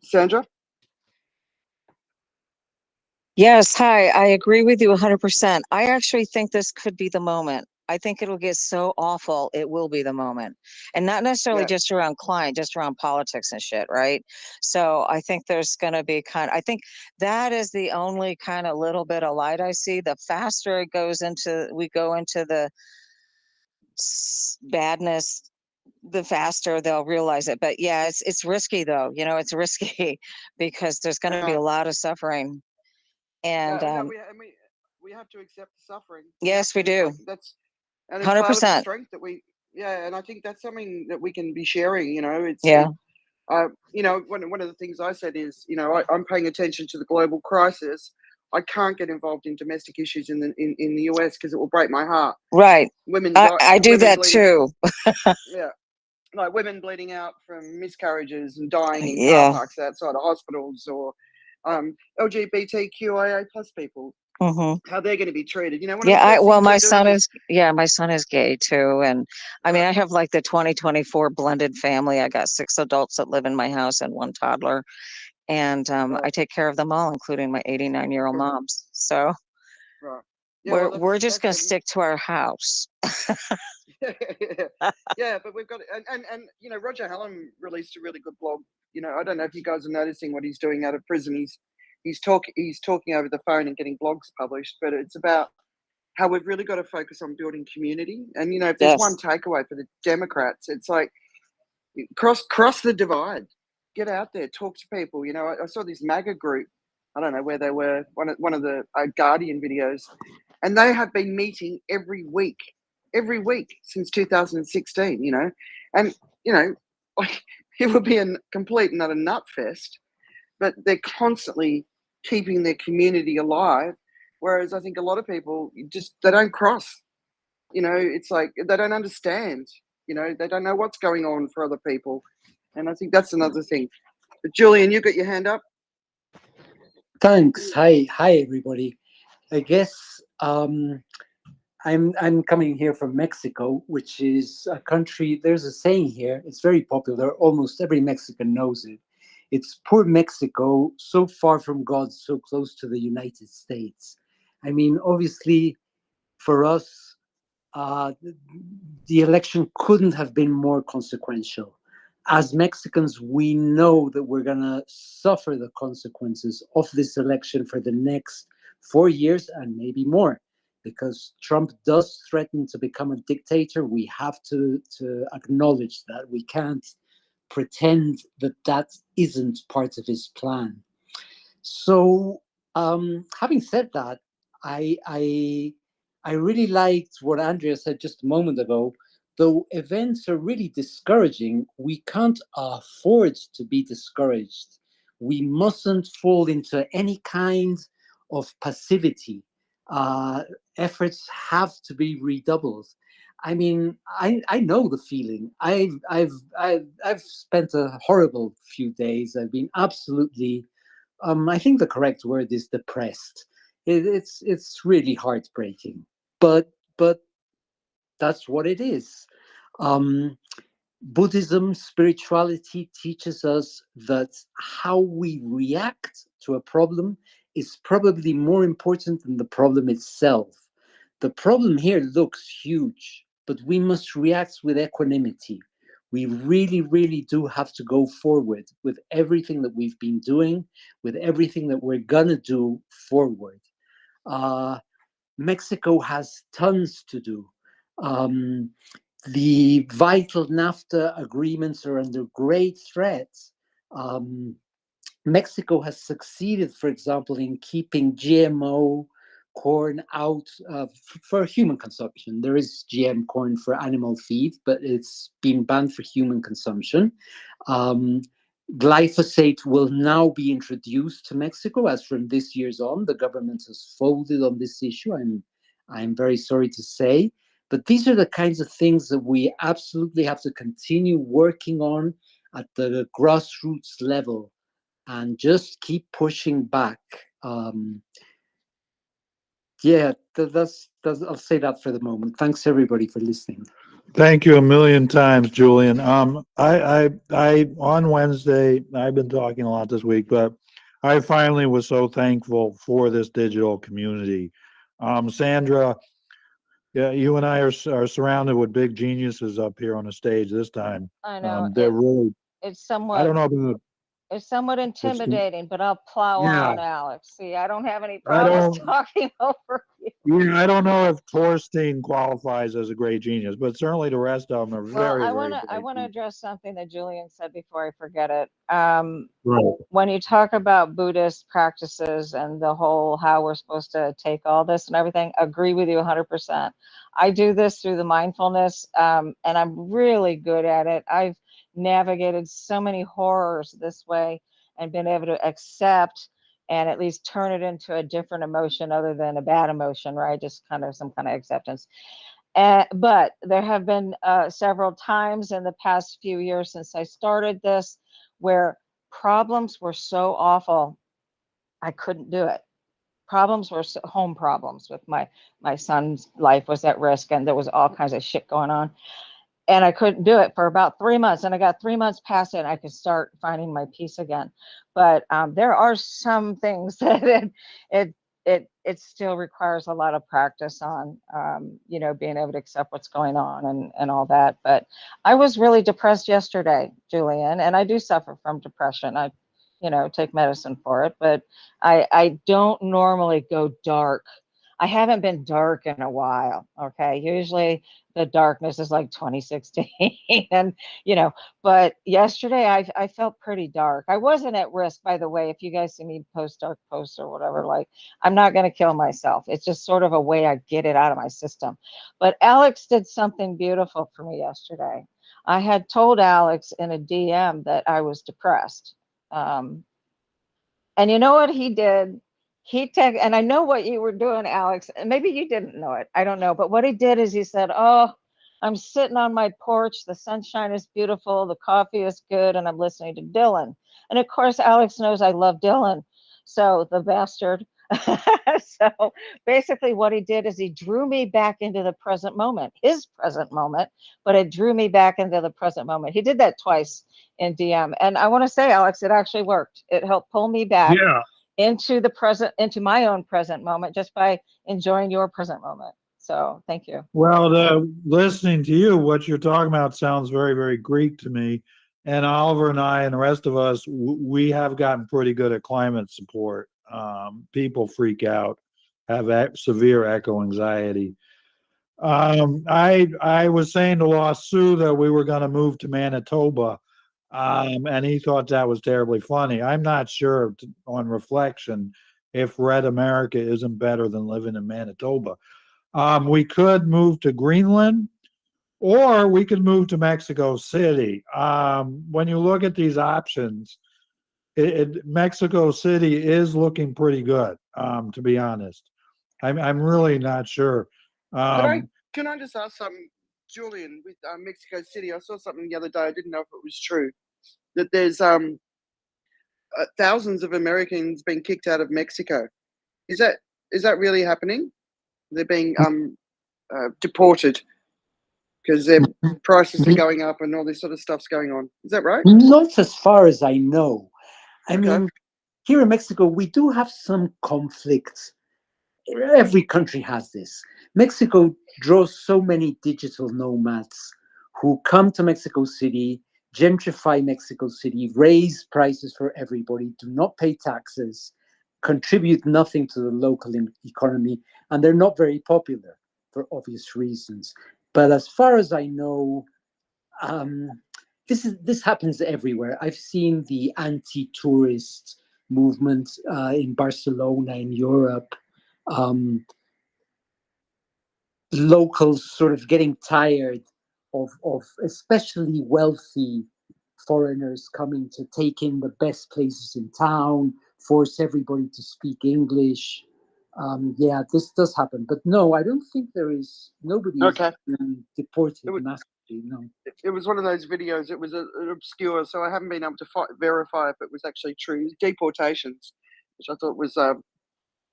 Sandra? Yes, hi. I agree with you 100%. I actually think this could be the moment. I think it'll get so awful, it will be the moment. And not necessarily Yeah. just around client, just around politics and shit, right? So I think there's going to be I think that is the only kind of little bit of light I see. The faster we go into the badness, the faster they'll realize it. But yeah, it's risky though. It's risky because there's going to be a lot of suffering. And No, we have to accept the suffering. yes, we do. And it's part of the 100%. strength that and I think that's something that we can be sharing. Yeah. One of the things I said is, I'm paying attention to the global crisis. I can't get involved in domestic issues in the US because it will break my heart. Right. I do that bleeding, too. yeah, like women bleeding out from miscarriages and dying in car Yeah. parks outside of hospitals, or LGBTQIA plus people, how they're going to be treated. My son is gay too. And I mean, I have like the 2024 blended family. I got 6 adults that live in my house and 1 toddler. And I take care of them all, including my 89-year-old moms. So right. we're just going to stick to our house. Yeah, but we've got and Roger Hallam released a really good blog. I don't know if you guys are noticing what he's doing out of prison. He's talking over the phone and getting blogs published, but it's about how we've really got to focus on building community. And if there's one takeaway for the Democrats, it's like cross the divide, get out there, talk to people. I saw this MAGA group. I don't know where they were. One of the Guardian videos, and they have been meeting every week since 2016. And like, it would be a complete and utter nut fest, but they're constantly keeping their community alive. Whereas I think a lot of people they don't cross. It's like they don't understand. They don't know what's going on for other people, and I think that's another thing. But Julian, you got your hand up. Thanks. Hi, everybody. I guess I'm coming here from Mexico, which is a country. There's a saying here. It's very popular. Almost every Mexican knows it. It's poor Mexico, so far from God, so close to the United States. I mean, obviously, for us, the election couldn't have been more consequential. As Mexicans, we know that we're going to suffer the consequences of this election for the next 4 years and maybe more, because Trump does threaten to become a dictator. We have to acknowledge that. We can't pretend that isn't part of his plan. So, having said that, I really liked what Andrea said just a moment ago. Though events are really discouraging, we can't afford to be discouraged. We mustn't fall into any kind of passivity. Efforts have to be redoubled. I mean, I know the feeling. I've spent a horrible few days. I've been absolutely, I think the correct word is depressed. It's really heartbreaking, but that's what it is. Buddhism, spirituality teaches us that how we react to a problem is probably more important than the problem itself. The problem here looks huge, but we must react with equanimity. We really, really do have to go forward with everything that we've been doing, with everything that we're gonna do forward. Mexico has tons to do. The vital NAFTA agreements are under great threat. Mexico has succeeded, for example, in keeping GMO corn out for human consumption. There is GM corn for animal feed, but it's been banned for human consumption. Glyphosate will now be introduced to Mexico as from this year's on. The government has folded on this issue. I'm very sorry to say, but these are the kinds of things that we absolutely have to continue working on at the grassroots level and just keep pushing back. I'll say that for the moment. Thanks everybody for listening. Thank you a million times, Julian. I on Wednesday, I've been talking a lot this week, but I finally was so thankful for this digital community. Sandra, yeah, you and I are surrounded with big geniuses up here on the stage this time. I know They're really, it's I don't somewhat know, it's somewhat it's, intimidating, but I'll plow yeah, on, Alex. See, I don't have any I problems don't, talking over you. yeah, I don't know if Torstein qualifies as a great genius, but certainly the rest of them are Well, very, very I bright wanna people. address something that Julian said before I forget it. Right. When you talk about Buddhist practices and the whole how we're supposed to take all this and everything, agree with you 100%. I do this through the mindfulness, and I'm really good at it. I've navigated so many horrors this way and been able to accept and at least turn it into a different emotion other than a bad emotion, right? Just kind of some kind of acceptance. But there have been several times in the past few years since I started this where problems were so awful, I couldn't do it. Problems were home problems with my son's life was at risk, and there was all kinds of shit going on, and I couldn't do it for about 3 months. And I got 3 months past it, and I could start finding my peace again. But there are some things that it it still requires a lot of practice on, being able to accept what's going on and all that. But I was really depressed yesterday, Julian, and I do suffer from depression. I, take medicine for it, but I don't normally go dark. I haven't been dark in a while. Okay, usually the darkness is like 2016 and but yesterday I felt pretty dark. I wasn't at risk, by the way. If you guys see me post dark posts or whatever, like, I'm not going to kill myself. It's just sort of a way I get it out of my system. But Alex did something beautiful for me yesterday. I had told Alex in a DM that I was depressed. um, and you know what he did? And I know what you were doing, Alex. And maybe you didn't know it. I don't know. But what he did is he said, "Oh, I'm sitting on my porch. The sunshine is beautiful. The coffee is good. And I'm listening to Dylan." And of course, Alex knows I love Dylan. So the bastard. So basically, what he did is he drew me back into the present moment, his present moment, but it drew me back into the present moment. He did that twice in DM. And I want to say, Alex, it actually worked. It helped pull me back Yeah. into the present, into my own present moment, just by enjoying your present moment. So thank you. Well, listening to you, what you're talking about sounds very, very Greek to me. And Oliver and I and the rest of us, we have gotten pretty good at climate support. People freak out, have severe echo anxiety. I was saying to Lost Sue that we were going to move to Manitoba, and he thought that was terribly funny. I'm not sure, on reflection, if Red America isn't better than living in Manitoba. We could move to Greenland, or we could move to Mexico City. When you look at these options, Mexico City is looking pretty good, to be honest. I'm really not sure. Can I just ask something, Julian, with Mexico City? I saw something the other day. I didn't know if it was true, that there's thousands of Americans being kicked out of Mexico. Is that really happening? They're being deported because their prices are going up and all this sort of stuff's going on. Is that right? Not as far as I know. I Okay. mean, here in Mexico, we do have some conflicts. Every country has this. Mexico draws so many digital nomads who come to Mexico City, gentrify Mexico City, raise prices for everybody, do not pay taxes, contribute nothing to the local economy, and they're not very popular for obvious reasons. But as far as I know, this happens everywhere. I've seen the anti-tourist movement in Barcelona, in Europe. Locals sort of getting tired of especially wealthy foreigners coming to take in the best places in town, force everybody to speak English. Yeah, this does happen, but no, I don't think nobody is being deported massively. No, it was one of those videos. It was obscure, so I haven't been able to verify if it was actually true. Deportations, which I thought was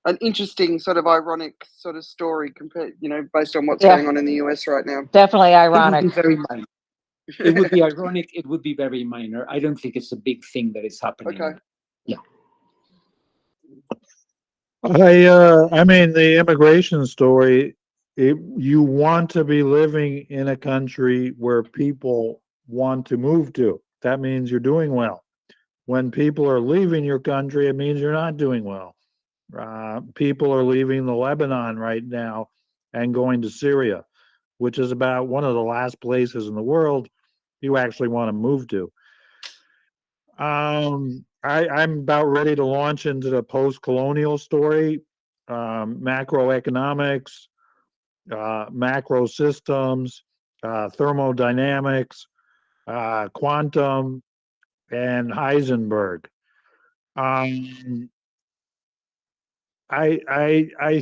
an interesting sort of ironic sort of story compared, based on what's Yeah. going on in the US right now. Definitely It would ironic. be very minor. It would be ironic. It would be very minor. I don't think it's a big thing that is happening. Okay. I mean, the immigration story, you want to be living in a country where people want to move to. That means you're doing well. When people are leaving your country, it means you're not doing well. People are leaving the Lebanon right now and going to Syria, which is about one of the last places in the world you actually want to move to. I'm about ready to launch into the post-colonial story, macroeconomics, macro systems, thermodynamics, quantum, and Heisenberg. I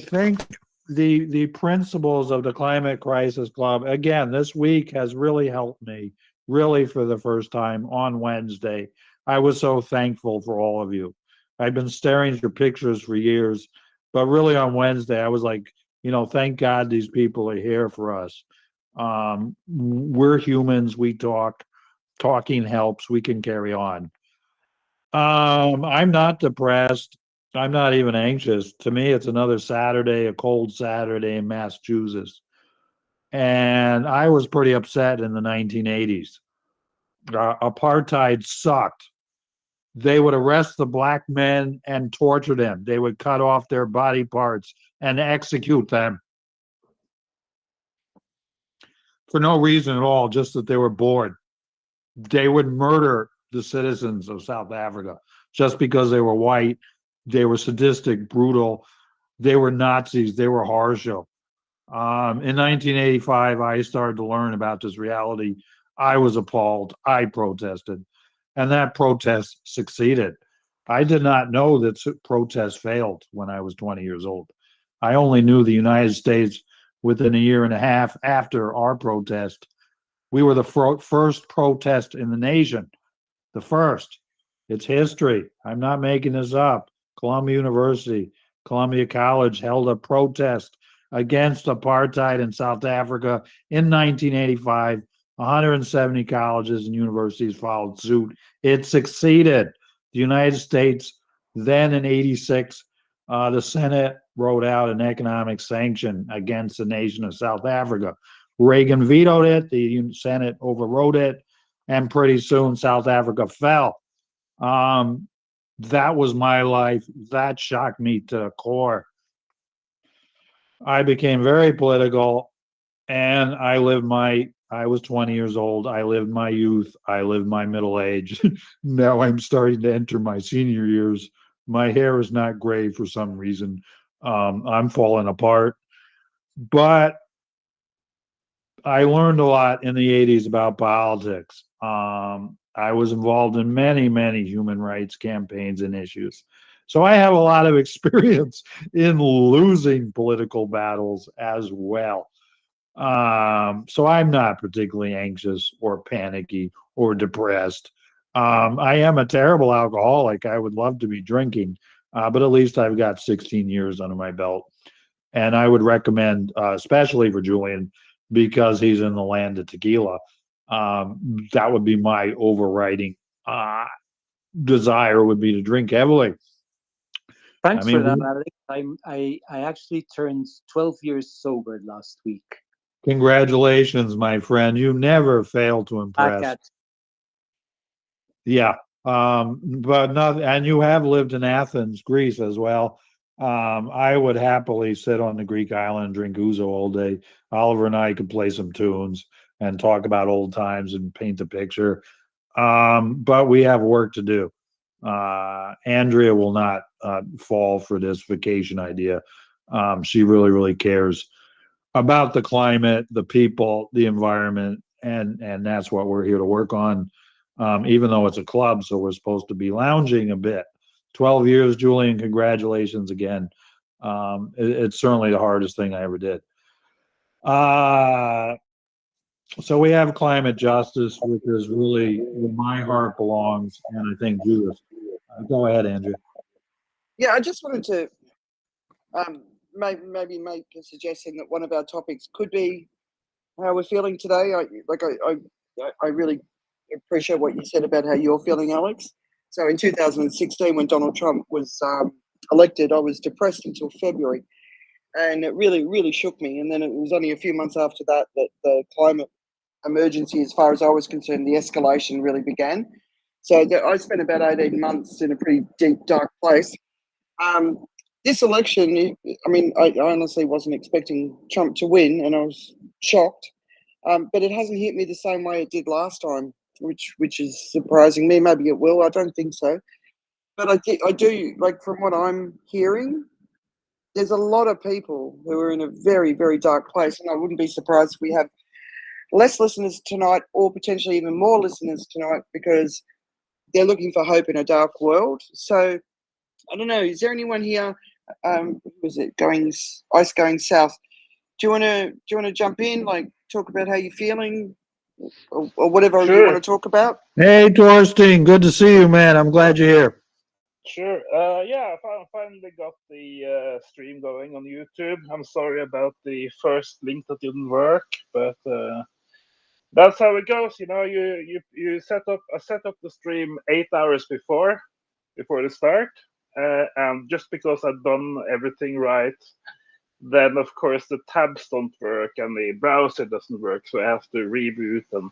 think the principles of the Climate Crisis Club, again, this week has really helped me, really for the first time on Wednesday. I was so thankful for all of you. I've been staring at your pictures for years, but really on Wednesday, I was like, thank God these people are here for us. We're humans, we talk. Talking helps, we can carry on. I'm not depressed. I'm not even anxious. To me, it's another Saturday, a cold Saturday in Massachusetts. And I was pretty upset in the 1980s. Apartheid sucked. They would arrest the black men and torture them. They would cut off their body parts and execute them for no reason at all, just that they were bored. They would murder the citizens of South Africa just because they were white. They were sadistic, brutal. They were Nazis. They were horrible. In 1985, I started to learn about this reality. I was appalled. I protested, and that protest succeeded. I did not know that protest failed when I was 20 years old. I only knew the United States within a year and a half after our protest. We were the first protest in the nation. The first. It's history. I'm not making this up. Columbia University, Columbia College held a protest against apartheid in South Africa in 1985. 170 colleges and universities followed suit. It succeeded. The United States, then in 86, the Senate wrote out an economic sanction against the nation of South Africa. Reagan vetoed it, the Senate overrode it, and pretty soon South Africa fell. That was my life. That shocked me to the core. I became very political, and I was 20 years old. I lived my youth. I lived my middle age. Now I'm starting to enter my senior years. My hair is not gray for some reason. I'm falling apart. But I learned a lot in the 80s about politics. I was involved in many, many human rights campaigns and issues. So I have a lot of experience in losing political battles as well. So I'm not particularly anxious or panicky or depressed. I am a terrible alcoholic. I would love to be drinking, but at least I've got 16 years under my belt. And I would recommend, especially for Julian, because he's in the land of tequila, that would be my overriding desire would be to drink heavily. Thanks I mean, for that, Alex. I actually turned 12 years sober last week. Congratulations, my friend. You never fail to impress. Yeah. But not, and you have lived in Athens, Greece as well. I would happily sit on the Greek island and drink ouzo all day. Oliver and I could play some tunes and talk about old times and paint a picture. But we have work to do. Andrea will not fall for this vacation idea. She really, really cares about the climate, the people, the environment, and that's what we're here to work on. Even though it's a club, so we're supposed to be lounging a bit. 12 years, Julian, congratulations again. It's certainly the hardest thing I ever did. So we have climate justice, which is really where my heart belongs, and I think Judith. Go ahead, Andrea. Yeah, I just wanted to maybe make a suggestion that one of our topics could be how we're feeling today. I really appreciate what you said about how you're feeling, Alex. So in 2016, when Donald Trump was elected, I was depressed until February, and it really shook me. And then it was only a few months after that that the climate emergency, as far as I was concerned, the escalation really began. So I spent about 18 months in a pretty deep, dark place. This election, I mean, I honestly wasn't expecting Trump to win, and I was shocked. But it hasn't hit me the same way it did last time, which is surprising me. Maybe it will. I don't think so. But I do, like, from what I'm hearing, there's a lot of people who are in a very dark place, and I wouldn't be surprised if we have less listeners tonight, or potentially even more listeners tonight, because they're looking for hope in a dark world. So I don't know. Is there anyone here? Was it ice going south? Do you want to jump in, like talk about how you're feeling, or whatever you Sure. want to talk about? Hey, Torstein, good to see you, man. I'm glad you're here. Sure. Yeah, I finally got the stream going on YouTube. I'm sorry about the first link that didn't work, but that's how it goes. You know, you set up the stream 8 hours before the start, and just because I've done everything right, then of course the tabs don't work and the browser doesn't work, so I have to reboot and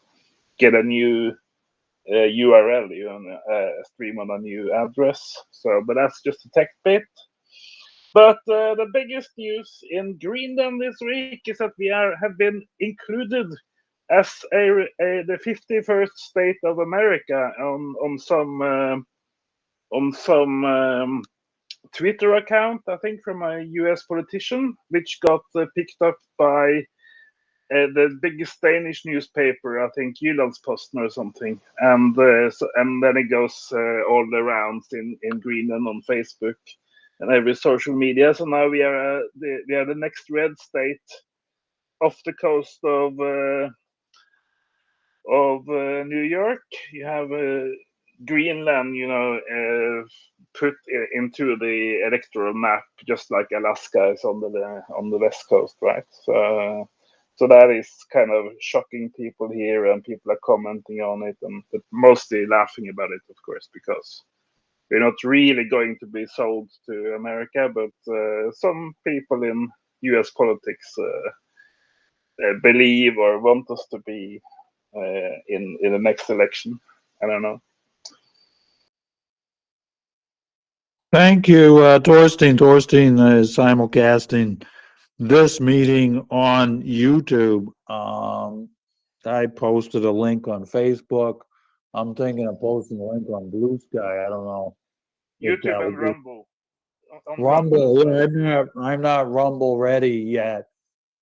get a new URL, stream on a new address. So, but that's just a tech bit. But the biggest news in Greenland this week is that we have been included as the 51st state of America on some Twitter account, I think, from a U.S. politician, which got picked up by the biggest Danish newspaper, I think, Jyllandsposten or something, and then it goes all the rounds in Greenland on Facebook and every social media. So now we are the next red state off the coast of New York. You have Greenland, put into the electoral map, just like Alaska is on the west coast, right? So that is kind of shocking people here, and people are commenting on it, but mostly laughing about it, of course, because we're not really going to be sold to America, but some people in U.S. politics believe or want us to be in the next election. I don't know. Thank you, Torstein. Torstein is simulcasting this meeting on YouTube. I posted a link on Facebook. I'm thinking of posting a link on Blue Sky. I don't know. YouTube and Rumble. Rumble, yeah, I'm not Rumble ready yet.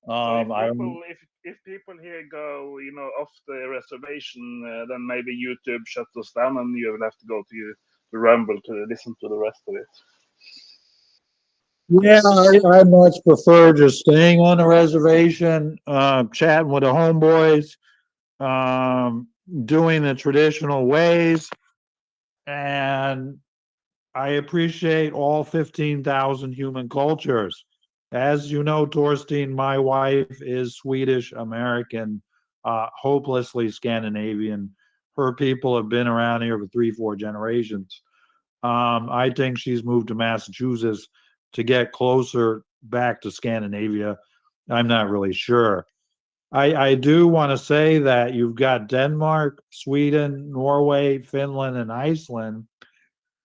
If people here go, off the reservation, then maybe YouTube shuts us down, and you will have to go to Rumble to listen to the rest of it. Yeah, I much prefer just staying on the reservation, chatting with the homeboys, doing the traditional ways, and I appreciate all 15,000 human cultures. As you know, Torstein, my wife is Swedish American, hopelessly Scandinavian. Her people have been around here for 3-4 generations. I think she's moved to Massachusetts to get closer back to Scandinavia. I'm not really sure. I do want to say that you've got Denmark, Sweden, Norway, Finland, and Iceland.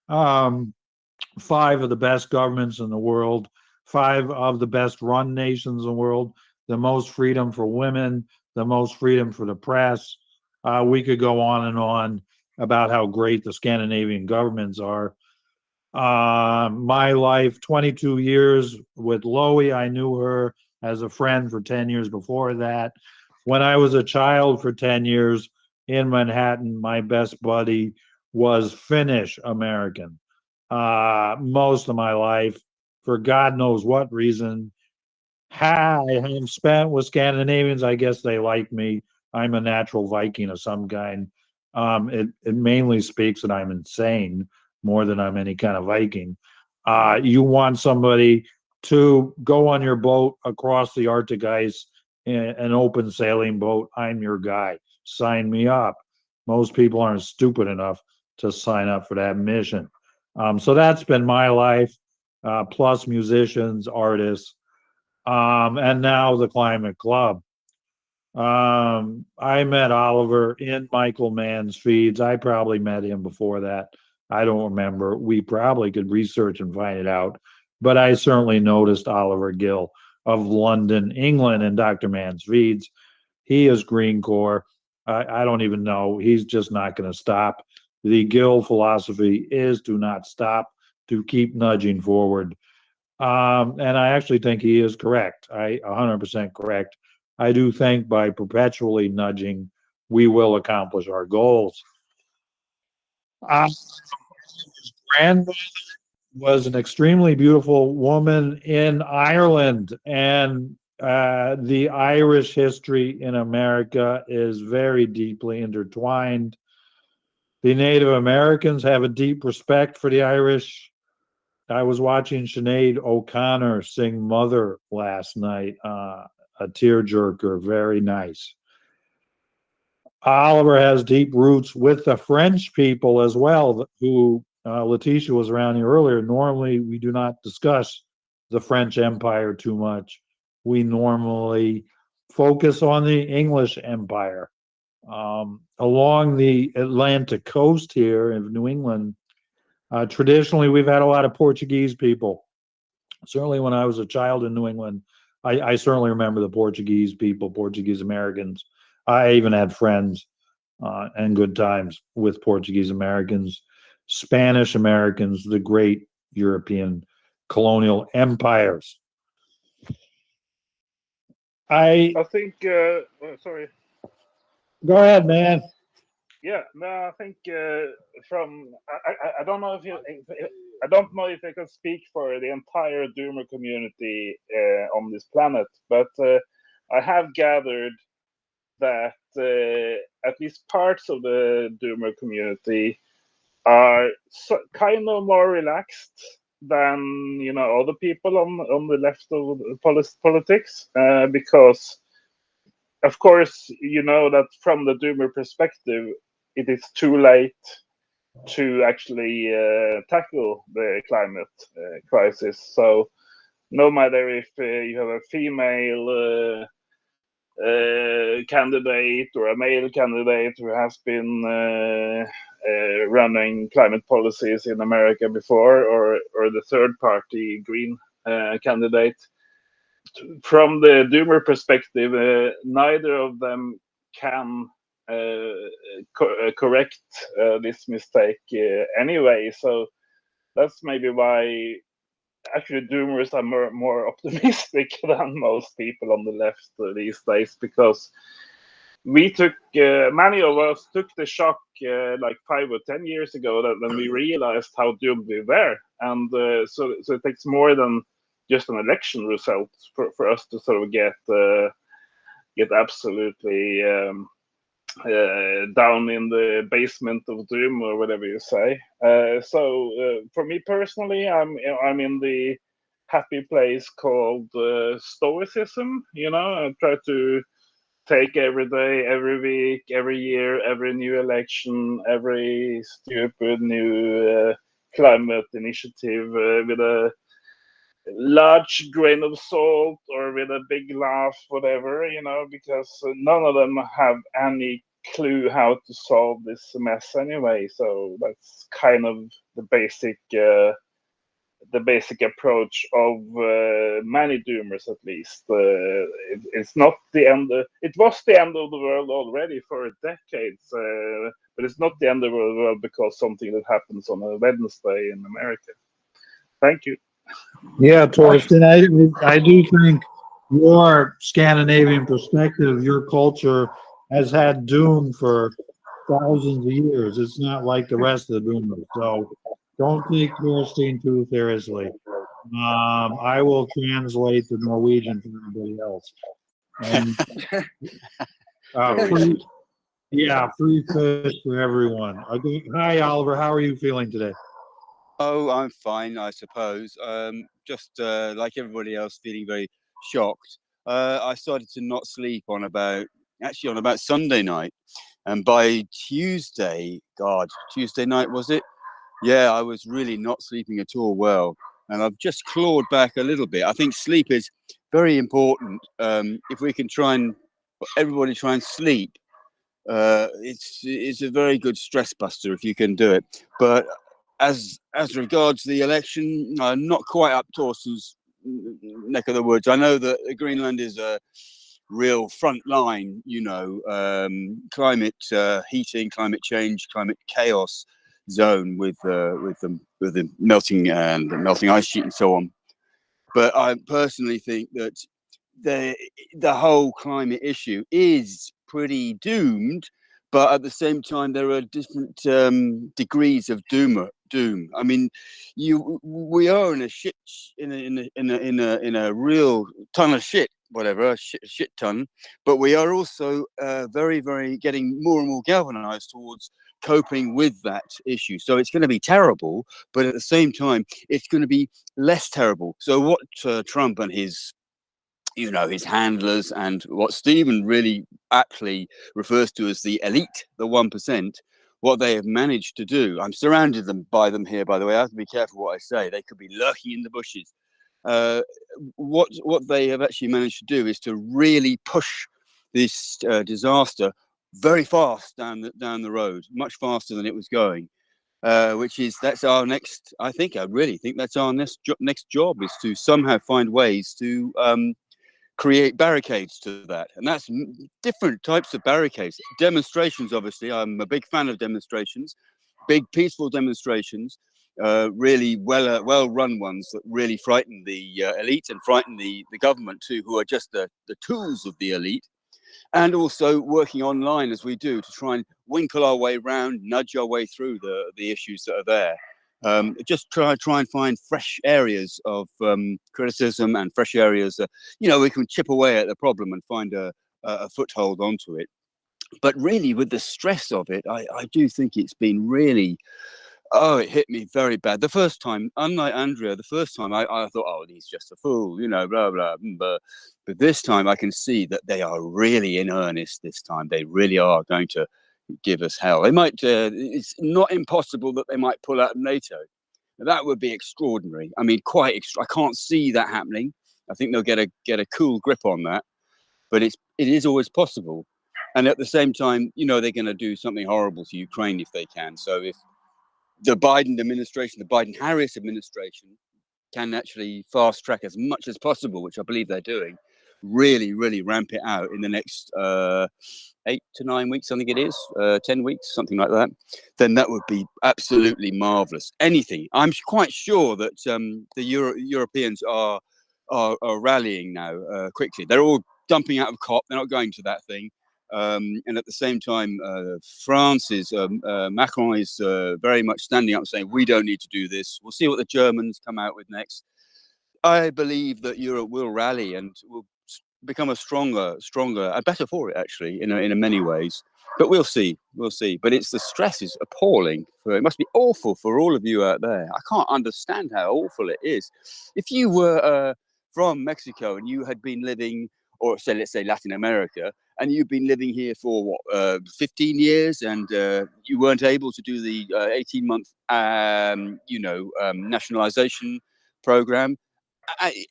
5 of the best governments in the world, 5 of the best run nations in the world, the most freedom for women, the most freedom for the press. We could go on and on about how great the Scandinavian governments are. My life, 22 years with Loie. I knew her as a friend for 10 years before that. When I was a child for 10 years in Manhattan, my best buddy was Finnish American. Most of my life, for God knows what reason, I have spent with Scandinavians. I guess they like me. I'm a natural Viking of some kind. It mainly speaks that I'm insane more than I'm any kind of Viking. You want somebody to go on your boat across the Arctic ice in an open sailing boat, I'm your guy. Sign me up. Most people aren't stupid enough to sign up for that mission. So that's been my life, plus musicians, artists, and now the Climate Club. I met Oliver in Michael Mann's feeds. I probably met him before that. I don't remember. We probably could research and find it out. But I certainly noticed Oliver Gill of London, England, in Dr. Mann's feeds. He is Green Corps. I don't even know. He's just not going to stop. The Gill philosophy is to not stop, to keep nudging forward. And I actually think he is correct. 100% correct. I do think by perpetually nudging, we will accomplish our goals. Grandmother was an extremely beautiful woman in Ireland, and the Irish history in America is very deeply intertwined. The Native Americans have a deep respect for the Irish. I was watching Sinead O'Connor sing Mother last night, a tearjerker, very nice. Oliver has deep roots with the French people as well, who Letitia was around here earlier. Normally, we do not discuss the French Empire too much. We normally focus on the English Empire. Along the Atlantic coast here in New England, traditionally, we've had a lot of Portuguese people. Certainly when I was a child in New England, I certainly remember the Portuguese people, Portuguese Americans. I even had friends and good times with Portuguese Americans, Spanish Americans, the great European colonial empires. I think, sorry. Go ahead, man. Yeah, no, I think I don't know if I don't know if I can speak for the entire Doomer community on this planet, but I have gathered that at least parts of the Doomer community are kind of more relaxed than other people on the left of politics, because of course that from the Doomer perspective it is too late to actually tackle the climate crisis. So no matter if you have a female candidate or a male candidate who has been running climate policies in America before, or the third party green candidate, from the Doomer perspective, neither of them can correct this mistake anyway. So that's maybe why actually Doomers are more optimistic than most people on the left these days, because we took many of us took the shock like 5 or 10 years ago that when we realized how doomed we were, and so it takes more than just an election result for us to sort of get absolutely down in the basement of doom, or whatever you say. So for me personally, I'm in the happy place called stoicism. I try to take every day, every week, every year, every new election, every stupid new climate initiative with a large grain of salt or with a big laugh, whatever, because none of them have any clue how to solve this mess anyway. So that's kind of the basic approach of many doomers, at least. It's not the end. It was the end of the world already for decades, but it's not the end of the world because something that happens on a Wednesday in America. Thank you. Yeah, Torsten, I do think your Scandinavian perspective, your culture has had doom for thousands of years. It's not like the rest of the doomers. So don't take Torsten too seriously. I will translate the Norwegian for everybody else. And free fish for everyone. Okay. Hi, Oliver. How are you feeling today? Oh, I'm fine, I suppose. Just like everybody else, feeling very shocked. I started to not sleep on about Sunday night, and by Tuesday, God, Tuesday night was it? Yeah, I was really not sleeping at all well, and I've just clawed back a little bit. I think sleep is very important. If we can everybody try and sleep, it's a very good stress buster if you can do it. But as regards the election, not quite up Torsten's neck of the woods. I know that Greenland is a real front line, climate heating, climate change, climate chaos zone with the melting and the melting ice sheet and so on. But I personally think that the whole climate issue is pretty doomed, but at the same time there are different degrees of doom. I mean, we are in a real ton of shit, whatever, a shit ton, but we are also very, very getting more and more galvanized towards coping with that issue. So it's going to be terrible, but at the same time it's going to be less terrible. So what Trump and his handlers, and what Stephen really aptly refers to as the elite, the 1%, what they have managed to do. I'm surrounded by them here, by the way. I have to be careful what I say. They could be lurking in the bushes. What they have actually managed to do is to really push this disaster very fast down the road, much faster than it was going. That's our next. I really think that's our next job, is to somehow find ways to create barricades to that, and that's different types of barricades. Demonstrations, obviously, I'm a big fan of demonstrations, big peaceful demonstrations, really well run ones that really frighten the elite and frighten the government too, who are just the tools of the elite. And also working online as we do to try and winkle our way around, nudge our way through the issues that are there. Just try and find fresh areas of criticism and fresh areas that, we can chip away at the problem and find a foothold onto it. But really, with the stress of it, I do think it's been really, it hit me very bad. The first time, unlike Andrea, the first time I thought, oh, he's just a fool, blah, blah. But this time I can see that they are really in earnest this time. They really are going to give us hell. They might. It's not impossible that they might pull out of NATO. That would be extraordinary. I mean, quite. I can't see that happening. I think they'll get a cool grip on that, but it is always possible. And at the same time, they're going to do something horrible to Ukraine if they can. So if the Biden administration, the Biden-Harris administration, can actually fast track as much as possible, which I believe they're doing, really, really ramp it out in the next 8 to 9 weeks, I think it is, 10 weeks, something like that, then that would be absolutely marvelous. Anything. I'm quite sure that the Europeans are rallying now quickly. They're all dumping out of COP. They're not going to that thing. And at the same time, Macron is very much standing up saying, we don't need to do this. We'll see what the Germans come out with next. I believe that Europe will rally and will become a stronger and better for it, actually, in many ways. But we'll see. But the stress is appalling. It must be awful for all of you out there. I can't understand how awful it is. If you were from Mexico and you had been living, or let's say Latin America, and you've been living here for 15 years, and you weren't able to do the 18-month nationalization program, it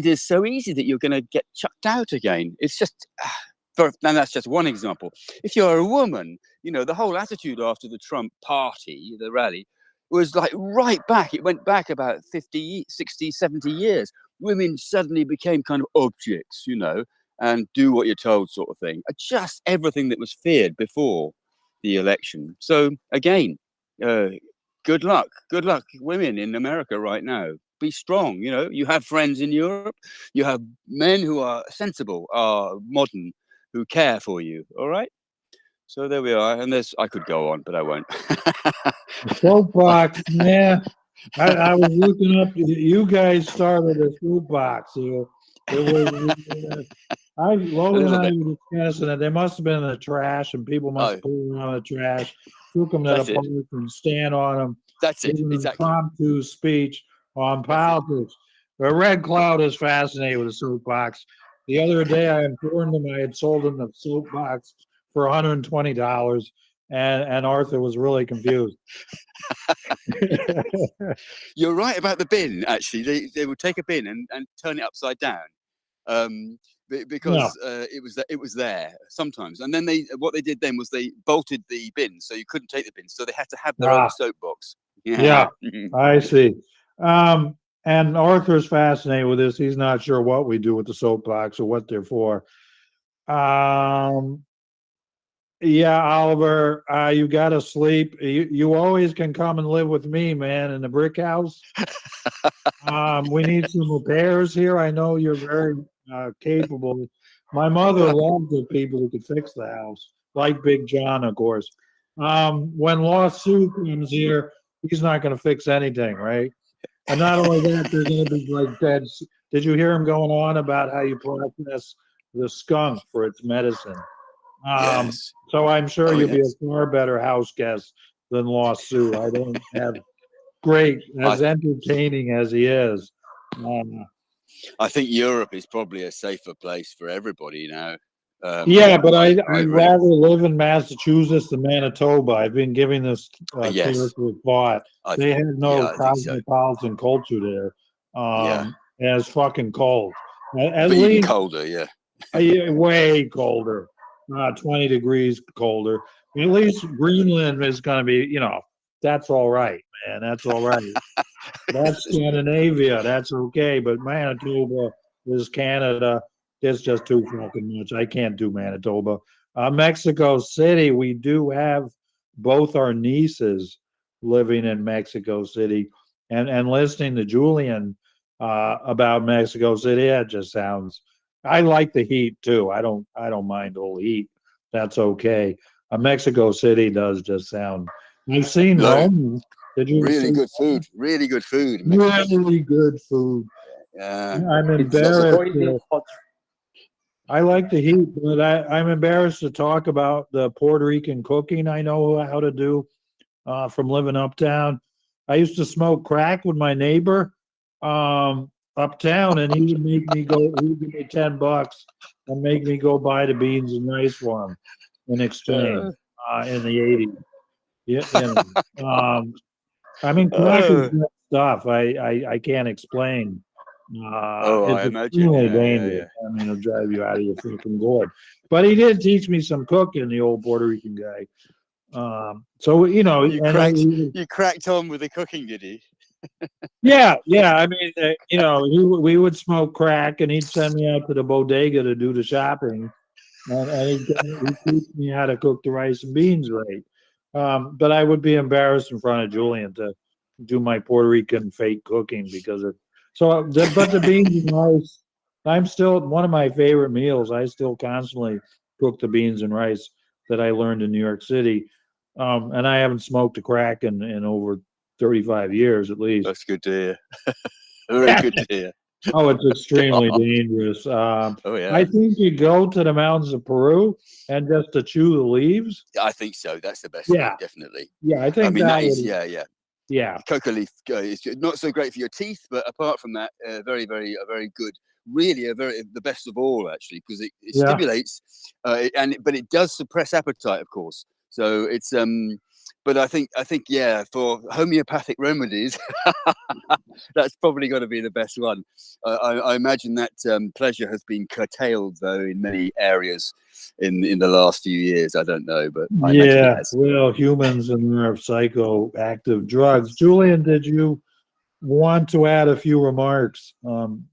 is so easy that you're going to get chucked out again. It's just, and that's just one example. If you're a woman, the whole attitude after the Trump party, the rally, was like right back. It went back about 50, 60, 70 years. Women suddenly became kind of objects, and do what you're told sort of thing. Just everything that was feared before the election. So again, good luck, women in America right now. Be strong. You have friends in Europe. You have men who are sensible, are modern, who care for you. All right. So there we are. And I could go on, but I won't. Soapbox, man. I was looking up. You guys started a soapbox here. Logan and I were discussing it. They must have been in the trash, and people must have put it on the trash. took them to the That's it. park and stand on them, That's it. give an Exactly. impromptu speech on That's it. politics. The Red Cloud is fascinated with the soapbox. The other day, I informed him I had sold him the soapbox for $120, and Arthur was really confused. You're right about the bin. Actually, they would take a bin and turn it upside down, because it was there sometimes. And then what they did then was they bolted the bin, so you couldn't take the bin. So they had to have their own soapbox. Yeah, I see. And Arthur's fascinated with this. He's not sure what we do with the soapbox or what they're for. Yeah, Oliver, you got to sleep. You always can come and live with me, man, in the brick house. We need some repairs here. I know you're very capable. My mother loved the people who could fix the house, like Big John, of course. When Lost Sue comes here, he's not going to fix anything, right? And not only that, they're going to be like dead. Did you hear him going on about how you process the skunk for its medicine? Yes. So I'm sure Oh, you'll be yes. a far better house guest than Lost Sue. I don't have great, as entertaining as he is. I think Europe is probably a safer place for everybody now. Yeah, but I'd really- rather live in Massachusetts than Manitoba. I've been giving this Yes. careful thought. I They had no yeah, I think so. cosmopolitan culture there. Yeah. And it's fucking cold. At But even least colder, yeah. way colder, 20 degrees colder. At least Greenland is going to be, that's all right, man. That's all right. That's Scandinavia. That's okay. But Manitoba is Canada. It's just too fucking much. I can't do Manitoba. Mexico City, we do have both our nieces living in Mexico City, and listening to Julian about Mexico City. That just sounds. I like the heat too. I don't mind the whole heat. That's okay. Mexico City does just sound. You've seen Rome. Did you Really see good food. Really good food. Really good food. Yeah. I'm It's embarrassed. boiling hot. I like the heat, but I'm embarrassed to talk about the Puerto Rican cooking I know how to do from living uptown. I used to smoke crack with my neighbor uptown, and he would make me go. He'd give me $10 and make me go buy the beans and rice for him in exchange in the '80s. Yeah, I mean, crack is good stuff. I can't explain. I It's imagine. extremely Yeah, dangerous. I mean, it'll drive you out of your freaking gourd. But he did teach me some cooking, the old Puerto Rican guy. So You cracked on with the cooking, did he? yeah. I mean, we would smoke crack, and he'd send me out to the bodega to do the shopping, and he'd teach me how to cook the rice and beans right. But I would be embarrassed in front of Julian to do my Puerto Rican fake cooking because of. But the beans and rice, I'm still one of my favorite meals. I still constantly cook the beans and rice that I learned in New York City. And I haven't smoked a crack in over 35 years at least. That's good to hear. Very good to hear. Oh, it's extremely dangerous. Oh yeah. I think you go to the mountains of Peru and just to chew the leaves. I think so. That's the best Yeah. thing, definitely. Yeah, I think I mean, that that is, would- yeah. Yeah. Coca leaf is not so great for your teeth, but apart from that, very good. Really, the best of all, actually, because it Yeah. stimulates, but it does suppress appetite, of course. So it's but I think yeah, for homeopathic remedies, that's probably got to be the best one. I imagine that pleasure has been curtailed though in many areas in the last few years. I don't know, but I imagine it Yeah, has. well, humans and their psychoactive drugs. Julian, did you want to add a few remarks?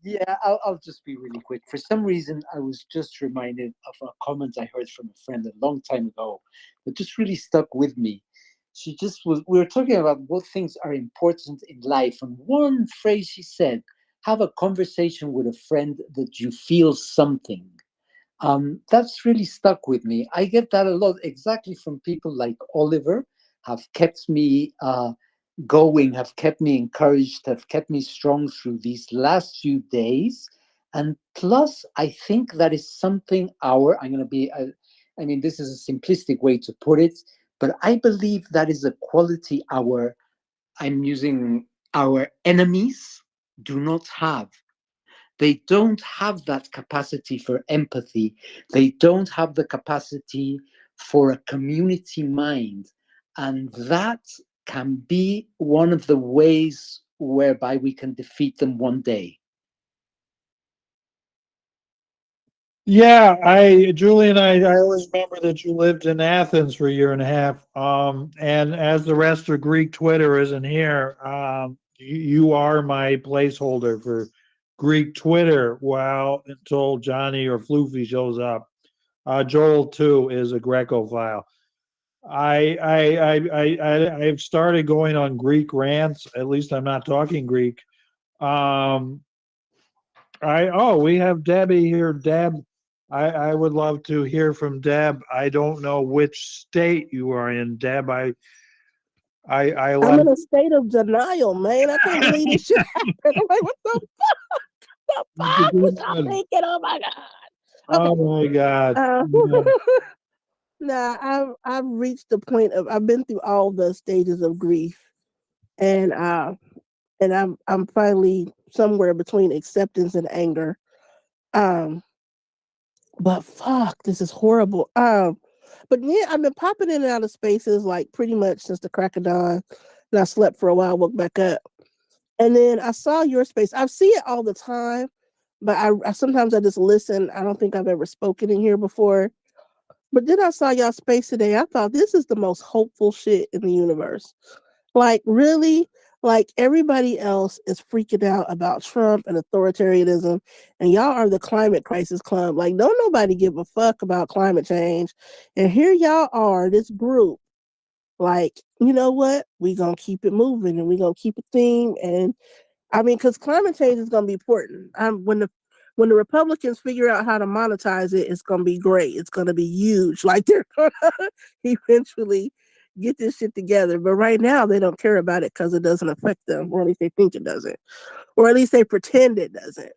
Yeah, I'll just be really quick. For some reason, I was just reminded of a comment I heard from a friend a long time ago that just really stuck with me. We were talking about what things are important in life. And one phrase she said, have a conversation with a friend that you feel something. That's really stuck with me. I get that a lot, exactly from people like Oliver, have kept me going, have kept me encouraged, have kept me strong through these last few days. And plus, I think that is something I mean, this is a simplistic way to put it, But I believe that is a quality I'm using our enemies do not have. They don't have that capacity for empathy. They don't have the capacity for a community mind. And that can be one of the ways whereby we can defeat them one day. Yeah, Julian, I always remember that you lived in Athens for a year and a half. And as the rest of Greek Twitter isn't here, you are my placeholder for Greek Twitter. Well, until Johnny or Floofy shows up. Joel too is a Grecophile. I've started going on Greek rants. At least I'm not talking Greek. We have Debbie here. Deb, I would love to hear from Deb. I don't know which state you are in, Deb. I'm in a state of denial, man. I can't believe this shit happened. I'm like, what the fuck? The fuck was I thinking? Oh my god. Oh my God. Nah, I've reached the point of I've been through all the stages of grief, and I'm finally somewhere between acceptance and anger. But fuck, this is horrible. But yeah, I've been popping in and out of spaces like pretty much since the crack of dawn. And I slept for a while, woke back up. And then I saw your space. I see it all the time, but I sometimes I just listen. I don't think I've ever spoken in here before. But then I saw y'all space today. I thought this is the most hopeful shit in the universe. Like, really? Like, everybody else is freaking out about Trump and authoritarianism, and y'all are the climate crisis club. Like, don't nobody give a fuck about climate change. And here y'all are, this group, like, you know what? We gonna keep it moving, and we gonna keep a theme. And I mean, because climate change is gonna be important. When the Republicans figure out how to monetize it, it's gonna be great. It's gonna be huge. Like, they're gonna eventually get this shit together. But right now, they don't care about it because it doesn't affect them, or at least they think it doesn't, or at least they pretend it doesn't.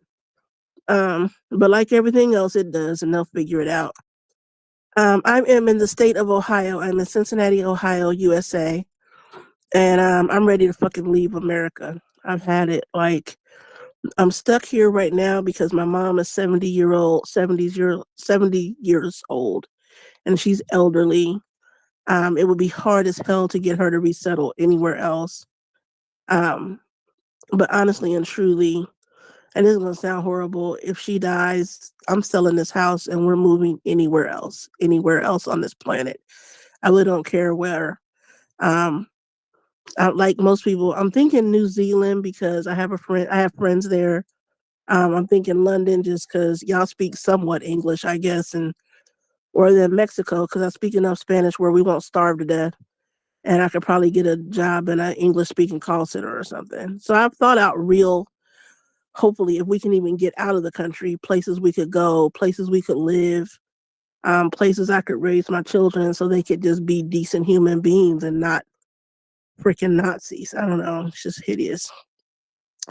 But like everything else, it does, and they'll figure it out. I am in the state of Ohio. I'm in Cincinnati, Ohio, USA, and I'm ready to fucking leave America. I've had it. Like, I'm stuck here right now because my mom is 70 years old, and she's elderly. It would be hard as hell to get her to resettle anywhere else. But honestly and truly, and this is gonna sound horrible, if she dies, I'm selling this house and we're moving anywhere else on this planet. I really don't care where. Like most people, I'm thinking New Zealand because I have friends there. I'm thinking London just because y'all speak somewhat English, I guess, or then Mexico because I speak enough Spanish where we won't starve to death, and I could probably get a job in an English speaking call center or something. So I've thought out hopefully, if we can even get out of the country, places we could go, places we could live, places I could raise my children so they could just be decent human beings and not freaking Nazis. I don't know. It's just hideous.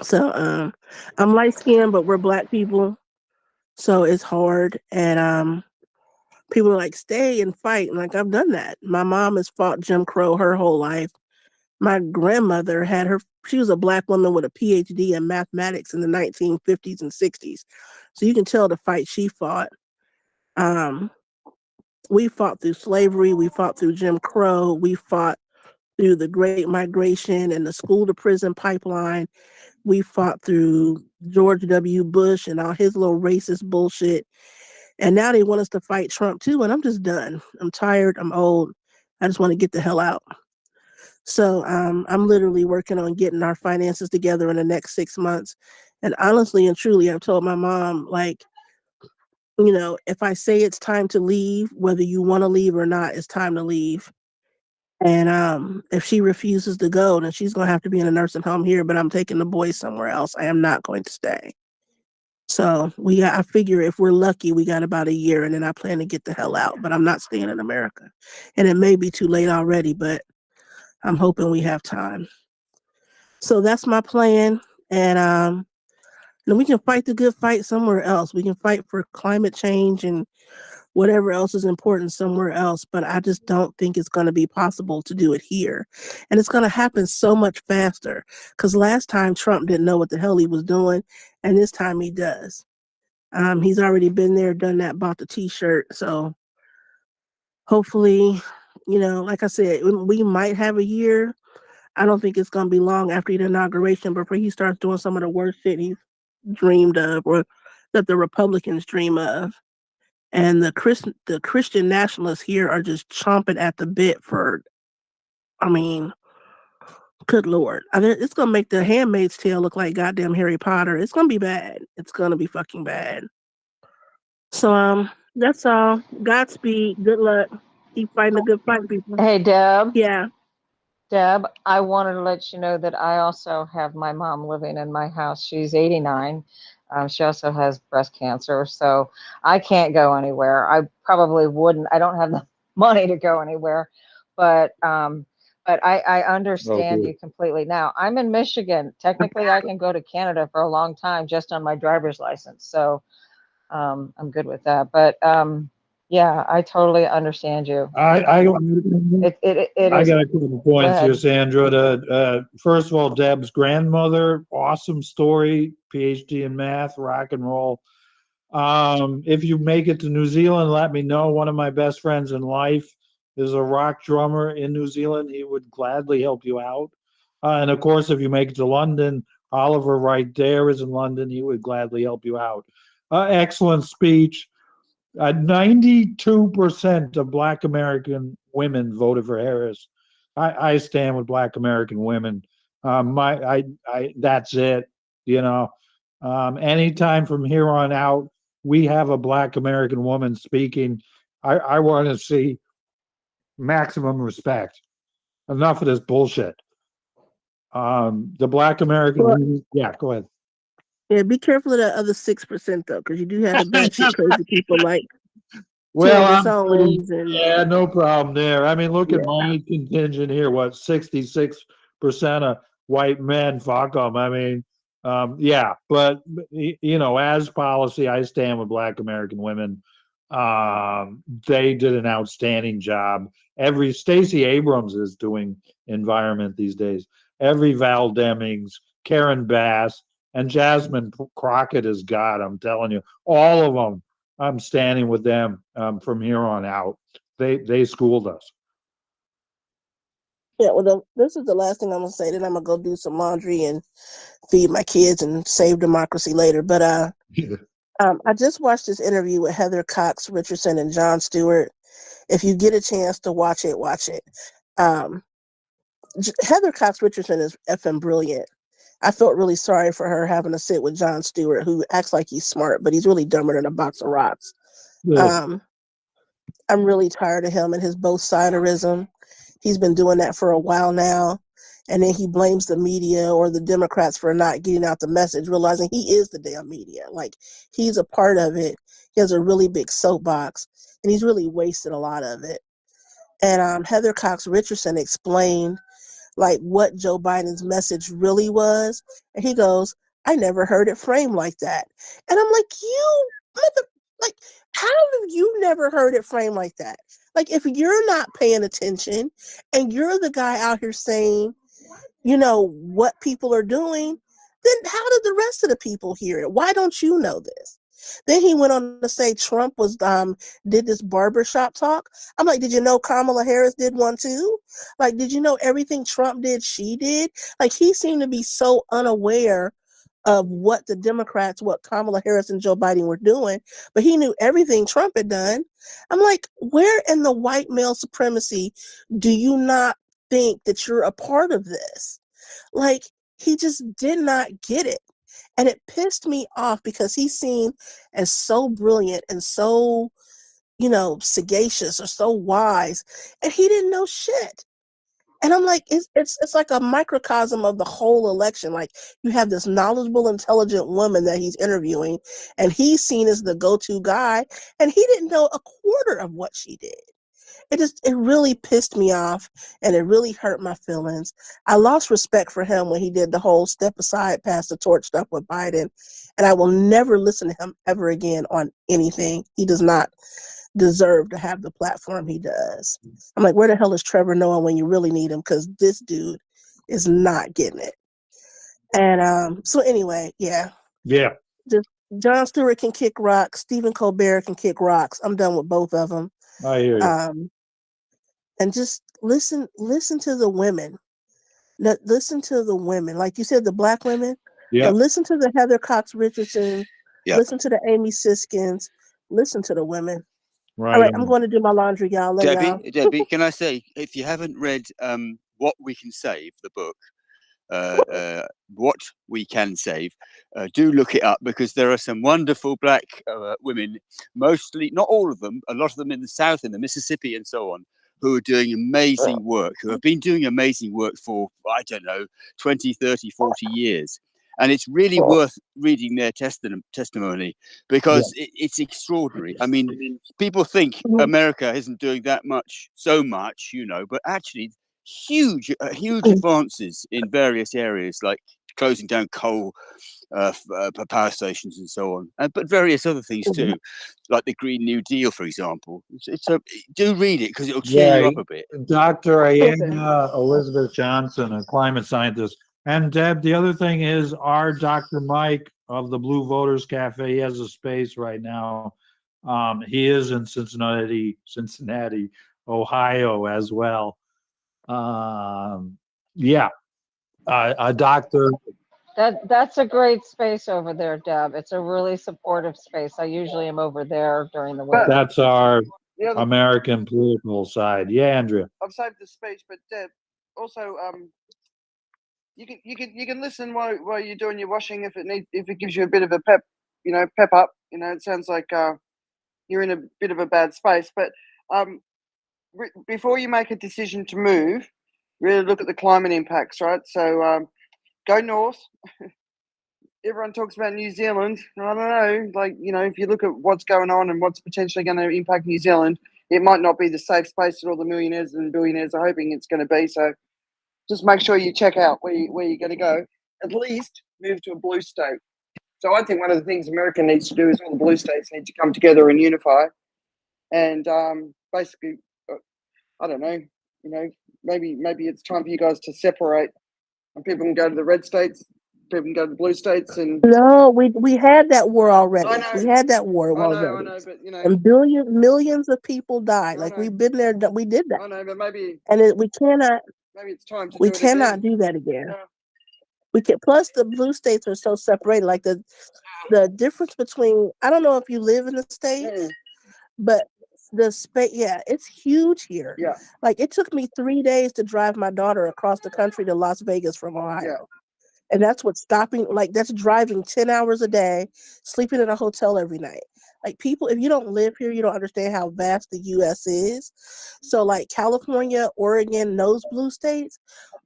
So I'm light skinned, but we're black people. So it's hard. And people are like, stay and fight. And like, I've done that. My mom has fought Jim Crow her whole life. My grandmother she was a black woman with a PhD in mathematics in the 1950s and 60s. So you can tell the fight she fought. We fought through slavery. We fought through Jim Crow. We fought through the Great Migration and the school to prison pipeline. We fought through George W. Bush and all his little racist bullshit. And now they want us to fight Trump too. And I'm just done. I'm tired. I'm old. I just want to get the hell out. So I'm literally working on getting our finances together in the next 6 months. And honestly and truly, I've told my mom, like, you know, if I say it's time to leave, whether you want to leave or not, it's time to leave. And if she refuses to go, then she's going to have to be in a nursing home here, but I'm taking the boys somewhere else. I am not going to stay. So I figure if we're lucky, we got about a year, and then I plan to get the hell out, but I'm not staying in America. And it may be too late already, but I'm hoping we have time. So that's my plan. And then we can fight the good fight somewhere else. We can fight for climate change and whatever else is important somewhere else. But I just don't think it's going to be possible to do it here. And it's going to happen so much faster because last time Trump didn't know what the hell he was doing. And this time he does. He's already been there, done that, bought the t-shirt. So hopefully, like I said, we might have a year. I don't think it's going to be long after the inauguration before he starts doing some of the worst shit he's dreamed of or that the Republicans dream of. And the Christian nationalists here are just chomping at the bit for, good Lord. It's going to make the Handmaid's Tale look like goddamn Harry Potter. It's going to be bad. It's going to be fucking bad. So, that's all. Godspeed. Good luck. Keep fighting a good fight, people. Hey, Deb. Yeah. Deb, I wanted to let you know that I also have my mom living in my house. She's 89. She also has breast cancer, so I can't go anywhere. I probably wouldn't. I don't have the money to go anywhere, but I understand Okay. you completely. Now, I'm in Michigan. Technically, I can go to Canada for a long time just on my driver's license, so I'm good with that. But yeah, I totally understand you. I It I is. got a couple points ahead. here, Sandra. First of all, Deb's grandmother, awesome story, PhD in math, rock and roll. If you make it to New Zealand, let me know. One of my best friends in life is a rock drummer in New Zealand. He would gladly help you out. And of course, if you make it to London, Oliver right there is in London. He would gladly help you out. Excellent speech. 92% of Black American women voted for Harris. I stand with Black American women. That's it. Anytime from here on out, we have a Black American woman speaking. I want to see maximum respect. Enough of this bullshit. The Black American women. Yeah, go ahead. Yeah, be careful of that other 6% though, because you do have the batshit crazy people like Well, Candace Owens and yeah, no problem there. I mean, look Yeah. at my contingent here. What, 66% of white men? Fuck them. I mean, yeah, but as policy, I stand with Black American women. They did an outstanding job. Stacey Abrams is doing environment these days. Every Val Demings, Karen Bass, and Jasmine Crockett is God. I'm telling you, all of them. I'm standing with them from here on out. They schooled us. Yeah, well, this is the last thing I'm gonna say. Then I'm gonna go do some laundry and feed my kids and save democracy later. But I just watched this interview with Heather Cox Richardson and Jon Stewart. If you get a chance to watch it, watch it. Heather Cox Richardson is effing brilliant. I felt really sorry for her having to sit with Jon Stewart, who acts like he's smart, but he's really dumber than a box of rocks. Yeah. I'm really tired of him and his both siderism. He's been doing that for a while now. And then he blames the media or the Democrats for not getting out the message, realizing he is the damn media. Like, he's a part of it. He has a really big soapbox, and he's really wasted a lot of it. And Heather Cox Richardson explained like what Joe Biden's message really was. And he goes, I never heard it framed like that. And I'm like, how have you never heard it framed like that? Like, if you're not paying attention and you're the guy out here saying, what people are doing, then how did the rest of the people hear it? Why don't you know this? Then he went on to say Trump did this barbershop talk. I'm like, did you know Kamala Harris did one too? Like, did you know everything Trump did, she did? Like, he seemed to be so unaware of what the Democrats, what Kamala Harris and Joe Biden were doing, but he knew everything Trump had done. I'm like, where in the white male supremacy do you not think that you're a part of this? Like, he just did not get it. And it pissed me off because he's seen as so brilliant and so, sagacious or so wise, and he didn't know shit. And I'm like, it's like a microcosm of the whole election. Like, you have this knowledgeable, intelligent woman that he's interviewing, and he's seen as the go-to guy, and he didn't know a quarter of what she did. It really pissed me off, and it really hurt my feelings. I lost respect for him when he did the whole step aside, pass the torch stuff with Biden, and I will never listen to him ever again on anything. He does not deserve to have the platform he does. I'm like, where the hell is Trevor Noah when you really need him? Because this dude is not getting it. And so anyway, yeah. Yeah. Just Jon Stewart can kick rocks. Stephen Colbert can kick rocks. I'm done with both of them. I hear you. And just listen to the women. Listen to the women, like you said, the Black women. Yeah. But listen to the Heather Cox Richardson. Yeah. Listen to the Amy Siskins. Listen to the women. Right. All right, I'm going to do my laundry, y'all. Love y'all. Debbie, can I say, if you haven't read What We Can Save, the book, What We Can Save, do look it up, because there are some wonderful Black women, mostly, not all of them, a lot of them in the South, in the Mississippi and so on, who are doing amazing work, who have been doing amazing work for, I don't know, 20, 30, 40 years. And it's really worth reading their testimony, because it's extraordinary. I mean, people think America isn't doing that much, so much, you know, but actually huge advances in various areas, like closing down coal power stations and so on, but various other things too, like the Green New Deal, for example. Do read it, because it'll cheer you up a bit. Dr. Ayanna Elizabeth Johnson, a climate scientist. And Deb, the other thing is our Dr. Mike of the Blue Voters Cafe, he has a space right now. He is in Cincinnati, Ohio as well. A doctor. That's a great space over there, Deb. It's a really supportive space. I usually am over there during the week. That's our The other, American political side. Yeah, Andrea. I've saved the speech, but Deb, also you can listen while you're doing your washing if it gives you a bit of a pep up. It sounds like you're in a bit of a bad space, but before you make a decision to move, really look at the climate impacts, right? So go north. Everyone talks about New Zealand. I don't know, if you look at what's going on and what's potentially going to impact New Zealand, it might not be the safe space that all the millionaires and billionaires are hoping it's going to be. So just make sure you check out where you're going to go. At least move to a blue state. So I think one of the things America needs to do is all the blue states need to come together and unify. And basically, I don't know, maybe it's time for you guys to separate, and people can go to the red states, people can go to the blue states, and No, we had that war already. I know. We had that war I already. know, but And millions of people died. I Like know. we've been there, we did that, I know, but maybe and we cannot it's time to we do it cannot again. do that again. Yeah. We can. Plus, the blue states are so separated. Like the difference between, I don't know if you live in the States, Mm. but the space, yeah, it's huge here. Yeah. Like it took me 3 days to drive my daughter across the country to Las Vegas from Ohio. Yeah. And that's what's that's driving 10 hours a day, sleeping in a hotel every night. Like people, if you don't live here, you don't understand how vast the US is. So like California, Oregon, those blue states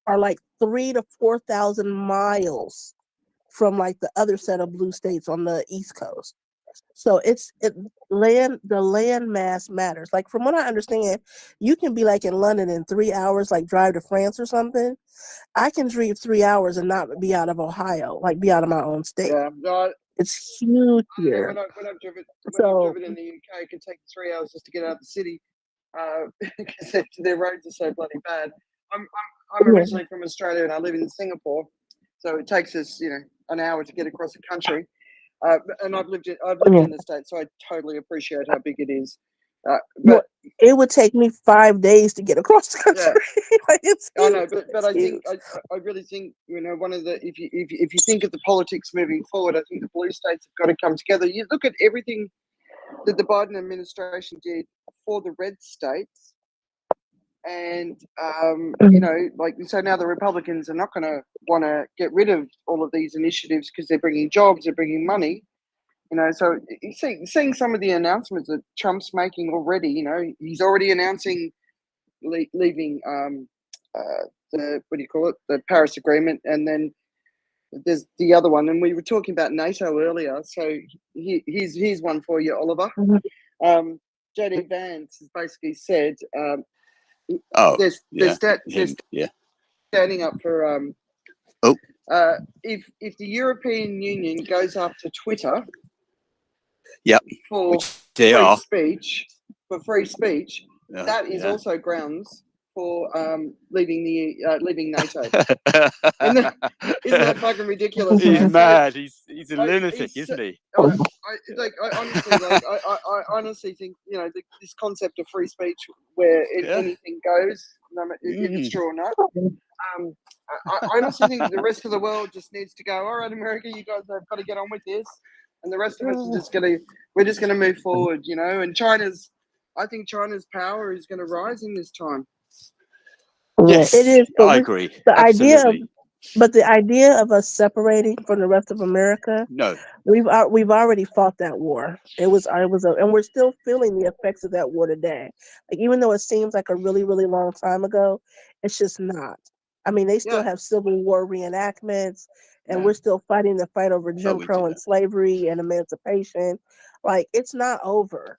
are like 3,000 to 4,000 miles from like the other set of blue states on the East Coast. So the land mass matters. Like from what I understand, you can be like in London in 3 hours, like drive to France or something. I can drive 3 hours and not be out of Ohio, like be out of my own state. Yeah, no, It's huge here. when I've driven in the UK, it can take 3 hours just to get out of the city because their roads are so bloody bad. I'm originally from Australia and I live in Singapore, so it takes us an hour to get across the country. And I've lived in the States, so I totally appreciate how big it is. But it would take me 5 days to get across the country. Yeah. Like I know, but I think I really think one of the if you think of the politics moving forward, I think the blue states have got to come together. You look at everything that the Biden administration did for the red states, and so now the Republicans are not going to want to get rid of all of these initiatives because they're bringing jobs, they're bringing money. So you seeing some of the announcements that Trump's making already. He's already announcing leaving the Paris Agreement, and then there's the other one. And we were talking about NATO earlier, so here's one for you, Oliver. JD Vance has basically said, they're standing up for if the European Union goes after Twitter, Yep, for they free are speech, for free speech, Yeah, that is yeah. also grounds for leaving NATO. Isn't that fucking ridiculous? He's Right? So mad. He's a I, lunatic, he's, isn't he? I I honestly think this concept of free speech, where Yeah. anything goes, no matter if it's Mm. true or not. I honestly think the rest of the world just needs to go. All right, America, you guys have got to get on with this, and the rest of us are just we're just gonna move forward, And I think China's power is gonna rise in this time. Yes, it is. I agree. The idea of, Absolutely. but the idea of us separating from the rest of America, No. we've already fought that war. And we're still feeling the effects of that war today. Like, even though it seems like a really, really long time ago, it's just not. I mean, they still Yeah. have Civil War reenactments, and Yeah. we're still fighting the fight over Jim we Crow do and that. slavery and emancipation. Like, it's not over.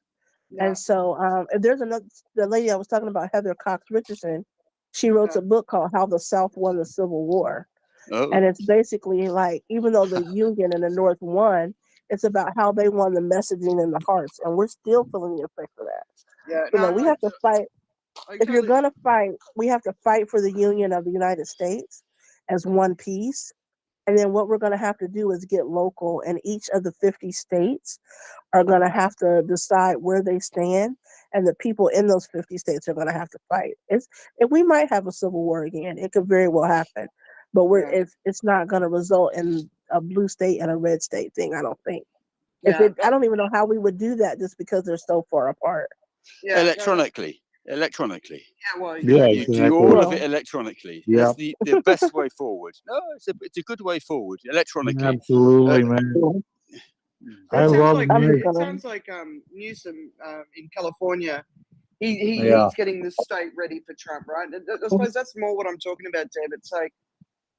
Yeah. And so, and there's the lady I was talking about, Heather Cox Richardson. She wrote Yeah. a book called How the South Won the Civil War. Oh, And it's basically like, even though the Union and the North won, it's about how they won the messaging and the hearts. And we're still feeling the effects of that. Yeah. You know, we have to fight. If you're totally- going to fight, we have to fight for the Union of the United States as one piece. And then what we're going to have to do is get local, and each of the 50 states are going to have to decide where they stand, and the people in those 50 states are going to have to fight. We might have a civil war again. It could very well happen, but it's not going to result in a blue state and a red state thing, I don't think. Yeah, I don't even know how we would do that, just because they're so far apart. yeah, electronically. Yeah, well, Yeah, You exactly. do all of Well, it electronically. Yeah. That's the best way forward. No, it's a good way forward. Electronically. Absolutely, man. I It sounds love like I'm just music. it gonna- sounds like Newsom in California. Yeah. He's getting the state ready for Trump, right? I suppose that's more what I'm talking about, Deb. It's like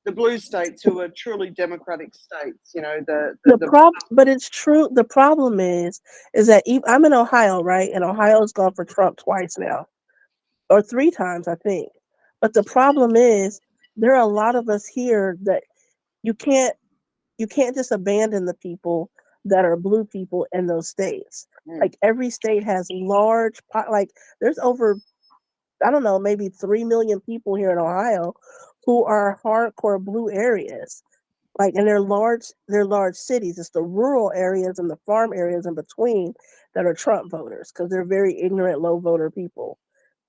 the blue states who are truly democratic states. But it's true. The problem is that I'm in Ohio, right? And Ohio's gone for Trump twice now, or 3 times, I think. But the problem is, there are a lot of us here that you can't just abandon the people that are blue people in those states. Like, every state has there's over, I don't know, maybe 3 million people here in Ohio who are hardcore blue areas. Like, and they're large cities. It's the rural areas and the farm areas in between that are Trump voters, because they're very ignorant, low voter people.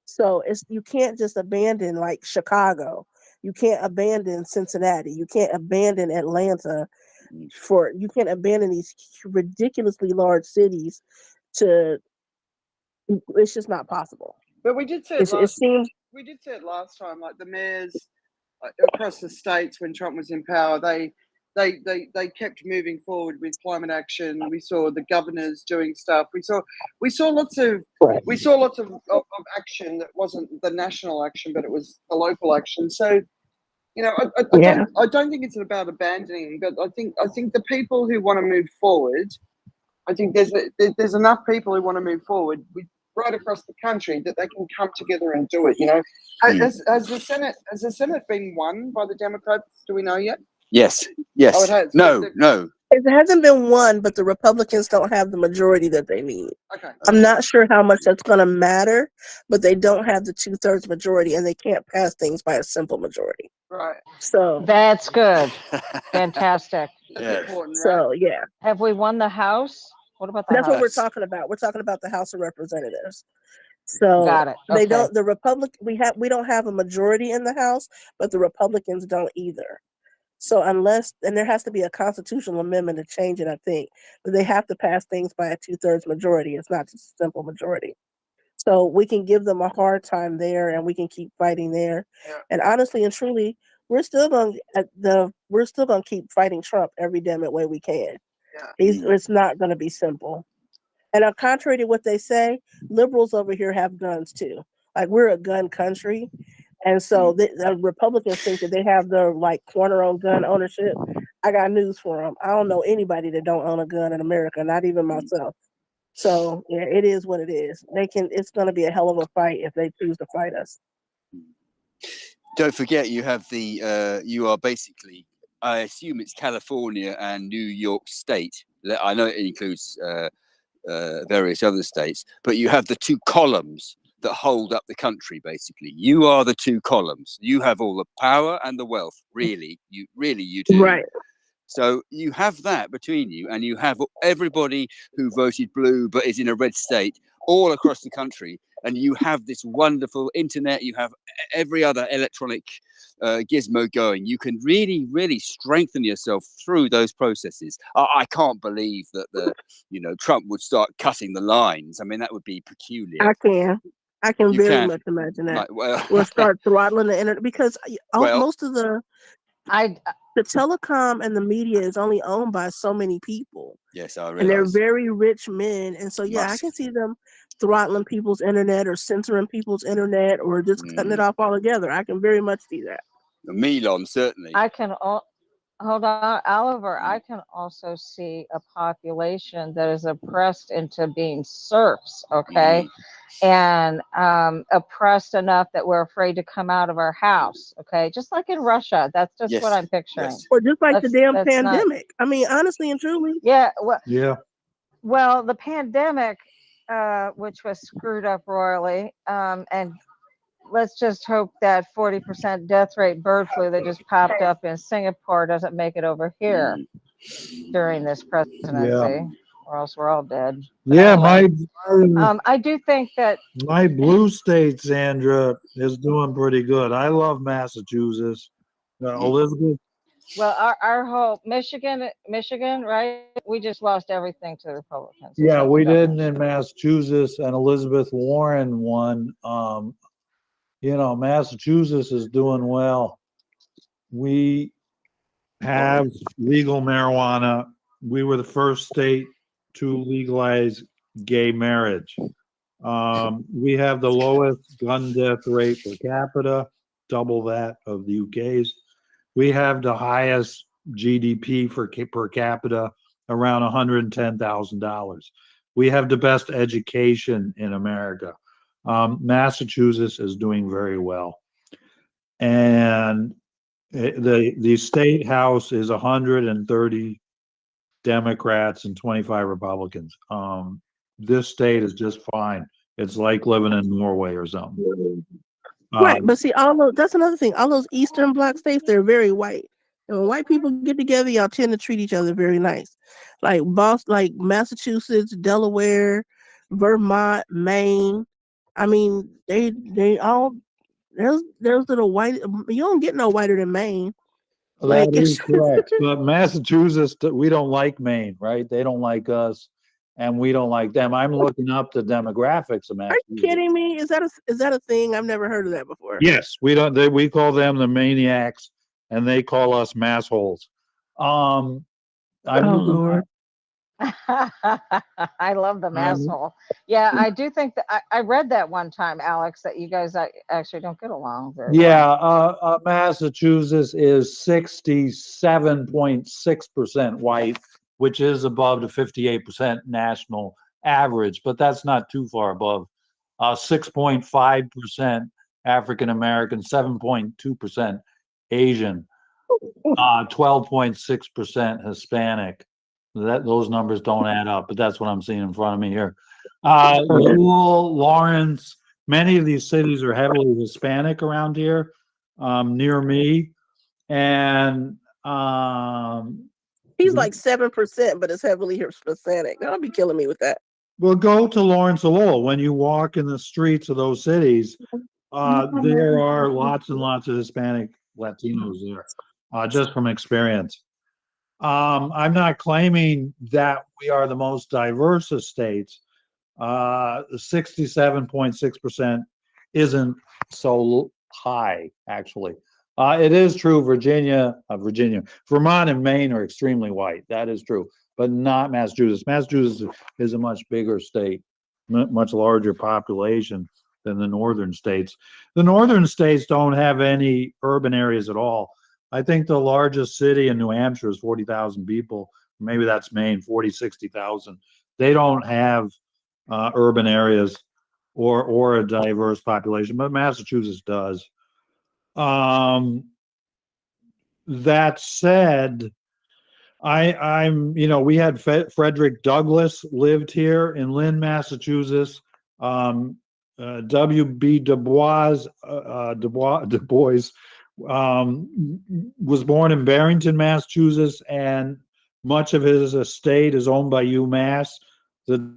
So you can't just abandon, like, Chicago. You can't abandon Cincinnati. You can't abandon Atlanta. You can't abandon these ridiculously large cities. It's just not possible. But we did say it last time. Like, the mayors across the states, when Trump was in power, they kept moving forward with climate action. We saw the governors doing stuff. We saw lots of action that wasn't the national action, but it was the local action. So, I don't think it's about abandoning, but I think the people who want to move forward, I think there's enough people who want to move forward right across the country that they can come together and do it. Has the Senate been won by the Democrats? Do we know yet? Yes. Oh, it has. No. It hasn't been won, but the Republicans don't have the majority that they need. Okay. I'm not sure how much that's going to matter, but they don't have the 2/3 majority, and they can't pass things by a simple majority. Right. So That's good. Fantastic. That's Yeah. important, right? So yeah, Have we won the House? What about the that's House? what we're talking about. We're talking about the House of Representatives. So Got it. they Okay. don't. The we don't have a majority in the House, but the Republicans don't either. So and there has to be a constitutional amendment to change it, I think. But they have to pass things by a 2/3 majority. It's not just a simple majority. So we can give them a hard time there, and we can keep fighting there. Yeah. And honestly and truly, we're still going to keep fighting Trump every damn it way we can. Yeah. It's not going to be simple. And contrary to what they say, liberals over here have guns too. Like, we're a gun country. And so the Republicans think that they have the corner on gun ownership. I got news for them. I don't know anybody that don't own a gun in America, not even myself. So yeah, it is what it is. It's going to be a hell of a fight if they choose to fight us. Don't forget, you have you are basically, I assume it's California and New York State. I know it includes various other states, but you have the two columns that hold up the country. Basically, you are the two columns. You have all the power and the wealth. Really, you do. Right. So you have that between you, and you have everybody who voted blue but is in a red state all across the country, and you have this wonderful internet. You have every other electronic gizmo going. You can really, really strengthen yourself through those processes. I can't believe that Trump would start cutting the lines. I mean, that would be peculiar. I can You very can. much imagine that. Like, well, We'll start throttling the internet because Well- most of the telecom and the media is only owned by so many people, yes, I and they're realize. very rich men, and so yeah, I Musk. can see them throttling people's internet or censoring people's internet or just cutting it off altogether. I can very much see that. Milan, certainly. I can hold on, Oliver. I can also see a population that is oppressed into being serfs, okay, and oppressed enough that we're afraid to come out of our house, okay, just like in Russia. That's just Yes, what I'm picturing. yes. Or just like the damn That's not- pandemic. I mean, honestly and truly. Yeah, Yeah. well, the pandemic, which was screwed up royally, and let's just hope that 40% death rate bird flu that just popped up in Singapore doesn't make it over here during this presidency, or else we're all dead. But Yeah, anyway, I do think that my blue state, Sandra, is doing pretty good. I love Massachusetts. Elizabeth, well, our whole Michigan, right? We just lost everything to the Republicans. yeah, except we the governor. didn't in Massachusetts, and Elizabeth Warren won. Massachusetts is doing well. We have legal marijuana. We were the first state to legalize gay marriage. We have the lowest gun death rate per capita, double that of the UK's. We have the highest GDP per capita, around $110,000. We have the best education in America. Massachusetts is doing very well, and the state house is 130 Democrats and 25 Republicans. This state is just fine. It's like living in Norway or something. Right, but see, that's another thing. All those Eastern Bloc states, they're very white. And when white people get together, y'all tend to treat each other very nice. Like like Massachusetts, Delaware, Vermont, Maine. I mean, they all there's little white. You don't get no whiter than Maine. That is correct. But Massachusetts, we don't like Maine, right? They don't like us, and we don't like them. I'm looking up the demographics of Are Massachusetts. you kidding me? Is that a thing? I've never heard of that before. Yes, we don't. We call them the maniacs, and they call us massholes. Oh Lord. I love the masshole. Yeah, I do think that I read that one time, Alex, that you guys actually don't get along very well. Yeah, Massachusetts is 67.6% white, which is above the 58% national average, but that's not too far above. 6.5% African American, 7.2% Asian, 12.6% Hispanic. Those numbers don't add up, but that's what I'm seeing in front of me here. Louisville, Lawrence, many of these cities are heavily Hispanic around here, near me, and He's like 7%, but it's heavily Hispanic. That'll be killing me with that. well, go to Lawrence, Lowell. When you walk in the streets of those cities, there are lots and lots of Hispanic Latinos there, just from experience. I'm not claiming that we are the most diverse of states. 67.6% isn't so high, actually. It is true Vermont and Maine are extremely white. That is true, but not Massachusetts. Massachusetts is a much bigger state, much larger population than the northern states. The northern states don't have any urban areas at all. I think the largest city in New Hampshire is 40,000 people. Maybe that's Maine, 40, 60,000. They don't have urban areas or a diverse population, but Massachusetts does. That said, I'm, we had Frederick Douglass lived here in Lynn, Massachusetts. W.B. Du Bois, was born in Barrington, Massachusetts, and much of his estate is owned by UMass. The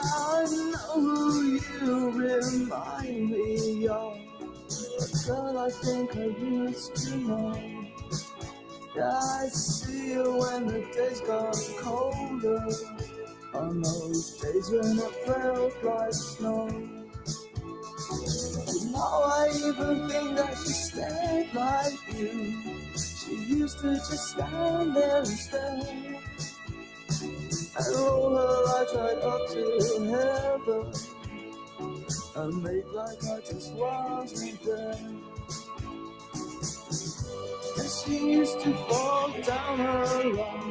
I know who you remind me of, a girl I think I used to know. I see you when the days got colder, on those days when it felt like snow. Now I even think that she stayed like you. She used to just stand there and stare, and roll her eyes right up to heaven, and make like I just wasn't there. And she used to fall down a lot.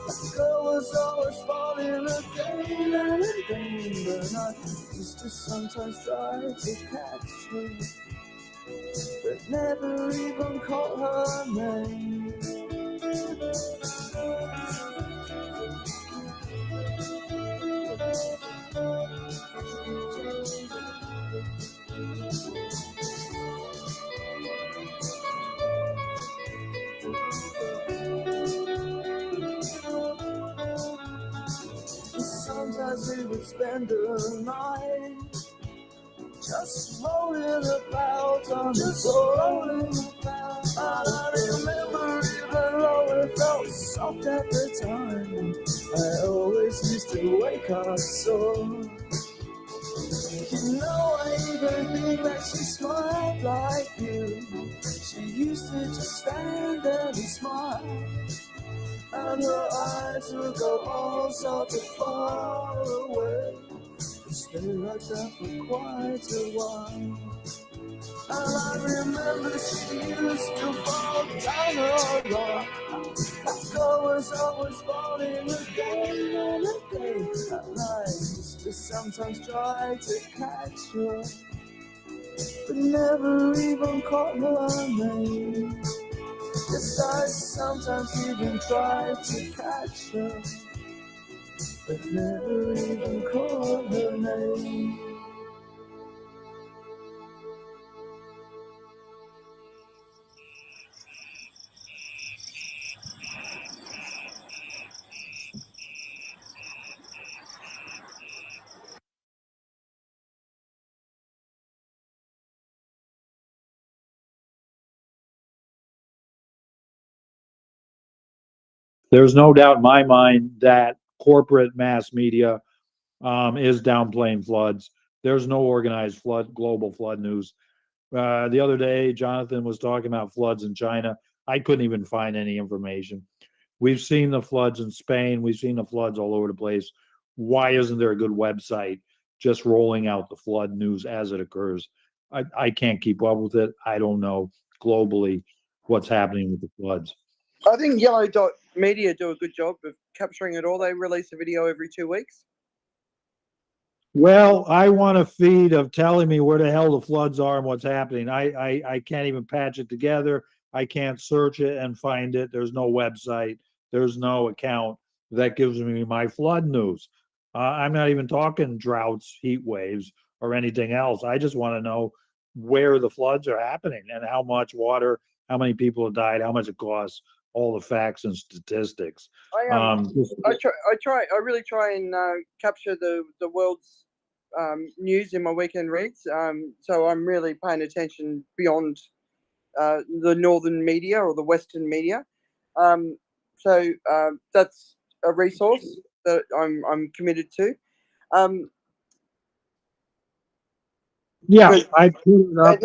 The girl was always falling again and again, but I used to sometimes try to catch her, but never even call her name. Sometimes we would spend the night just rolling about on the floor. And I remember even though it felt soft at the time, I always used to wake up sore. You know I even think that she smiled like you. She used to just stand there and smile, and her eyes would go all sorts of far away, and stay like that for quite a while. And I remember she used to fall down a lot. That girl was always falling again and again. And I used to sometimes try to catch her, but never even caught her name. Yes, I sometimes even tried to catch her, but never even caught her name. There's no doubt in my mind that corporate mass media is downplaying floods. There's no organized global flood news. The other day, Jonathan was talking about floods in China. I couldn't even find any information. We've seen the floods in Spain. We've seen the floods all over the place. Why isn't there a good website just rolling out the flood news as it occurs? I can't keep up with it. I don't know globally what's happening with the floods. I think Yellow Dot Media do a good job of capturing it all. They release a video every 2 weeks. Well, I want a feed of telling me where the hell the floods are and what's happening. I can't even patch it together. I can't search it and find it. There's no website. There's no account that gives me my flood news. I'm not even talking droughts, heat waves, or anything else. I just want to know where the floods are happening and how much water, how many people have died, how much it costs, all the facts and statistics. I really try and capture the world's news in my weekend reads. So I'm really paying attention beyond the northern media or the Western media. So that's a resource that I'm committed to. Yeah, But- I put it up.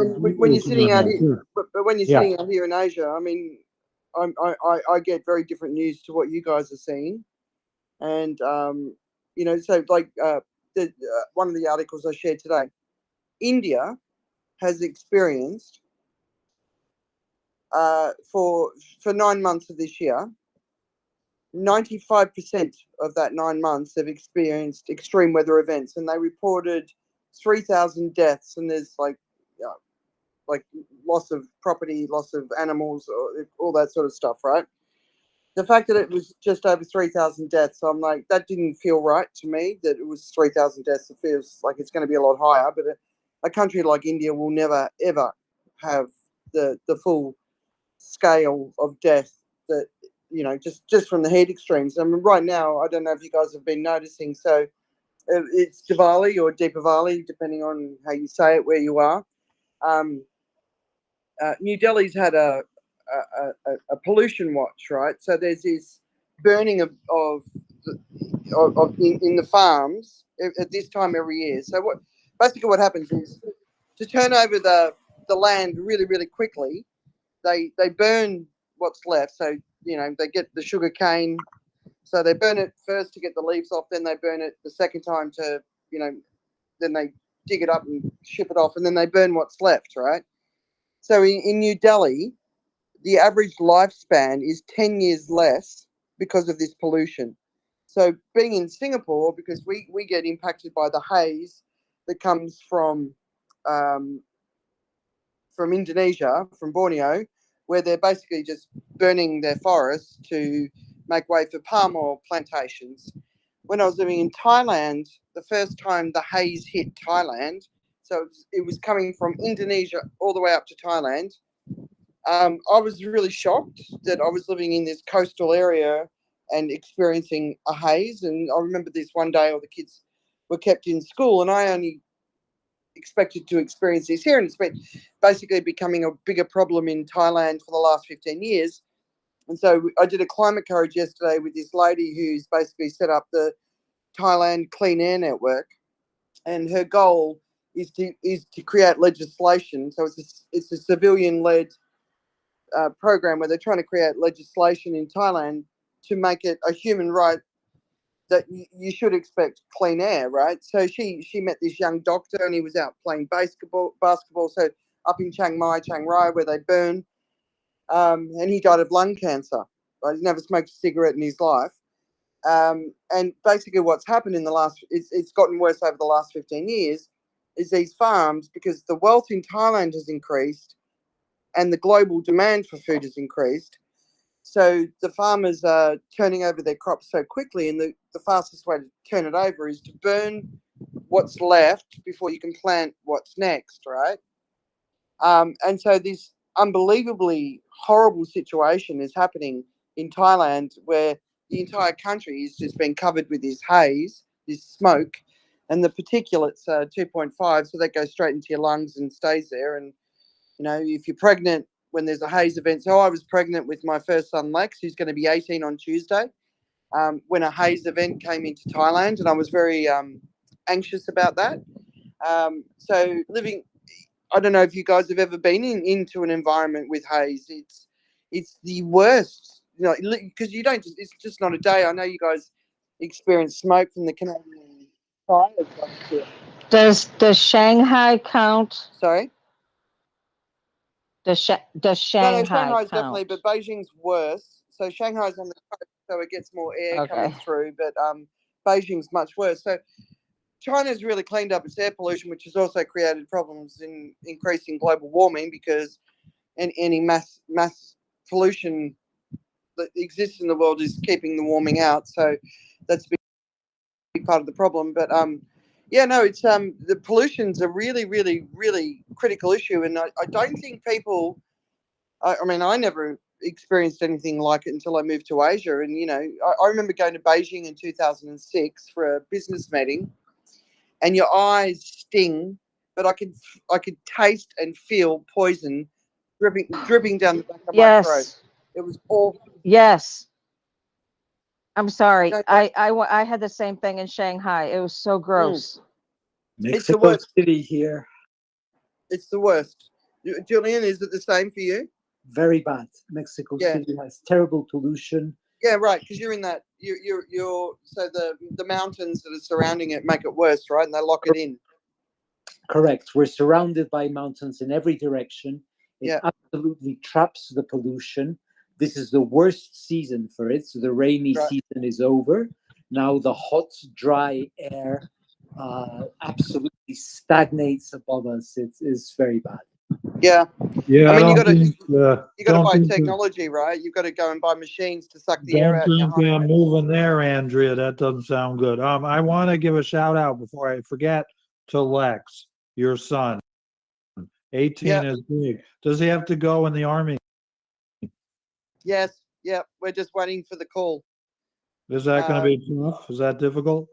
and when you're sitting out here, Sure. but when you're Yeah. sitting out here in Asia, I mean, I get very different news to what you guys are seeing, and you know, so like one of the articles I shared today, India has experienced for 9 months of this year, 95% of that 9 months have experienced extreme weather events, and they reported 3,000 deaths, and there's like loss of property, loss of animals, all that sort of stuff, right? The fact that it was just over 3,000 deaths, I'm like, that didn't feel right to me, that it was 3,000 deaths. It feels like it's going to be a lot higher, but a country like India will never, ever have the full scale of death that, you know, just from the heat extremes. I mean, right now, I don't know if you guys have been noticing, so it's Diwali or Deepavali, depending on how you say it, where you are. New Delhi's had a pollution watch, right? So there's this burning of in the farms at this time every year. So what happens is, to turn over the land really quickly, they burn what's left. So, you know, they get the sugar cane. So they burn it first to get the leaves off, then they burn it the second time to, you know, then they dig it up and ship it off, and then they burn what's left, right? So in New Delhi, the average lifespan is 10 years less because of this pollution. So being in Singapore, because we get impacted by the haze that comes from Indonesia, from Borneo, where they're basically just burning their forests to make way for palm oil plantations. When I was living in Thailand, the first time the haze hit Thailand, so it was coming from Indonesia all the way up to Thailand, I was really shocked that I was living in this coastal area and experiencing a haze. And I remember this one day, all the kids were kept in school, and I only expected to experience this here, and it's been basically becoming a bigger problem in Thailand for the last 15 years. And so I did a climate courage yesterday with this lady who's basically set up the Thailand Clean Air Network, and her goal is to create legislation. So it's a civilian-led program where they're trying to create legislation in Thailand to make it a human right that you should expect clean air, right? So she met this young doctor and he was out playing basketball. So up in Chiang Rai, where they burn, and he died of lung cancer. Right? He's never smoked a cigarette in his life. And basically what's happened in the last, it's gotten worse over the last 15 years, is these farms, because the wealth in Thailand has increased and the global demand for food has increased. So the farmers are turning over their crops so quickly, and the fastest way to turn it over is to burn what's left before you can plant what's next, right? And so this unbelievably horrible situation is happening in Thailand, where the entire country is just being covered with this haze, this smoke, and the particulates are 2.5, so that goes straight into your lungs and stays there. And, you know, if you're pregnant when there's a haze event, so I was pregnant with my first son, Lex, who's going to be 18 on Tuesday, when a haze event came into Thailand, and I was very anxious about that. So living, I don't know if you guys have ever been into an environment with haze. It's the worst, you know, because you don't. It's just not a day. I know you guys experience smoke from the Canadian fires last year. Does Shanghai count? Sorry. Does No, Shanghai Shanghai's count? definitely, but Beijing's worse. So Shanghai's on the coast, so it gets more air coming Okay. through, but Beijing's much worse. So China's really cleaned up its air pollution, which has also created problems in increasing global warming, because any mass pollution that exists in the world is keeping the warming out. So that's a big part of the problem. But yeah, no, it's the pollution's a really, really, really critical issue, and I don't think people. I mean, I never experienced anything like it until I moved to Asia, and you know, I remember going to Beijing in 2006 for a business meeting. And your eyes sting, but I could taste and feel poison dripping down the back of my throat. Yes. It was awful. Yes. I'm sorry. No, I had the same thing in Shanghai. It was so gross. It's the Mexico worst. City here, It's the worst. Julian, is it the same for you? very bad. Mexico Yeah. City has terrible pollution. Yeah, right. Because you're in that. You're so the mountains that are surrounding it make it worse, right? And they lock it in. Correct. We're surrounded by mountains in every direction. It Yeah. absolutely traps the pollution. This is the worst season for it. So the rainy Right. season is over. Now the hot, dry air absolutely stagnates above us. It's very bad. Yeah. Yeah, I mean, you got to think, you got to don't buy think technology, right? You've got to go and buy machines to suck the air Don't out. in your think I'm home. moving there, Andrea. That doesn't sound good. I want to give a shout out before I forget to Lex, your son. 18 Yeah. is big. Does he have to go in the army? Yes. Yeah. We're just waiting for the call. Is that going to be tough? Is that difficult?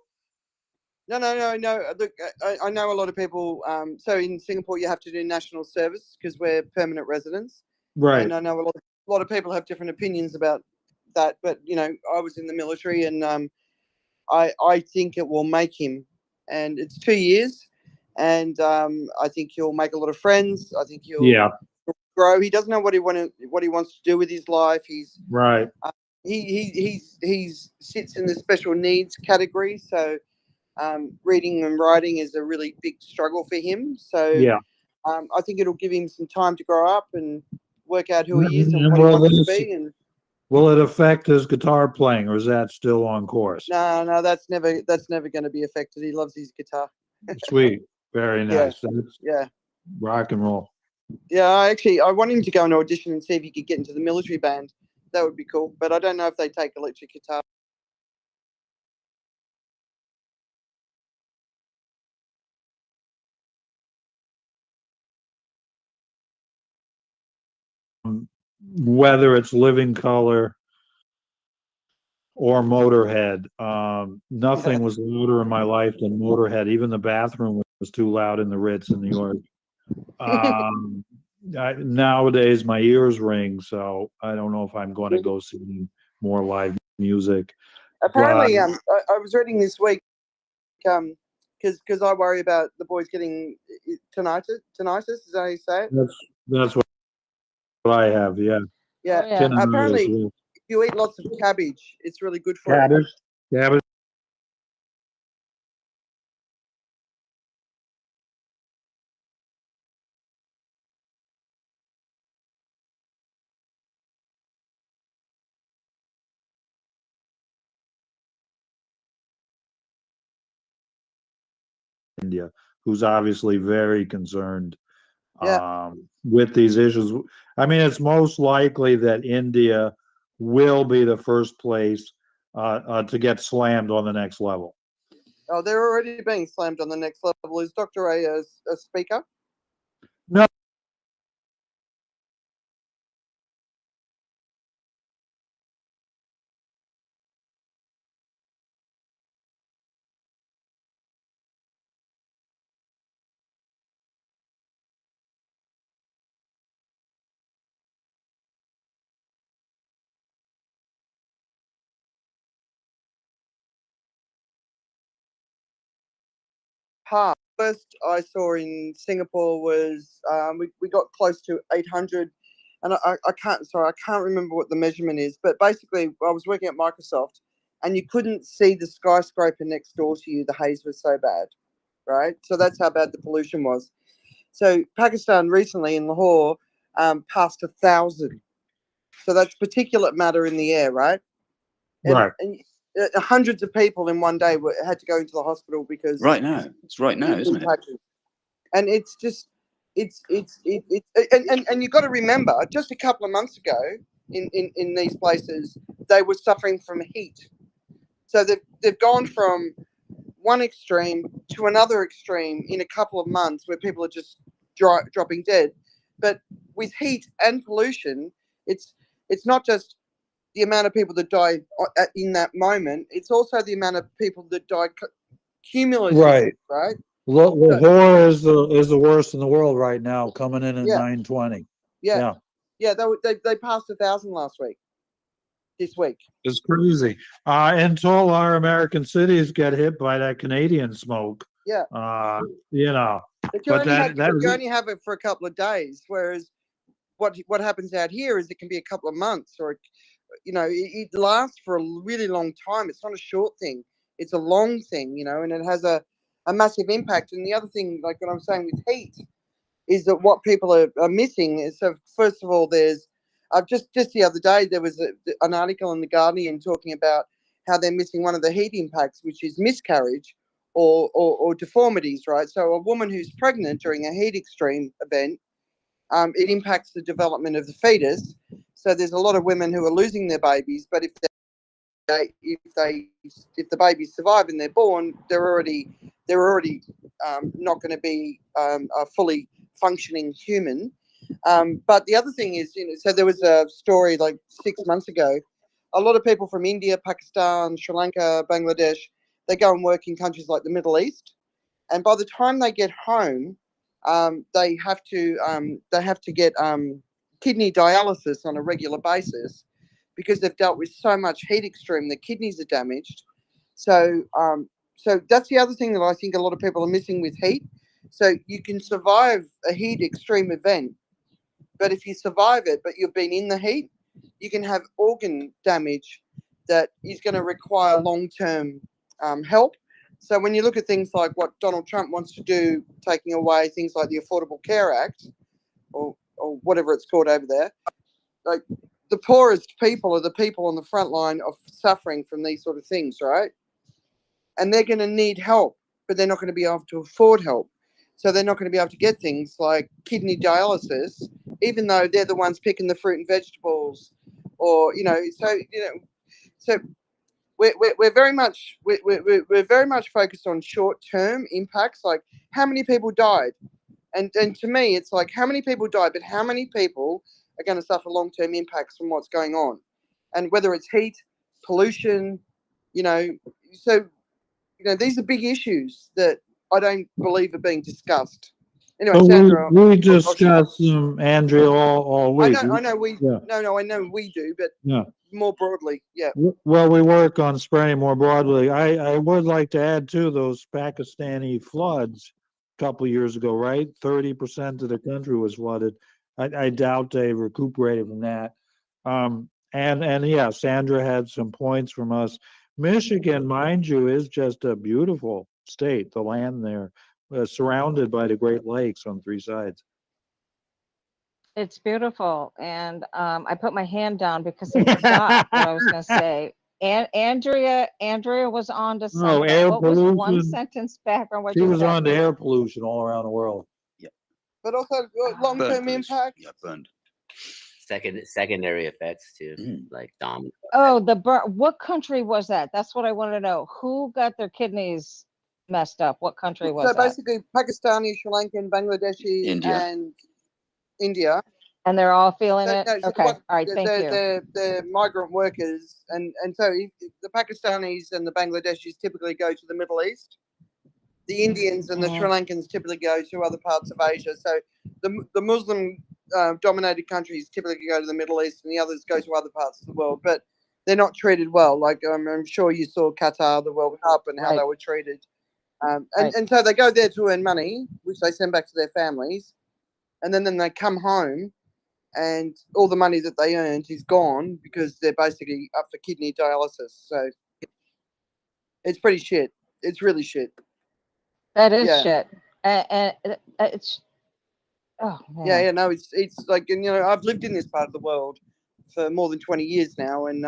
No. Look, I know a lot of people. So in Singapore, you have to do national service because we're permanent residents, Right. and I know a lot of people have different opinions about that. But you know, I was in the military, and I think it will make him. And it's 2 years, and I think he'll make a lot of friends. I think he'll Yeah. grow. He doesn't know what he wants to do with his life. Right. He sits in the special needs category, so reading and writing is a really big struggle for him. So Yeah. I think it'll give him some time to grow up and work out who he is and And what he will wants to this- be. And Will it affect his guitar playing, or is that still on course? no, that's never going to be affected. He loves his guitar. Sweet. Very Yeah. nice. That's Yeah, rock and roll. yeah. I want him to go and audition and see if he could get into the military band. That would be cool. But I don't know if they take electric guitar. Whether it's Living Color or Motorhead, nothing was louder in my life than Motorhead. Even the bathroom was too loud in the Ritz in New York. Nowadays my ears ring, so I don't know if I'm going to go see more live music. Apparently, I was reading this week, because I worry about the boys getting tinnitus. Tinnitus is that how you say it? That's what I have. Yeah. Yeah. Oh, yeah. Tinnitus, Apparently, yeah. if you eat lots of cabbage, it's really good for you. Cabbage. Cabbage. India, who's obviously very concerned Yeah. with these issues. I mean, it's most likely that India will be the first place to get slammed on the next level. Oh, they're already being slammed on the next level. Is Dr. A speaker? No. First I saw in Singapore was we got close to 800, and I can't remember what the measurement is, but basically I was working at Microsoft, and you couldn't see the skyscraper next door to you. The haze was so bad, right? So that's how bad the pollution was. So Pakistan recently in Lahore passed 1,000. So that's particulate matter in the air, right? Right. And hundreds of people in one day had to go into the hospital because Right now, it's right now, isn't it? impacted. And it's just and you've got to remember, just a couple of months ago in these places they were suffering from heat. So they've gone from one extreme to another extreme in a couple of months where people are just dropping dead. But with heat and pollution, it's not just the amount of people that die in that moment, it's also the amount of people that die cumulatively, Right. right? Lahore is the worst in the world right now, coming in at Yeah. 920. Yeah. They passed 1,000 last week. This week. It's crazy. Until our American cities get hit by that Canadian smoke. Yeah. You know. But you But only have it for a couple of days, whereas what happens out here is it can be a couple of months, or it lasts for a really long time. It's not a short thing; it's a long thing, and it has a massive impact. And the other thing, like what I'm saying with heat, is that what people are missing is, so first of all, there's just the other day there was an article in the Guardian talking about how they're missing one of the heat impacts, which is miscarriage or deformities, right? So a woman who's pregnant during a heat extreme event, it impacts the development of the fetus. So there's a lot of women who are losing their babies, but if the babies survive and they're born, they're already not going to be a fully functioning human. But the other thing is, so there was a story like 6 months ago. A lot of people from India, Pakistan, Sri Lanka, Bangladesh, they go and work in countries like the Middle East, and by the time they get home, they have to get kidney dialysis on a regular basis because they've dealt with so much heat extreme. Their kidneys are damaged. So that's the other thing that I think a lot of people are missing with heat. So you can survive a heat extreme event, but if you survive it, but you've been in the heat, you can have organ damage that is going to require long-term help. So when you look at things like what Donald Trump wants to do, taking away things like the Affordable Care Act or whatever it's called over there, like the poorest people are the people on the front line of suffering from these sort of things, right? And they're going to need help, but they're not going to be able to afford help. So they're not going to be able to get things like kidney dialysis, even though they're the ones picking the fruit and vegetables, or so we're very much focused on short-term impacts, like how many people died, and to me it's like how many people died, but how many people are going to suffer long-term impacts from what's going on, and whether it's heat, pollution, so these are big issues that I don't believe are being discussed. Anyway, Sandra, we discuss them, Andrea, all week. I know we Yeah. no, I know we do, but Yeah. more broadly, yeah. Well, we work on spraying more broadly. I would like to add too, those Pakistani floods couple of years ago, right? 30% of the country was flooded. I doubt they recuperated from that. And yeah, Sandra had some points from us. Michigan, mind you, is just a beautiful state. The land there, surrounded by the Great Lakes on three sides. It's beautiful. And I put my hand down because I forgot what I was going to say. And Andrea was on to No, something. air What was one pollution. sentence back on what She you was said? on to air pollution all around the world. But also Burn long-term pollution. impact. Yeah, burned. Secondary effects too, Mm. like Dom. Oh, what country was that? That's what I want to know. Who got their kidneys messed up? What country was So that? basically, Pakistani, Sri Lankan, Bangladeshi, India. and India. And they're all feeling No, it? no, so Okay. what- All right. Thank you. They're migrant workers, and so the Pakistanis and the Bangladeshis typically go to the Middle East. The Indians and the Sri Lankans typically go to other parts of Asia. So the Muslim dominated countries typically go to the Middle East, and the others go to other parts of the world. But they're not treated well. Like I'm sure you saw Qatar, the World Cup, and how Right. they were treated. Right. And so they go there to earn money, which they send back to their families, and then they come home, and all the money that they earned is gone because they're basically up for kidney dialysis. So it's pretty shit. It's really shit. That is Yeah. shit. And it's, oh, man. Yeah, no, it's like, and I've lived in this part of the world for more than 20 years now, and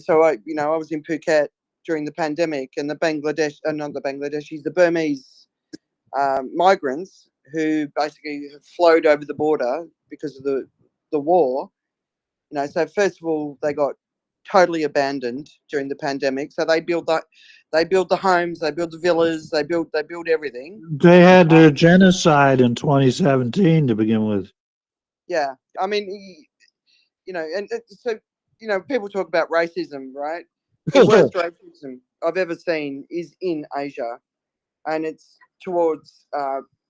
so I was in Phuket during the pandemic, and the not the Bangladeshis, the Burmese migrants who basically have flowed over the border because of the war. So first of all, they got totally abandoned during the pandemic. So they build the homes, they build the villas, they build everything. They had their genocide in 2017 to begin with. Yeah, I mean, and so people talk about racism, right? The worst racism I've ever seen is in Asia, and it's towards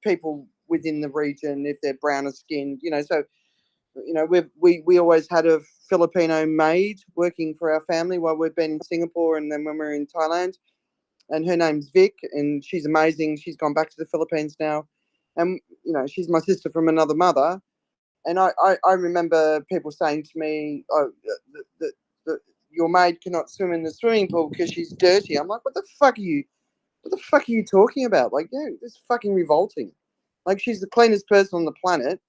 people within the region if they're browner skinned. So we always had a Filipino maid working for our family while we've been in Singapore, and then when we're in Thailand, and her name's Vic, and she's amazing. She's gone back to the Philippines now, and she's my sister from another mother. And I remember people saying to me, "Oh, your maid cannot swim in the swimming pool because she's dirty." I'm like, "What the fuck are you? What the fuck are you talking about? Like, it's fucking revolting. Like, she's the cleanest person on the planet,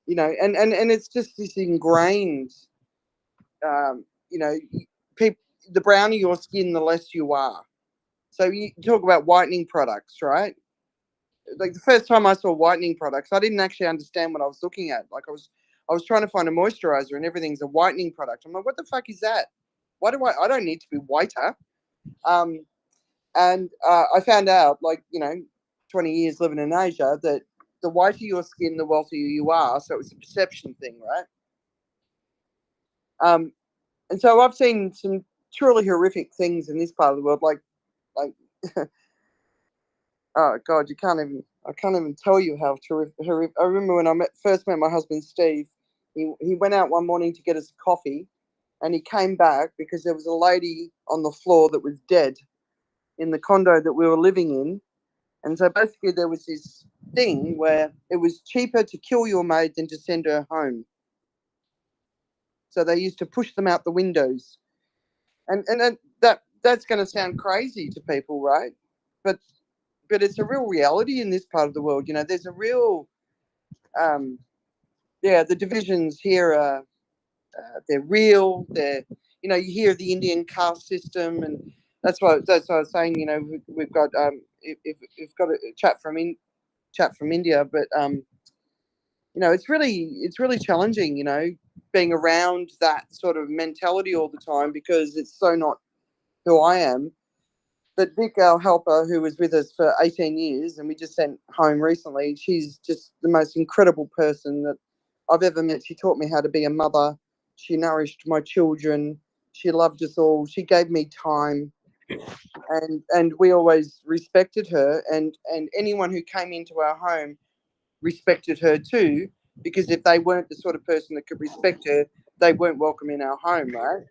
and it's just this ingrained, people. The browner your skin, the less you are. So you talk about whitening products, right? Like the first time I saw whitening products, I didn't actually understand what I was looking at. Like I was trying to find a moisturizer, and everything's a whitening product. I'm like, what the fuck is that? Why do I don't need to be whiter. And I found out, 20 years living in Asia, that the whiter your skin, the wealthier you are. So it's a perception thing, right? And so I've seen some truly horrific things in this part of the world, like oh God, I can't even tell you how terrific. I remember when I first met my husband Steve. He went out one morning to get us coffee, and he came back because there was a lady on the floor that was dead in the condo that we were living in. And so basically there was this thing where it was cheaper to kill your maid than to send her home. So they used to push them out the windows. And that's going to sound crazy to people, right? But it's a real reality in this part of the world. There's a real, the divisions here are, they're real. They're, you hear the Indian caste system, and that's what I was saying. We've got if we've got a chat from India, but it's really challenging. Being around that sort of mentality all the time, because it's so not who I am. But Vic, our helper, who was with us for 18 years and we just sent home recently, she's just the most incredible person that I've ever met. She taught me how to be a mother. She nourished my children. She loved us all. She gave me time. And we always respected her. And anyone who came into our home respected her too, because if they weren't the sort of person that could respect her, they weren't welcome in our home, right?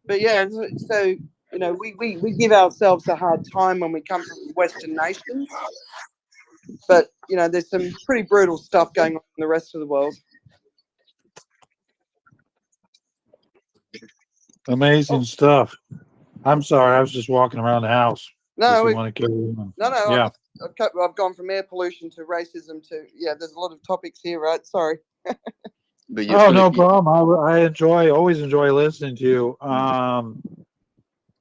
But yeah, so You know, we give ourselves a hard time when we come from Western nations, but you know, there's some pretty brutal stuff going on in the rest of the world. Amazing stuff. I'm sorry, I was just walking around the house. No, Just want to carry on. no, Yeah. I've gone from air pollution to racism to there's a lot of topics here, right? Sorry. But you're Oh, no fully- problem. I always enjoy listening to you.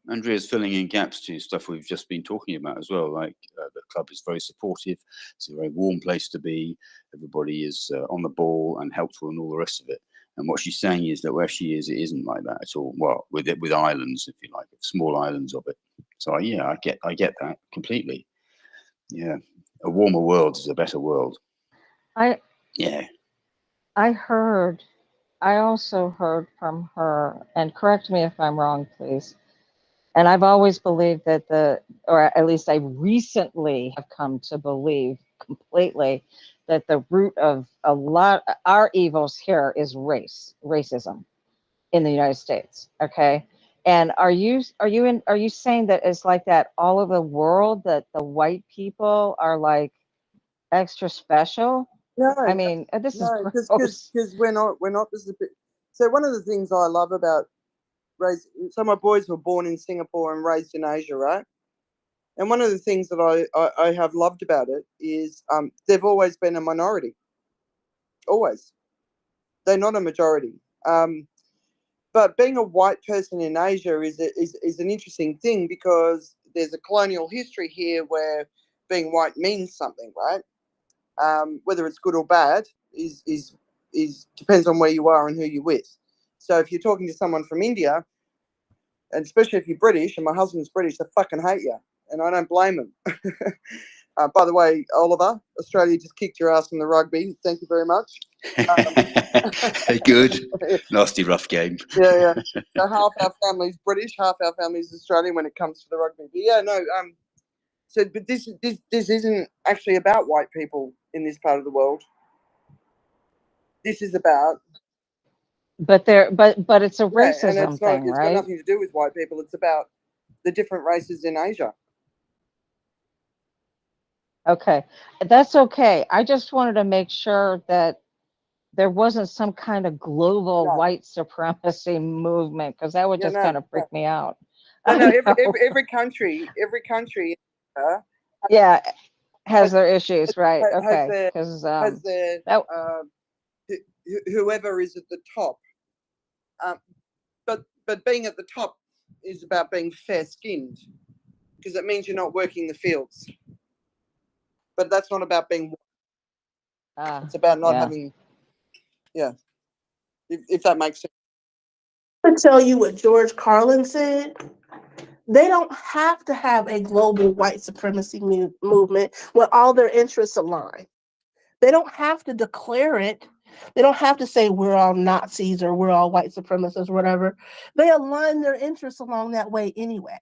Andrea's filling in gaps to stuff we've just been talking about as well. Like the club is very supportive. It's a very warm place to be. Everybody is on the ball and helpful and all the rest of it. And what she's saying is that where she is, it isn't like that at all. Well, with islands, if you like, small islands of it. So yeah, I get that completely. Yeah, a warmer world is a better world. I also heard from her, and correct me if I'm wrong, please. And I've always believed that or at least I recently have come to believe completely that the root of a lot our evils here is racism in the United States. Okay. And are you saying that it's like that all over the world, that the white people are like extra special? No, I mean, this is because we're not So one of the things I love about so my boys were born in Singapore and raised in Asia, right? And one of the things that I have loved about it is they've always been a minority. Always. They're not a majority. But being a white person in Asia is an interesting thing, because there's a colonial history here where being white means something, right? Whether it's good or bad is depends on where you are and who you're with. So if you're talking to someone from India, and especially if you're British, and my husband's British, they fucking hate you, and I don't blame them. By the way, Oliver, Australia just kicked your ass in the rugby. Thank you very much. Good. Nasty rough game. Yeah. So half our family's British, half our family's Australian when it comes to the rugby. But yeah, no. So, but this isn't actually about white people in this part of the world. This is about. But it's a racism and it's thing, it's right? got nothing to do with white people. It's about the different races in Asia. Okay, that's okay. I just wanted to make sure that there wasn't some kind of global white supremacy movement, because that would just kind of freak me out. No, every country. Yeah, has their issues, right? has Okay, because whoever is at the top. But being at the top is about being fair-skinned, because it means you're not working the fields. But that's not about being. It's about not having. Yeah, if that makes sense. To tell you what George Carlin said, they don't have to have a global white supremacy movement when all their interests align. They don't have to declare it. They don't have to say we're all Nazis or we're all white supremacists or whatever. They align their interests along that way anyway.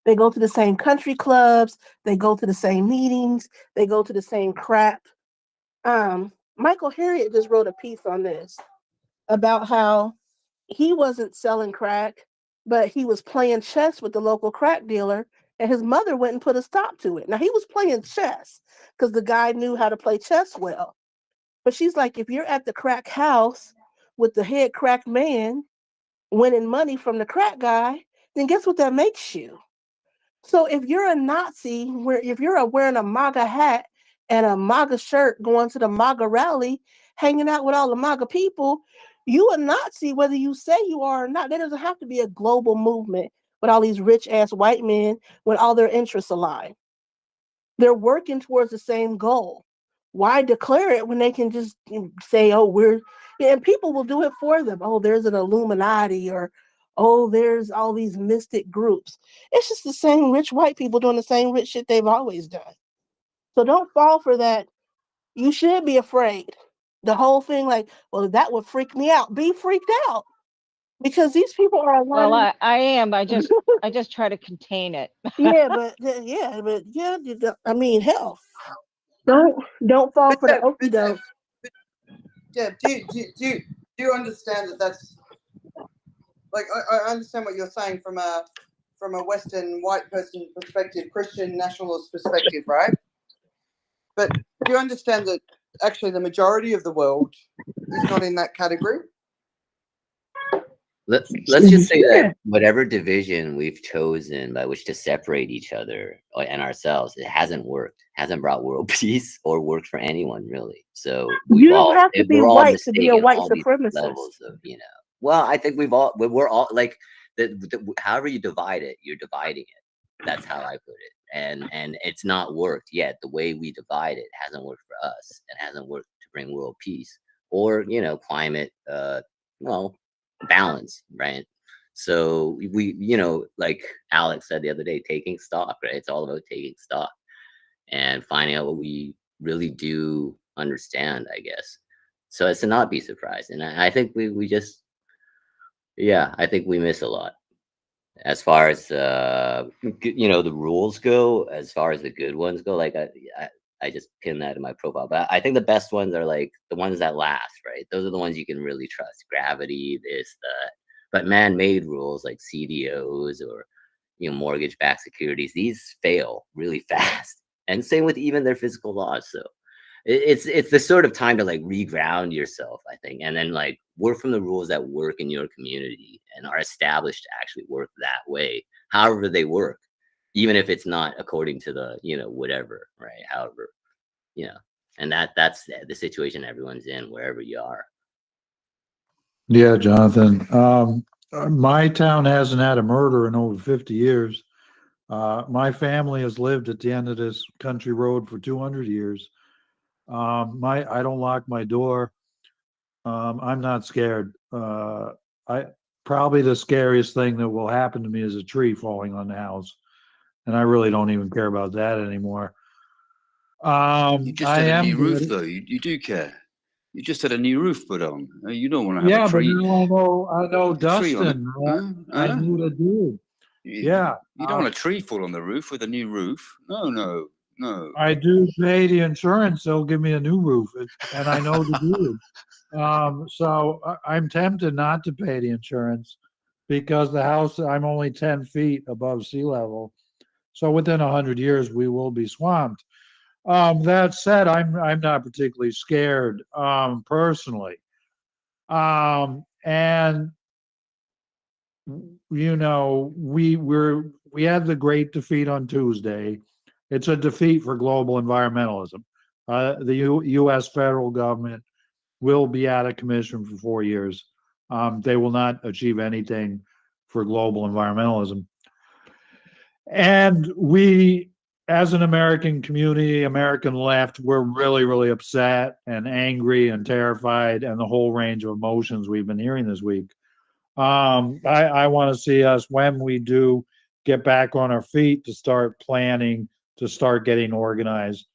They go to the same country clubs. They go to the same meetings. They go to the same crap. Michael Harriot just wrote a piece on this about how he wasn't selling crack, but he was playing chess with the local crack dealer, and his mother went and put a stop to it. Now, he was playing chess because the guy knew how to play chess well. But she's like, if you're at the crack house with the head crack man winning money from the crack guy, then guess what that makes you? So if you're a Nazi, if you're wearing a MAGA hat and a MAGA shirt going to the MAGA rally, hanging out with all the MAGA people, you a Nazi whether you say you are or not. There doesn't have to be a global movement with all these rich-ass white men when all their interests align. They're working towards the same goal. Why declare it when they can just say, oh, and people will do it for them. Oh, there's an Illuminati, or oh, there's all these mystic groups. It's just the same rich white people doing the same rich shit they've always done. So don't fall for that. You should be afraid. The whole thing, like, well, that would freak me out. Be freaked out. Because these people are well, I am. I just try to contain it. but I mean, hell. Don't fall for the okie doke. Yeah, do you understand that that's like I understand what you're saying from a from a Western white person perspective, Christian nationalist perspective, right? But do you understand that actually the majority of the world is not in that category? Let's just say that whatever division we've chosen by which to separate each other and ourselves, it hasn't worked, hasn't brought world peace or worked for anyone really. So You don't have to be we're all white to be a mistaken white all these supremacist. levels of, you know. Well, I think we're all like however you divide it, you're dividing it. That's how I put it. And it's not worked yet. The way we divide it hasn't worked for us. It hasn't worked to bring world peace or, you know, climate balance, right? So we, you know, like Alex said the other day, taking stock, right? It's all about taking stock and finding out what we really do understand, I guess. So as to not be surprised. And I think we just, yeah, I think we miss a lot as far as you know, the rules go, as far as the good ones go. Like I just pinned that in my profile, but I think the best ones are like the ones that last, right? Those are the ones you can really trust. Gravity, this, that. But man-made rules like CDOs or, you know, mortgage-backed securities, these fail really fast. And same with even their physical laws. So it's the sort of time to like reground yourself, I think, and then like work from the rules that work in your community and are established to actually work that way, however they work, even if it's not according to the, you know, whatever, right? However, you know, and that's the situation everyone's in, wherever you are. Yeah, Jonathan. My town hasn't had a murder in over 50 years. My family has lived at the end of this country road for 200 years. I don't lock my door. I'm not scared. Probably the scariest thing that will happen to me is a tree falling on the house, and I really don't even care about that anymore. You just I had a am new roof, good. though. You do care. You just had a new roof put on. You don't want to have Yeah, a but tree. now I know a tree on it. Dustin. Huh? I knew the dude. Yeah. You don't want a tree fall on the roof with a new roof. No. I do pay the insurance. They'll give me a new roof, and I know the dude. So I'm tempted not to pay the insurance because the house, I'm only 10 feet above sea level. So within 100 years, we will be swamped. That said, I'm not particularly scared personally. And you know, we had the great defeat on Tuesday. It's a defeat for global environmentalism. The U.S. federal government will be out of commission for 4 years. They will not achieve anything for global environmentalism. And we, as an American community, American left, we're really, really upset and angry and terrified, and the whole range of emotions we've been hearing this week. I want to see us, when we do get back on our feet, to start planning, to start getting organized,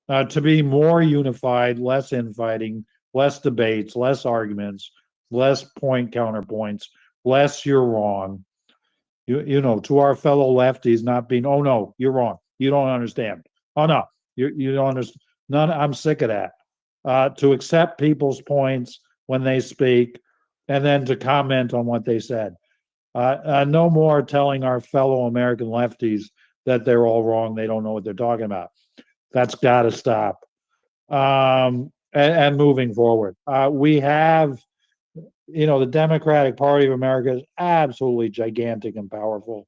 to be more unified, less infighting, less debates, less arguments, less point counterpoints, less you're wrong. You know, to our fellow lefties, not being, oh no, you're wrong. You don't understand. Oh no, you don't understand. None. I'm sick of that. To accept people's points when they speak, and then to comment on what they said. No more telling our fellow American lefties that they're all wrong. They don't know what they're talking about. That's got to stop. And moving forward, we have, you know, the Democratic Party of America is absolutely gigantic and powerful.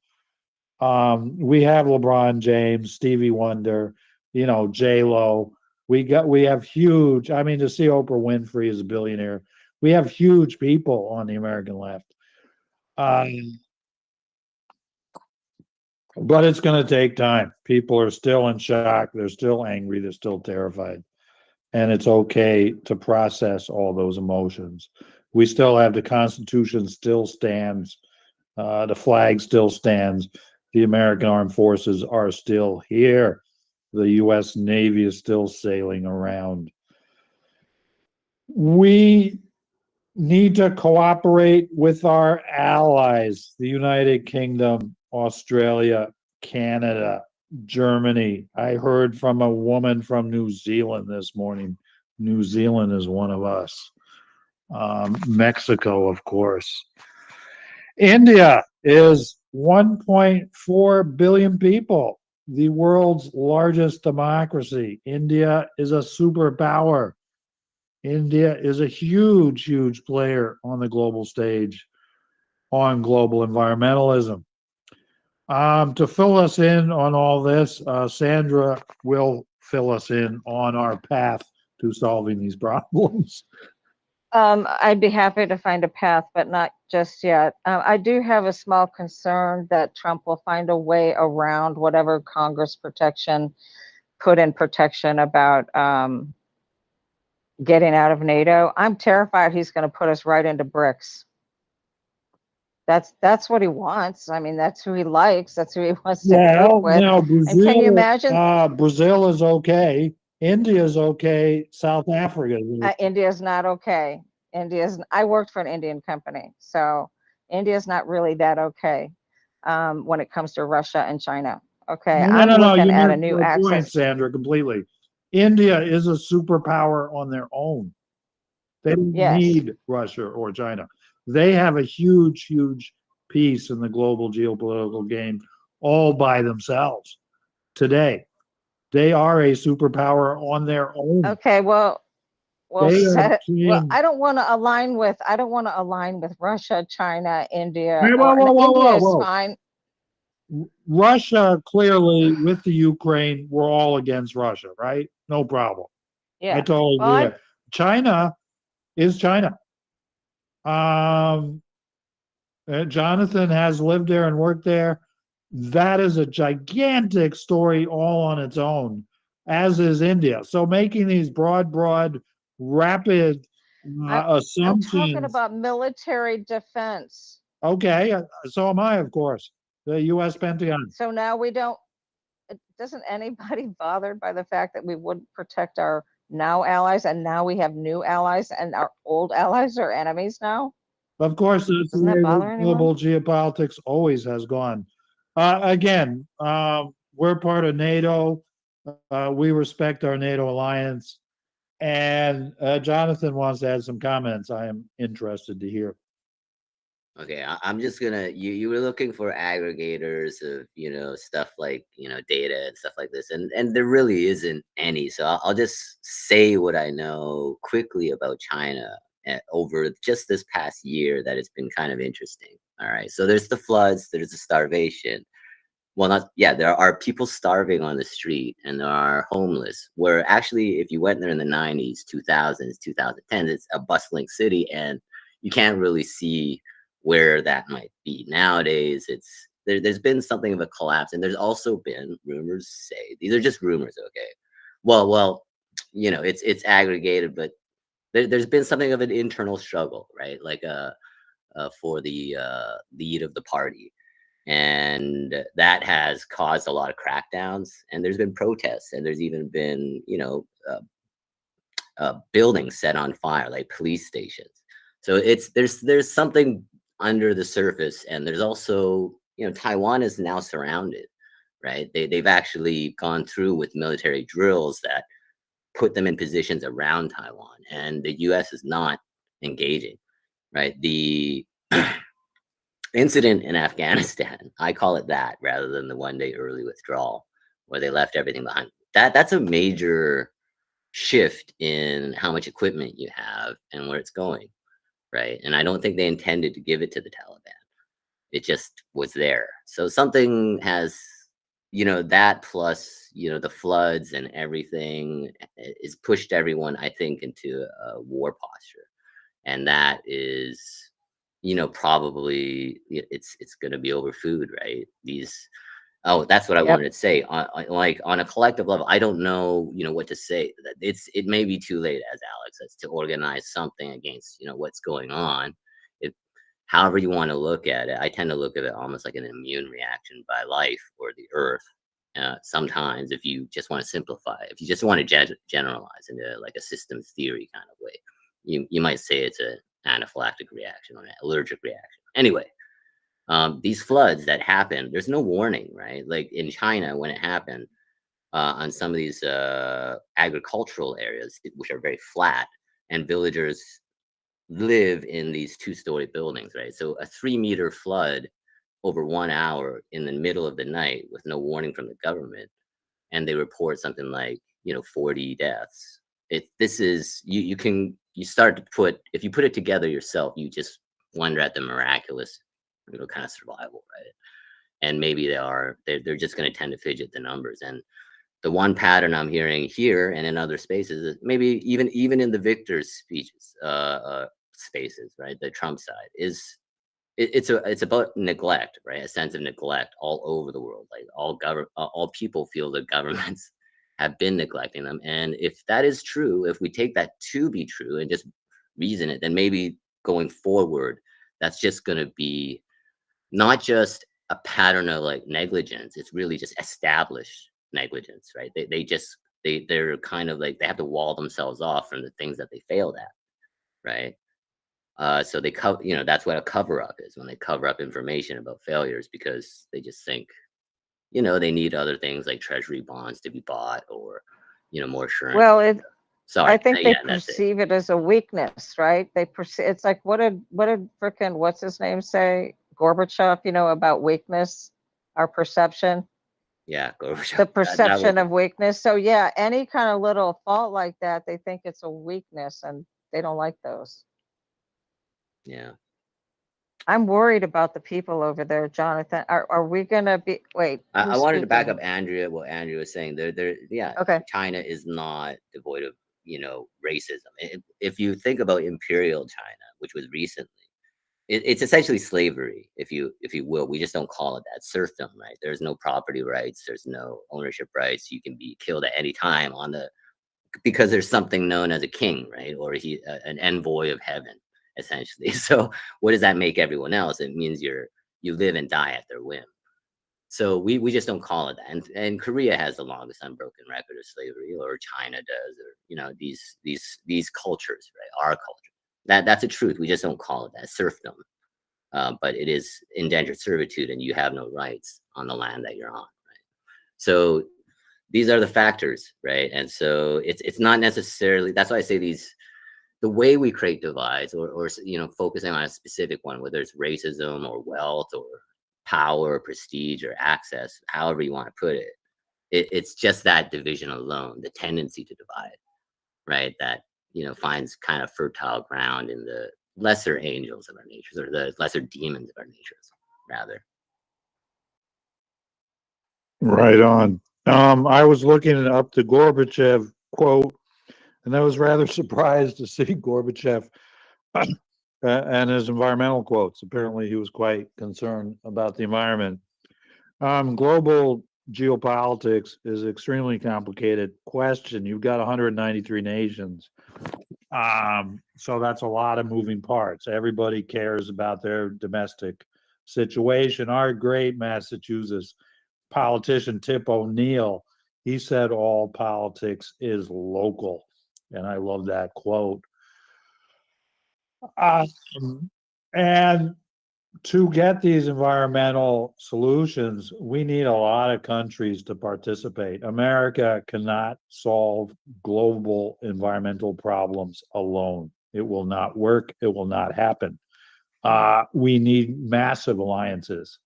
We have LeBron James, Stevie Wonder, you know, J-Lo. We have huge, I mean, to see Oprah Winfrey as a billionaire, we have huge people on the American left. But it's going to take time. People are still in shock. They're still angry. They're still terrified. And it's okay to process all those emotions. We still have the Constitution still stands. The flag still stands. The American Armed Forces are still here. The U.S. Navy is still sailing around. We need to cooperate with our allies, the United Kingdom, Australia, Canada, Germany. I heard from a woman from New Zealand this morning. New Zealand is one of us. Mexico, of course. India is 1.4 billion people, the world's largest democracy. India is a superpower. India is a huge, huge player on the global stage on global environmentalism. To fill us in on all this, Sandra will fill us in on our path to solving these problems. I'd be happy to find a path, but not just yet. I do have a small concern that Trump will find a way around whatever Congress protection put in protection about getting out of NATO. I'm terrified he's going to put us right into BRICS. That's what he wants. I mean, that's who he likes. That's who he wants to group with. Now And can you imagine? Brazil is okay. India is okay. South Africa is okay. India's not okay. I worked for an Indian company, so India's not really that okay when it comes to Russia and China. Okay, No, I'm looking you at a missed new the access. point, Sandra, completely. India is a superpower on their own. They don't Yes. need Russia or China. They have a huge, huge piece in the global geopolitical game all by themselves today. They are a superpower on their own. Okay, well, They are well, playing- I don't want to align with Russia, China, India. Hey, whoa, whoa, whoa, India is whoa. fine. Russia, clearly, with the Ukraine, we're all against Russia, right? No problem. Yeah. I totally Well, agree. China is China. Jonathan has lived there and worked there. That is a gigantic story all on its own, as is India. So making these broad, rapid I'm assumptions. talking about military defense. Okay, so am I, of course. The U.S. Pentagon. So now we don't. Doesn't anybody bothered by the fact that we wouldn't protect our now allies, and now we have new allies, and our old allies are enemies now? Of course, that's the Doesn't that way bother anyone? global geopolitics always has gone. Again, we're part of NATO. We respect our NATO alliance. And Jonathan wants to add some comments. I am interested to hear. Okay, I'm just gonna. You were looking for aggregators of stuff like data and stuff like this, and there really isn't any. So I'll just say what I know quickly about China over just this past year that it's been kind of interesting. All right, so there's the floods, there's the starvation. Well, there are people starving on the street, and there are homeless. Where actually, if you went there in the 90s, 2000s, 2010s, it's a bustling city, and you can't really see where that might be. Nowadays, there's been something of a collapse, and there's also been rumors say these are just rumors. Okay, well, it's aggregated, but there's been something of an internal struggle, right? Like for the lead of the party, and that has caused a lot of crackdowns, and there's been protests, and there's even been buildings set on fire, like police stations. So there's something under the surface, and there's also Taiwan is now surrounded, right? They've actually gone through with military drills that put them in positions around Taiwan, and the U.S. is not engaging, right? The incident in Afghanistan, I call it that rather than the one-day early withdrawal where they left everything behind. That's a major shift in how much equipment you have and where it's going, right? And I don't think they intended to give it to the Taliban. It just was there. So something has, that plus, the floods and everything is pushed everyone, I think, into a war posture. And that is, probably it's going to be over food, right? That's what I wanted to say. On a collective level, I don't know, what to say. It may be too late, as Alex says, to organize something against, what's going on. However you want to look at it, I tend to look at it almost like an immune reaction by life or the earth. Sometimes, if you just want to simplify, if you just want to generalize into like a systems theory kind of way, you might say it's an anaphylactic reaction or an allergic reaction. Anyway, these floods that happen, there's no warning, right? Like in China, when it happened on some of these agricultural areas, which are very flat, and villagers live in these 2-story buildings, right? So a 3-meter flood over 1 hour in the middle of the night with no warning from the government, and they report something like 40 deaths. This is you start to put, if you put it together yourself, you just wonder at the miraculous kind of survival, right? And maybe they're just going to tend to fidget the numbers. And the one pattern I'm hearing here and in other spaces is maybe even in the victor's speeches, spaces, right? The Trump side is it's about neglect, right? A sense of neglect all over the world. Like all people feel the governments have been neglecting them. And if that is true, if we take that to be true and just reason it, then maybe going forward, that's just going to be not just a pattern of like negligence. It's really just established negligence, right? They're kind of like, they have to wall themselves off from the things that they failed at, right? So they cover, that's what a cover up is, when they cover up information about failures, because they just think, they need other things like treasury bonds to be bought, or, more assurance. Well, Sorry. I think they that's it. perceive it as a weakness, right? They perceive, it's like, what did frickin' what's his name say? Gorbachev, about weakness, our perception, Yeah, Gorbachev. the That perception was- of weakness. So yeah, any kind of little fault like that, they think it's a weakness, and they don't like those. yeah. I'm worried about the people over there, Jonathan. Are we gonna be, wait. I who's wanted to back speaking? up Andrea, what Andrea was saying. Yeah, Okay. China is not devoid of, racism. If you think about imperial China, which was recently, it's essentially slavery, if you will. We just don't call it that. Serfdom, right? There's no property rights. There's no ownership rights. You can be killed at any time because there's something known as a king, right? Or an envoy of heaven, essentially. So what does that make everyone else? It means you live and die at their whim. So we just don't call it that. And Korea has the longest unbroken record of slavery, or China does, or these cultures, right? Our culture. That's a truth. We just don't call it that. Serfdom. But it is indentured servitude, and you have no rights on the land that you're on, right? So these are the factors, right? And so it's not necessarily, that's why I say the way we create divides, or focusing on a specific one, whether it's racism or wealth or power or prestige or access, however you want to put it, it's just that division alone, the tendency to divide, right? That finds kind of fertile ground in the lesser angels of our natures, or the lesser demons of our natures, rather. Right on. I was looking up the Gorbachev quote, and I was rather surprised to see Gorbachev and his environmental quotes. Apparently, he was quite concerned about the environment. Global geopolitics is an extremely complicated question. You've got 193 nations. So that's a lot of moving parts. Everybody cares about their domestic situation. Our great Massachusetts politician, Tip O'Neill, he said all politics is local. And I love that quote. And to get these environmental solutions, we need a lot of countries to participate. America cannot solve global environmental problems alone. It will not work. It will not happen. We need massive alliances.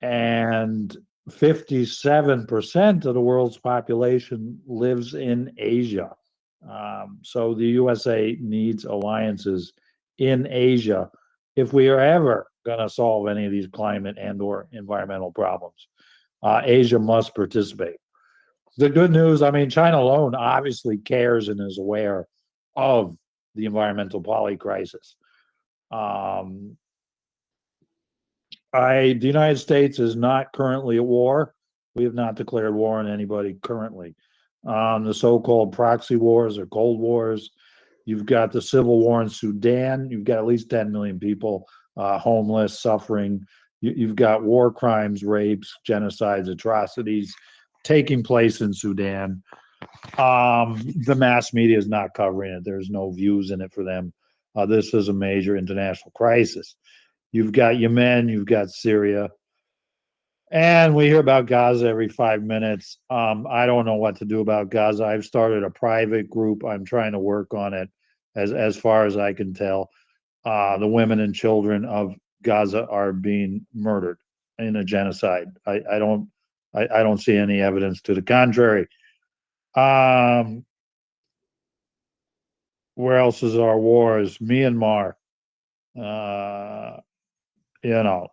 And 57% of the world's population lives in Asia. So the USA needs alliances in Asia if we are ever going to solve any of these climate and or environmental problems. Asia must participate. The good news, China alone obviously cares and is aware of the environmental polycrisis. The United States is not currently at war. We have not declared war on anybody currently. The so-called proxy wars or cold wars. You've got the civil war in Sudan. You've got at least 10 million people homeless, suffering. You've got war crimes, rapes, genocides, atrocities taking place in Sudan. The mass media is not covering it. There's no views in it for them. This is a major international crisis. You've got Yemen, you've got Syria, and we hear about Gaza every 5 minutes. I don't know what to do about Gaza. I've started a private group. I'm trying to work on it as far as I can tell. The women and children of Gaza are being murdered in a genocide. I don't see any evidence to the contrary. Where else is our wars? Myanmar.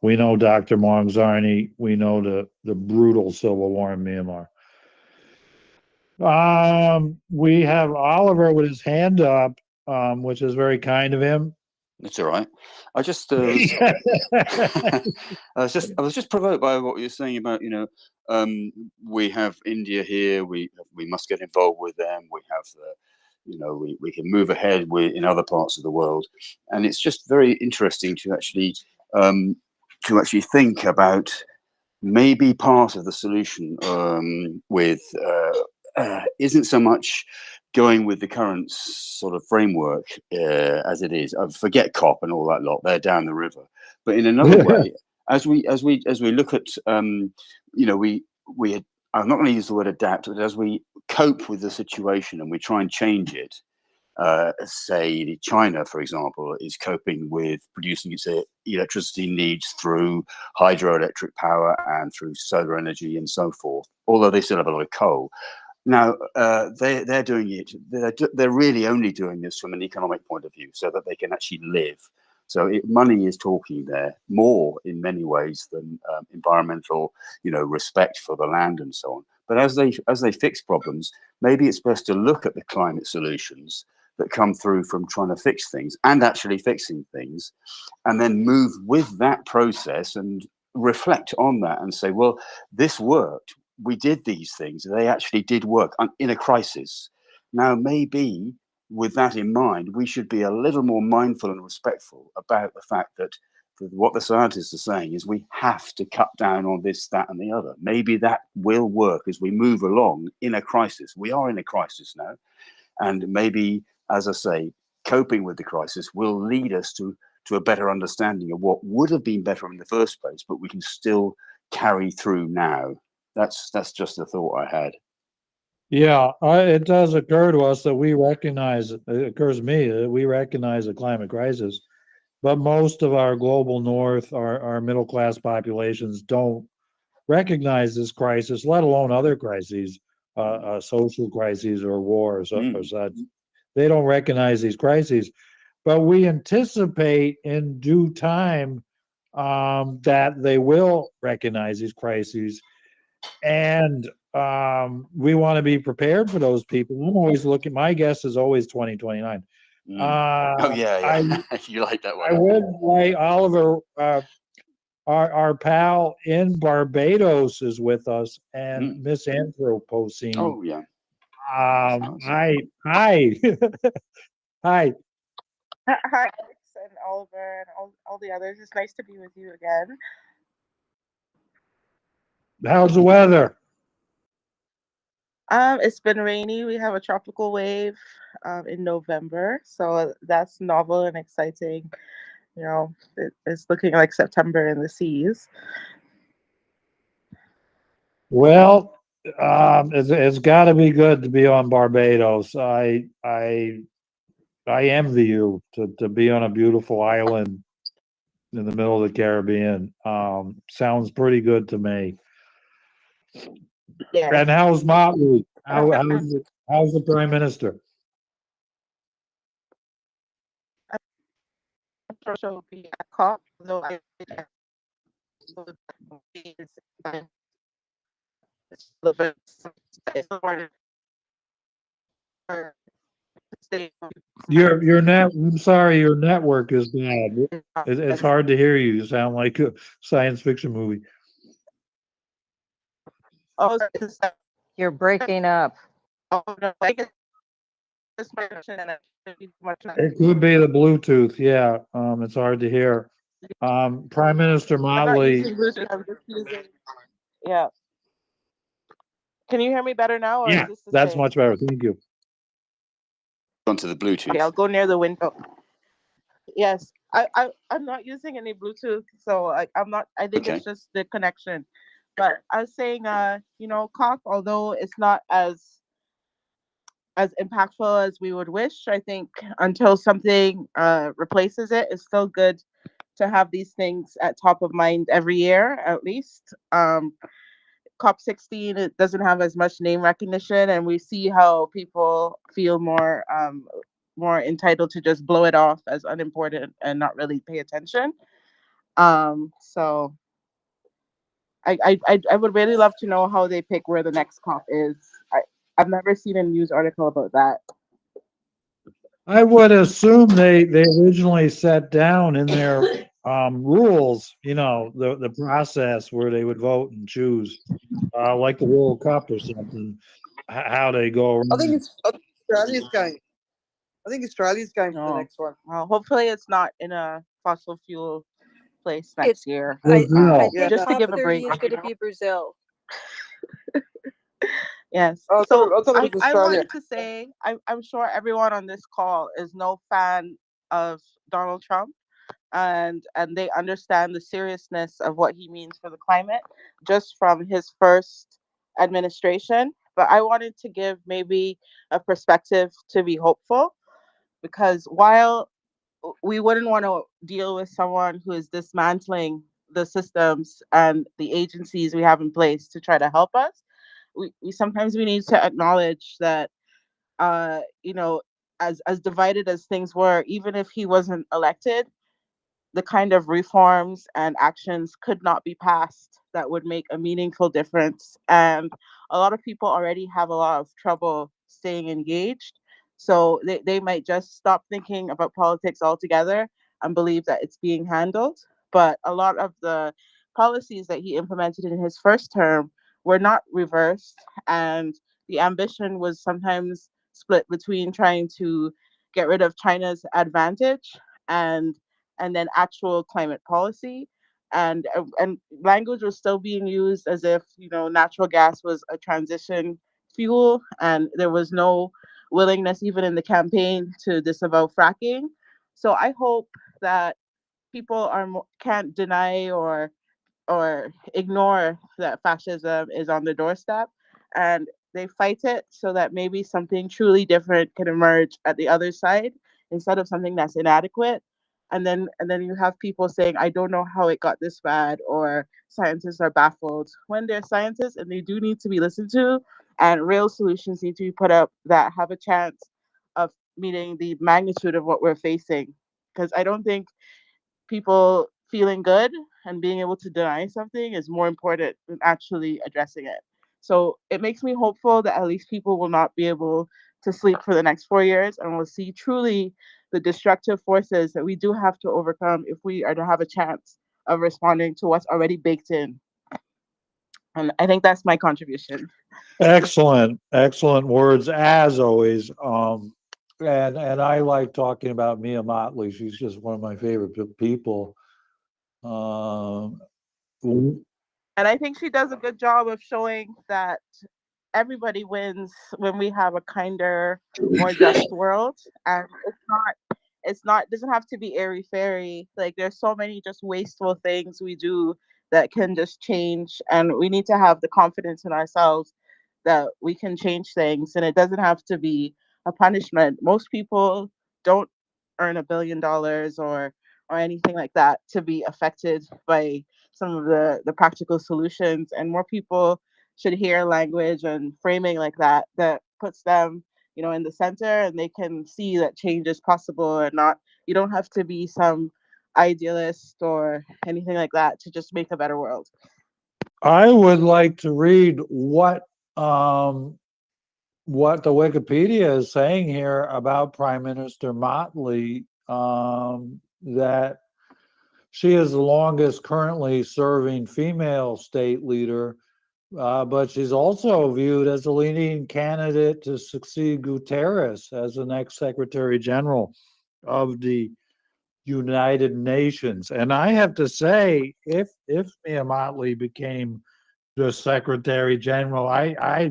We know Dr. Mongzarni. We know the brutal civil war in Myanmar. We have Oliver with his hand up, which is very kind of him. That's all right. I just I was just provoked by what you're saying about, we have India here. We must get involved with them. We have we can move ahead in other parts of the world, and it's just very interesting to actually think about maybe part of the solution with isn't so much going with the current sort of framework as it is. Forget COP and all that lot; they're down the river. But in another way, as we look at, I'm not going to use the word adapt, but as we cope with the situation and we try and change it. Say China, for example, is coping with producing its electricity needs through hydroelectric power and through solar energy and so forth. Although they still have a lot of coal. Now they're doing it. They're really only doing this from an economic point of view, so that they can actually live. So money is talking there more in many ways than environmental, respect for the land and so on. But as they fix problems, maybe it's best to look at the climate solutions that come through from trying to fix things and actually fixing things, and then move with that process and reflect on that and say, well, this worked. We did these things. They actually did work in a crisis. Now, maybe with that in mind, we should be a little more mindful and respectful about the fact that what the scientists are saying is we have to cut down on this, that, and the other. Maybe that will work as we move along in a crisis. We are in a crisis now. And maybe, as I say, coping with the crisis will lead us to a better understanding of what would have been better in the first place, but we can still carry through now. That's just a thought I had. Yeah, it does occur to us that we recognize, it occurs to me that we recognize a climate crisis, but most of our global north, our middle class populations don't recognize this crisis, let alone other crises, social crises or wars or such. They don't recognize these crises, but we anticipate in due time that they will recognize these crises. And we want to be prepared for those people. I'm always looking, my guess is always 2029. Oh, yeah. You like that one. I would like Oliver, our pal in Barbados is with us, and Miss Anthropocene. Oh, yeah. Hi. Hi. Hi, Alex and Oliver and all the others. It's nice to be with you again. How's the weather? It's been rainy. We have a tropical wave in November, so that's novel and exciting. It's looking like September in the seas. Well, it's got to be good to be on Barbados. I envy you to be on a beautiful island in the middle of the Caribbean. Sounds pretty good to me. Yeah. And how's Motley? How's the Prime Minister? I'm sure she'll be at COP, though I Your net. I'm sorry, your network is bad. It's hard to hear you. You sound like a science fiction movie. Oh, You're breaking up. oh no, I guess this might It could be the Bluetooth. Yeah, it's hard to hear. Prime Minister Motley. Yeah. Can you hear me better now? Or Yeah, is this the that's same? much better. Thank you. Onto the Bluetooth. Okay, I'll go near the window. Yes, I'm not using any Bluetooth, so I'm not. I think Okay. it's just the connection. But I was saying, COP, although it's not as impactful as we would wish, I think until something replaces it, it's still good to have these things at top of mind every year, at least. COP16, it doesn't have as much name recognition, and we see how people feel more entitled to just blow it off as unimportant and not really pay attention. So I would really love to know how they pick where the next COP is. I've never seen a news article about that. I would assume they originally set down in their rules, the process where they would vote and choose, like the World Cup or something, how they go I think around. it's Australia's going. I think Australia's going for the Oh. next one. Well, hopefully it's not in a fossil fuel place next It's- year. I Brazil. Yeah, think Just to top give a 30 break. is going to be Brazil. Yes. Oh, I So thought it was I Australia. wanted to say I'm sure everyone on this call is no fan of Donald Trump, and they understand the seriousness of what he means for the climate just from his first administration. But I wanted to give maybe a perspective to be hopeful, because while we wouldn't want to deal with someone who is dismantling the systems and the agencies we have in place to try to help us, we sometimes we need to acknowledge that as divided as things were, even if he wasn't elected, the kind of reforms and actions could not be passed that would make a meaningful difference. And a lot of people already have a lot of trouble staying engaged. So they might just stop thinking about politics altogether and believe that it's being handled. But a lot of the policies that he implemented in his first term were not reversed. And the ambition was sometimes split between trying to get rid of China's advantage and then actual climate policy, and language was still being used as if natural gas was a transition fuel, and there was no willingness even in the campaign to disavow fracking. So I hope that people can't deny or ignore that fascism is on the doorstep, and they fight it so that maybe something truly different can emerge at the other side instead of something that's inadequate. And then you have people saying, I don't know how it got this bad, or scientists are baffled, when they're scientists and they do need to be listened to, and real solutions need to be put up that have a chance of meeting the magnitude of what we're facing. Because I don't think people feeling good and being able to deny something is more important than actually addressing it. So it makes me hopeful that at least people will not be able to sleep for the next 4 years, and we'll see truly the destructive forces that we do have to overcome if we are to have a chance of responding to what's already baked in. And I think that's my contribution. Excellent words as always. And I like talking about Mia Motley. She's just one of my favorite people. And I think she does a good job of showing that everybody wins when we have a kinder, more just world. And it doesn't have to be airy fairy. Like, there's so many just wasteful things we do that can just change, and we need to have the confidence in ourselves that we can change things, and it doesn't have to be a punishment. Most people don't earn $1 billion or anything like that to be affected by some of the practical solutions, and more people should hear language and framing like that puts them in the center, and they can see that change is possible, and not, you don't have to be some idealist or anything like that to just make a better world. I would like to read what the Wikipedia is saying here about Prime Minister Motley, that she is the longest currently serving female state leader, but she's also viewed as a leading candidate to succeed Guterres as the next Secretary General of the United Nations. And I have to say, if Mia Motley became the Secretary General, I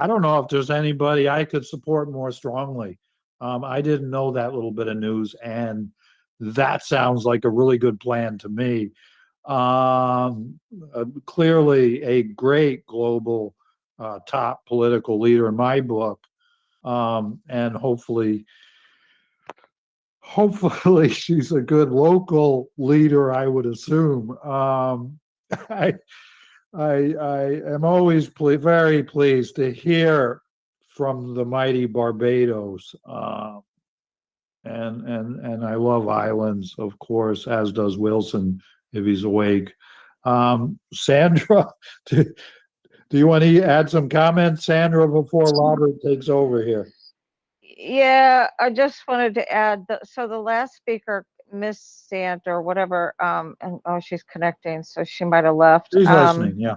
don't know if there's anybody I could support more strongly. I didn't know that little bit of news, and that sounds like a really good plan to me. Clearly a great global top political leader in my book, and hopefully hopefully she's a good local leader, I would assume. I, I am always very pleased to hear from the mighty Barbados. And I love islands, of course, as does Wilson if he's awake. Sandra, do you want to add some comments, Sandra, before Robert takes over here? Yeah, I just wanted to add, so the last speaker, Miss Sant or whatever, and oh, she's connecting, so she might have left. She's listening, yeah.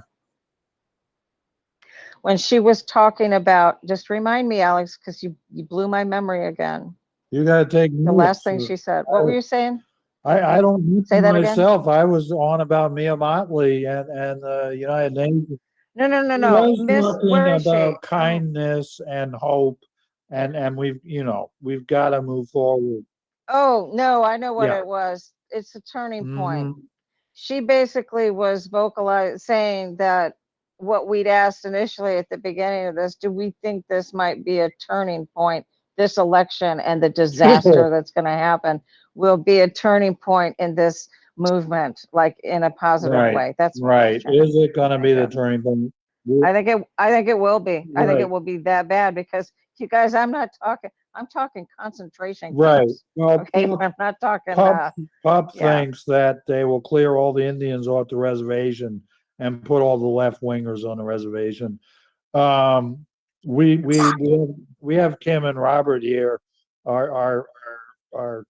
When she was talking about, just remind me, Alex, because you blew my memory again. You got to take The last thing she said. What were you saying? I don't Say that again? myself. I was on about Mia Motley and the United Nations. No. I was Miss, where is talking she? about kindness and hope, and we've got to move forward. Oh, no, I know what Yeah. it was. It's a turning point. Mhm. She basically was saying that what we'd asked initially at the beginning of this, do we think this might be a turning point, this election and the disaster that's going to happen will be a turning point in this movement, like in a positive way. That's what I was Right. trying to Is it going to be the think of. turning point? I think it will be. I think Right. it will be that bad because you guys, I'm talking concentration Right. camps. Well, Okay, I'm not talking, Pup yeah. thinks that they will clear all the Indians off the reservation and put all the left wingers on the reservation. We have Kim and Robert here, our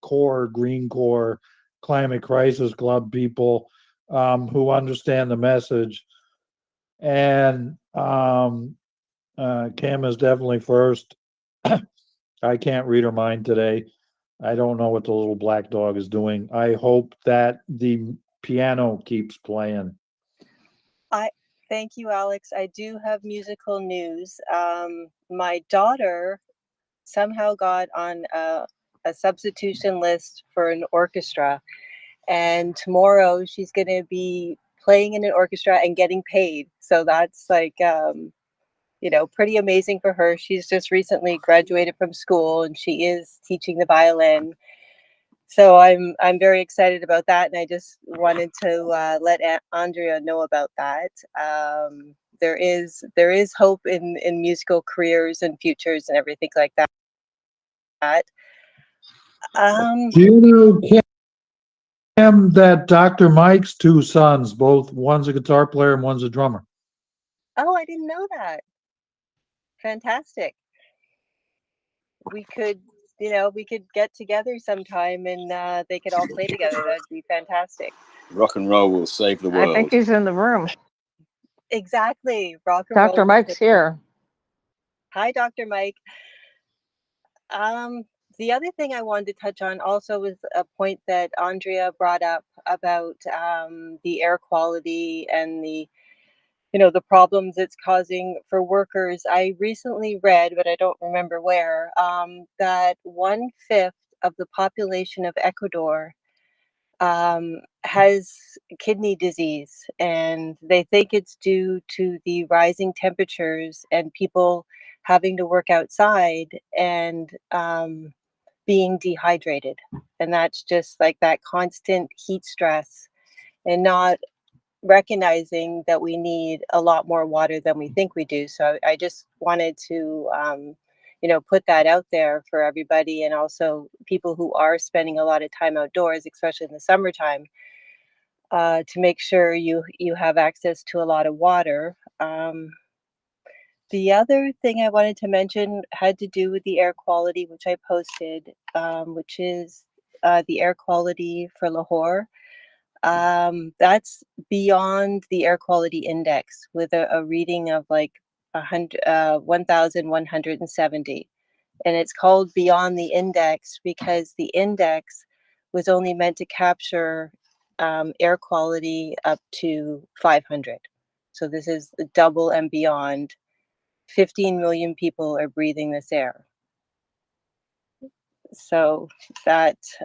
core Green Corps Climate Crisis Club people, who understand the message. And Kim is definitely first. I can't read her mind today. I don't know what the little black dog is doing. I hope that the piano keeps playing. Thank you, Alex. I do have musical news. My daughter somehow got on a substitution list for an orchestra, and tomorrow she's going to be playing in an orchestra and getting paid. So that's like, pretty amazing for her. She's just recently graduated from school and she is teaching the violin. So I'm very excited about that, and I just wanted to let Andrea know about that. There is hope in musical careers and futures and everything like that. Do you know, Kim, that Dr. Mike's two sons, one's a guitar player and one's a drummer? Oh, I didn't know that. Fantastic. We could get together sometime and they could all play together. That'd be fantastic. Rock and roll will save the world. I think he's in the room. Exactly. Rock and roll. Dr. Mike's here. Hi, Dr. Mike. The other thing I wanted to touch on also was a point that Andrea brought up about the air quality and the problems it's causing for workers. I recently read, but I don't remember where, that 1/5 of the population of Ecuador has kidney disease, and they think it's due to the rising temperatures and people having to work outside and being dehydrated. And that's just like that constant heat stress and not recognizing that we need a lot more water than we think we do. So I just wanted to put that out there for everybody, and also people who are spending a lot of time outdoors, especially in the summertime, to make sure you have access to a lot of water. The other thing I wanted to mention had to do with the air quality, which I posted, which is the air quality for Lahore. That's beyond the air quality index, with a reading of like 1,170. And it's called beyond the index because the index was only meant to capture air quality up to 500. So this is double and beyond. 15 million people are breathing this air. So that's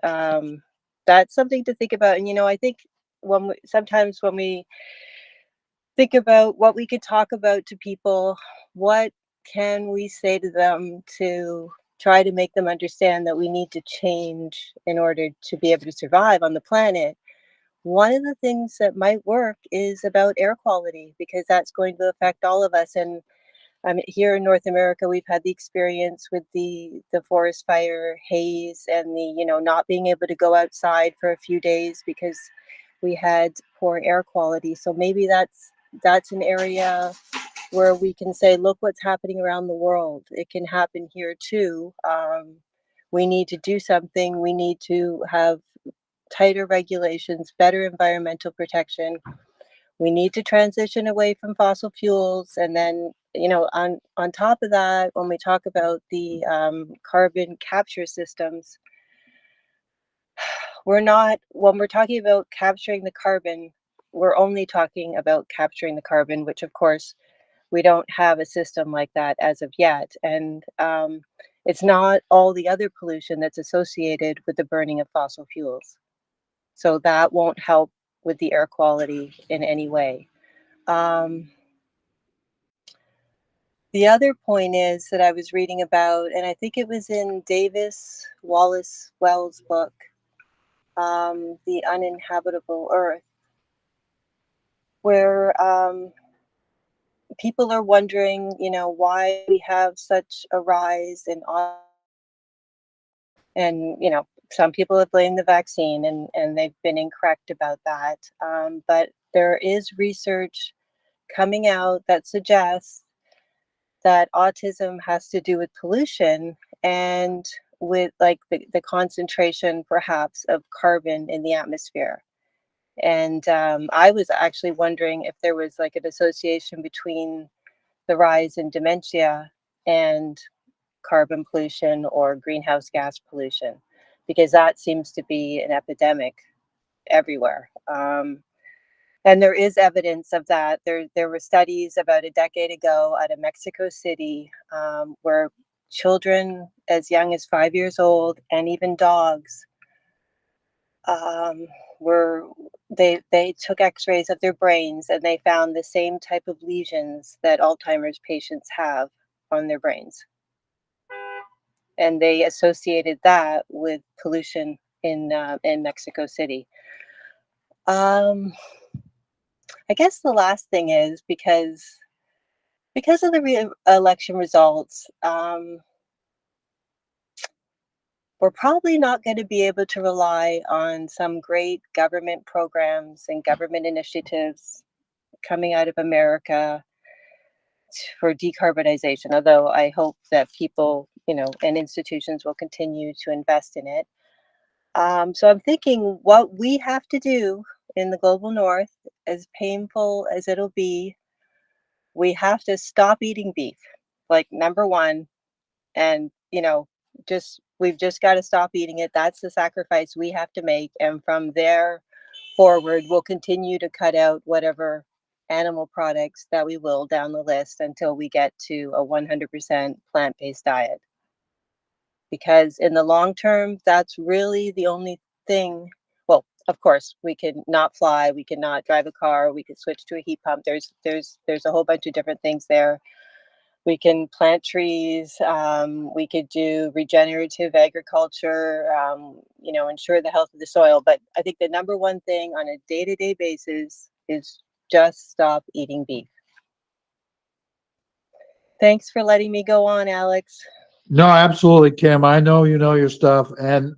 something to think about. And I think sometimes when we think about what we could talk about to people, what can we say to them to try to make them understand that we need to change in order to be able to survive on the planet, one of the things that might work is about air quality, because that's going to affect all of us. And here in North America, we've had the experience with the forest fire haze and the, you know, not being able to go outside for a few days because we had poor air quality. So maybe that's an area where we can say, look what's happening around the world. It can happen here too. We need to do something. We need to have tighter regulations, better environmental protection. We need to transition away from fossil fuels. And then, you know, on top of that, when we talk about the carbon capture systems, when we're talking about capturing the carbon, we're only talking about capturing the carbon, which of course we don't have a system like that as of yet. And it's not all the other pollution that's associated with the burning of fossil fuels. So that won't help with the air quality in any way. The other point is that I was reading about, and I think it was in Davis Wallace Wells' book, The Uninhabitable Earth, where people are wondering, you know, why we have such a rise in and, you know, some people have blamed the vaccine and they've been incorrect about that. But there is research coming out that suggests that autism has to do with pollution and with like the concentration perhaps of carbon in the atmosphere. And I was actually wondering if there was like an association between the rise in dementia and carbon pollution or greenhouse gas pollution, because that seems to be an epidemic everywhere. And there is evidence of that. There were studies about a decade ago out of Mexico City where children as young as 5 years old and even dogs they took x-rays of their brains and they found the same type of lesions that Alzheimer's patients have on their brains. And they associated that with pollution in Mexico City. I guess the last thing is because of the election results, we're probably not going to be able to rely on some great government programs and government initiatives coming out of America for decarbonization, although I hope that people, you know, and institutions will continue to invest in it. So I'm thinking what we have to do in the global north, as painful as it'll be, we have to stop eating beef, like number one. And, you know, we've just got to stop eating it. That's the sacrifice we have to make. And from there forward, we'll continue to cut out whatever animal products that we will down the list until we get to a 100% plant-based diet. Because in the long term, that's really the only thing. Well, of course, we can not fly, we can not drive a car, we could switch to a heat pump. There's a whole bunch of different things there. We can plant trees, we could do regenerative agriculture, you know, ensure the health of the soil. But I think the number one thing on a day-to-day basis is just stop eating beef. Thanks for letting me go on, Alex. No, absolutely, Kim. I know you know your stuff, and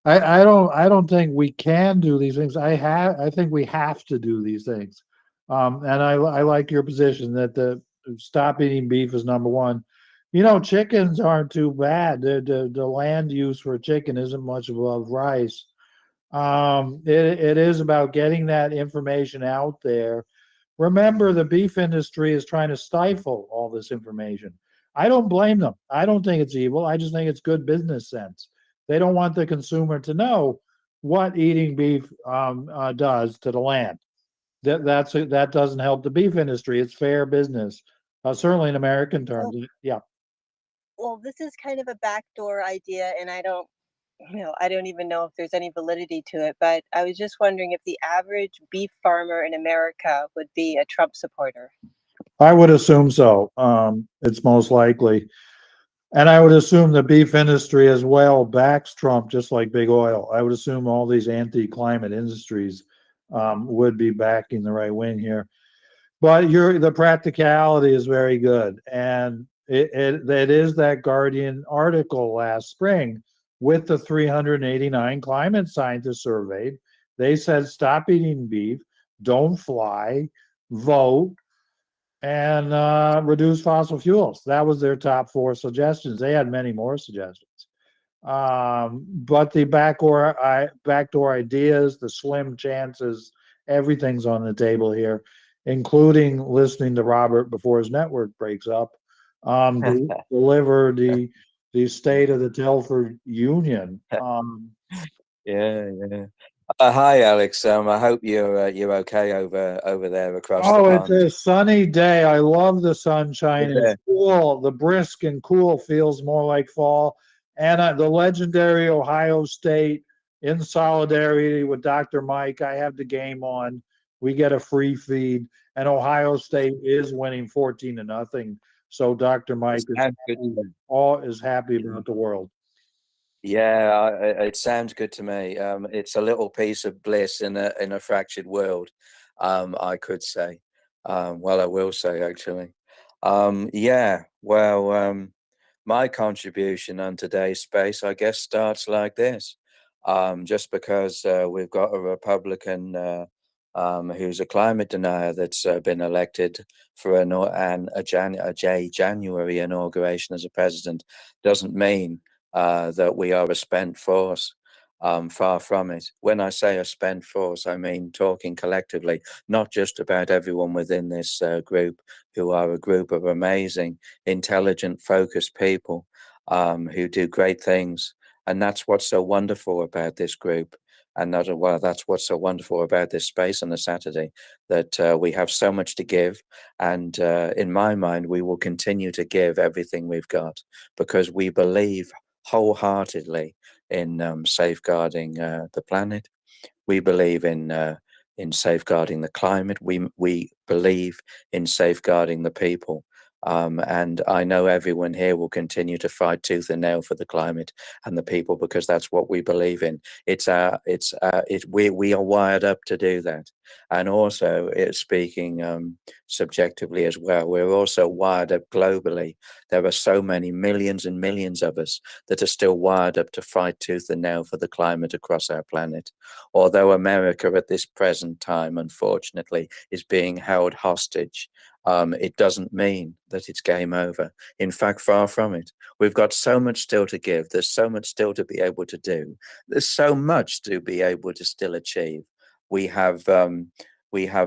I don't think we can do these things. I think we have to do these things. And I like your position that the stop eating beef is number one. You know, chickens aren't too bad. The land use for a chicken isn't much above rice. It is about getting that information out there. Remember, the beef industry is trying to stifle all this information. I don't blame them. I don't think it's evil. I just think it's good business sense. They don't want the consumer to know what eating beef does to the land. That doesn't help the beef industry. It's fair business, certainly in American terms. Yeah. Well, this is kind of a backdoor idea, and I don't even know if there's any validity to it, but I was just wondering if the average beef farmer in America would be a Trump supporter. I would assume so. It's most likely. And I would assume the beef industry as well backs Trump, just like big oil. I would assume all these anti-climate industries would be backing the right wing here. But the practicality is very good, and it is that Guardian article last spring with the 389 climate scientists surveyed. They said stop eating beef, don't fly, vote, and reduce fossil fuels. That was their top 4 suggestions. They had many more suggestions. But the backdoor ideas, the slim chances, everything's on the table here, including listening to Robert before his network breaks up, to deliver the state of the Telford Union. Yeah. Hi, Alex. I hope you're okay over there across the Oh, it's pond. a sunny day. I love the sunshine. It's cool. The brisk and cool feels more like fall. And the legendary Ohio State, in solidarity with Dr. Mike, I have the game on. We get a free feed, and Ohio State is winning 14-0. So Dr. Mike is happy about the world. Yeah, it sounds good to me. It's a little piece of bliss in a fractured world, I could say. Well, I will say actually. Yeah, well, my contribution on today's space, I guess, starts like this. Just because we've got a Republican who's a climate denier that's been elected for a January inauguration as a president doesn't mean that we are a spent force. Far from it. When I say a spent force, I mean talking collectively, not just about everyone within this group, who are a group of amazing, intelligent, focused people who do great things. And that's what's so wonderful about this group. And that's what's so wonderful about this space on a Saturday, that we have so much to give. And in my mind, we will continue to give everything we've got, because we believe wholeheartedly in safeguarding the planet. We believe in safeguarding the climate. We believe in safeguarding the people. And I know everyone here will continue to fight tooth and nail for the climate and the people, because that's what we believe in. We are wired up to do that. And also, speaking subjectively as well, we're also wired up globally. There are so many millions and millions of us that are still wired up to fight tooth and nail for the climate across our planet. Although America at this present time, unfortunately, is being held hostage, it doesn't mean that it's game over. In fact, far from it. We've got so much still to give. There's so much still to be able to do. There's so much to be able to still achieve. We have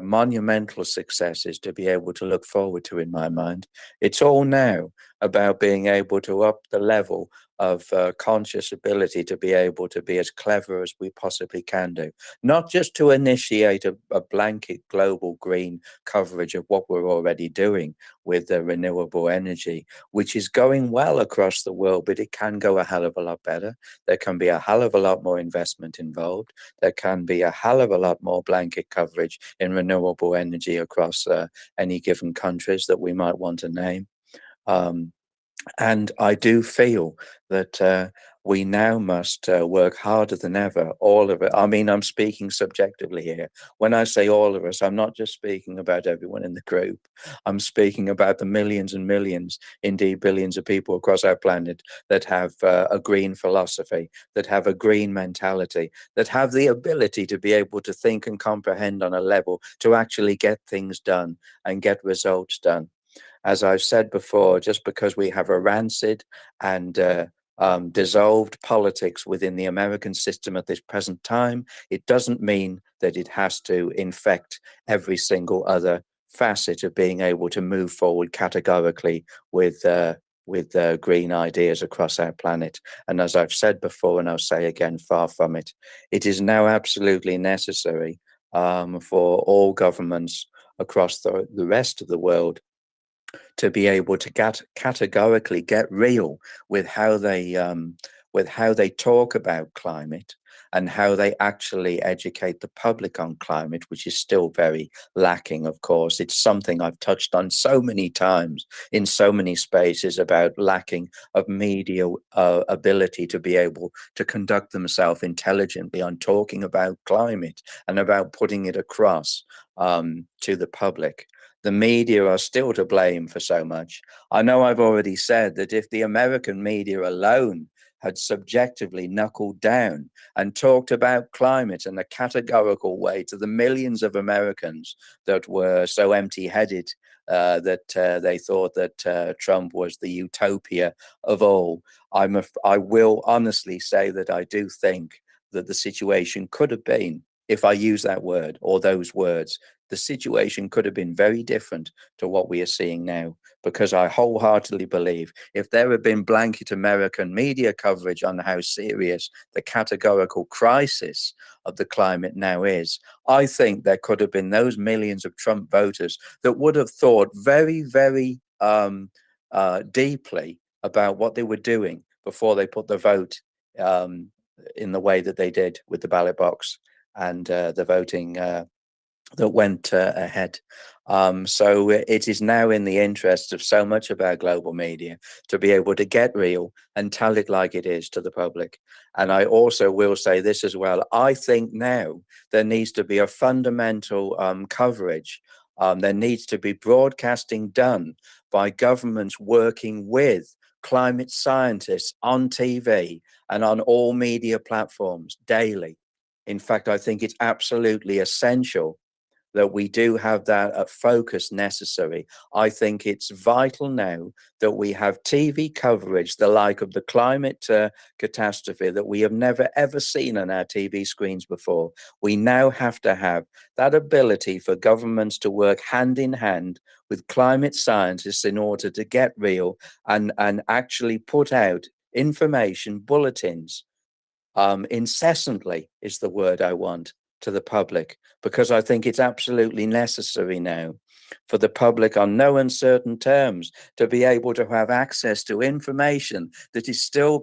monumental successes to be able to look forward to, in my mind. It's all now about being able to up the level of conscious ability to be able to be as clever as we possibly can do. Not just to initiate a blanket global green coverage of what we're already doing with the renewable energy, which is going well across the world, but it can go a hell of a lot better. There can be a hell of a lot more investment involved. There can be a hell of a lot more blanket coverage in renewable energy across any given countries that we might want to name. And I do feel that we now must work harder than ever, all of it. I mean, I'm speaking subjectively here. When I say all of us, I'm not just speaking about everyone in the group. I'm speaking about the millions and millions, indeed billions of people across our planet that have a green philosophy, that have a green mentality, that have the ability to be able to think and comprehend on a level to actually get things done and get results done. As I've said before, just because we have a rancid and dissolved politics within the American system at this present time, it doesn't mean that it has to infect every single other facet of being able to move forward categorically with green ideas across our planet. And as I've said before, and I'll say again, far from it, it is now absolutely necessary for all governments across the rest of the world to be able to categorically get real with how they talk about climate, and how they actually educate the public on climate, which is still very lacking, of course. It's something I've touched on so many times in so many spaces about lacking of media ability to be able to conduct themselves intelligently on talking about climate and about putting it across to the public. The media are still to blame for so much. I know I've already said that if the American media alone had subjectively knuckled down and talked about climate in a categorical way to the millions of Americans that were so empty-headed that they thought that Trump was the utopia of all, I will honestly say that I do think that the situation could have been, if I use that word or those words, the situation could have been very different to what we are seeing now, because I wholeheartedly believe if there had been blanket American media coverage on how serious the categorical crisis of the climate now is, I think there could have been those millions of Trump voters that would have thought very, very deeply about what they were doing before they put the vote in the way that they did with the ballot box and the voting that went ahead. So it is now in the interest of so much of our global media to be able to get real and tell it like it is to the public. And I also will say this as well. I think now there needs to be a fundamental coverage. There needs to be broadcasting done by governments working with climate scientists on TV and on all media platforms daily. In fact, I think it's absolutely essential that we do have that focus necessary. I think it's vital now that we have TV coverage, the like of the climate catastrophe that we have never ever seen on our TV screens before. We now have to have that ability for governments to work hand in hand with climate scientists in order to get real and actually put out information bulletins incessantly is the word I want to the public, because I think it's absolutely necessary now for the public on no uncertain terms to be able to have access to information that is still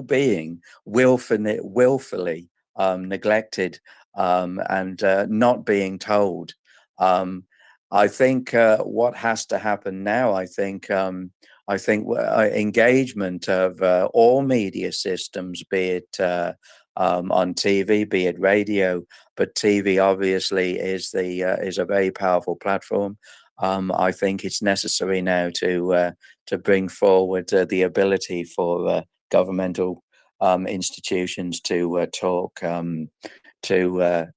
being willfully neglected and not being told. I think what has to happen now, I think engagement of all media systems, be it on TV, be it radio, but TV obviously is a very powerful platform. I think it's necessary now to bring forward the ability for governmental institutions to talk to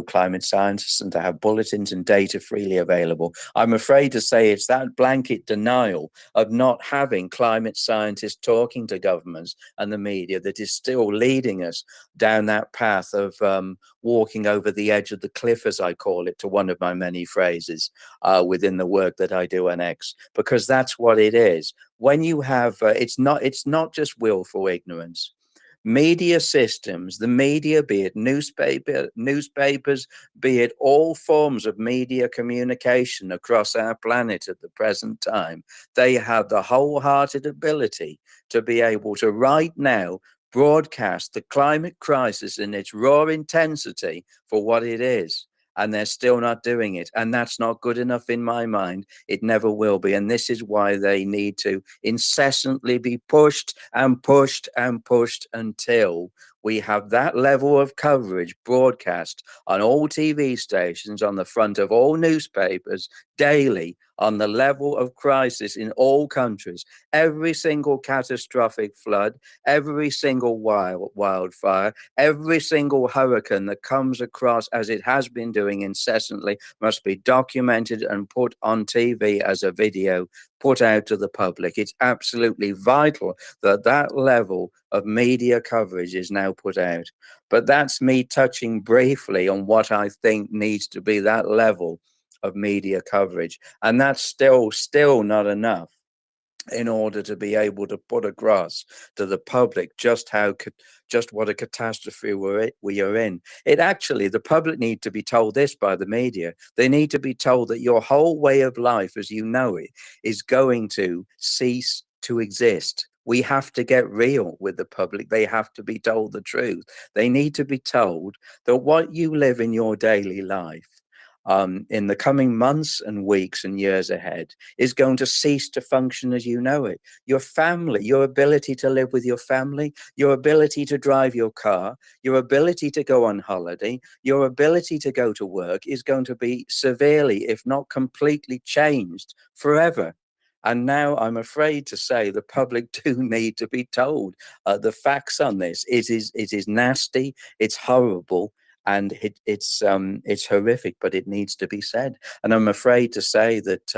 climate scientists and to have bulletins and data freely available. I'm afraid to say it's that blanket denial of not having climate scientists talking to governments and the media that is still leading us down that path of walking over the edge of the cliff, as I call it, to one of my many phrases within the work that I do on X, because that's what it is. When you have, it's not just willful ignorance. Media systems, the media, be it newspapers, be it all forms of media communication across our planet at the present time, they have the wholehearted ability to be able to right now broadcast the climate crisis in its raw intensity for what it is. And they're still not doing it. And that's not good enough in my mind. It never will be. And this is why they need to incessantly be pushed and pushed and pushed until we have that level of coverage broadcast on all TV stations, on the front of all newspapers daily, on the level of crisis in all countries. Every single catastrophic flood, every single wildfire, every single hurricane that comes across, as it has been doing incessantly, must be documented and put on TV as a video, put out to the public. It's absolutely vital that that level of media coverage is now put out. But that's me touching briefly on what I think needs to be that level of media coverage. And that's still not enough in order to be able to put across to the public just what a catastrophe we are in. The public need to be told this by the media. They need to be told that your whole way of life as you know it is going to cease to exist We have to get real with the public. They have to be told the truth. They need to be told that what you live in your daily life in the coming months and weeks and years ahead is going to cease to function as you know it. Your family, your ability to live with your family, your ability to drive your car, your ability to go on holiday, your ability to go to work is going to be severely, if not completely changed forever. And now I'm afraid to say the public do need to be told the facts on this. It is nasty, it's horrible, and it's horrific, but it needs to be said. And I'm afraid to say that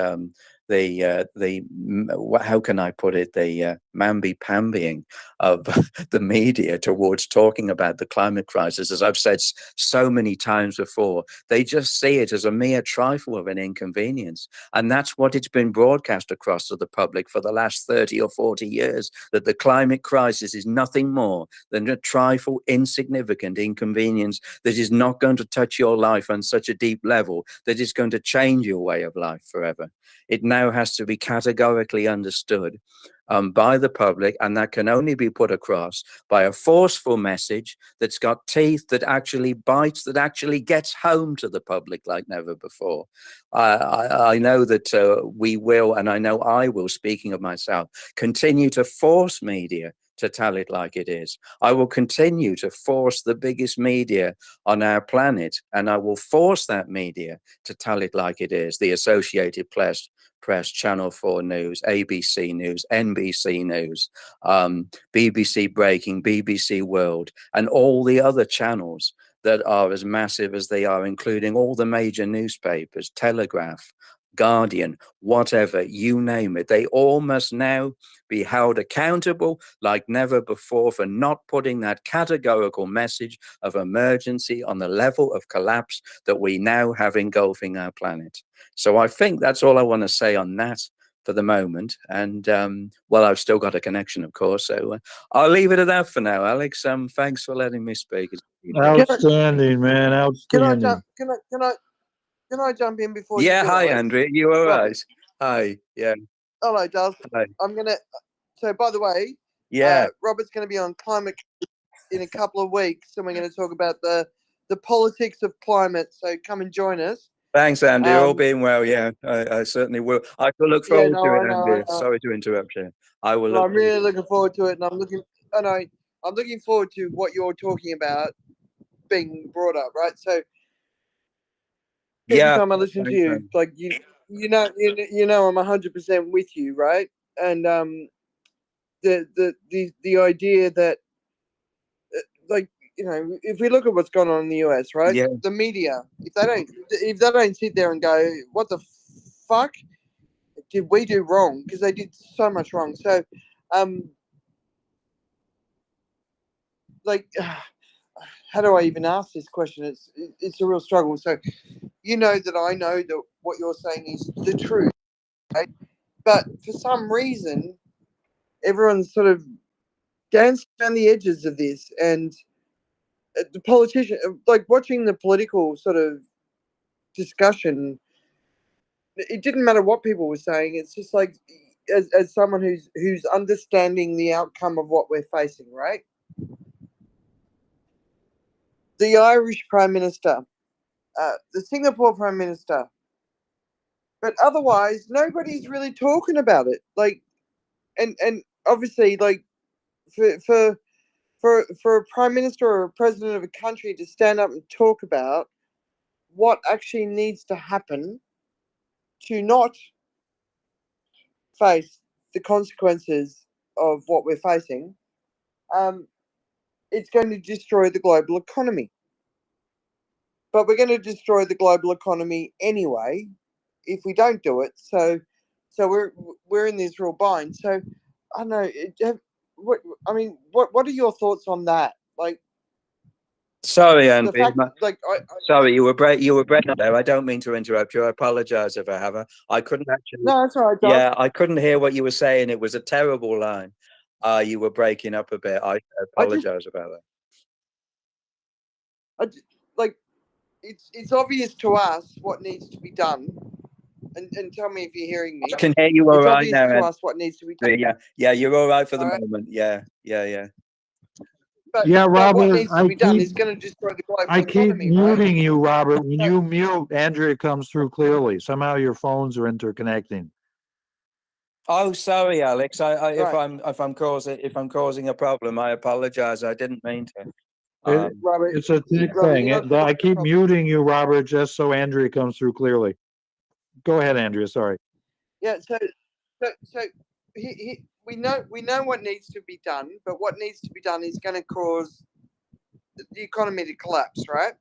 how can I put it, the mamby-pambying of the media towards talking about the climate crisis, as I've said so many times before, they just see it as a mere trifle of an inconvenience. And that's what it's been broadcast across to the public for the last 30 or 40 years, that the climate crisis is nothing more than a trifle, insignificant inconvenience that is not going to touch your life on such a deep level that is going to change your way of life forever. It now has to be categorically understood by the public, and that can only be put across by a forceful message that's got teeth, that actually bites, that actually gets home to the public like never before. I know that we will, and I know I will, speaking of myself, continue to force media to tell it like it is. I will continue to force the biggest media on our planet, and I will force that media to tell it like it is. The Associated Press, Channel 4 News, ABC News, NBC News, BBC Breaking, BBC World, and all the other channels that are as massive as they are, including all the major newspapers, Telegraph, Guardian, whatever, you name it. They all must now be held accountable like never before for not putting that categorical message of emergency on the level of collapse that we now have engulfing our planet. So I think that's all I want to say on that for the moment. And well, I've still got a connection, of course, so I'll leave it at that for now, Alex. Thanks for letting me speak. Outstanding, man. Outstanding. Can I jump in before you Yeah, do, hi, Alex? Andrew. You all Robert. right? Hi, yeah. Hello, Daz. Hi. I'm gonna. So, by the way, Yeah. Robert's going to be on climate in a couple of weeks, and we're going to talk about the politics of climate. So, come and join us. Thanks, Andy. All being well, yeah, I certainly will. I will look Yeah, forward no, to I it, know. Andy. Sorry to interrupt you. I will. Well, Look I'm really looking forward to it, and I'm looking forward to what you're talking about being brought up, right? So, every Yeah. time I listen to Thanks, you, man. like you know, I'm 100% with you, right? And the idea that like, you know, if we look at what's going on in the US, right? Yeah. The media, if they don't sit there and go, what the fuck did we do wrong? Because they did so much wrong. So, like, how do I even ask this question? It's a real struggle. So, you know that I know that what you're saying is the truth, right? But for some reason, everyone's sort of dancing around the edges of this, and the politician, like watching the political sort of discussion, it didn't matter what people were saying. It's just like, as someone who's understanding the outcome of what we're facing, right? The Irish Prime Minister, the Singapore Prime Minister, but otherwise nobody's really talking about it. Like, and obviously, like, for a prime minister or a president of a country to stand up and talk about what actually needs to happen to not face the consequences of what we're facing, it's going to destroy the global economy. But we're going to destroy the global economy anyway if we don't do it. So we're in this real bind. So I don't know. What are your thoughts on that? Like, Sorry, the Andy. fact, like, Sorry, you were breaking there. I don't mean to interrupt you. I apologize if I have. I couldn't actually. No, that's all right, Doug. Yeah, I couldn't hear what you were saying. It was a terrible line. You were breaking up a bit. I apologize about that. Like, it's obvious to us what needs to be done, and tell me if you're hearing me. I can hear you all It's right obvious now, to Andrew. us what needs to be done. Yeah, you're all right for the All right. moment. Yeah. But, Yeah, but what Robert, needs to be done is going to destroy the global I keep economy, right? muting you, Robert. When So- you mute, Andrea comes through clearly. Somehow your phones are interconnecting. Oh, sorry, Alex. Right. If I'm causing a problem, I apologize. I didn't mean to. Robert, It's a thick Robert, thing. you're not I causing a keep problem. muting you, Robert, just so Andrea comes through clearly. Go ahead, Andrea. Sorry. Yeah. So we know what needs to be done, but what needs to be done is going to cause the economy to collapse, right?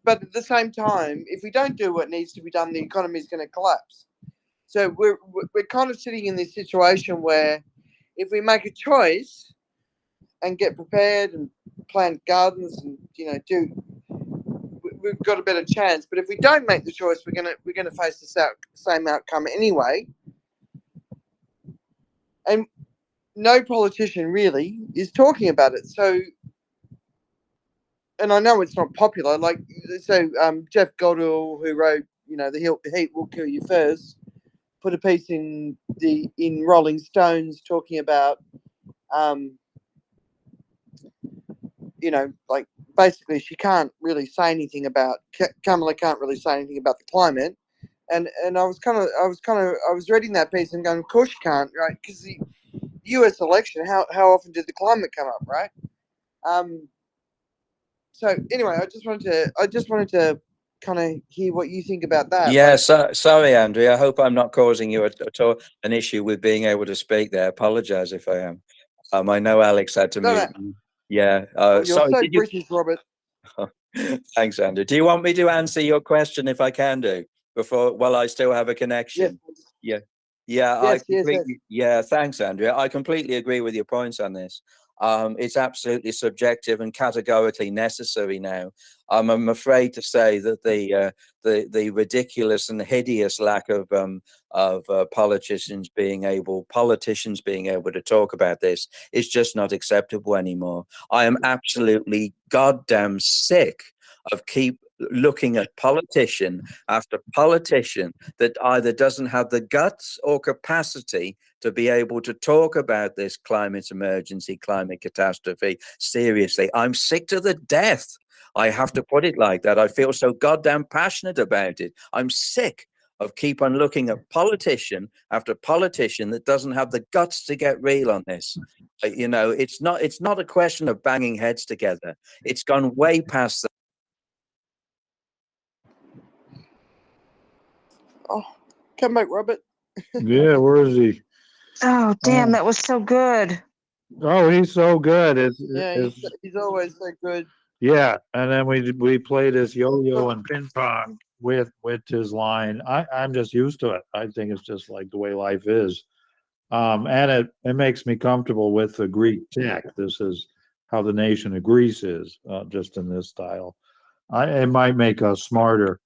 But at the same time, if we don't do what needs to be done, the economy is going to collapse. So we're kind of sitting in this situation where if we make a choice and get prepared and plant gardens and we've got a better chance. But if we don't make the choice, we're gonna face the same outcome anyway. And no politician really is talking about it. So, and I know it's not popular. Like, so Jeff Goldell, who wrote, the heat will kill you first, put a piece in Rolling Stones talking about, like basically she can't really say anything about Kamala can't really say anything about the climate, and I was reading that piece and going, of course you can't, right? Because the U.S. election, how often did the climate come up, right? So anyway, I just wanted to kind of hear what you think about that. Yeah, Like, sorry, Andrea. I hope I'm not causing you an issue with being able to speak there. Apologize if I am. I know Alex had to No, mute. Yeah. you're Sorry. so British, Robert. Thanks, Andrew. Do you want me to answer your question if I can do while I still have a connection? Yes. Yeah. Yes. Yeah. Thanks, Andrea. I completely agree with your points on this. It's absolutely subjective and categorically necessary now. I'm afraid to say that the ridiculous and hideous lack of politicians being able to talk about this is just not acceptable anymore. I am absolutely goddamn sick of keep looking at politician after politician that either doesn't have the guts or capacity to be able to talk about this climate emergency, climate catastrophe seriously. I'm sick to the death. I have to put it like that. I feel so goddamn passionate about it. I'm sick of keep on looking at politician after politician that doesn't have the guts to get real on this. It's not a question of banging heads together. It's gone way past that. Oh, come back, Robert. Yeah, where is he? Oh, damn, that was so good. Oh, he's so good. He's always so good. Yeah, and then we play this yo-yo and ping pong with his line. I'm just used to it. I think it's just like the way life is. And it makes me comfortable with the Greek tech. This is how the nation of Greece is, just in this style. It might make us smarter.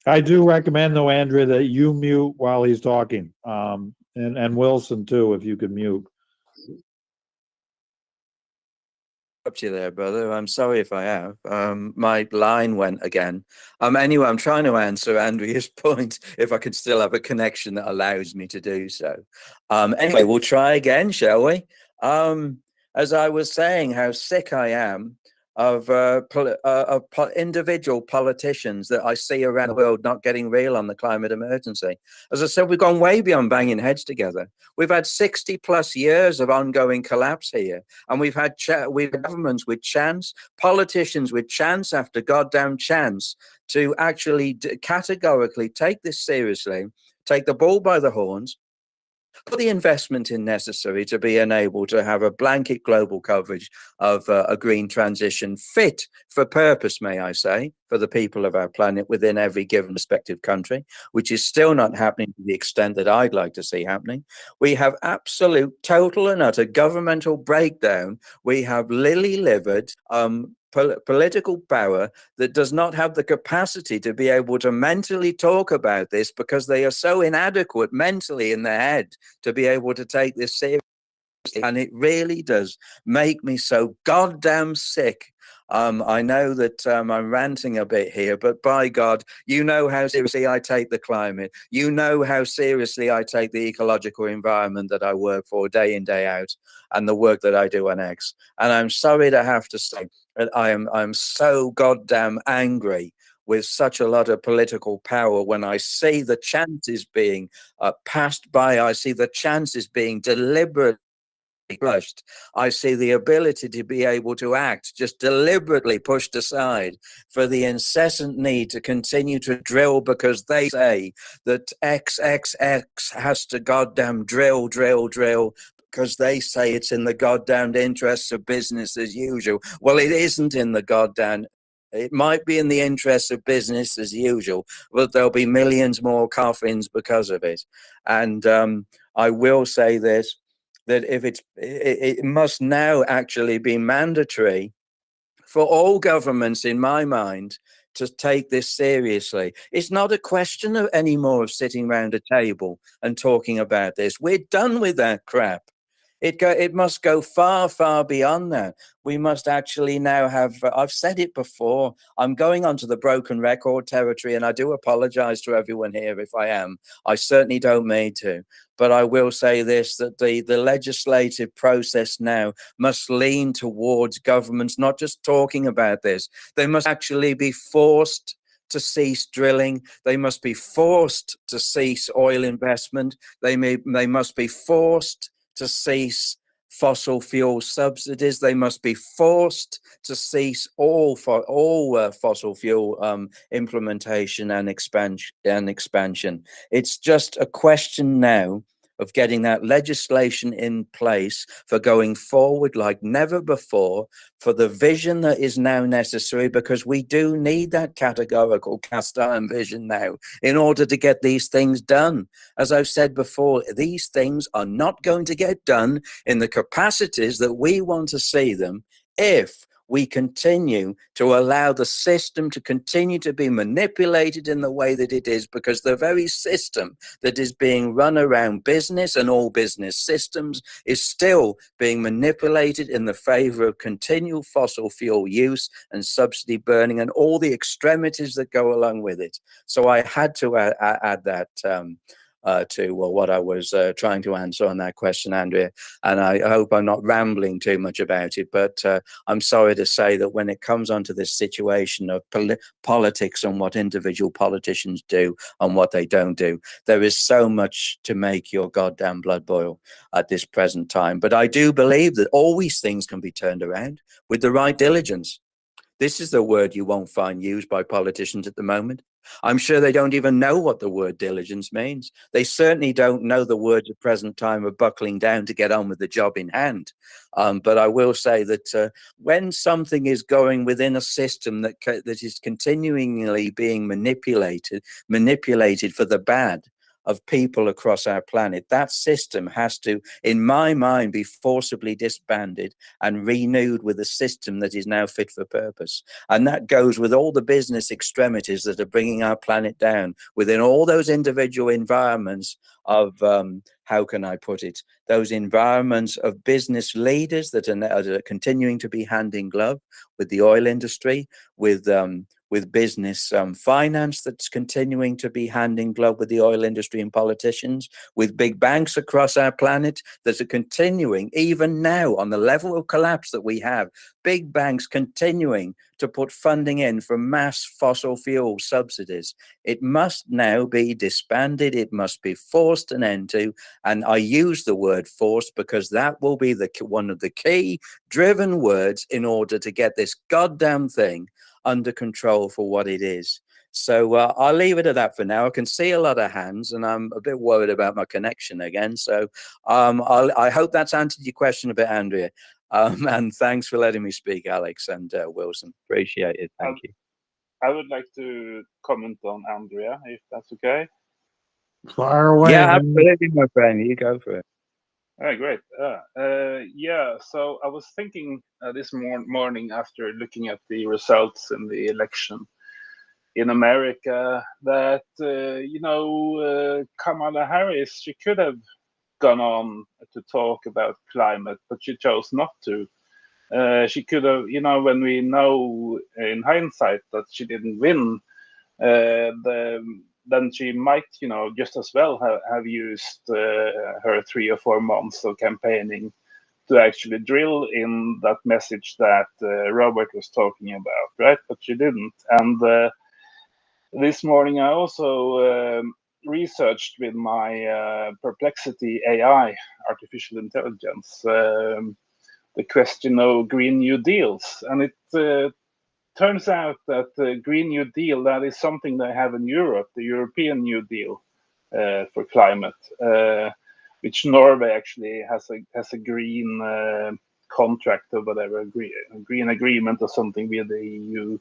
I do recommend though, Andrea, that you mute while he's talking. And Wilson too, if you could mute. Up to you there, brother. I'm sorry if I have. My line went again. Anyway, I'm trying to answer Andrea's point if I could still have a connection that allows me to do so. Anyway, we'll try again, shall we? As I was saying, how sick I am of individual politicians that I see around the world not getting real on the climate emergency. As I said, we've gone way beyond banging heads together. We've had 60 plus years of ongoing collapse here, and we've had governments with chance, politicians with chance after goddamn chance to actually categorically take this seriously, take the bull by the horns, put the investment in necessary to be enabled to have a blanket global coverage of a green transition fit for purpose, may I say, for the people of our planet within every given respective country, which is still not happening to the extent that I'd like to see happening. We have absolute, total and utter governmental breakdown. We have lily-livered, political power that does not have the capacity to be able to mentally talk about this because they are so inadequate mentally in their head to be able to take this seriously. and it really does make me so goddamn sick. I know that I'm ranting a bit here, but by God, you know how seriously I take the climate. You know how seriously I take the ecological environment that I work for day in, day out, and the work that I do on X. And I'm sorry to have to say that I'm so goddamn angry with such a lot of political power when I see the chances being passed by. I see the chances being deliberately crushed. I see the ability to be able to act just deliberately pushed aside for the incessant need to continue to drill because they say that XXX has to goddamn drill because they say it's in the goddamn interests of business as usual. Well, it isn't in the goddamn. It might be in the interests of business as usual, but there'll be millions more coffins because of it. And I will say this, that if it must now actually be mandatory for all governments, in my mind, to take this seriously. It's not a question of anymore of sitting around a table and talking about this. We're done with that crap. It must go far, far beyond that. We must actually now have, I've said it before, I'm going onto the broken record territory, and I do apologize to everyone here if I am. I certainly don't mean to. But I will say this, that the legislative process now must lean towards governments not just talking about this. They must actually be forced to cease drilling. They must be forced to cease oil investment. They must be forced to cease fossil fuel subsidies. They must be forced to cease all fossil fuel implementation and expansion. It's just a question now of getting that legislation in place for going forward like never before, for the vision that is now necessary, because we do need that categorical cast iron vision now in order to get these things done. As I've said before, these things are not going to get done in the capacities that we want to see them if we continue to allow the system to continue to be manipulated in the way that it is, because the very system that is being run around business and all business systems is still being manipulated in the favor of continual fossil fuel use and subsidy burning and all the extremities that go along with it. So I had to add that to what I was trying to answer on that question, Andrea. And I hope I'm not rambling too much about it, but I'm sorry to say that when it comes onto this situation of politics and what individual politicians do and what they don't do, there is so much to make your goddamn blood boil at this present time. But I do believe that all these things can be turned around with the right diligence. This is the word you won't find used by politicians at the moment. I'm sure they don't even know what the word diligence means. They certainly don't know the words at present time of buckling down to get on with the job in hand. But I will say that when something is going within a system that is continually being manipulated for the bad of people across our planet, that system has to, in my mind, be forcibly disbanded and renewed with a system that is now fit for purpose. And that goes with all the business extremities that are bringing our planet down within all those individual environments of, how can I put it, those environments of business leaders that are continuing to be hand in glove with the oil industry, with business finance that's continuing to be hand in glove with the oil industry and politicians, with big banks across our planet that are continuing, even now on the level of collapse that we have, big banks continuing to put funding in for mass fossil fuel subsidies. It must now be disbanded. It must be forced an end to. And I use the word forced because that will be one of the key driven words in order to get this goddamn thing under control for what it is. So I'll leave it at that for now. I can see a lot of hands and I'm a bit worried about my connection again. So I hope that's answered your question a bit, Andrea. And thanks for letting me speak, Alex and Wilson. Appreciate it. Thank you. I would like to comment on Andrea, if that's okay. Fire away. Yeah, man. absolutely, my friend. You go for it. All right, great. Yeah, so I was thinking this morning after looking at the results in the election in America that, Kamala Harris, she could have gone on to talk about climate, but she chose not to. She could have, when we know in hindsight that she didn't win, then she might, just as well have used her 3 or 4 months of campaigning to actually drill in that message that Robert was talking about, right? But she didn't. And this morning I also researched with my Perplexity AI, artificial intelligence, the question of Green New Deals. And it turns out that the Green New Deal, that is something they have in Europe, the European New Deal for climate, which Norway actually has a green contract or whatever, a green agreement or something with the EU.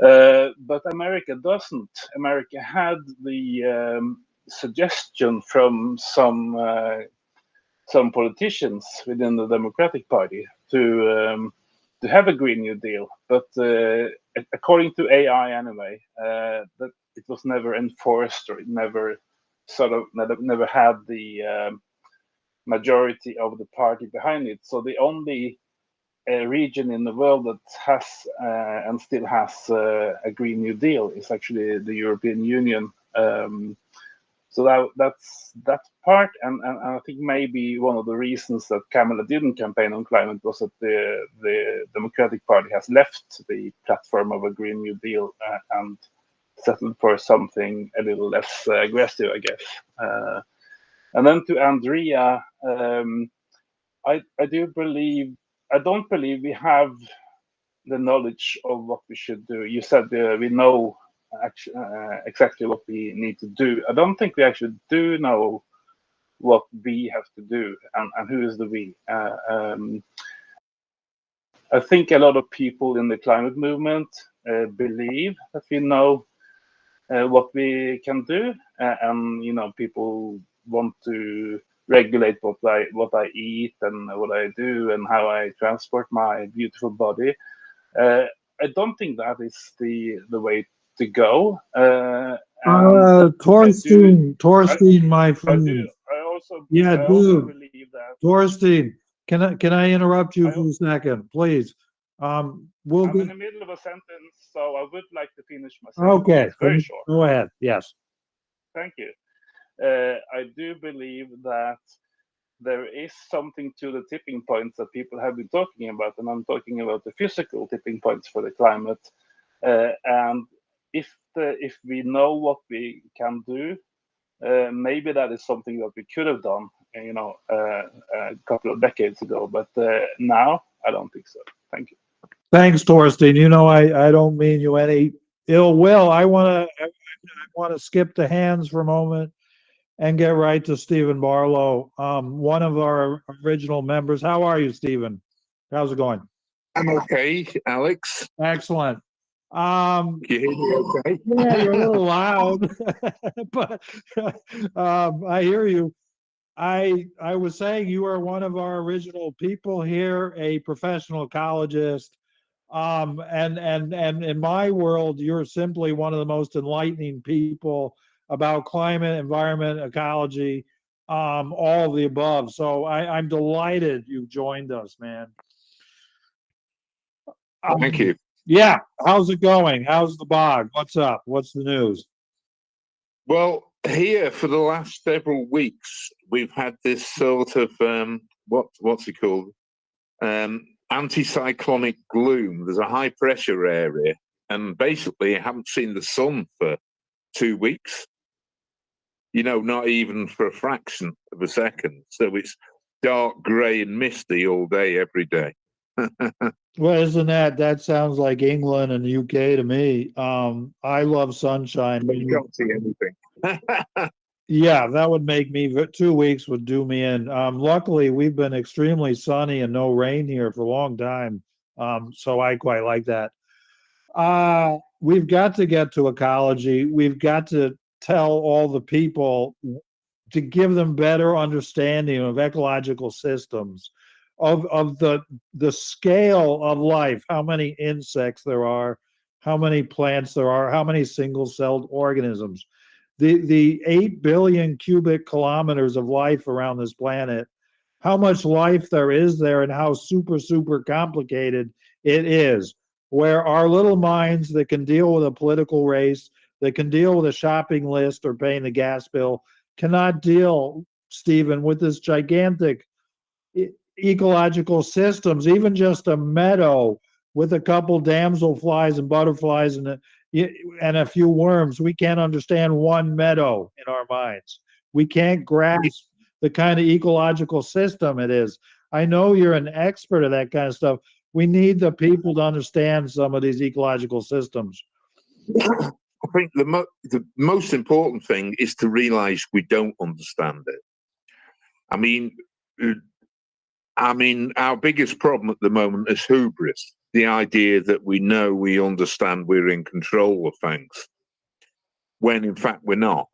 But America doesn't. America had the suggestion from some politicians within the Democratic Party to have a Green New Deal, but according to AI anyway, that it was never enforced, or it never had the majority of the party behind it. So the only region in the world that has and still has a Green New Deal is actually the European Union. So that's that part, and I think maybe one of the reasons that Kamala didn't campaign on climate was that the Democratic Party has left the platform of a Green New Deal and settled for something a little less aggressive, I guess. And then to Andrea, I don't believe we have the knowledge of what we should do. You said we know exactly what we need to do. I don't think we actually do know what we have to do, and who is the we. I think a lot of people in the climate movement believe that we know what we can do, and people want to regulate what I eat and what I do and how I transport my beautiful body. I don't think that is the way to go. Torstein, my friend. I also dude. believe that. Torstein, can I interrupt you for a second, please? I'm We'll in the middle of a sentence, so I would like to finish my sentence. Okay. It's very short. Go ahead. Yes. Thank you. I do believe that there is something to the tipping points that people have been talking about, and I'm talking about the physical tipping points for the climate. And if we know what we can do, maybe that is something that we could have done, a couple of decades ago. But now, I don't think so. Thank you. Thanks, Torstein. I don't mean you any ill will. I want to skip the hands for a moment and get right to Stephen Barlow, one of our original members. How are you, Stephen? How's it going? I'm okay, Alex. Excellent. You hear me okay? Yeah, you're a little loud, but I hear you. I was saying you are one of our original people here, a professional ecologist. And in my world, you're simply one of the most enlightening people about climate, environment, ecology, all of the above. So I'm delighted you've joined us, man. Thank you. Yeah. How's it going? How's the bog? What's up? What's the news? Well, here for the last several weeks, we've had this sort of what's it called? Anticyclonic gloom. There's a high pressure area, and basically I haven't seen the sun for 2 weeks. Not even for a fraction of a second. So it's dark, grey, and misty all day, every day. Well, isn't that sounds like England and the UK to me. I love sunshine. But you can't see anything. Yeah, that would make me 2 weeks would do me in. Luckily, we've been extremely sunny and no rain here for a long time. So I quite like that. We've got to get to ecology. We've got to tell all the people to give them better understanding of ecological systems, of the scale of life, how many insects there are, how many plants there are, how many single-celled organisms. the 8 billion cubic kilometers of life around this planet, how much life there is there and how super, super complicated it is. Where our little minds that can deal with a political race, that can deal with a shopping list or paying the gas bill, cannot deal, Stephen, with this gigantic ecological systems, even just a meadow with a couple damselflies and butterflies and a few worms. We can't understand one meadow in our minds. We can't grasp the kind of ecological system it is. I know you're an expert of that kind of stuff. We need the people to understand some of these ecological systems. I think the most important thing is to realize we don't understand it. I mean, our biggest problem at the moment is hubris, the idea that we know, we understand, we're in control of things, when in fact we're not.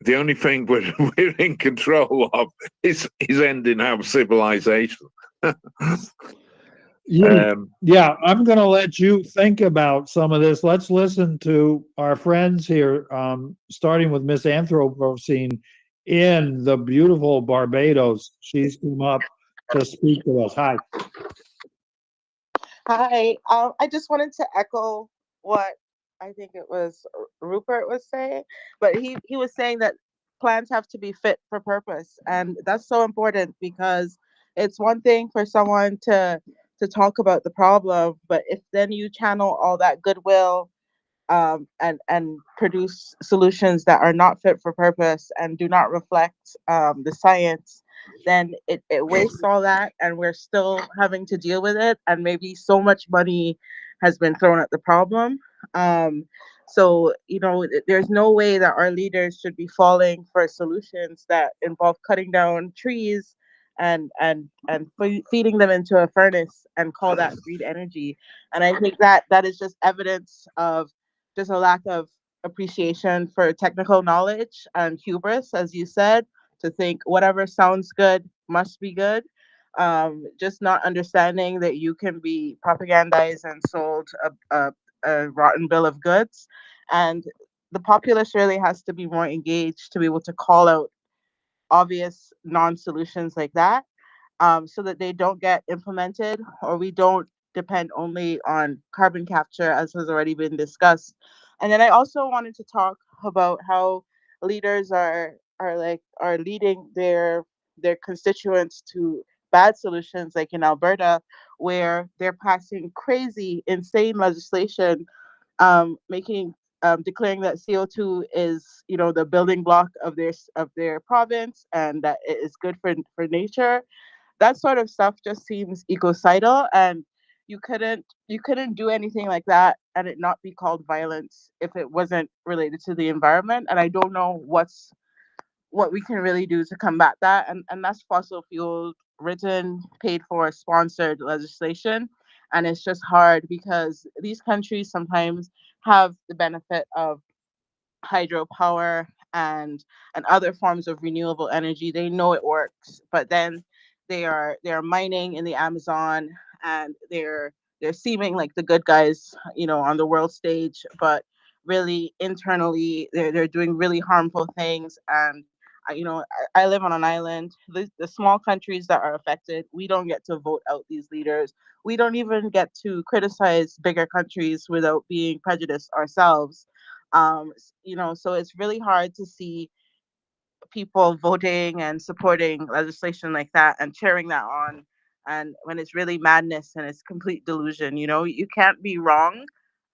The only thing we're in control of is ending our civilization. Yeah, I'm going to let you think about some of this. Let's listen to our friends here, starting with Miss Anthropocene in the beautiful Barbados. She's come up to speak to us. Hi. Hi. I just wanted to echo what I think it was Rupert was saying, but he was saying that plans have to be fit for purpose, and that's so important because it's one thing for someone to talk about the problem, but if then you channel all that goodwill and produce solutions that are not fit for purpose and do not reflect the science, then it wastes all that, and we're still having to deal with it, and maybe so much money has been thrown at the problem. So, there's no way that our leaders should be falling for solutions that involve cutting down trees and feeding them into a furnace and call that green energy. And I think that is just evidence of just a lack of appreciation for technical knowledge and hubris, as you said, to think whatever sounds good must be good. Just not understanding that you can be propagandized and sold a rotten bill of goods. And the populace really has to be more engaged to be able to call out obvious non-solutions like that, so that they don't get implemented, or we don't depend only on carbon capture, as has already been discussed. And then I also wanted to talk about how leaders are leading their constituents to bad solutions, like in Alberta, where they're passing crazy, insane legislation, declaring that CO2 is, the building block of their province, and that it is good for nature. That sort of stuff just seems ecocidal, and you couldn't do anything like that and it not be called violence if it wasn't related to the environment. And I don't know what we can really do to combat that. And that's fossil fuel written, paid for, sponsored legislation. And it's just hard because these countries sometimes have the benefit of hydropower and other forms of renewable energy. They know it works, but then they are mining in the Amazon, and they're seeming like the good guys, on the world stage, but really internally they're doing really harmful things. And I live on an island. The small countries that are affected, we don't get to vote out these leaders. We don't even get to criticize bigger countries without being prejudiced ourselves. So it's really hard to see people voting and supporting legislation like that and cheering that on, and when it's really madness and it's complete delusion. You can't be wrong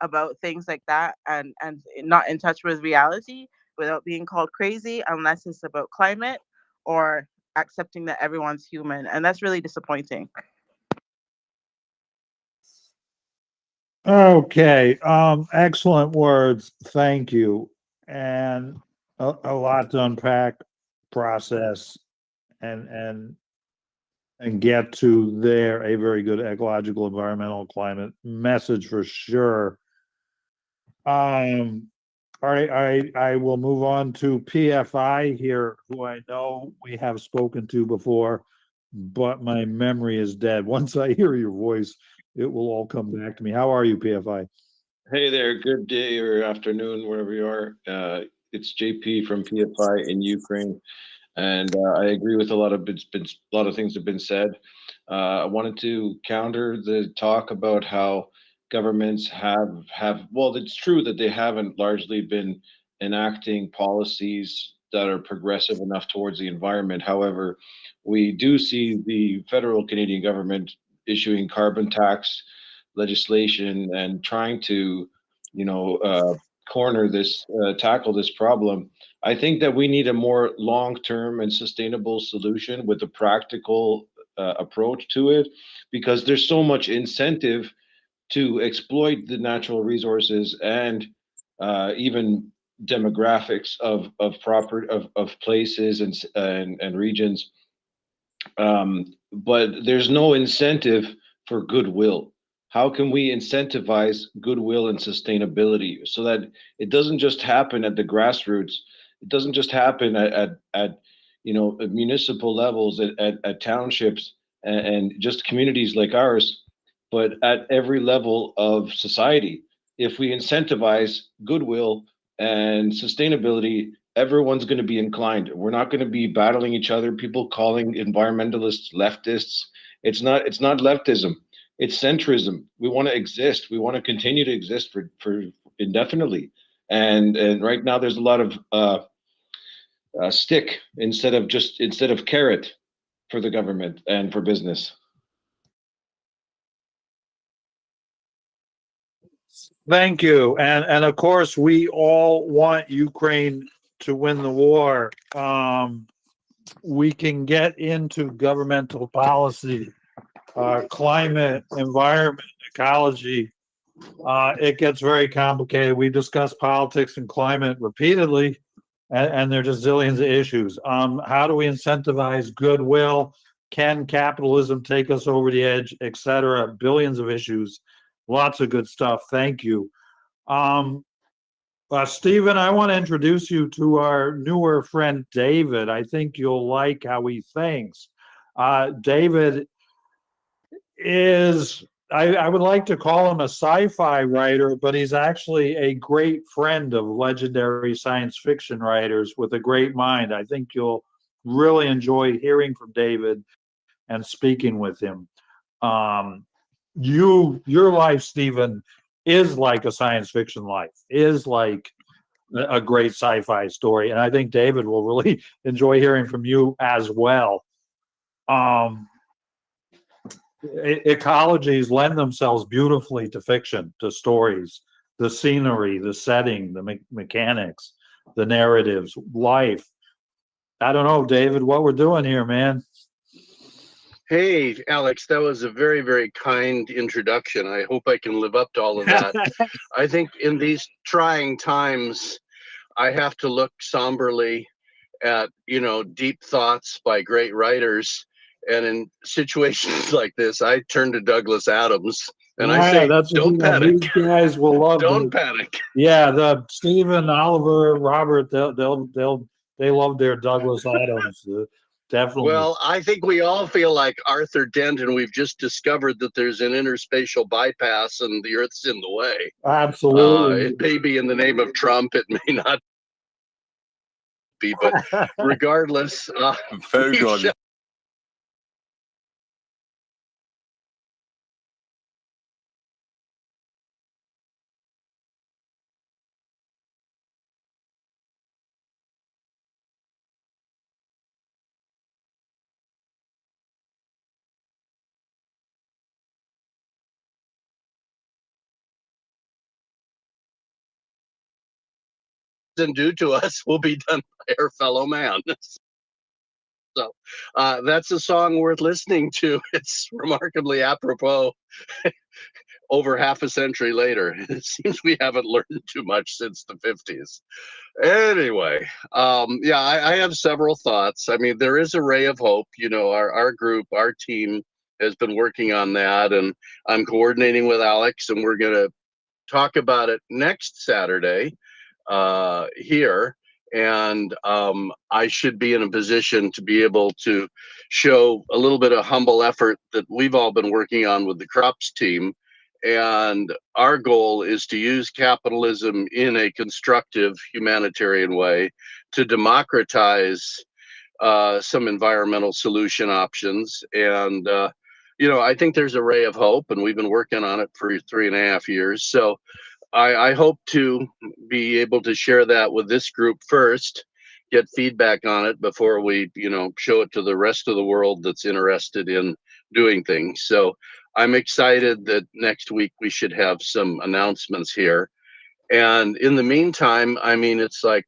about things like that and not in touch with reality without being called crazy, unless it's about climate or accepting that everyone's human, and that's really disappointing. Okay, excellent words. Thank you. And a lot to unpack, process, and get to there a very good ecological, environmental, climate message for sure. All right, I will move on to PFI here, who I know we have spoken to before, but my memory is dead. Once I hear your voice, it will all come back to me. How are you, PFI? Hey there, good day or afternoon, wherever you are. It's JP from PFI in Ukraine, and I agree with a lot of things have been said. I wanted to counter the talk about how governments have. Well, it's true that they haven't largely been enacting policies that are progressive enough towards the environment. However, we do see the federal Canadian government issuing carbon tax legislation and trying to, corner this, tackle this problem. I think that we need a more long-term and sustainable solution with a practical approach to it, because there's so much incentive to exploit the natural resources and even demographics of places and regions, but there's no incentive for goodwill. How can we incentivize goodwill and sustainability so that it doesn't just happen at the grassroots? It doesn't just happen at municipal levels, at townships, and just communities like ours, but at every level of society. If we incentivize goodwill and sustainability, everyone's going to be inclined. We're not going to be battling each other. People calling environmentalists leftists. It's not leftism. It's centrism. We want to exist. We want to continue to exist for indefinitely. And right now there's a lot of stick instead of carrot for the government and for business. Thank you. And of course, we all want Ukraine to win the war. We can get into governmental policy, climate, environment, ecology. It gets very complicated. We discuss politics and climate repeatedly, and there are just zillions of issues. How do we incentivize goodwill? Can capitalism take us over the edge, etc.? Billions of issues. Lots of good stuff. Thank you. Stephen, I want to introduce you to our newer friend, David. I think you'll like how he thinks. David is, I would like to call him a sci-fi writer, but he's actually a great friend of legendary science fiction writers with a great mind. I think you'll really enjoy hearing from David and speaking with him. Your life, Stephen, is like a science fiction life, is like a great sci-fi story. And I think David will really enjoy hearing from you as well. Ecologies lend themselves beautifully to fiction, to stories, the scenery, the setting, the mechanics, the narratives, life. I don't know, David, what we're doing here, man. Hey, Alex, that was a very, very kind introduction. I hope I can live up to all of that. I think in these trying times, I have to look somberly at, deep thoughts by great writers. And in situations like this, I turn to Douglas Adams and I say, don't panic. These guys will love Don't panic. Yeah, the Stephen, Oliver, Robert, they love their Douglas Adams. Definitely. Well, I think we all feel like Arthur Dent, and we've just discovered that there's an interspatial bypass and the Earth's in the way. Absolutely. It may be in the name of Trump. It may not be, but regardless. Very good. And do to us will be done by our fellow man. So that's a song worth listening to. It's remarkably apropos over half a century later. It seems we haven't learned too much since the 50s. Anyway, I have several thoughts. I mean, there is a ray of hope. Our group, our team has been working on that, and I'm coordinating with Alex, and we're going to talk about it next Saturday here, and I should be in a position to be able to show a little bit of humble effort that we've all been working on with the Crops team, And our goal is to use capitalism in a constructive humanitarian way to democratize some environmental solution options. And, I think there's a ray of hope, and we've been working on it for 3.5 years. So I hope to be able to share that with this group first, get feedback on it before we, show it to the rest of the world that's interested in doing things. So I'm excited that next week we should have some announcements here. And in the meantime, I mean, it's like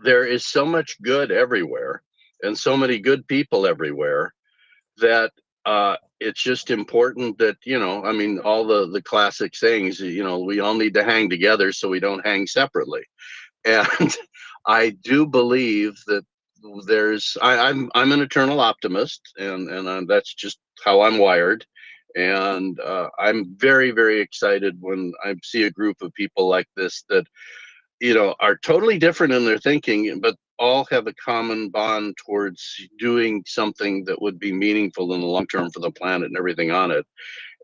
there is so much good everywhere and so many good people everywhere that it's just important that, I mean, all the classic sayings, we all need to hang together so we don't hang separately. And I do believe that I'm an eternal optimist, and that's just how I'm wired. And I'm very, very excited when I see a group of people like this that, are totally different in their thinking, but all have a common bond towards doing something that would be meaningful in the long term for the planet and everything on it.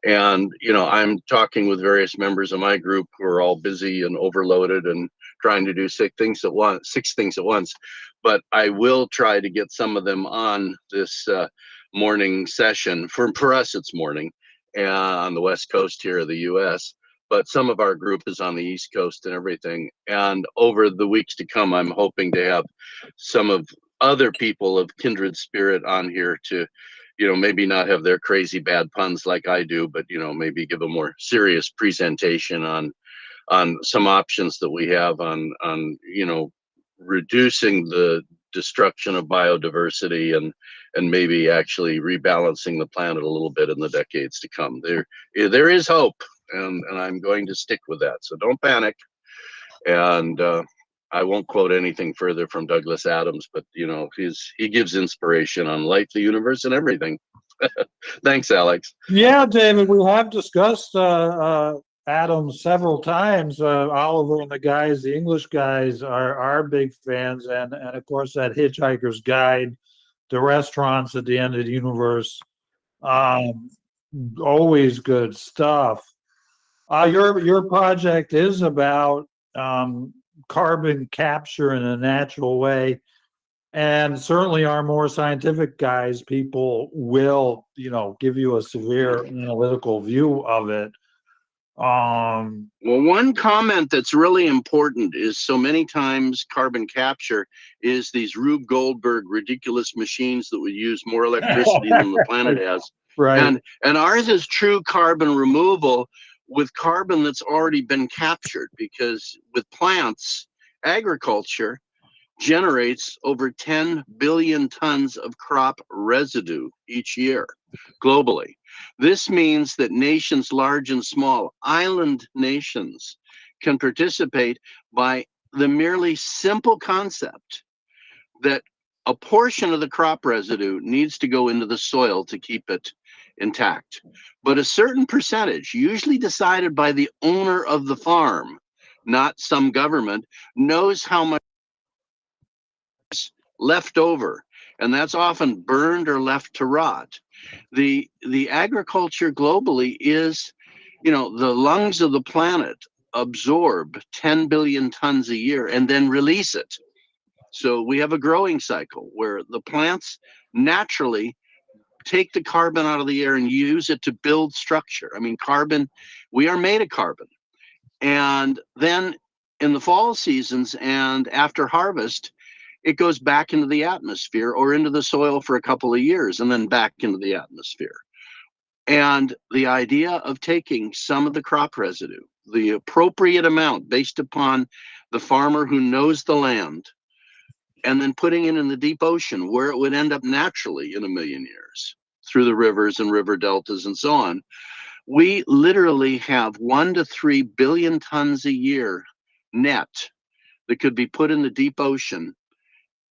And, I'm talking with various members of my group who are all busy and overloaded and trying to do six things at once. But I will try to get some of them on this morning session. For us, it's morning on the West Coast here of the US. But some of our group is on the East Coast and everything. And over the weeks to come, I'm hoping to have some of other people of kindred spirit on here to, maybe not have their crazy bad puns like I do, but, maybe give a more serious presentation on some options that we have on reducing the destruction of biodiversity and maybe actually rebalancing the planet a little bit in the decades to come. There is hope. And I'm going to stick with that. So don't panic. And I won't quote anything further from Douglas Adams, but he gives inspiration on life, the universe, and everything. Thanks, Alex. Yeah, David, we have discussed Adams several times. Oliver and the English guys are big fans, and of course that Hitchhiker's Guide, the restaurants at the end of the universe, always good stuff. Your project is about carbon capture in a natural way, and certainly our more scientific guys, people will, give you a severe analytical view of it. Well, one comment that's really important is so many times carbon capture is these Rube Goldberg ridiculous machines that would use more electricity than the planet has. Right. And ours is true carbon removal with carbon that's already been captured, because with plants, agriculture generates over 10 billion tons of crop residue each year globally. This means that nations large and small, island nations, can participate by the merely simple concept that a portion of the crop residue needs to go into the soil to keep it intact. But a certain percentage, usually decided by the owner of the farm, not some government, knows how much is left over, and that's often burned or left to rot. The agriculture globally is, the lungs of the planet absorb 10 billion tons a year and then release it. So we have a growing cycle where the plants naturally take the carbon out of the air and use it to build structure. I mean, carbon, we are made of carbon. And then in the fall seasons and after harvest, it goes back into the atmosphere or into the soil for a couple of years and then back into the atmosphere. And the idea of taking some of the crop residue, the appropriate amount based upon the farmer who knows the land, and then putting it in the deep ocean where it would end up naturally in a million years through the rivers and river deltas and so on. We literally have 1 to 3 billion tons a year net that could be put in the deep ocean.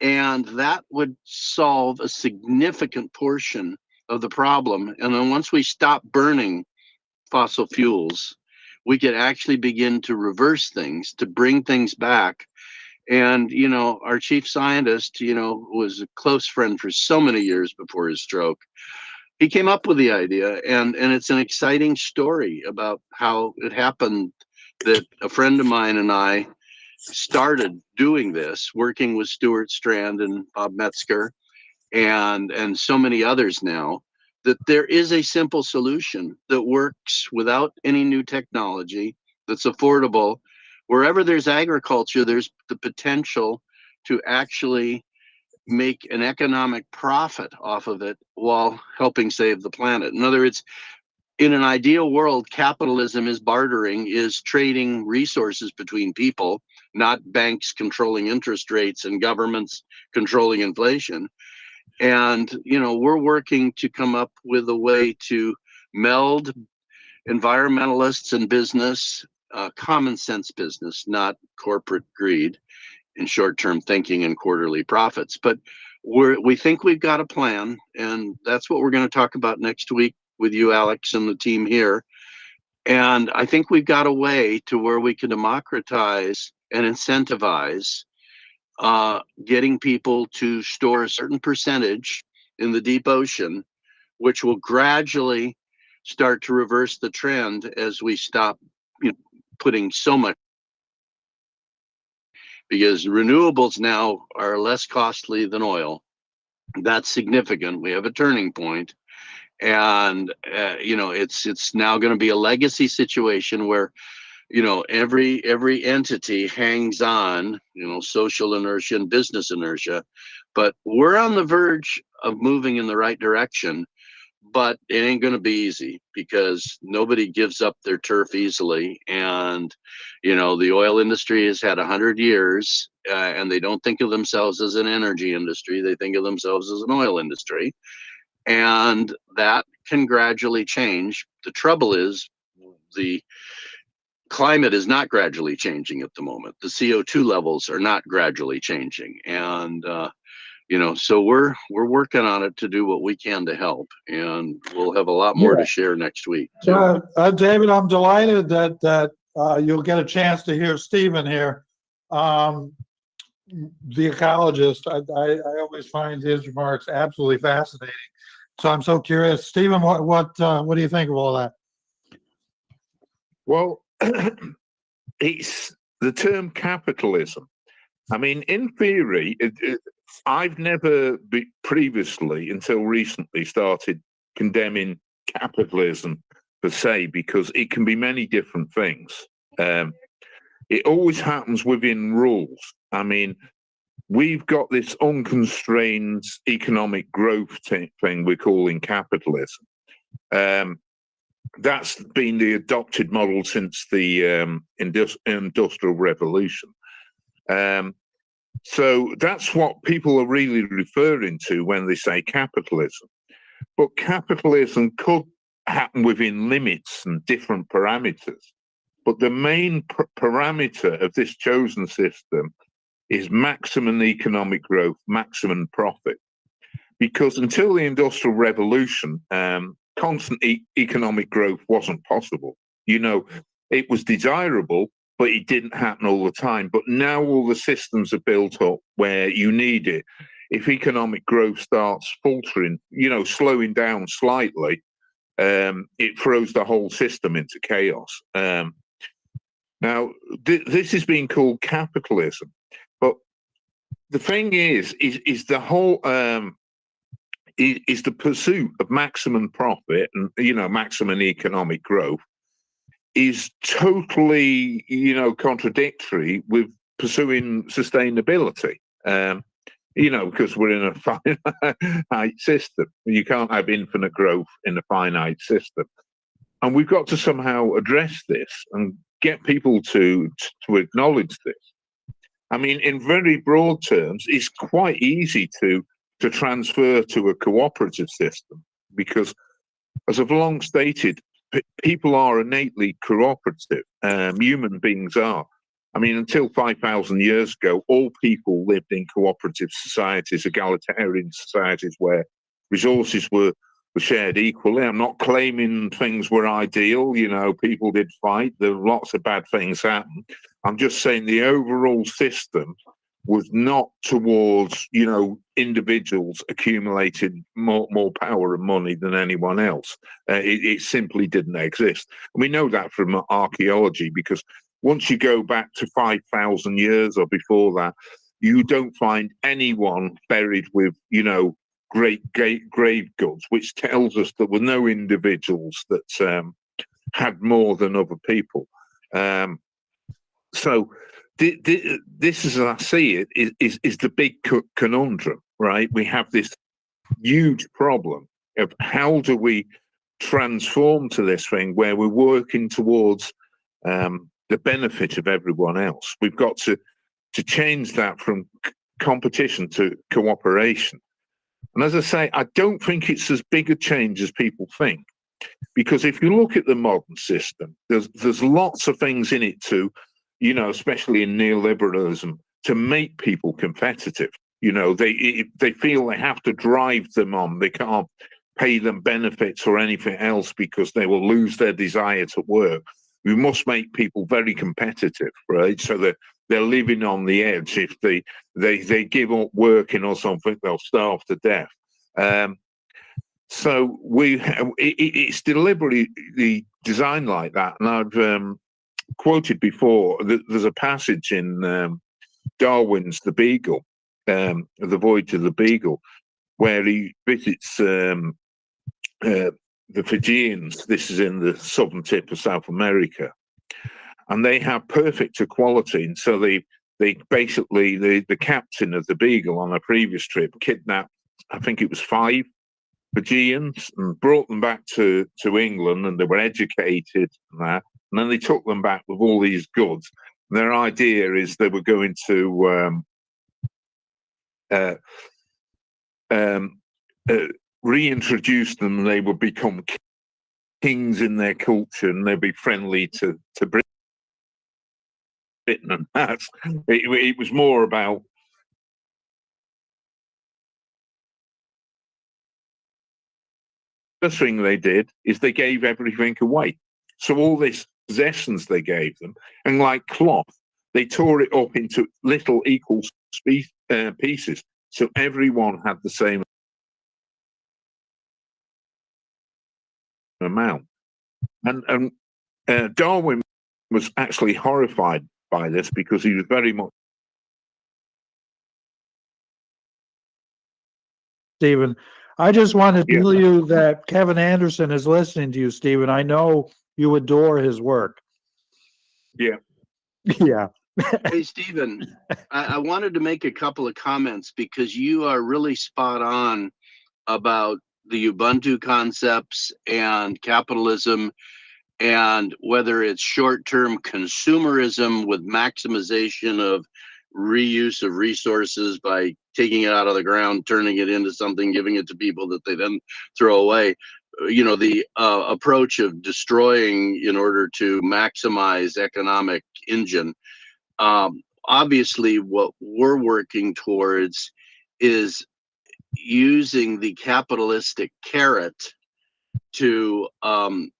And that would solve a significant portion of the problem. And then once we stop burning fossil fuels, we could actually begin to reverse things, to bring things back. And, our chief scientist, was a close friend for so many years before his stroke. he came up with the idea, and it's an exciting story about how it happened that a friend of mine and I started doing this, working with Stuart Strand and Bob Metzger and so many others now, that there is a simple solution that works without any new technology, that's affordable. Wherever there's agriculture, there's the potential to actually make an economic profit off of it while helping save the planet. In other words, in an ideal world, capitalism is bartering, is trading resources between people, not banks controlling interest rates and governments controlling inflation. And, you know, we're working to come up with a way to meld environmentalists and business, common sense business, not corporate greed and short-term thinking and quarterly profits. But we think we've got a plan, and that's what we're going to talk about next week with you, Alex, and the team here. And I think we've got a way to where we can democratize and incentivize getting people to store a certain percentage in the deep ocean, which will gradually start to reverse the trend as we stop, you know, putting so much, because renewables now are less costly than oil. That's significant. We have a turning point. And you know, it's now going to be a legacy situation where, you know, every entity hangs on, you know, social inertia and business inertia. But we're on the verge of moving in the right direction, but it ain't going to be easy because nobody gives up their turf easily. And, you know, the oil industry has had 100 years and they don't think of themselves as an energy industry. They think of themselves as an oil industry. And that can gradually change. The trouble is the climate is not gradually changing at the moment. The CO2 levels are not gradually changing. And, you know, so we're working on it to do what we can to help. And we'll have a lot more to share next week. David, I'm delighted that you'll get a chance to hear Stephen here. The ecologist, I always find his remarks absolutely fascinating. So I'm so curious, Stephen, what do you think of all that? Well, it's the term capitalism. I mean, in theory, I've never previously, until recently, started condemning capitalism per se, because it can be many different things. It always happens within rules. I mean, we've got this unconstrained economic growth thing we're calling capitalism. That's been the adopted model since the Industrial Revolution. So that's what people are really referring to when they say capitalism. But capitalism could happen within limits and different parameters. But the main parameter of this chosen system is maximum economic growth, maximum profit. Because until the Industrial Revolution, constant economic growth wasn't possible. You know, it was desirable, but it didn't happen all the time. But now all the systems are built up where you need it. If economic growth starts faltering, you know, slowing down slightly, it throws the whole system into chaos. Now, this is being called capitalism. But the thing is the whole is the pursuit of maximum profit and, you know, maximum economic growth is totally, you know, contradictory with pursuing sustainability. You know, because we're in a finite system. You can't have infinite growth in a finite system. And we've got to somehow address this and get people to acknowledge this. I mean, in very broad terms, it's quite easy to transfer to a cooperative system because, as I've long stated, people are innately cooperative. Human beings are. I mean, until 5,000 years ago, all people lived in cooperative societies, egalitarian societies where resources were shared equally. I'm not claiming things were ideal. You know, people did fight. There were lots of bad things happen. I'm just saying the overall system was not towards, you know, individuals accumulating more power and money than anyone else. It simply didn't exist. And we know that from archaeology, because once you go back to 5,000 years or before that, you don't find anyone buried with, you know, great grave goods, which tells us there were no individuals that had more than other people. So this, as I see it, is the big conundrum, right? We have this huge problem of how do we transform to this thing where we're working towards the benefit of everyone else. We've got to change that from competition to cooperation. And as I say, I don't think it's as big a change as people think, because if you look at the modern system, there's lots of things in it to, you know, especially in neoliberalism, to make people competitive. You know, they feel they have to drive them on. They can't pay them benefits or anything else because they will lose their desire to work. We must make people very competitive, right? So that they're living on the edge. If they give up working or something, they'll starve to death. So it's deliberately designed like that. And I've quoted before, there's a passage in Darwin's The Beagle, The Voyage of the Beagle, where he visits the Fijians. This is in the southern tip of South America, and they have perfect equality. And so they basically, the captain of the Beagle on a previous trip kidnapped, I think it was 5 Fijians, and brought them back to England, and they were educated and that. And then they took them back with all these goods. And their idea is they were going to reintroduce them, and they would become kings in their culture, and they'd be friendly to Britain. And that's it was more about the thing they did is they gave everything away. So all these possessions they gave them, and like cloth, they tore it up into little equal pieces, so everyone had the same amount. And Darwin was actually horrified by this, because he was very much. Stephen, I just want to tell you that Kevin Anderson is listening to you, Stephen. I know you adore his work. Yeah. Yeah. Hey, Stephen, I wanted to make a couple of comments, because you are really spot on about the Ubuntu concepts and capitalism, and whether it's short-term consumerism with maximization of reuse of resources by taking it out of the ground, turning it into something, giving it to people that they then throw away. You know, the approach of destroying in order to maximize economic engine. Obviously, what we're working towards is using the capitalistic carrot to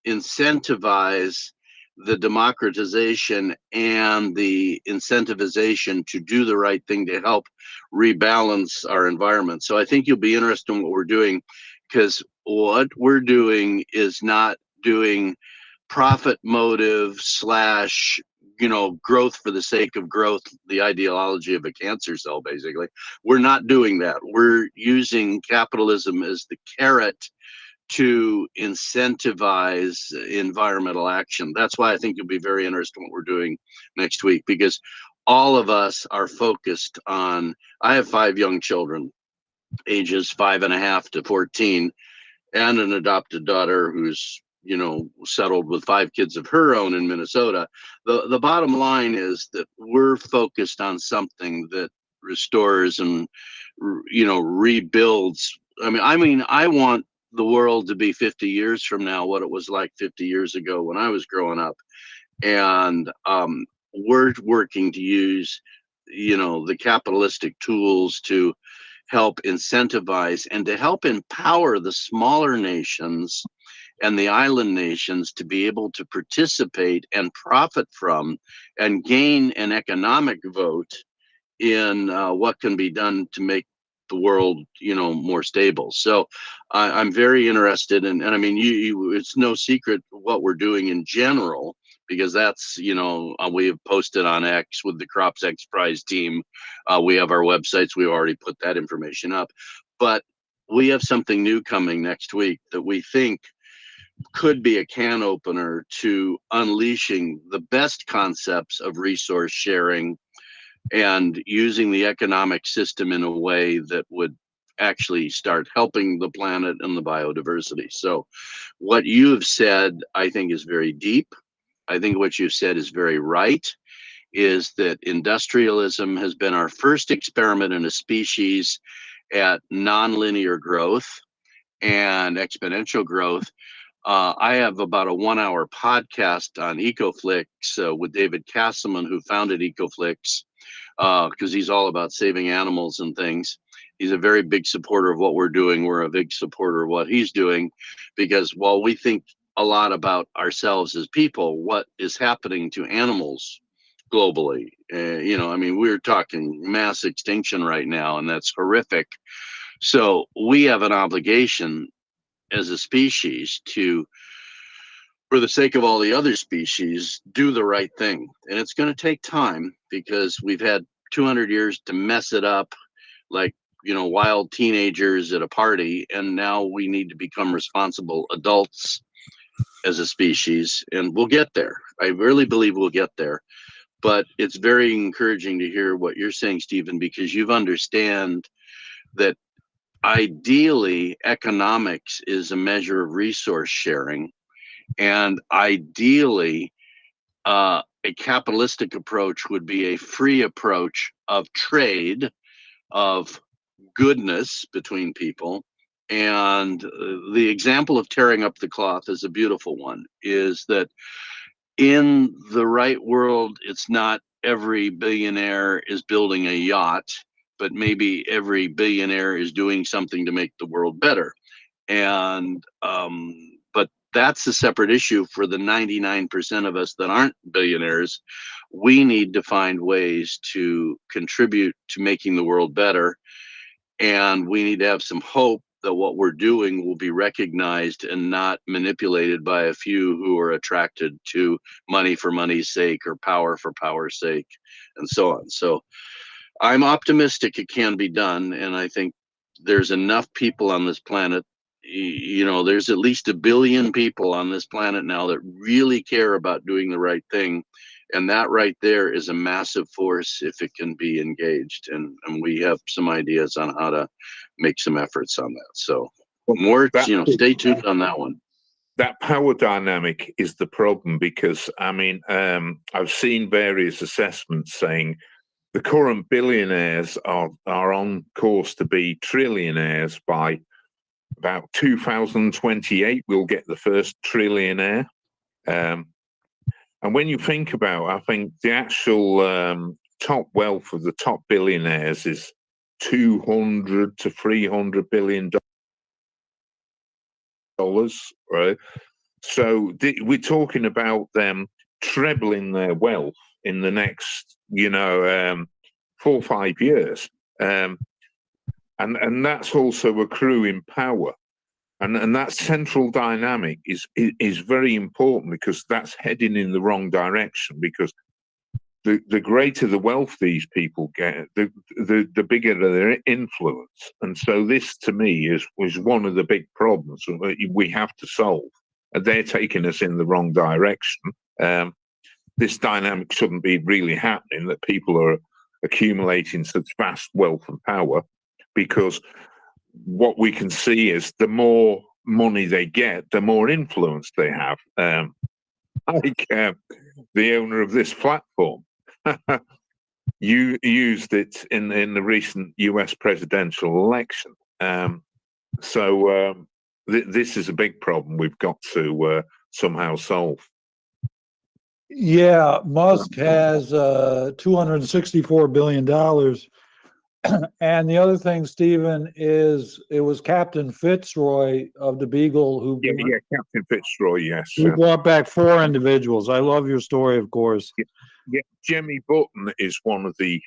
incentivize the democratization and the incentivization to do the right thing to help rebalance our environment. So I think you'll be interested in what we're doing, because what we're doing is not doing profit motive / you know, growth for the sake of growth, the ideology of a cancer cell, basically. We're not doing that. We're using capitalism as the carrot to incentivize environmental action. That's why I think you'll be very interested in what we're doing next week, because all of us are focused on, I have 5 young children, ages 5.5 to 14, and an adopted daughter who's, you know, settled with 5 kids of her own in Minnesota. The bottom line is that we're focused on something that restores and, you know, rebuilds. I mean, I want the world to be 50 years from now what it was like 50 years ago when I was growing up. And we're working to use, you know, the capitalistic tools to help incentivize and to help empower the smaller nations and the island nations to be able to participate and profit from and gain an economic vote in what can be done to make the world, more stable. So I'm very interested in, and I mean, it's no secret what we're doing in general, because that's, we have posted on X with the Crops X Prize team. We have our websites. We've already put that information up, but we have something new coming next week that we think could be a can opener to unleashing the best concepts of resource sharing and using the economic system in a way that would actually start helping the planet and the biodiversity. So what you have said, I think, is very deep. I think what you've said is very right, is that industrialism has been our first experiment in a species at nonlinear growth and exponential growth. I have about a 1 hour podcast on EcoFlix with David Castleman, who founded EcoFlix, because he's all about saving animals and things. He's a very big supporter of what we're doing. We're a big supporter of what he's doing, because while we think a lot about ourselves as people, what is happening to animals globally, I mean, we're talking mass extinction right now, and that's horrific. So we have an obligation as a species to, for the sake of all the other species, do the right thing. And it's going to take time, because we've had 200 years to mess it up like, wild teenagers at a party. And now we need to become responsible adults as a species, and we'll get there. I really believe we'll get there. But it's very encouraging to hear what you're saying, Stephen, because you understand that ideally economics is a measure of resource sharing, and ideally a capitalistic approach would be a free approach of trade, of goodness between people. And the example of tearing up the cloth is a beautiful one, is that in the right world, it's not every billionaire is building a yacht, but maybe every billionaire is doing something to make the world better. And but that's a separate issue for the 99% of us that aren't billionaires. We need to find ways to contribute to making the world better, and we need to have some hope that what we're doing will be recognized and not manipulated by a few who are attracted to money for money's sake or power for power's sake, and so on. So I'm optimistic it can be done, and I think there's enough people on this planet. There's at least 1 billion people on this planet now that really care about doing the right thing, and that right there is a massive force if it can be engaged. And we have some ideas on how to make some efforts on that. So more, stay tuned on that one. That power dynamic is the problem, because I've seen various assessments saying the current billionaires are on course to be trillionaires. By about 2028, we'll get the first trillionaire. And when you think about, I think the actual top wealth of the top billionaires is $200 to $300 billion, right? So we're talking about them trebling their wealth in the next, 4 or 5 years. And that's also accruing power. And that central dynamic is very important, because that's heading in the wrong direction. Because the greater the wealth these people get, the bigger their influence. And so this, to me, is one of the big problems we have to solve. And they're taking us in the wrong direction. This dynamic shouldn't be really happening, that people are accumulating such vast wealth and power, because what we can see is the more money they get, the more influence they have. Like the owner of this platform, you used it in the recent US presidential election. So this is a big problem we've got to somehow solve. Yeah, Musk has $264 billion And the other thing, Stephen, is it was Captain Fitzroy of the Beagle who Yeah, Captain Fitzroy, yes. he brought back 4 individuals. I love your story, of course. Yeah, Jimmy Button is one of the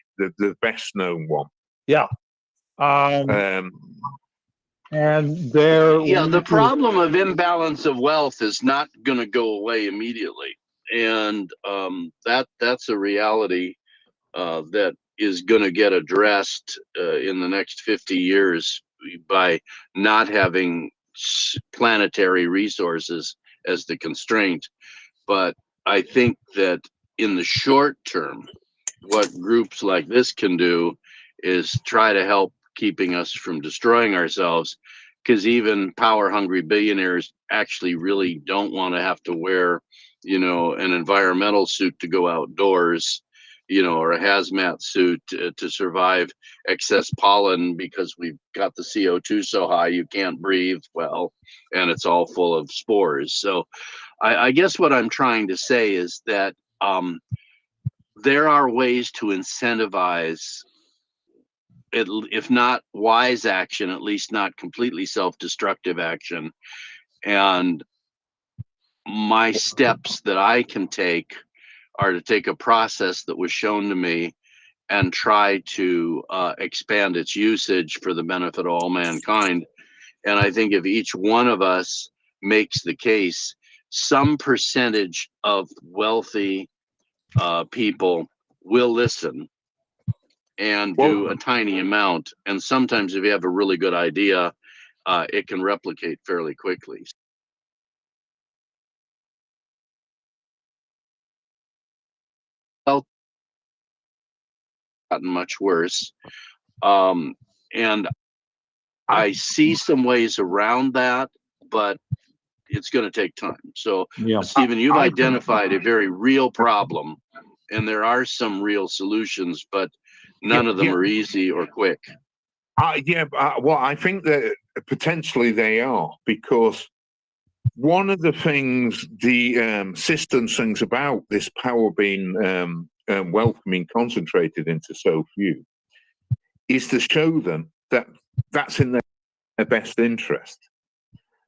best known one. Yeah. And there. Yeah, the problem of imbalance of wealth is not going to go away immediately, and that's a reality that is going to get addressed in the next 50 years by not having planetary resources as the constraint. But I think that in the short term, what groups like this can do is try to help keeping us from destroying ourselves, because even power hungry billionaires actually really don't want to have to wear, an environmental suit to go outdoors, or a hazmat suit to survive excess pollen, because we've got the CO2 so high you can't breathe well, and it's all full of spores. So I guess what I'm trying to say is that there are ways to incentivize, if not wise action, at least not completely self-destructive action. And my steps that I can take are to take a process that was shown to me and try to expand its usage for the benefit of all mankind. And I think if each one of us makes the case, some percentage of wealthy people will listen and do a tiny amount. And sometimes if you have a really good idea, it can replicate fairly quickly. Well, gotten much worse. And I see some ways around that, but it's going to take time. So, Yeah. Stephen, you've identified a very real problem, and there are some real solutions, but none of them are easy or quick. Well, I think that potentially they are, because one of the things the system thinks about this power being wealth being concentrated into so few is to show them that that's in their best interest.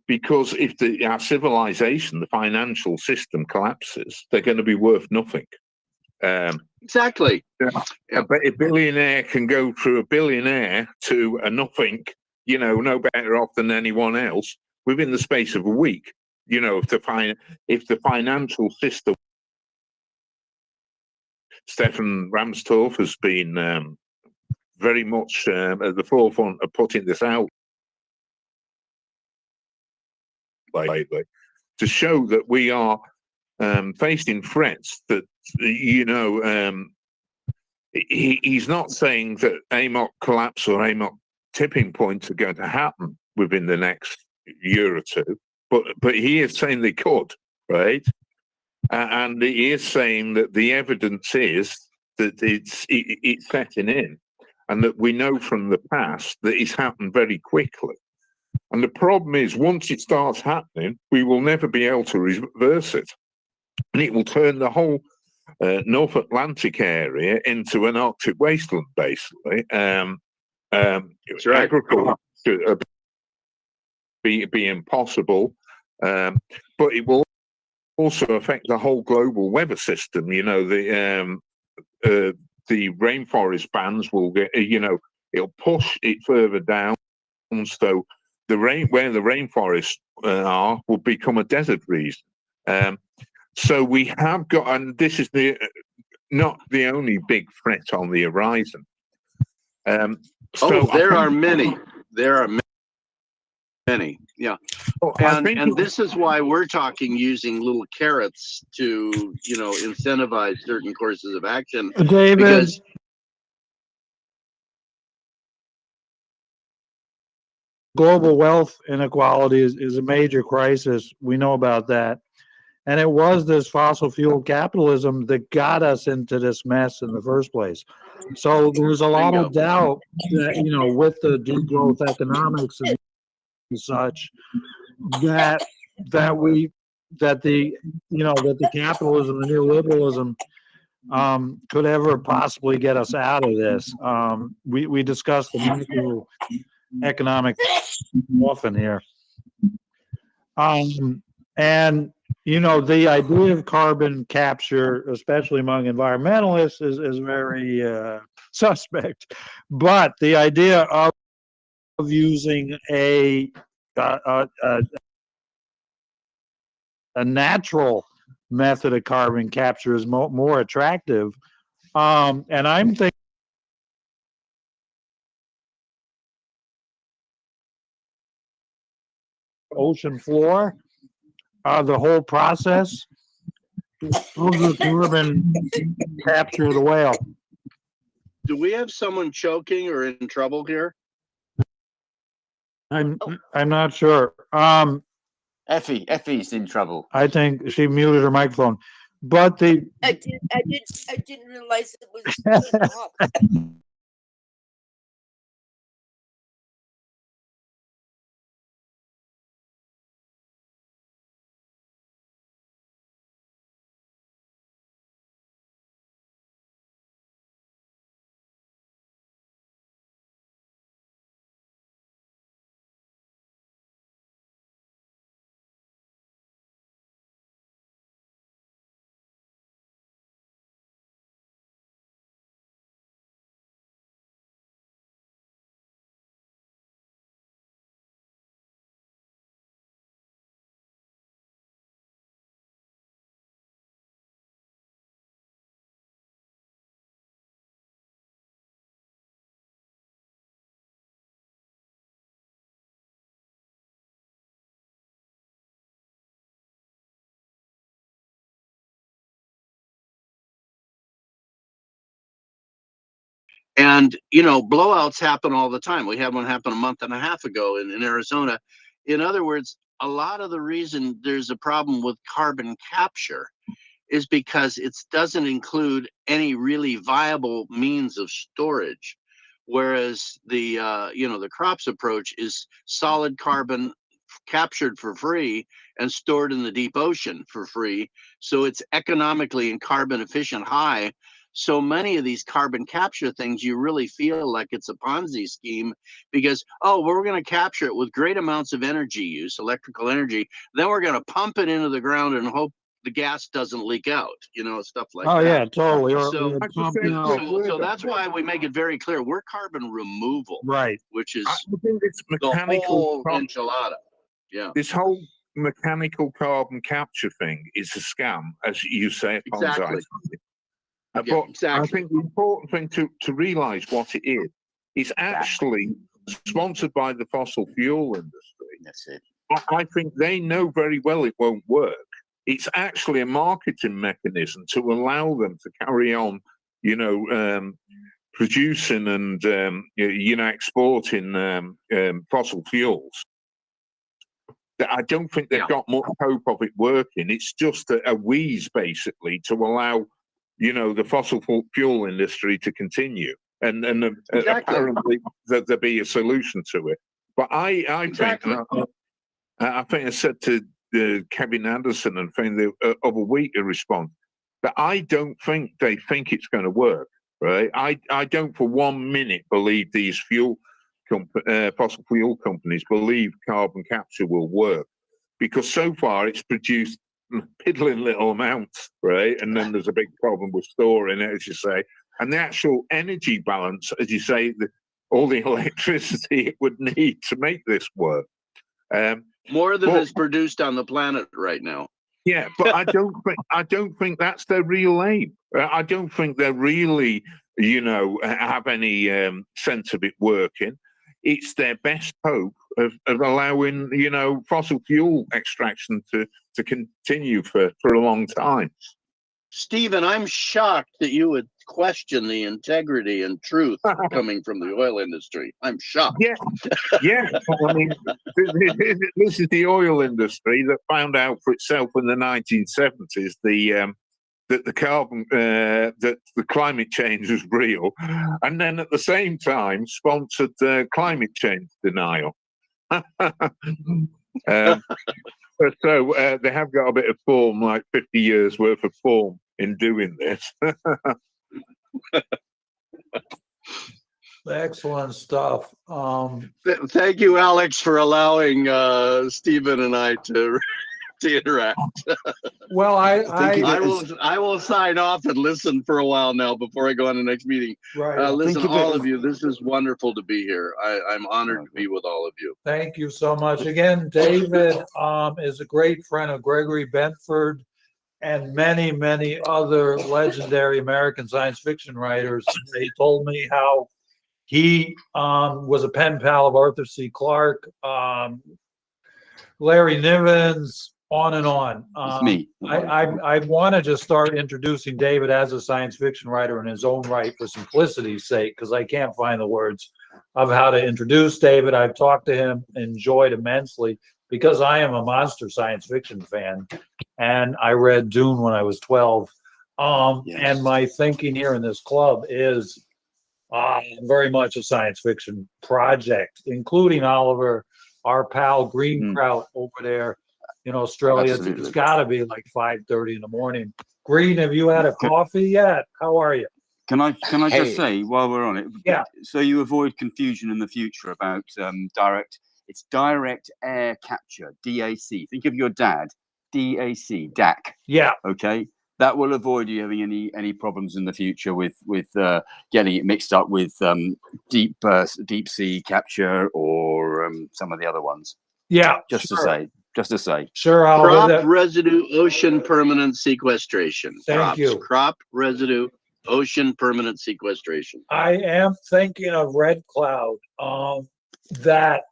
Because if our civilization, the financial system collapses, they're going to be worth nothing. Exactly. A billionaire can go through a billionaire to a nothing, no better off than anyone else within the space of a week. If the financial system, Stefan Ramstorff has been very much at the forefront of putting this out lately, to show that we are facing threats that, he's not saying that AMOC collapse or AMOC tipping points are going to happen within the next year or two, but he is saying they could, right? And he is saying that the evidence is that it's setting in, and that we know from the past that it's happened very quickly. And the problem is, once it starts happening, we will never be able to reverse it. And it will turn the whole North Atlantic area into an Arctic wasteland, basically. That's right. Agriculture be impossible, but it will also affect the whole global weather system. The rainforest bands will get, it'll push it further down. So where the rainforests are will become a desert region. So we have got, and this is not the only big threat on the horizon. There are many. There are many. Yeah. And this is why we're talking using little carrots to, incentivize certain courses of action. David. Because global wealth inequality is a major crisis. We know about that. And it was this fossil fuel capitalism that got us into this mess in the first place. So there's a lot of doubt that, with the degrowth economics and such, that the capitalism, the neoliberalism could ever possibly get us out of this. We discussed the macroeconomic often here. And you know, the idea of carbon capture, especially among environmentalists, is very suspect. But the idea of using a natural method of carbon capture is more attractive. And I'm thinking ocean floor, the whole process of the carbon capture of the whale. Do we have someone choking or in trouble here? I'm not sure. Effie's in trouble. I think she muted her microphone. But the I didn't realize it was off. And, you know, blowouts happen all the time. We had one happen a month and a half ago in Arizona. In other words, a lot of the reason there's a problem with carbon capture is because it doesn't include any really viable means of storage. Whereas the, you know, the crops approach is solid carbon captured for free and stored in the deep ocean for free. So it's economically and carbon efficient high. So many of these carbon capture things, you really feel like it's a Ponzi scheme because, oh, we're going to capture it with great amounts of energy use, electrical energy. Then we're going to pump it into the ground and hope the gas doesn't leak out, you know, stuff like oh that. yeah, totally. So that's why we make it very clear we're carbon removal, right? Which is I think it's the mechanical. whole enchilada. Yeah. This whole mechanical carbon capture thing is a scam, as you say, Exactly. But Yeah, exactly. I think the important thing to realize what it is, it's actually sponsored by the fossil fuel industry. That's it. I think they know very well it won't work. It's actually a marketing mechanism to allow them to carry on, you know, producing and, you know, exporting fossil fuels. I don't think they've got much hope of it working. It's just a wheeze, basically, to allow, you know, the fossil fuel industry to continue. And apparently that there be a solution to it. But I think, I think I said to Kevin Anderson and thing the other week in response, that I don't think they think it's going to work, right? I don't for 1 minute believe these fossil fuel companies believe carbon capture will work, because so far it's produced piddling little amounts, right? And then there's a big problem with storing it, as you say. And the actual energy balance, as you say, all the electricity it would need to make this work. More than is produced on the planet right now. Yeah, but I don't think that's their real aim. I don't think they really, you know, have any sense of it working. It's their best hope of allowing, you know, fossil fuel extraction to continue for a long time. Stephen, I'm shocked that you would question the integrity and truth coming from the oil industry. I'm shocked. Yeah. I mean, this is the oil industry that found out for itself in the 1970s that the carbon, that the climate change was real, and then at the same time sponsored climate change denial. So they have got a bit of form, like 50 years worth of form in doing this. Excellent stuff. Thank you, Alex, for allowing Stephen and I to interact. Well, I will sign off and listen for a while now before I go on the next meeting. Right. Listen, all of you, this is wonderful to be here. I'm honored to be with all of you. Thank you so much. Again, David is a great friend of Gregory Benford and many, many other legendary American science fiction writers. They told me how he was a pen pal of Arthur C. Clarke, Larry Nivens, on and on. It's me. I want to just start introducing David as a science fiction writer in his own right for simplicity's sake, because I can't find the words of how to introduce David. I've talked to him, enjoyed immensely, because I am a monster science fiction fan, and I read Dune when I was 12. And my thinking here in this club is very much a science fiction project, including Oliver, our pal Greenkraut over there in Australia. Absolutely. It's got to be like 5:30 in the morning. Green, have you had a coffee yet? How are you? Can I just say, while we're on it, Yeah. so you avoid confusion in the future about it's direct air capture, DAC. Think of your dad, DAC, DAC. Yeah. Okay. That will avoid you having any problems in the future with getting it mixed up with deep sea capture or some of the other ones. Yeah. Just to say. Sure. Crop residue ocean permanent sequestration. Thank you. Crop residue ocean permanent sequestration. I am thinking of Red Cloud. That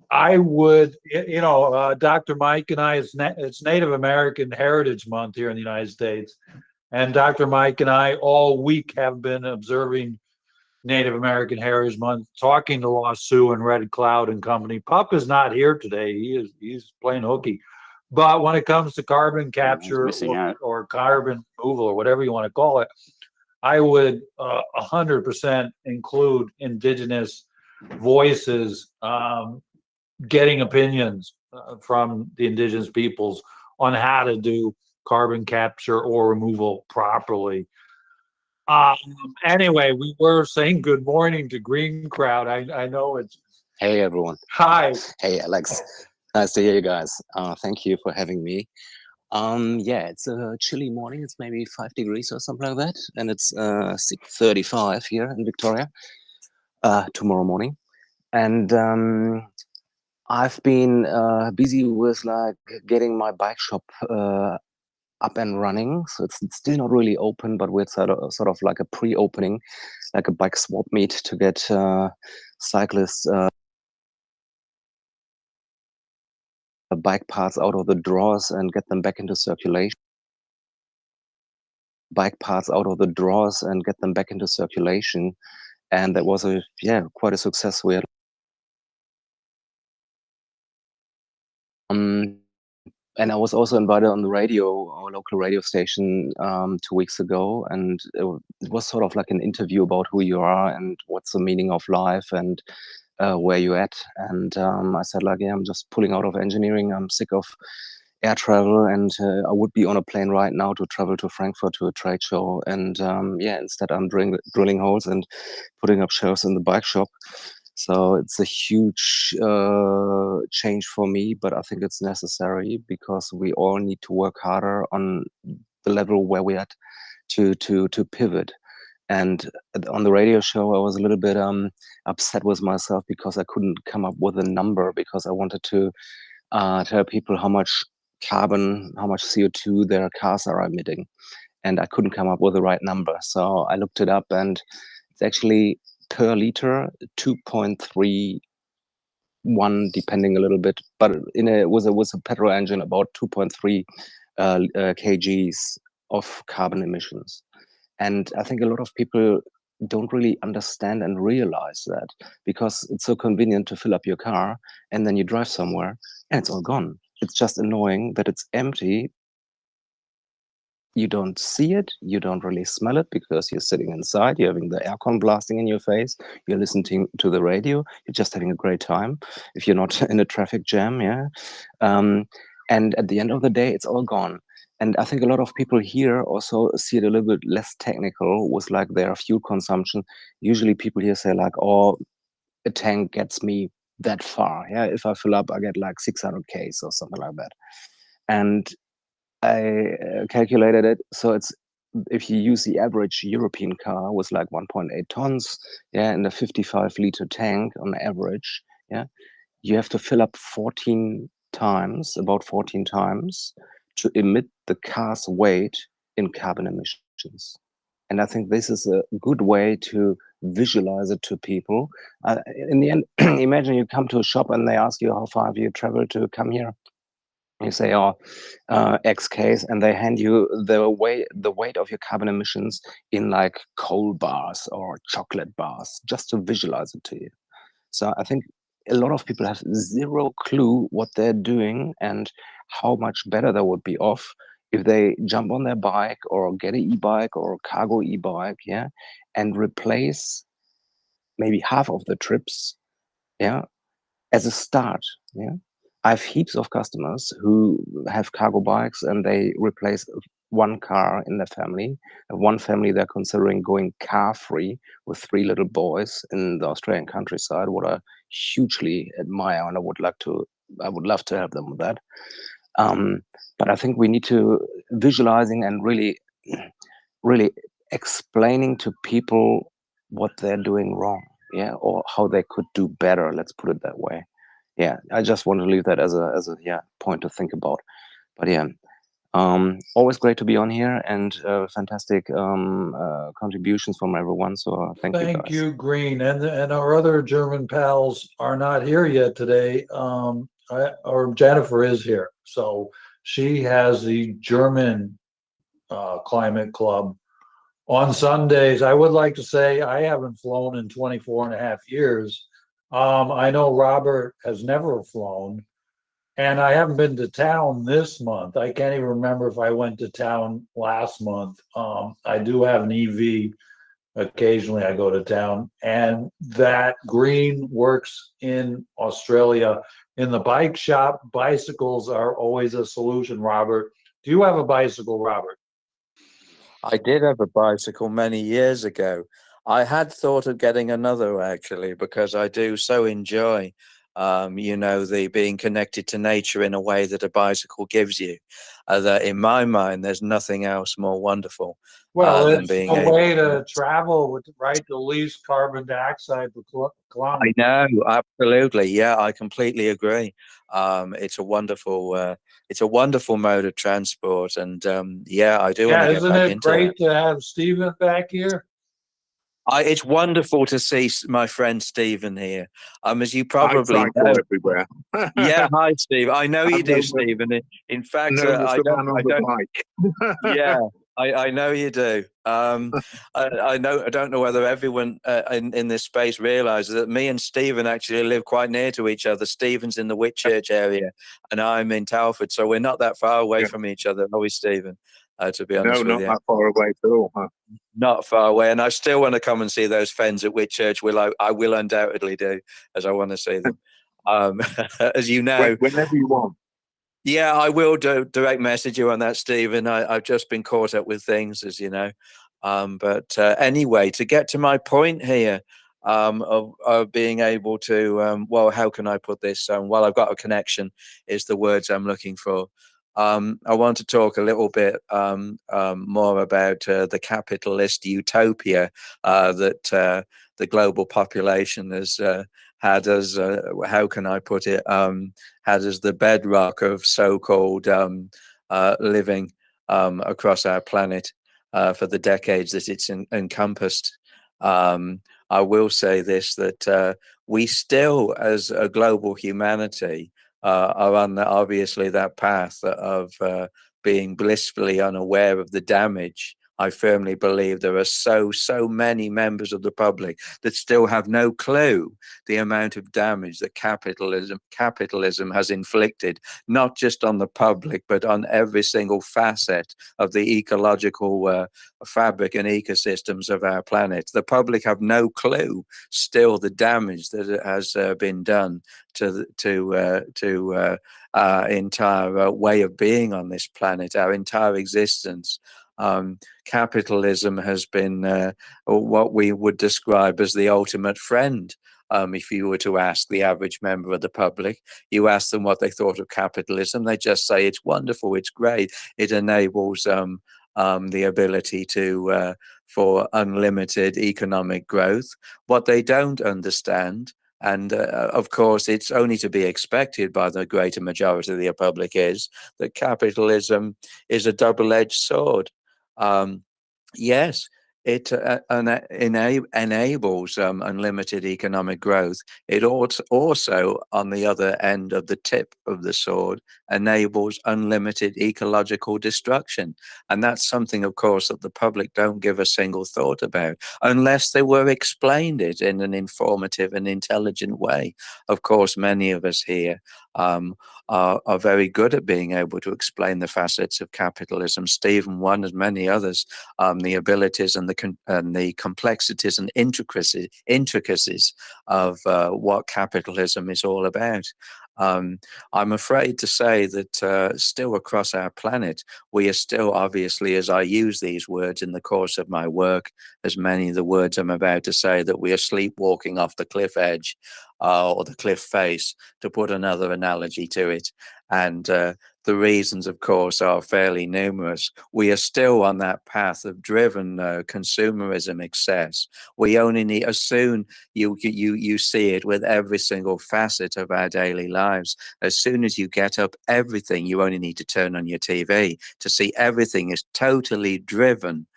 I would, Dr. Mike and I, it's Native American Heritage Month here in the United States. And Dr. Mike and I all week have been observing Native American Heritage Month, talking to Lost Sioux and Red Cloud and company. Pup is not here today. He's playing hooky. But when it comes to carbon capture or carbon removal or whatever you want to call it, I would 100% include indigenous voices, getting opinions from the indigenous peoples on how to do carbon capture or removal properly. Anyway, we were saying good morning to Greenkraut. I know it's. Hey everyone. Hi. Hey Alex. Nice to hear you guys. Thank you for having me. Yeah, it's a chilly morning. It's maybe 5 degrees or something like that, and it's 6:35 here in Victoria. Tomorrow morning, and I've been busy with like getting my bike shop up and running. So it's still not really open, but we're sort of like a pre-opening, like a bike swap meet to get cyclists bike parts out of the drawers and get them back into circulation. And that was quite a success. We had and I was also invited on the radio, our local radio station, 2 weeks ago, and it was sort of like an interview about who you are and what's the meaning of life and where you at. And I said, like, yeah, I'm just pulling out of engineering. I'm sick of air travel, and I would be on a plane right now to travel to Frankfurt to a trade show. And instead I'm drilling holes and putting up shelves in the bike shop. So it's a huge change for me, but I think it's necessary because we all need to work harder on the level where we're at to pivot. And on the radio show, I was a little bit upset with myself because I couldn't come up with a number, because I wanted to tell people how much carbon, how much CO2 their cars are emitting. And I couldn't come up with the right number. So I looked it up, and it's actually per liter 2.31, depending a little bit, but it was a petrol engine, about 2.3 kgs of carbon emissions. And I think a lot of people don't really understand and realize that, because it's so convenient to fill up your car and then you drive somewhere and it's all gone. It's just annoying that it's empty. You don't see it, you don't really smell it because you're sitting inside, you're having the aircon blasting in your face, you're listening to the radio, you're just having a great time if you're not in a traffic jam, yeah. And at the end of the day, it's all gone. And I think a lot of people here also see it a little bit less technical with like their fuel consumption. Usually people here say like, oh, a tank gets me that far. Yeah, if I fill up, I get like 600 Ks or something like that. And I calculated it. So it's, if you use the average European car with like 1.8 tons, yeah, in a 55-liter tank on average, yeah, you have to fill up 14 times, about 14 times, to emit the car's weight in carbon emissions. And I think this is a good way to visualize it to people. In the end, imagine you come to a shop and they ask you, how far have you traveled to come here? You say, oh, X case, and they hand you the weight of your carbon emissions in like coal bars or chocolate bars, just to visualize it to you. So I think a lot of people have zero clue what they're doing and how much better they would be off if they jump on their bike or get an e-bike or a cargo e-bike, yeah, and replace maybe half of the trips, yeah, as a start, yeah. I have heaps of customers who have cargo bikes and they replace one car in their family. One family, they're considering going car free with 3 little boys in the Australian countryside, what I hugely admire, and I would love to help them with that. But I think we need to visualizing and really explaining to people what they're doing wrong, yeah, or how they could do better. Let's put it that way. Yeah, I just want to leave that as a point to think about. But yeah, always great to be on here, and fantastic contributions from everyone. So thank you, guys. Thank you, Green, and our other German pals are not here yet today. Or Jennifer is here, so she has the German Climate Club on Sundays. I would like to say I haven't flown in 24 and a half years. I know Robert has never flown, and I haven't been to town this month. I can't even remember if I went to town last month. I do have an EV. Occasionally I go to town, and that Green works in Australia in the bike shop. Bicycles are always a solution, Robert. Do you have a bicycle, Robert? I did have a bicycle many years ago. I had thought of getting another actually, because I do so enjoy, the being connected to nature in a way that a bicycle gives you. That in my mind, there's nothing else more wonderful Well, than it's being a able way to travel with, right, the least carbon dioxide per kilometer. I know, absolutely. Yeah, I completely agree. It's a wonderful mode of transport, and yeah, I do want Yeah, to get isn't back it into great it. to have Stephen back here? It's wonderful to see my friend Stephen here. As you I probably cycle know. everywhere. Yeah, hi, Steve. I know you I'm do, known Stephen. In fact, known as I the don't. man on I the don't. bike. Yeah, I know you do. I know. I don't know whether everyone in this space realizes that me and Stephen actually live quite near to each other. Stephen's in the Whitchurch area, and I'm in Telford, so we're not that far away Yeah. from each other, are we, Stephen? To be No, honest with not you, that far away at all. Huh? not far away. And I still want to come and see those friends at Whitchurch. I will undoubtedly do, as I want to see them. As you know, Whenever you want. Yeah, I will direct message you on that, Stephen. I've just been caught up with things, as you know. But anyway, to get to my point here of being able to, well, how can I put this? Well, I've got a connection is the words I'm looking for. I want to talk a little bit more about the capitalist utopia that the global population has had as, how can I put it, had as the bedrock of so-called living across our planet for the decades that it's encompassed. I will say this, that we still, as a global humanity, are on obviously that path of being blissfully unaware of the damage I firmly believe there are so many members of the public that still have no clue the amount of damage that capitalism has inflicted, not just on the public, but on every single facet of the ecological fabric and ecosystems of our planet. The public have no clue still the damage that has been done to our entire way of being on this planet, our entire existence. Capitalism has been what we would describe as the ultimate friend. If you were to ask the average member of the public, you ask them what they thought of capitalism, they just say it's wonderful, it's great, it enables the ability to for unlimited economic growth. What they don't understand, and of course, it's only to be expected by the greater majority of the public, is that capitalism is a double-edged sword. Yes, it enables unlimited economic growth. It also, on the other end of the tip of the sword, enables unlimited ecological destruction. And that's something, of course, that the public don't give a single thought about, unless they were explained it in an informative and intelligent way. Of course, many of us here are very good at being able to explain the facets of capitalism. Stephen, one, as many others, the abilities and the complexities and intricacies of what capitalism is all about. I'm afraid to say that still across our planet, we are still, obviously, as I use these words in the course of my work, as many of the words I'm about to say, that we are sleepwalking off the cliff edge or the cliff face, to put another analogy to it. And the reasons, of course, are fairly numerous. We are still on that path of driven consumerism excess. We only need, as soon you see it with every single facet of our daily lives. As soon as you get up, everything, you only need to turn on your TV to see everything is totally driven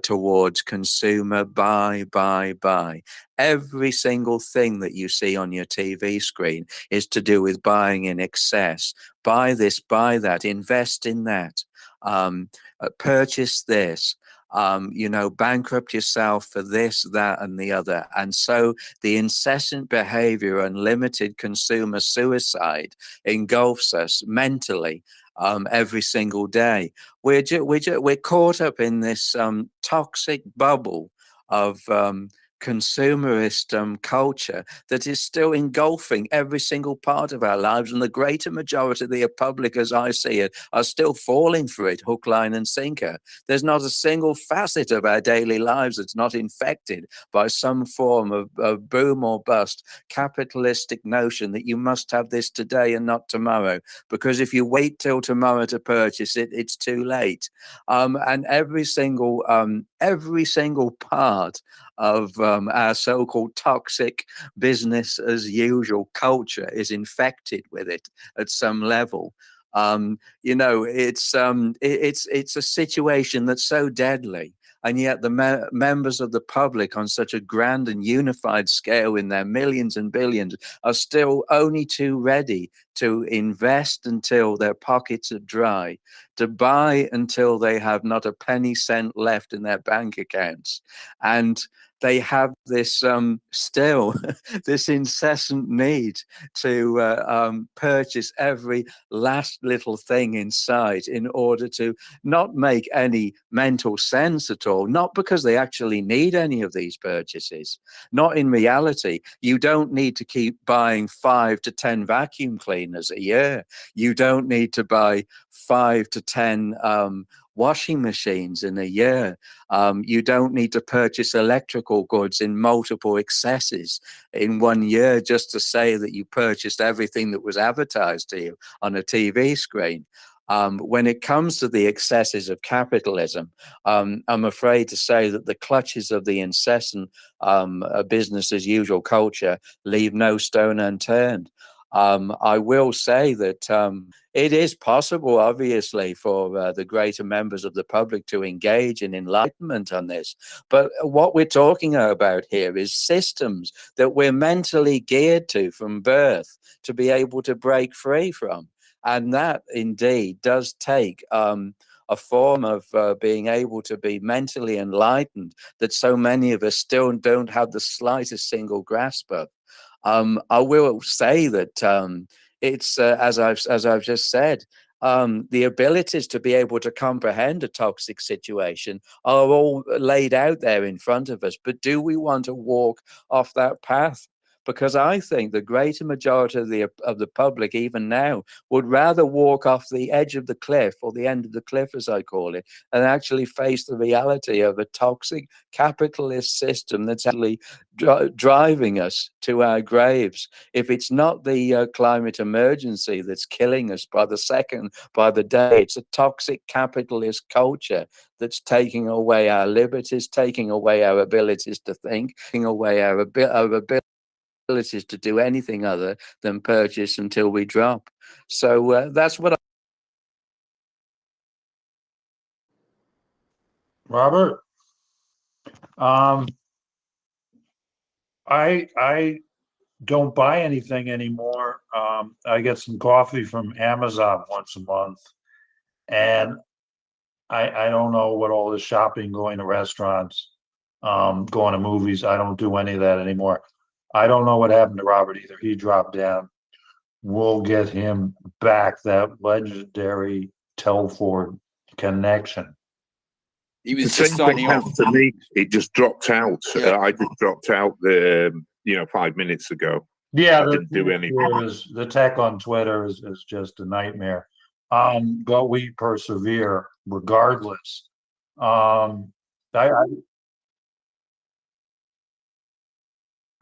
towards consumer buy. Every single thing that you see on your TV screen is to do with buying in excess. Buy this, buy that, invest in that, purchase this, bankrupt yourself for this, that, and the other. And so the incessant behavior, unlimited consumer suicide engulfs us mentally every single day. We're caught up in this toxic bubble of consumerist culture that is still engulfing every single part of our lives, and the greater majority of the public, as I see it, are still falling for it hook, line, and sinker. There's not a single facet of our daily lives that's not infected by some form of boom or bust capitalistic notion that you must have this today and not tomorrow, because if you wait till tomorrow to purchase it, it's too late. And every single part of our so-called toxic business as usual culture is infected with it at some level. It's a situation that's so deadly, and yet the members of the public on such a grand and unified scale in their millions and billions are still only too ready to invest until their pockets are dry, to buy until they have not a penny cent left in their bank accounts. And they have this still this incessant need to purchase every last little thing in sight in order to not make any mental sense at all, not because they actually need any of these purchases, not in reality. You don't need to keep buying 5 to 10 vacuum cleaners a year. You don't need to buy 5 to 10 washing machines in a year. You don't need to purchase electrical goods in multiple excesses in 1 year just to say that you purchased everything that was advertised to you on a TV screen. When it comes to the excesses of capitalism, I'm afraid to say that the clutches of the incessant business as usual culture leave no stone unturned. I will say that it is possible, obviously, for the greater members of the public to engage in enlightenment on this. But what we're talking about here is systems that we're mentally geared to from birth to be able to break free from. And that indeed does take a form of being able to be mentally enlightened that so many of us still don't have the slightest single grasp of. I will say that it's as I've just said, the abilities to be able to comprehend a toxic situation are all laid out there in front of us. But do we want to walk off that path? Because I think the greater majority of the public, even now, would rather walk off the edge of the cliff, or the end of the cliff, as I call it, and actually face the reality of a toxic capitalist system that's actually driving us to our graves. If it's not the climate emergency that's killing us by the second, by the day, it's a toxic capitalist culture that's taking away our liberties, taking away our abilities to think, taking away our abilities to do anything other than purchase until we drop. So that's what Robert, I don't buy anything anymore. I get some coffee from Amazon once a month, and I don't know what all this shopping, going to restaurants, going to movies. I don't do any of that anymore. I don't know what happened to Robert either. He dropped down. We'll get him back, that legendary Telford connection. He The was same just thing signing off. happened to me. It just dropped out. Yeah. I just dropped out 5 minutes ago. Yeah, I didn't do anything. the tech on Twitter is just a nightmare. But we persevere regardless. I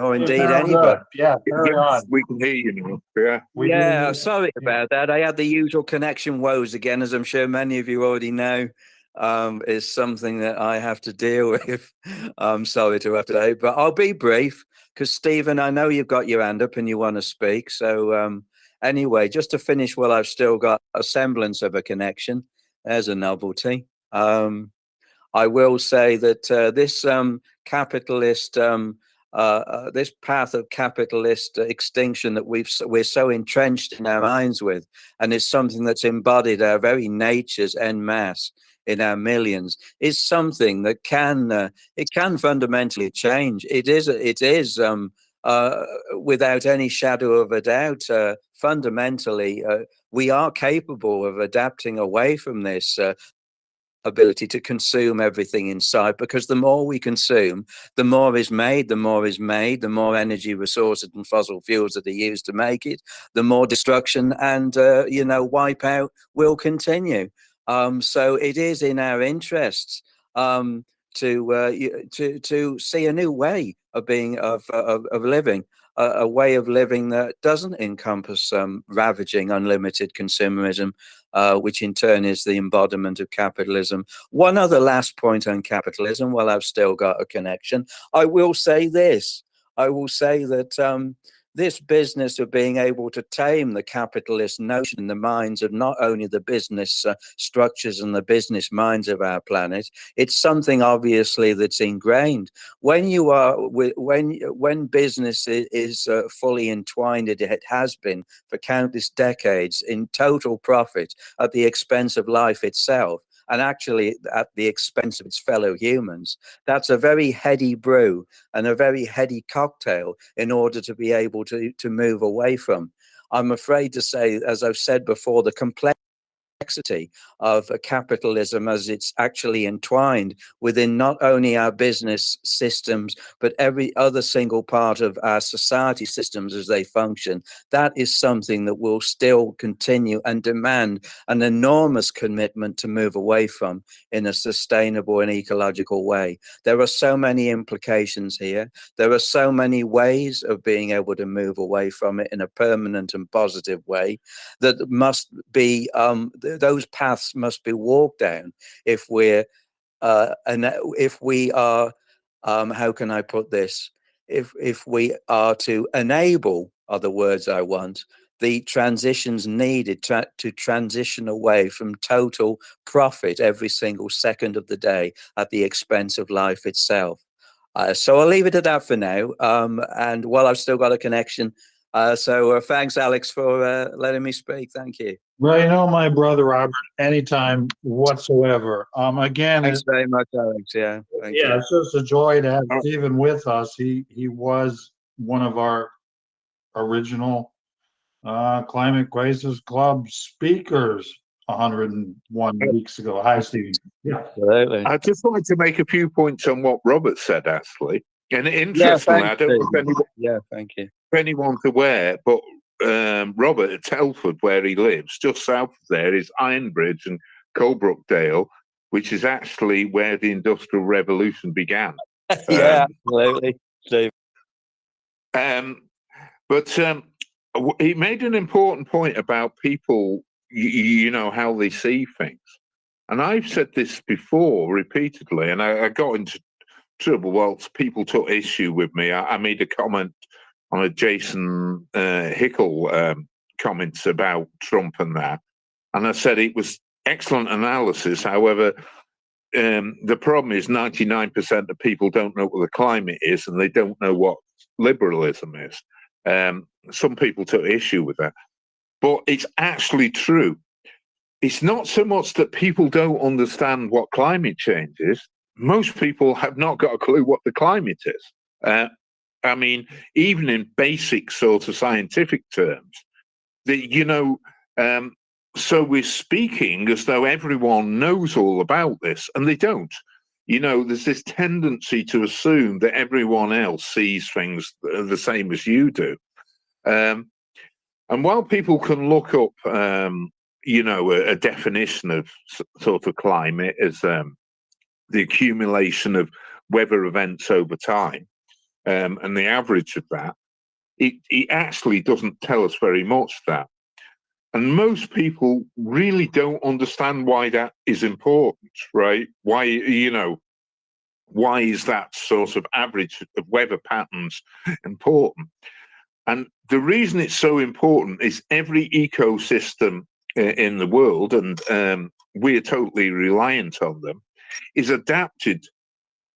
Oh, it indeed, sounds anybody. good. Yeah, carry on. We can hear you now. Yeah. We do Yeah, need- sorry about that. I had the usual connection woes again, as I'm sure many of you already know. Is something that I have to deal with. I'm sorry to have to say, but I'll be brief because Stephen, I know you've got your hand up and you want to speak. So anyway, just to finish while I've still got a semblance of a connection, there's a novelty. I will say that this capitalist, this path of capitalist extinction that we're so entrenched in our minds with, and it's something that's embodied our very natures en masse in our millions, is something that can fundamentally change. It is without any shadow of a doubt, fundamentally, we are capable of adapting away from this ability to consume everything inside, because the more we consume, the more is made, the more energy, resources and fossil fuels that are used to make it, the more destruction and wipeout will continue. So it is in our interests to see a new way of being of living, a way of living that doesn't encompass ravaging unlimited consumerism, which in turn is the embodiment of capitalism. One other last point on capitalism, while I've still got a connection, I will say this. I will say that this business of being able to tame the capitalist notion in the minds of not only the business structures and the business minds of our planet, it's something obviously that's ingrained. When you are when business is fully entwined, it has been for countless decades in total profit at the expense of life itself, and actually at the expense of its fellow humans. That's a very heady brew and a very heady cocktail in order to be able to move away from. I'm afraid to say, as I've said before, the complexity of capitalism as it's actually entwined within not only our business systems, but every other single part of our society systems as they function. That is something that will still continue and demand an enormous commitment to move away from in a sustainable and ecological way. There are so many implications here. There are so many ways of being able to move away from it in a permanent and positive way that must be those paths must be walked down if we're and if we are how can I put this, if we are to enable, are the words I want, the transitions needed to transition away from total profit every single second of the day at the expense of life itself. So I'll leave it at that for now. And while I've still got a connection, So thanks, Alex, for letting me speak. Thank you. Well, you know, my brother Robert, anytime whatsoever. Again, Thanks very much, Alex. Yeah, thank you. it's just a joy to have Stephen with us. He was one of our original Climate Crisis Club speakers 101 weeks ago. Hi, Stephen. Yeah. Absolutely. I just wanted to make a few points on what Robert said, actually. And interestingly, I don't know if thank you. if anyone's aware, but Robert at Telford, where he lives, just south of there is Ironbridge and Colebrookdale, which is actually where the Industrial Revolution began. Yeah, absolutely. Steve. But he made an important point about people, you know, how they see things. And I've said this before repeatedly, and I got into trouble. Well, people took issue with me. I made a comment on a Jason Hickel comments about Trump and that. And I said it was excellent analysis. However, the problem is 99% of people don't know what the climate is, and they don't know what liberalism is. Some people took issue with that. But it's actually true. It's not so much that people don't understand what climate change is. Most people have not got a clue what the climate is. I mean, even in basic sort of scientific terms, so we're speaking as though everyone knows all about this, and they don't. You know, there's this tendency to assume that everyone else sees things the same as you do. And while people can look up, a definition of sort of climate as the accumulation of weather events over time, and the average of that, it actually doesn't tell us very much that. And most people really don't understand why that is important, right? Why is that sort of average of weather patterns important? And the reason it's so important is every ecosystem in the world, and we're totally reliant on them, is adapted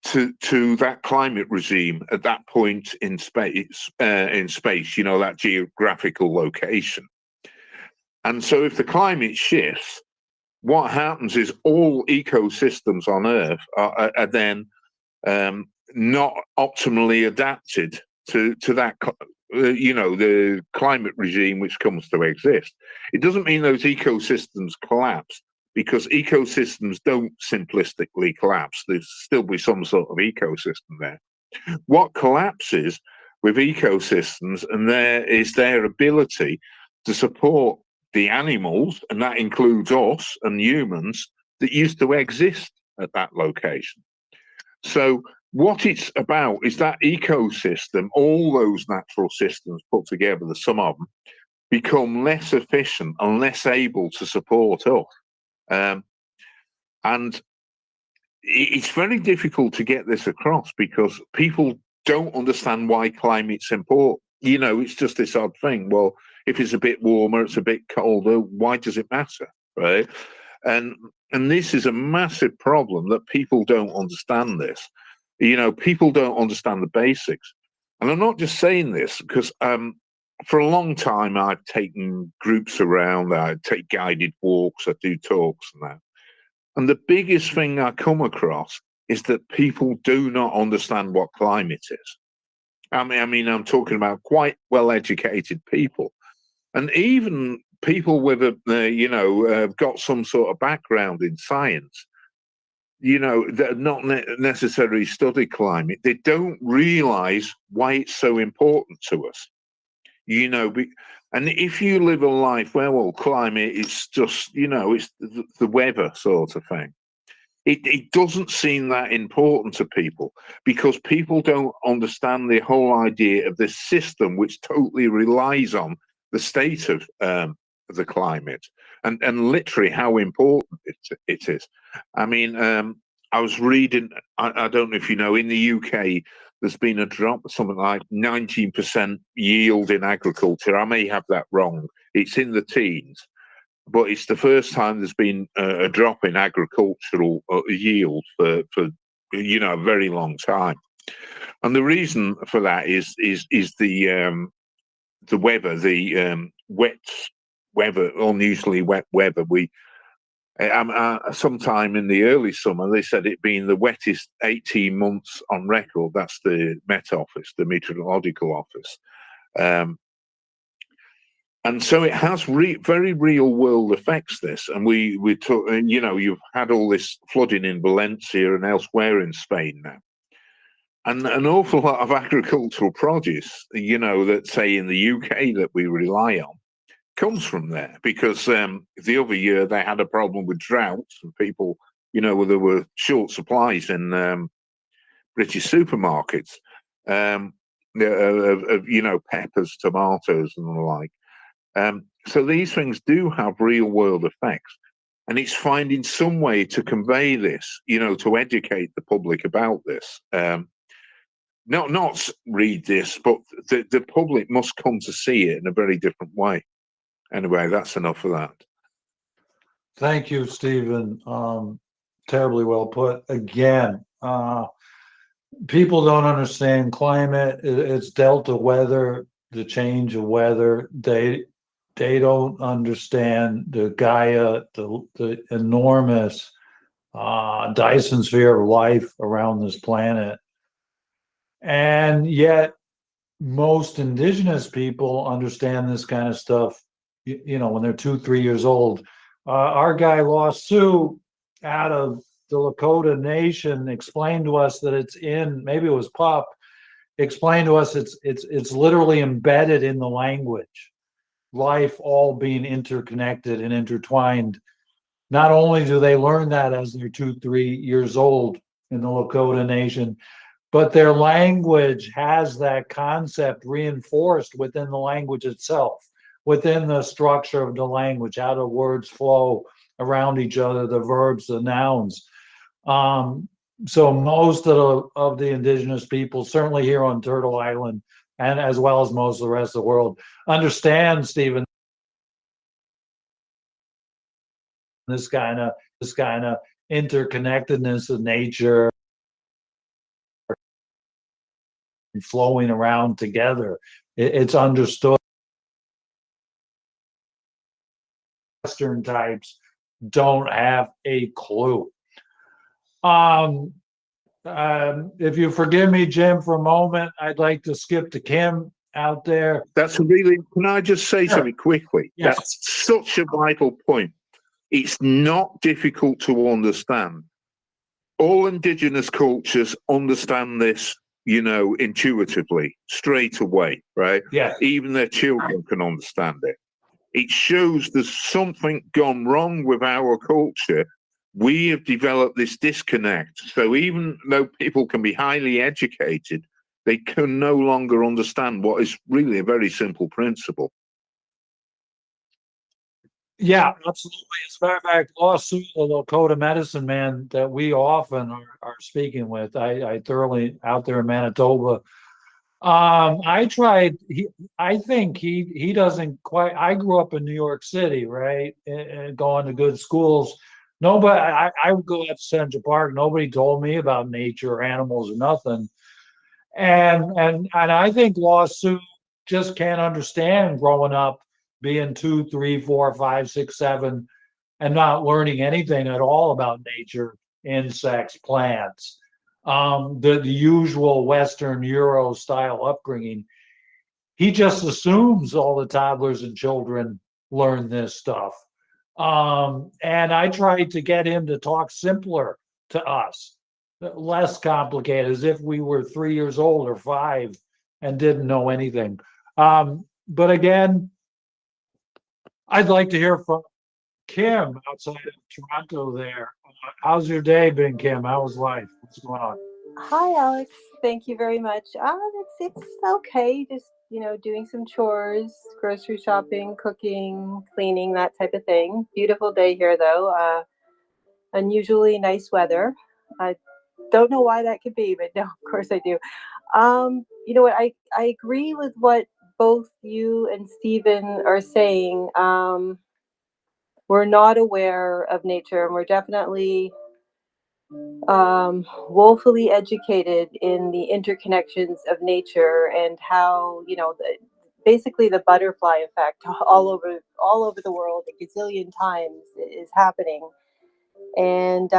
to that climate regime at that point in space, that geographical location. And so if the climate shifts, what happens is all ecosystems on Earth are then not optimally adapted to that, the climate regime which comes to exist. It doesn't mean those ecosystems collapse, because ecosystems don't simplistically collapse. There's still be some sort of ecosystem there. What collapses with ecosystems and their ability to support the animals, and that includes us and humans, that used to exist at that location. So what it's about is that ecosystem, all those natural systems put together, the sum of them, become less efficient and less able to support us. And it's very difficult to get this across because people don't understand why climate's important. You know, it's just this odd thing. Well, if it's a bit warmer, it's a bit colder, why does it matter, right? And this is a massive problem that people don't understand this. You know, people don't understand the basics. And I'm not just saying this because for a long time I've taken groups around, I take guided walks, I do talks and that. And the biggest thing I come across is that people do not understand what climate is. I mean, I'm talking about quite well-educated people. And even people with got some sort of background in science, that not necessarily study climate, they don't realize why it's so important to us. And if you live a life where, well, climate is just, it's the weather sort of thing, it doesn't seem that important to people because people don't understand the whole idea of this system which totally relies on the state of the climate and literally how important it is. I mean, I was reading, I don't know if you know, in the UK, there's been a drop, something like 19% yield in agriculture. I may have that wrong. It's in the teens, but it's the first time there's been a drop in agricultural yield for a very long time. And the reason for that is the weather, the wet weather, unusually wet weather. Sometime in the early summer, they said it being the wettest 18 months on record. That's the Met Office, the Meteorological Office. And so it has very real world effects, this. And we took, you know, you've had all this flooding in Valencia and elsewhere in Spain now. And an awful lot of agricultural produce, you know, that say in the UK that we rely on, comes from there, because the other year they had a problem with droughts and people, you know, there were short supplies in British supermarkets of, you know, peppers, tomatoes and the like. So these things do have real world effects, and it's finding some way to convey this, you know, to educate the public about this. Not read this, but the public must come to see it in a very different way. Anyway, that's enough of that. Thank you, Stephen. Terribly well put. Again, people don't understand climate. It's Delta weather, the change of weather. They don't understand the Gaia, the enormous Dyson sphere of life around this planet. And yet, most indigenous people understand this kind of stuff, you know, when they're 2-3 years old. Our guy Lost Sioux out of the Lakota Nation explained to us that it's in, maybe it was Pup, explained to us it's literally embedded in the language. Life all being interconnected and intertwined. Not only do they learn that as they're 2-3 years old in the Lakota Nation, but their language has that concept reinforced within the language itself, within the structure of the language, how the words flow around each other, the verbs, the nouns. So most of the indigenous people, certainly here on Turtle Island, and as well as most of the rest of the world, understand, Stephen, this kind of interconnectedness of nature flowing around together. It's understood. Western types don't have a clue. If you forgive me, Jim, for a moment, I'd like to skip to Kim out there. That's really, can I just say something quickly? Yes. That's such a vital point. It's not difficult to understand. All indigenous cultures understand this, you know, intuitively, straight away, right? Yeah. Even their children can understand it. It shows there's something gone wrong with our culture. We have developed this disconnect. So even though people can be highly educated, they can no longer understand what is really a very simple principle. Yeah, absolutely. As a matter of fact, Lost Sioux, the Lakota medicine man that we often are speaking with, I thoroughly out there in Manitoba. I tried. I think he doesn't quite. I grew up in New York City, right, and going to good schools. Nobody. I would go out to Central Park. Nobody told me about nature or animals or nothing. And I think Lost Sioux just can't understand growing up, being 2, 3, 4, 5, 6, 7, and not learning anything at all about nature, insects, plants. The usual Western Euro style upbringing. He just assumes all the toddlers and children learn this stuff. And I tried to get him to talk simpler to us, less complicated, as if we were 3 years old or 5 and didn't know anything. But again, I'd like to hear from Kim outside of Toronto there. How's your day been, Kim? How was life? What's going on? Hi, Alex. Thank you very much. It's okay. Just, you know, doing some chores, grocery shopping, cooking, cleaning, that type of thing. Beautiful day here, though. Unusually nice weather. I don't know why that could be, but no, of course I do. You know what? I agree with what both you and Stephen are saying. We're not aware of nature, and we're definitely woefully educated in the interconnections of nature and how, you know, basically the butterfly effect all over the world a gazillion times is happening. And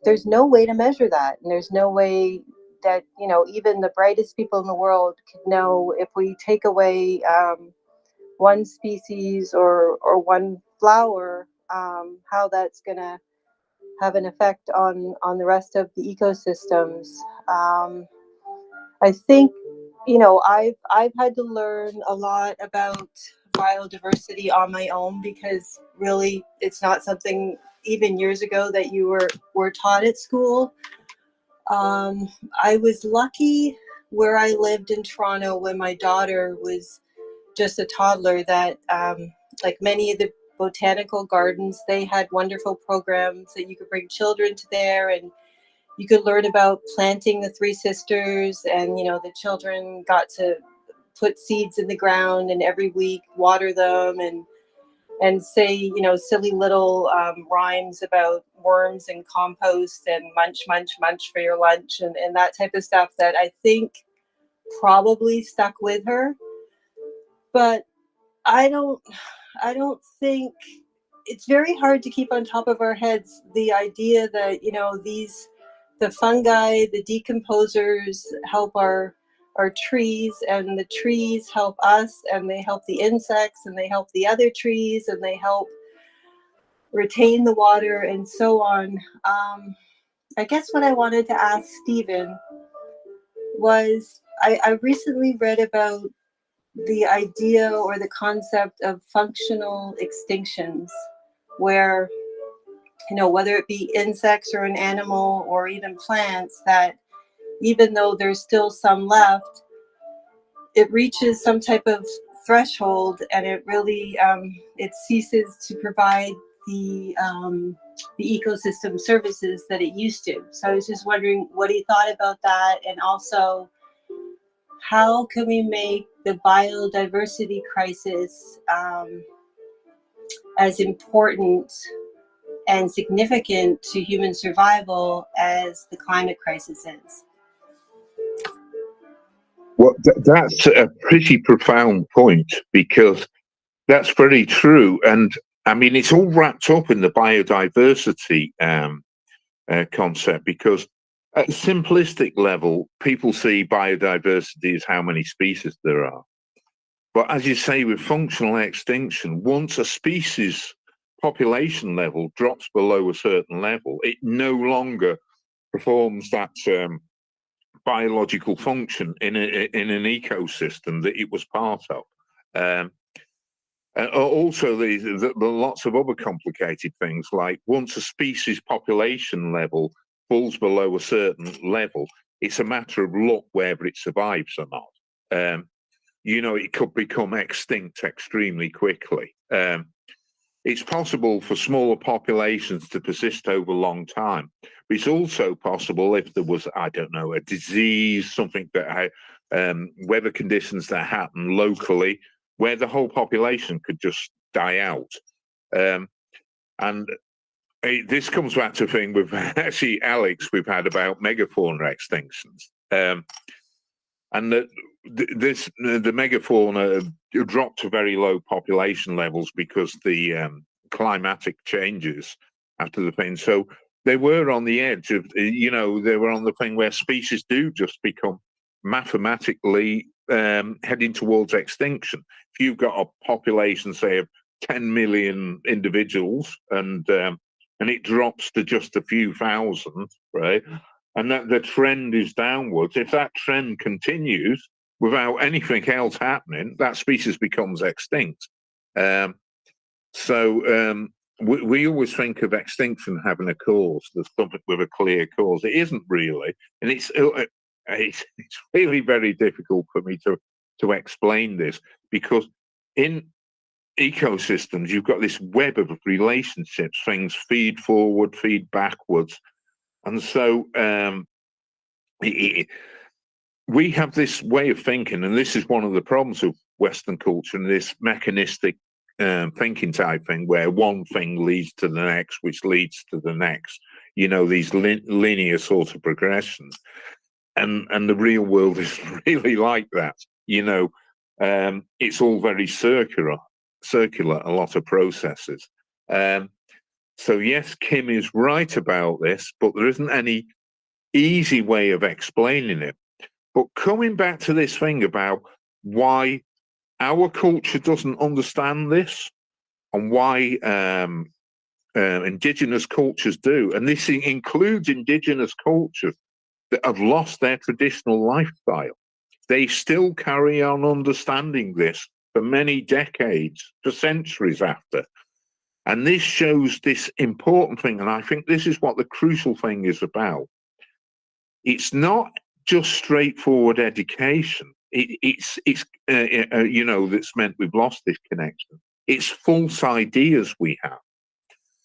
there's no way to measure that. And there's no way that, you know, even the brightest people in the world could know if we take away one species or one flower, how that's going to have an effect on the rest of the ecosystems. I think, you know, I've had to learn a lot about biodiversity on my own, because really it's not something even years ago that you were taught at school. I was lucky where I lived in Toronto when my daughter was just a toddler that like many of the botanical gardens, they had wonderful programs that you could bring children to there, and you could learn about planting the Three Sisters, and, you know, the children got to put seeds in the ground and every week water them and say, you know, silly little rhymes about worms and compost and munch, munch, munch for your lunch, and that type of stuff that I think probably stuck with her. But I don't think, it's very hard to keep on top of our heads the idea that, you know, the fungi, the decomposers help our trees, and the trees help us, and they help the insects, and they help the other trees, and they help retain the water, and so on. I guess what I wanted to ask Stephen was, I recently read about the idea or the concept of functional extinctions, where, you know, whether it be insects or an animal or even plants, that even though there's still some left, it reaches some type of threshold, and it really it ceases to provide the ecosystem services that it used to. So I was just wondering what he thought about that, and also how can we make the biodiversity crisis as important and significant to human survival as the climate crisis is? Well, that's a pretty profound point, because that's very true. And I mean, it's all wrapped up in the biodiversity concept, because at a simplistic level, people see biodiversity as how many species there are. But as you say, with functional extinction, once a species population level drops below a certain level, it no longer performs that biological function in an ecosystem that it was part of. Also, the lots of other complicated things, like once a species population level falls below a certain level, it's a matter of luck whether it survives or not. You know, it could become extinct extremely quickly. It's possible for smaller populations to persist over a long time, but it's also possible if there was, I don't know, a disease, something that weather conditions that happen locally, where the whole population could just die out. And this comes back to a thing with actually Alex we've had about megafauna extinctions, and that the megafauna dropped to very low population levels because the climatic changes after the thing. So they were on the edge of, you know, they were on the thing where species do just become mathematically heading towards extinction. If you've got a population, say, of 10 million individuals, and it drops to just a few thousand, right? And that the trend is downwards. If that trend continues without anything else happening, that species becomes extinct. We always think of extinction having a cause. There's something with a clear cause. It isn't really, and it's really very difficult for me to explain this, because in ecosystems you've got this web of relationships. Things feed forward, feed backwards, and so we have this way of thinking, and this is one of the problems of Western culture, and this mechanistic thinking type thing, where one thing leads to the next, which leads to the next. You know, these linear sort of progressions, and the real world is really like that. You know, It's all very circular, a lot of processes. So yes, Kim is right about this, but there isn't any easy way of explaining it. But coming back to this thing about why our culture doesn't understand this and why indigenous cultures do, and this includes indigenous cultures that have lost their traditional lifestyle. They still carry on understanding this for many decades, for centuries after. And this shows this important thing, and I think this is what the crucial thing is about. It's not just straightforward education. It's you know, that's meant we've lost this connection. It's false ideas we have.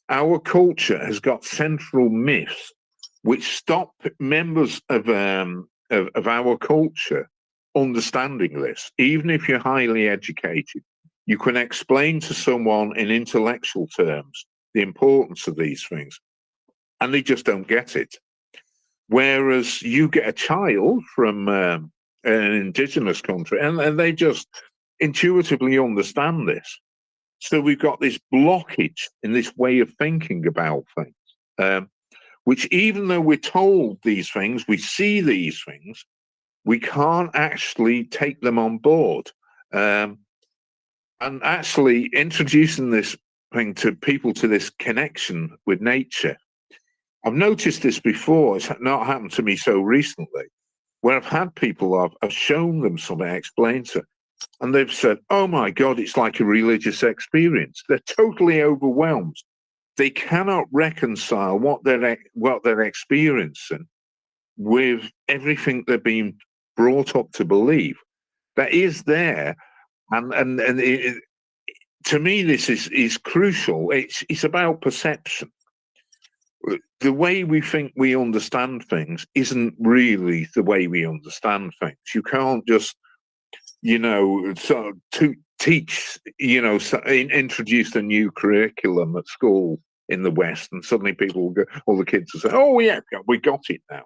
Our culture has got central myths which stop members of our culture understanding this. Even if you're highly educated, you can explain to someone in intellectual terms the importance of these things, and they just don't get it. Whereas you get a child from an indigenous country, and they just intuitively understand this. So we've got this blockage in this way of thinking about things, which even though we're told these things, we see these things, we can't actually take them on board. And actually introducing this thing to people, to this connection with nature. I've noticed this before. It's not happened to me so recently, where I've had people, I've shown them something, explained to, and they've said, "Oh my God, it's like a religious experience." They're totally overwhelmed. They cannot reconcile what they're experiencing with everything they're being brought up to believe. That is there. And to me, this is crucial. It's about perception. The way we think we understand things isn't really the way we understand things. You can't just, you know, to teach, you know, introduce a new curriculum at school in the West, and suddenly people will go, all the kids will say, "Oh yeah, we got it now."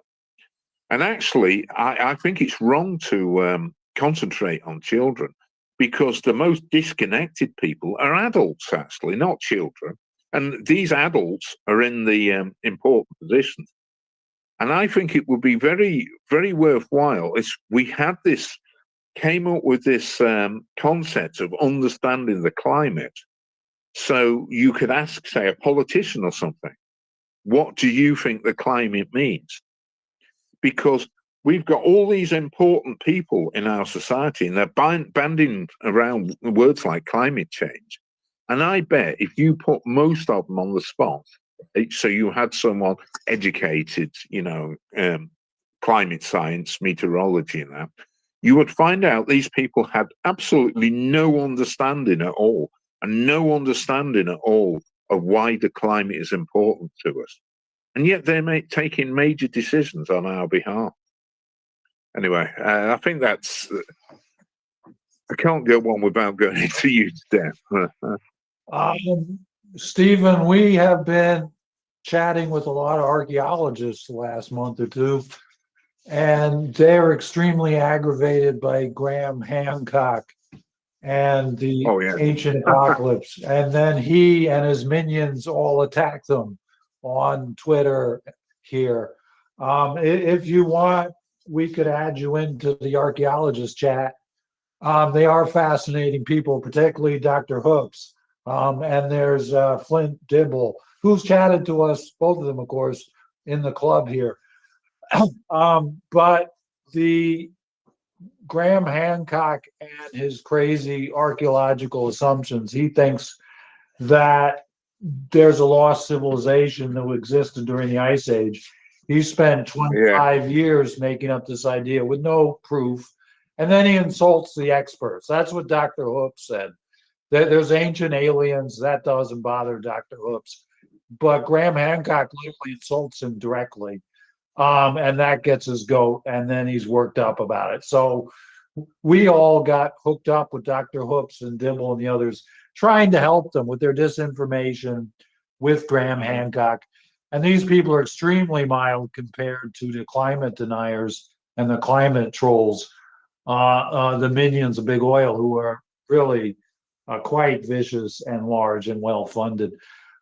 And actually, I think it's wrong to concentrate on children, because the most disconnected people are adults, actually, not children. And these adults are in the important positions. And I think it would be very, very worthwhile if we came up with this concept of understanding the climate. So you could ask, say, a politician or something, what do you think the climate means? Because we've got all these important people in our society, and they're banding around words like climate change. And I bet if you put most of them on the spot, so you had someone educated, you know, climate science, meteorology and that, you would find out these people had absolutely no understanding at all, and no understanding at all of why the climate is important to us. And yet they're taking major decisions on our behalf. Anyway, I think that's. I can't go on without going into you to death. Stephen, we have been chatting with a lot of archaeologists the last month or two, and they're extremely aggravated by Graham Hancock and the ancient apocalypse. And then he and his minions all attacked them on Twitter here. If you want, we could add you into the archaeologist chat. They are fascinating people, particularly Dr. Hoops. And there's Flint Dibble, who's chatted to us, both of them, of course, in the club here. But the Graham Hancock and his crazy archaeological assumptions, he thinks that there's a lost civilization that existed during the Ice Age. He spent 25 years making up this idea with no proof. And then he insults the experts. That's what Dr. Hoops said. There's ancient aliens. That doesn't bother Dr. Hoops. But Graham Hancock literally insults him directly. And that gets his goat. And then he's worked up about it. So we all got hooked up with Dr. Hoops and Dibble and the others, trying to help them with their disinformation with Graham Hancock. And these people are extremely mild compared to the climate deniers and the climate trolls the minions of big oil, who are really quite vicious and large and well funded.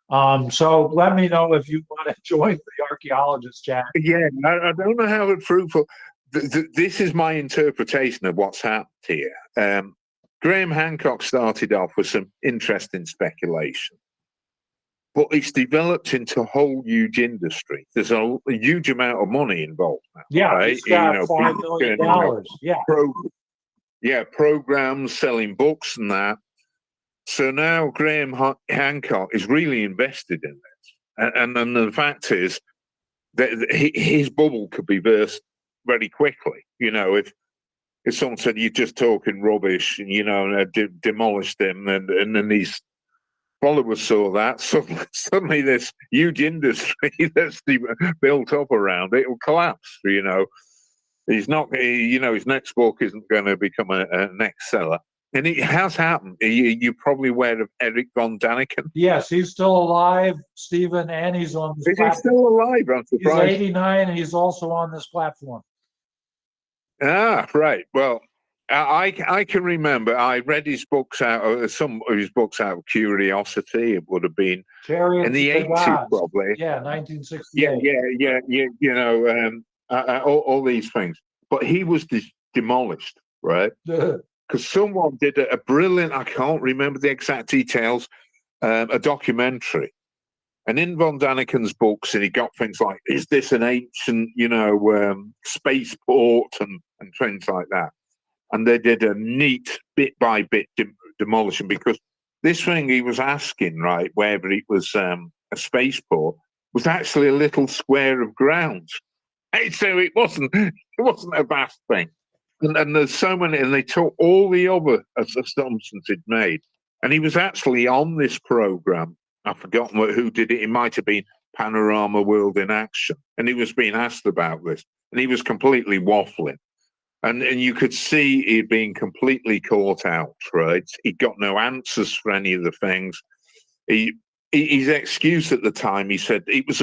So let me know if you want to join the archaeologist chat. Yeah, I don't know how fruitful. This is my interpretation of what's happened here. Graham Hancock started off with some interesting speculation, but it's developed into a whole huge industry. There's a huge amount of money involved now. Yeah, right? it's got $5 million. Yeah. Programs, selling books and that. So now Graham Hancock is really invested in this. And then the fact is that his bubble could be burst very quickly. You know, if someone said, you're just talking rubbish, and, you know, and demolished him, and then his followers saw that, suddenly this huge industry that's built up around it will collapse, you know. He's not, you know, his next book isn't going to become a next seller. And it has happened. You're probably aware of Eric von Daniken. Yes, he's still alive, Stephen, and he's on this Is he platform. still alive? I'm He's surprised. 89, and he's also on this platform. Ah, right. Well, I can remember I read his books out, some of his books out of curiosity. It would have been Chariots in the of the 80s, Gods. probably. Yeah, 1968. Yeah. You know, all these things. But he was demolished, right? Because someone did a brilliant, I can't remember the exact details, a documentary. And in von Daniken's books, and he got things like, is this an ancient, you know, spaceport and things like that. And they did a neat bit-by-bit demolition, because this thing he was asking, right, wherever it was a spaceport, was actually a little square of ground. So it wasn't a vast thing. And there's so many, and they took all the other assumptions he'd made. And he was actually on this program. I've forgotten who did it. It might have been Panorama World in Action. And he was being asked about this. And he was completely waffling. And you could see he'd been completely caught out, right? He got no answers for any of the things. His excuse at the time, he said it was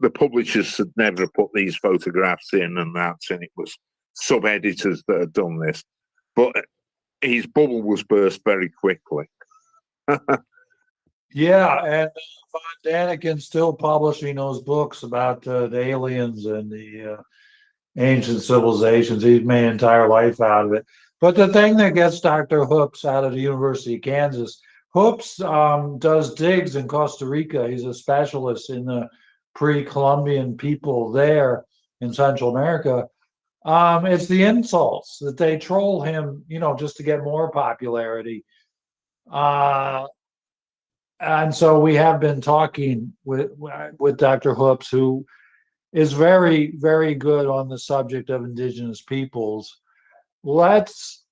the publishers had never put these photographs in and that, and it was sub-editors that had done this. But his bubble was burst very quickly. Yeah, and von Daniken's still publishing those books about the aliens and the ancient civilizations. He's made an entire life out of it. But the thing that gets Dr. Hoops out of the University of Kansas, Hoops does digs in Costa Rica. He's a specialist in the pre-Columbian people there in Central America. It's the insults that they troll him, you know, just to get more popularity. And so we have been talking with Dr. Hoops, who is very, very good on the subject of indigenous peoples. Let's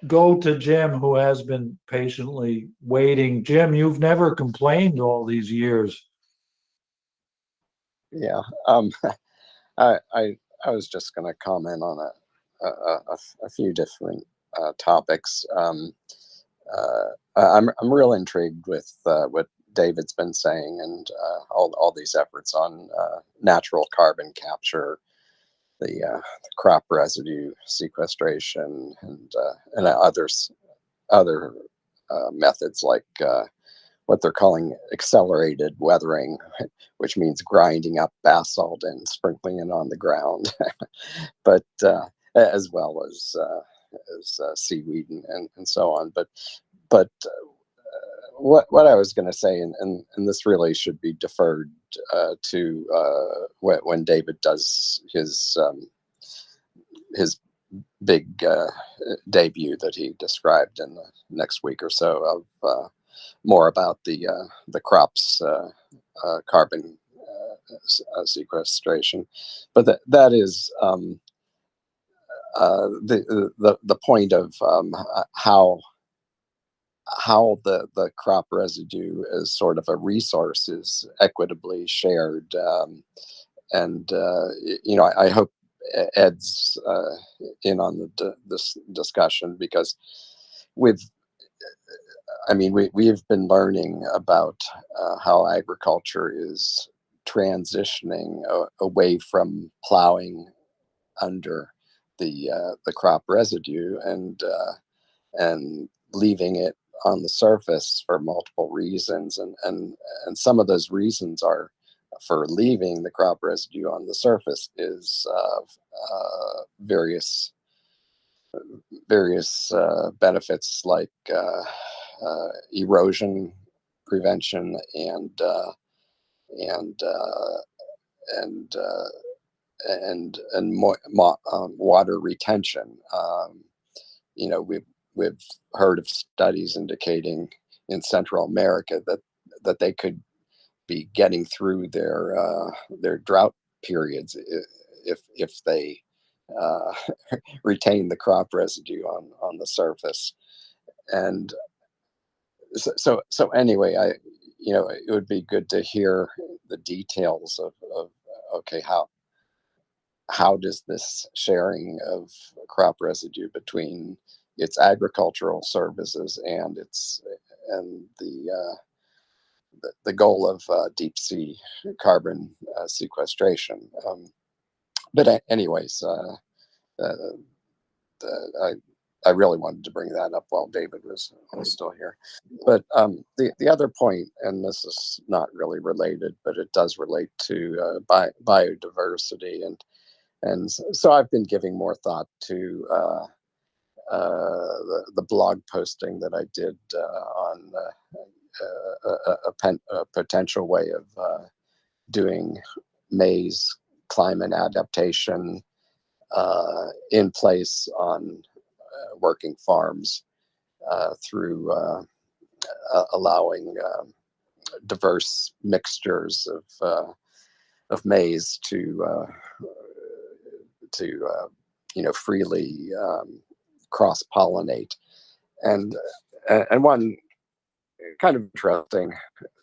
go to Jim, who has been patiently waiting. Jim, you've never complained all these years. Yeah, I was just going to comment on a few different topics. I'm real intrigued with what David's been saying, and all these efforts on natural carbon capture, the crop residue sequestration, and other methods like what they're calling accelerated weathering, which means grinding up basalt and sprinkling it on the ground, but as well as seaweed and so on. But what I was going to say, and this really should be deferred to when David does his big debut that he described in the next week or so of more about the crops carbon sequestration. But that is the point of how the crop residue as sort of a resource is equitably shared. And you know, I hope Ed's in on this discussion, because we've been learning about how agriculture is transitioning away from plowing under the crop residue and leaving it on the surface for multiple reasons, and some of those reasons are for leaving the crop residue on the surface is various benefits like erosion prevention and water retention. We've heard of studies indicating in Central America that they could be getting through their drought periods if they retain the crop residue on the surface. And so anyway, it would be good to hear the details of okay, how does this sharing of crop residue between its agricultural services and the goal of deep sea carbon sequestration. But anyways, I really wanted to bring that up while David was still here. But the other point, and this is not really related, but it does relate to biodiversity, and so I've been giving more thought to the blog posting that I did on a potential way of doing maize climate adaptation in place on working farms through allowing diverse mixtures of maize to freely cross-pollinate. And one kind of interesting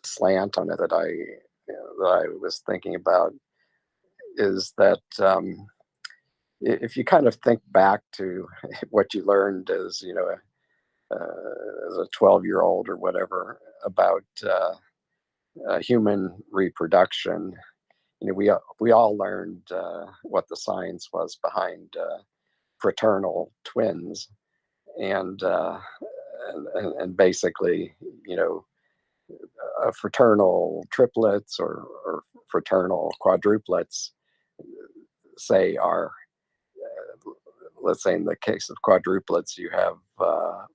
slant on it that I was thinking about is that if you kind of think back to what you learned as as a 12-year-old or whatever about human reproduction, we all learned what the science was behind fraternal twins, and basically, fraternal triplets or fraternal quadruplets, say, are, let's say in the case of quadruplets, you have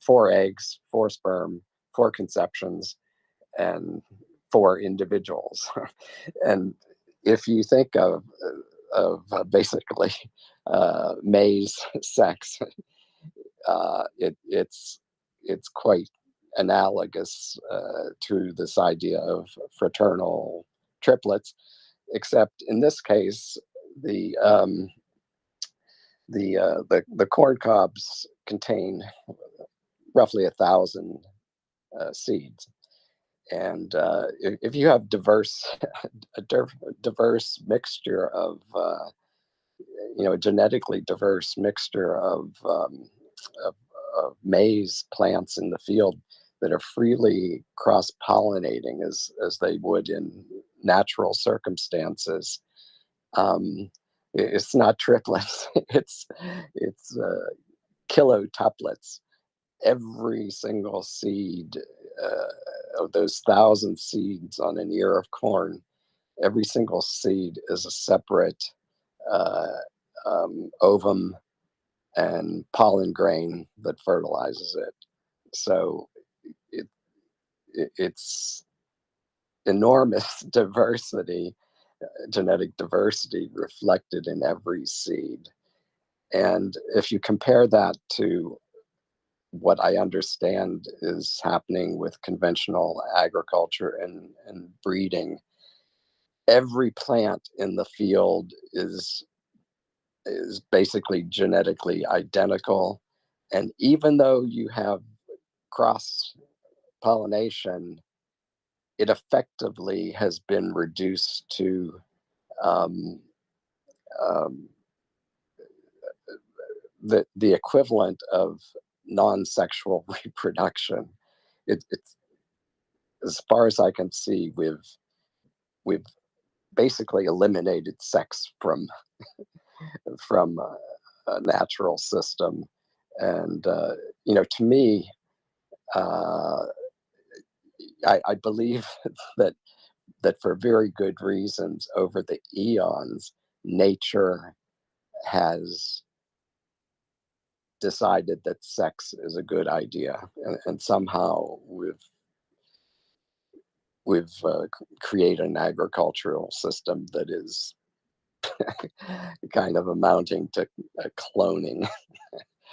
4 eggs, 4 sperm, 4 conceptions, and 4 individuals. And if you think of basically maize sex, it's quite analogous to this idea of fraternal triplets, except in this case, the corn cobs contain roughly 1,000 seeds, and if you have a diverse mixture of a genetically diverse mixture of maize plants in the field that are freely cross-pollinating as they would in natural circumstances, it's not triplets, it's kilotuplets. Every single seed of those 1,000 seeds on an ear of corn, every single seed is a separate ovum and pollen grain that fertilizes it. So it's enormous diversity, genetic diversity reflected in every seed. And if you compare that to what I understand is happening with conventional agriculture and breeding, every plant in the field is basically genetically identical. And even though you have cross pollination, it effectively has been reduced to the equivalent of non-sexual reproduction. It's, as far as I can see, we've basically eliminated sex from natural system. And to me, I believe that for very good reasons, over the eons, nature has decided that sex is a good idea, and somehow we've created an agricultural system that is kind of amounting to cloning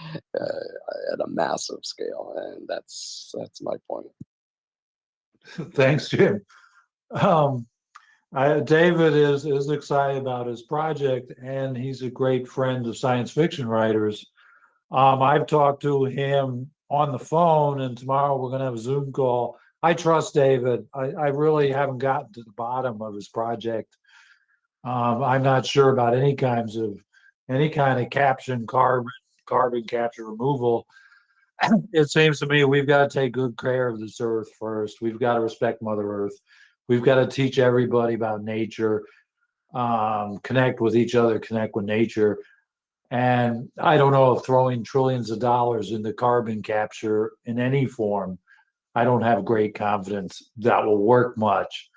at a massive scale, and that's my point. Thanks, Jim. David is excited about his project, and he's a great friend of science fiction writers. I've talked to him on the phone, and tomorrow we're going to have a Zoom call. I trust David. I really haven't gotten to the bottom of his project. I'm not sure about any kind of carbon capture removal. It seems to me we've got to take good care of this earth first. We've got to respect Mother Earth. We've got to teach everybody about nature, connect with each other, connect with nature. And I don't know if throwing trillions of dollars into carbon capture in any form, I don't have great confidence that will work much.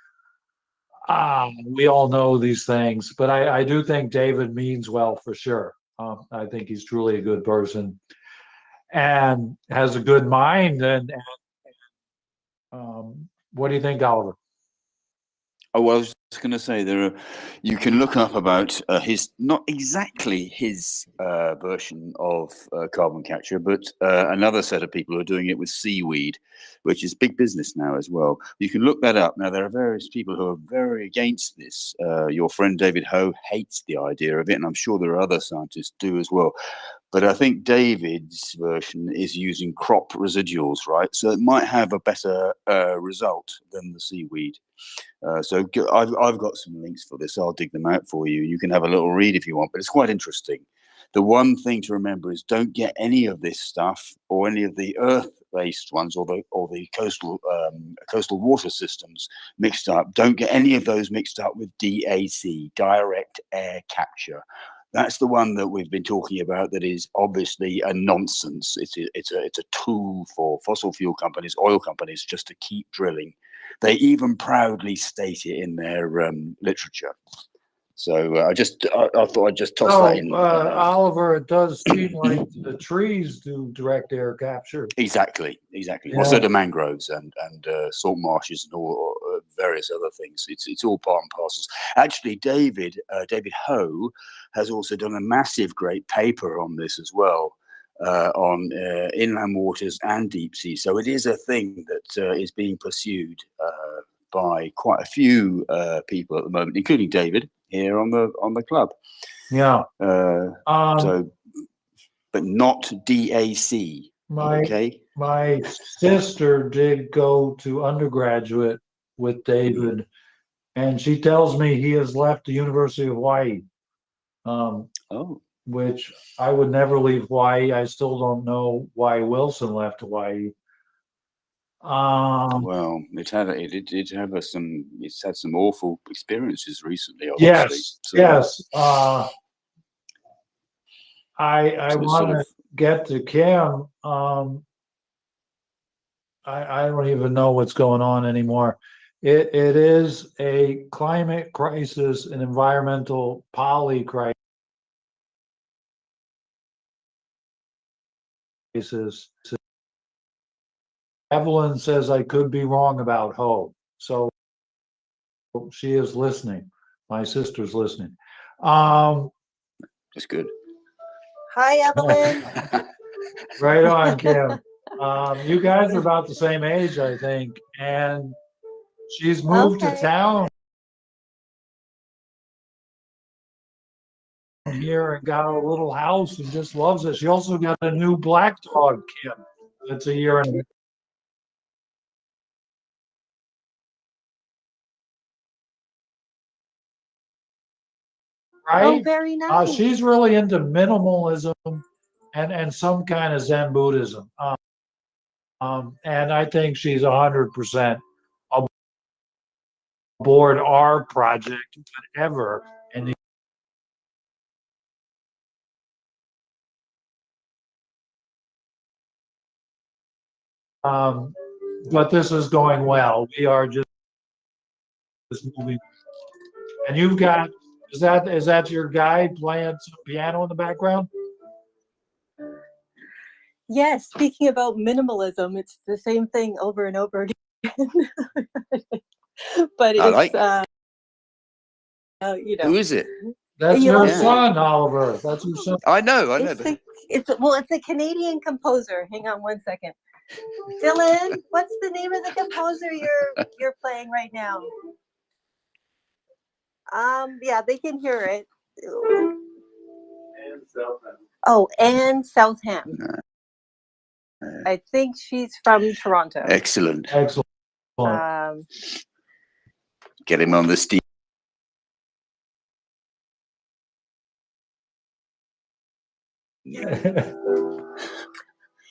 We all know these things, but I do think David means well for sure. I think he's truly a good person and has a good mind. And what do you think, Oliver? Oh, well, I was just going to say you can look up about not exactly his version of carbon capture, but another set of people who are doing it with seaweed, which is big business now as well. You can look that up. Now, there are various people who are very against this. Your friend David Ho hates the idea of it, and I'm sure there are other scientists do as well. But I think David's version is using crop residuals, right? So it might have a better result than the seaweed. So I've got some links for this. I'll dig them out for you. You can have a little read if you want, but it's quite interesting. The one thing to remember is don't get any of this stuff or any of the earth-based ones or the coastal water systems mixed up. Don't get any of those mixed up with DAC, direct air capture. That's the one that we've been talking about that is obviously a nonsense. It's a tool for fossil fuel companies, oil companies, just to keep drilling. They even proudly state it in their literature. So I thought I'd just toss that in. Oliver, it does seem like the trees do direct air capture. Exactly. Yeah. Also the mangroves and salt marshes and all various other things. It's all part and parcels. Actually, David Ho has also done a massive, great paper on this as well, on inland waters and deep sea. So it is a thing that is being pursued by quite a few people at the moment, including David here on the club. Yeah. So, but not DAC. Okay. My sister did go to undergraduate with David, and she tells me he has left the University of Hawaii. Which I would never leave Hawaii. I still don't know why Wilson left Hawaii. Well, it's had some awful experiences recently. Obviously. Yes. I want to get to Kim. I don't even know what's going on anymore. It is a climate crisis, an environmental polycrisis. Evelyn says I could be wrong about Ho, so she is listening. My sister's listening. That's good. Hi, Evelyn. Right on, Kim. You guys are about the same age, I think, and she's moved to town here and got a little house and just loves it. She also got a new black dog, Kim. That's a year and right? Oh, very nice. She's really into minimalism and some kind of Zen Buddhism. And I think she's 100% aboard our project, whatever. And but this is going well. We are just moving. And you've got, is that your guy playing some piano in the background? Yes, speaking about minimalism, it's the same thing over and over again. But I it's like. you Who know, is it? That's you your know, son, Oliver. That's your son. I know. it's But it's a Canadian composer. Hang on one second. Dylan, what's the name of the composer you're playing right now? Yeah, they can hear it. Oh, Anne Southam. I think she's from Toronto. excellent. Excellent. Get him on the steam.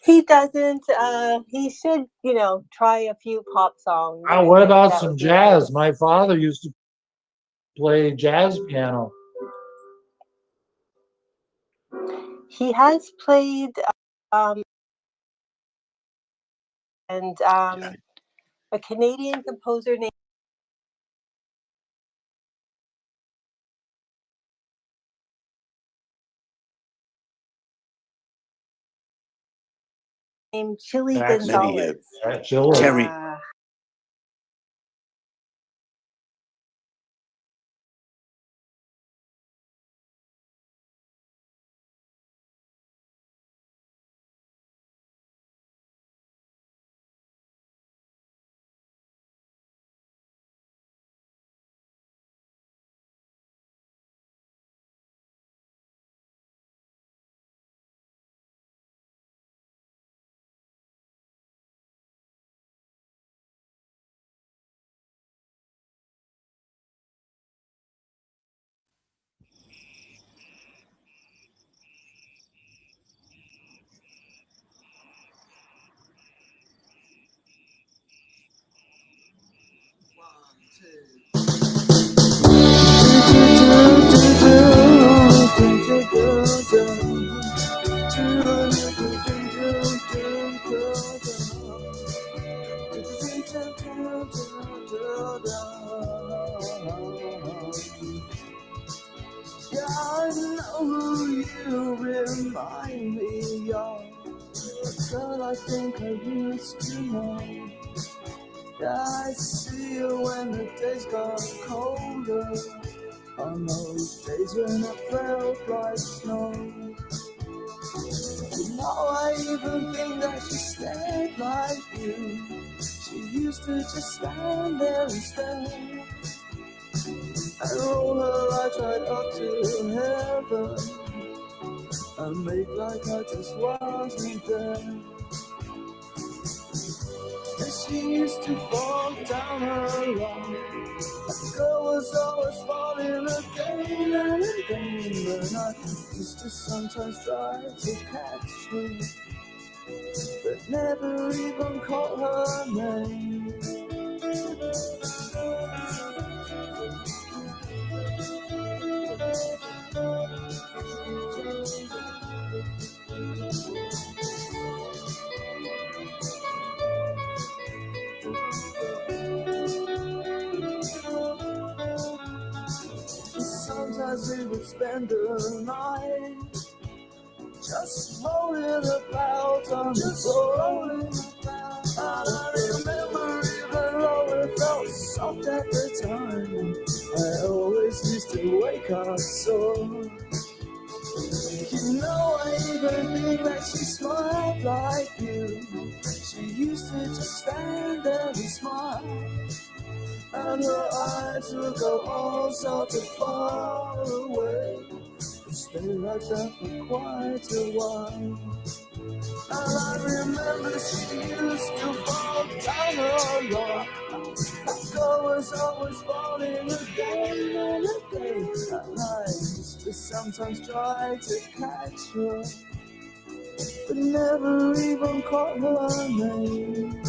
He doesn't. He should, try a few pop songs. Oh, what about That some would be jazz? nice. My father used to play jazz piano. He has played, and a Canadian composer named Chili That's Gonzalez. Terry. Yeah, I know who you remind me of. A girl I think I used to know. Yeah, I see you when the days got colder. On those days when it felt like snow. You know, I even think that she stayed like you. She used to just stand there and stare. And roll her eyes right up to heaven and make like I just wasn't there. And she used to fall down a lot. The girl was always falling again and again. And I used to sometimes try to catch her, but never even caught her name. Sometimes we would spend the night just rolling about on the floor. And I remember even though it felt soft at the time, I always used to wake up sore. You know, I even think that she smiled like you. She used to just stand there and smile, and her eyes would go all sorts of far away and stay like that for quite a while. And I remember she used to fall down a lot. That girl was always falling again and again. And I used to sometimes try to catch her, but never even caught her name.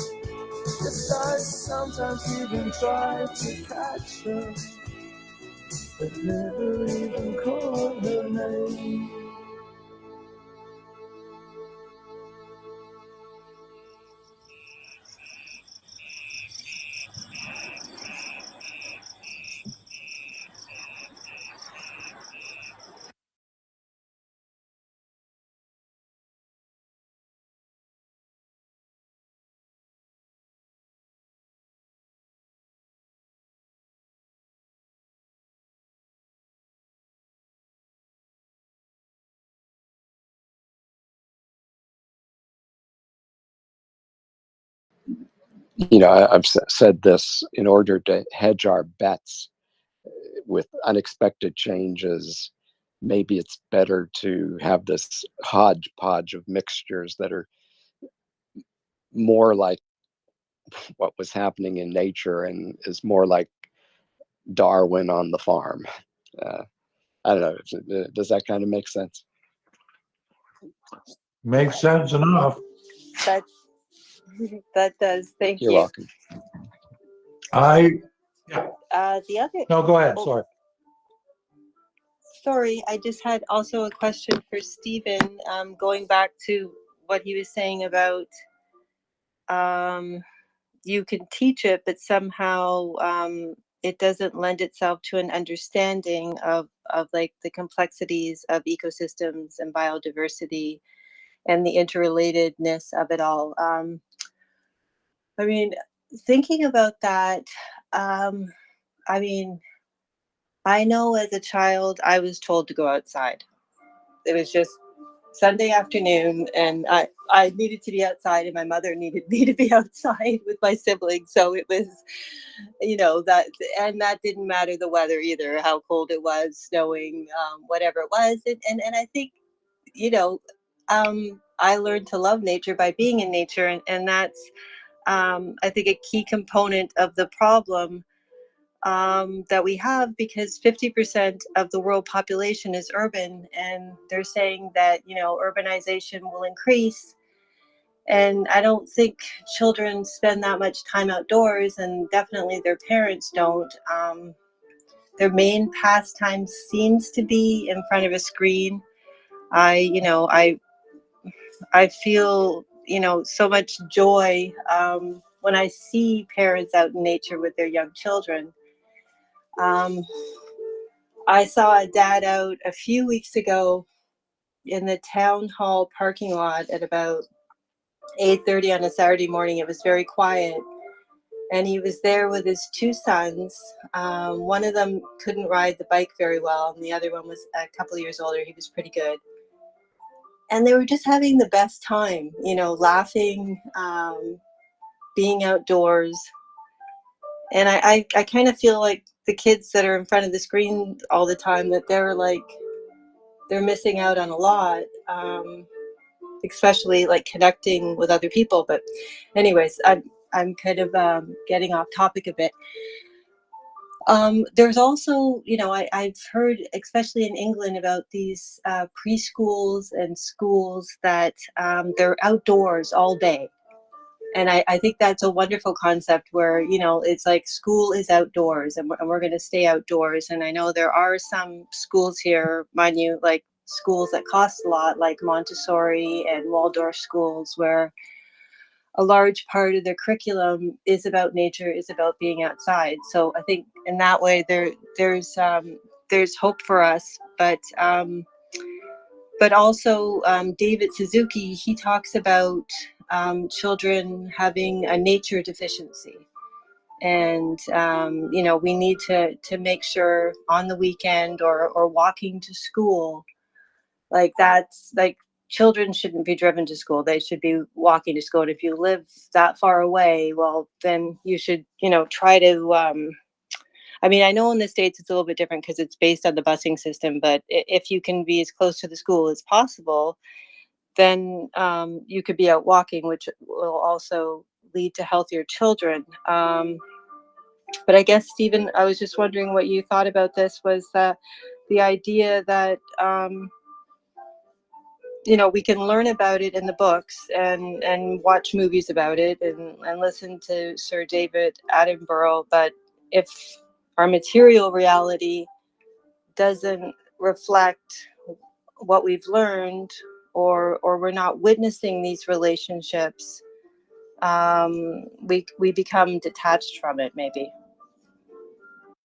Yes, I sometimes even try to catch her, but never even caught her name. I've said this, in order to hedge our bets with unexpected changes, maybe it's better to have this hodgepodge of mixtures that are more like what was happening in nature and is more like Darwin on the farm. I don't know. Does that kind of make sense? Makes sense enough. That does. Thank You're you. welcome. The other. No, go ahead. oh, Sorry. Sorry, I just had also a question for Stephen. Going back to what he was saying about you can teach it, but somehow it doesn't lend itself to an understanding of like the complexities of ecosystems and biodiversity and the interrelatedness of it all. I mean, thinking about that, I mean, I know as a child, I was told to go outside. It was just Sunday afternoon, and I needed to be outside, and my mother needed me to be outside with my siblings. So it was, that, and that didn't matter the weather either, how cold it was, snowing, whatever it was. And I think, I learned to love nature by being in nature, and that's, I think, a key component of the problem that we have, because 50% of the world population is urban, and they're saying that urbanization will increase, and I don't think children spend that much time outdoors, and definitely their parents don't. Their main pastime seems to be in front of a screen. I feel so much joy when I see parents out in nature with their young children. I saw a dad out a few weeks ago in the town hall parking lot at about 8:30 on a Saturday morning. It was very quiet, and he was there with his two sons. One of them couldn't ride the bike very well, and the other one was a couple of years older. He was pretty good. And they were just having the best time, laughing, being outdoors. And I kind of feel like the kids that are in front of the screen all the time, that they're missing out on a lot, especially like connecting with other people. But anyways, I'm kind of getting off topic a bit. There's also, I've heard, especially in England, about these preschools and schools that they're outdoors all day. And I think that's a wonderful concept where, it's like school is outdoors, and we're going to stay outdoors. And I know there are some schools here, mind you, like schools that cost a lot, like Montessori and Waldorf schools, where a large part of their curriculum is about nature, is about being outside. So I think in that way there's hope for us. But also David Suzuki, he talks about children having a nature deficiency, and we need to make sure on the weekend or walking to school, like that's like, children shouldn't be driven to school. They should be walking to school. And if you live that far away, well, then you should, try to, I know in the States it's a little bit different because it's based on the busing system, but if you can be as close to the school as possible, then you could be out walking, which will also lead to healthier children. But I guess, Stephen, I was just wondering what you thought about this, was that the idea that, we can learn about it in the books and watch movies about it and listen to Sir David Attenborough. But if our material reality doesn't reflect what we've learned, or we're not witnessing these relationships, we become detached from it, maybe.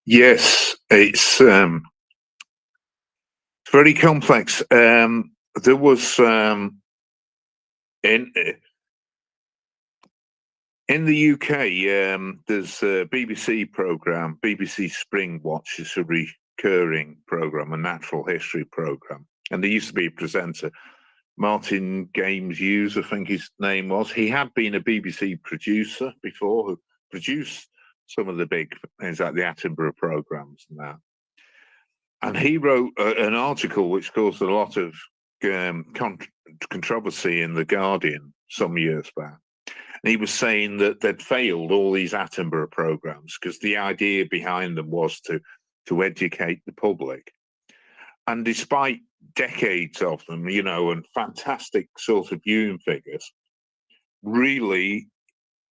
Yes, it's very complex. There was in the UK, there's a BBC program, BBC Spring Watch. It's a recurring program, a natural history program, and there used to be a presenter Martin Games Hughes, I think his name was. He had been a BBC producer before, who produced some of the big things like the Attenborough programmes and that. And he wrote an article which caused a lot of controversy in The Guardian some years back. And he was saying that they'd failed all these Attenborough programmes because the idea behind them was to educate the public. And despite decades of them, you know, and fantastic sort of viewing figures, really,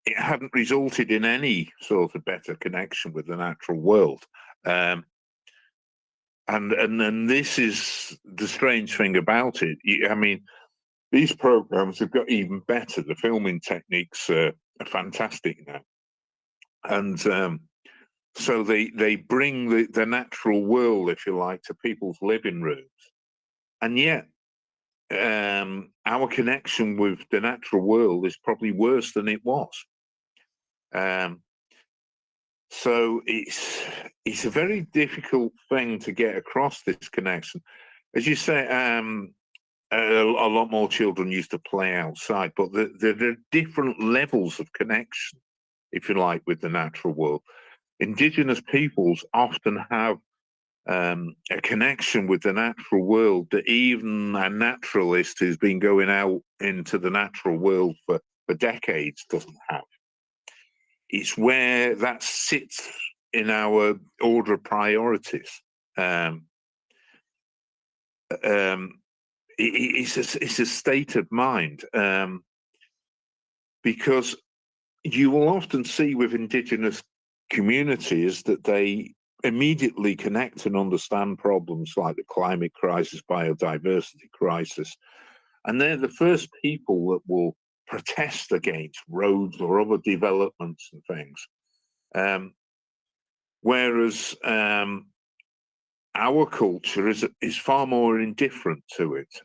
it hadn't resulted in any sort of better connection with the natural world. And this is the strange thing about it. I mean, these programs have got even better. The filming techniques are fantastic now. And so they bring the natural world, if you like, to people's living rooms. And yet, our connection with the natural world is probably worse than it was. So it's a very difficult thing to get across, this connection. As you say, a lot more children used to play outside, but there are different levels of connection, if you like, with the natural world. Indigenous peoples often have a connection with the natural world that even a naturalist who's been going out into the natural world for decades doesn't have. It's where that sits in our order of priorities. It's a state of mind, because you will often see with Indigenous communities that they immediately connect and understand problems like the climate crisis, biodiversity crisis, and they're the first people that will protest against roads or other developments and things. Whereas our culture is far more indifferent to it.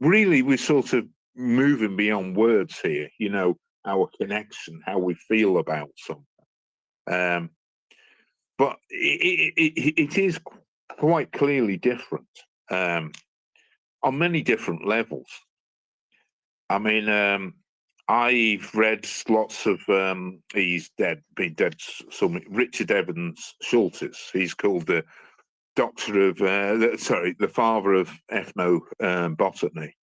Really, we're sort of moving beyond words here, you know, our connection, how we feel about something. But it is quite clearly different on many different levels. I mean, I've read lots of, he's been dead, Richard Evans Schultes. He's called the doctor of, the father of ethnobotany.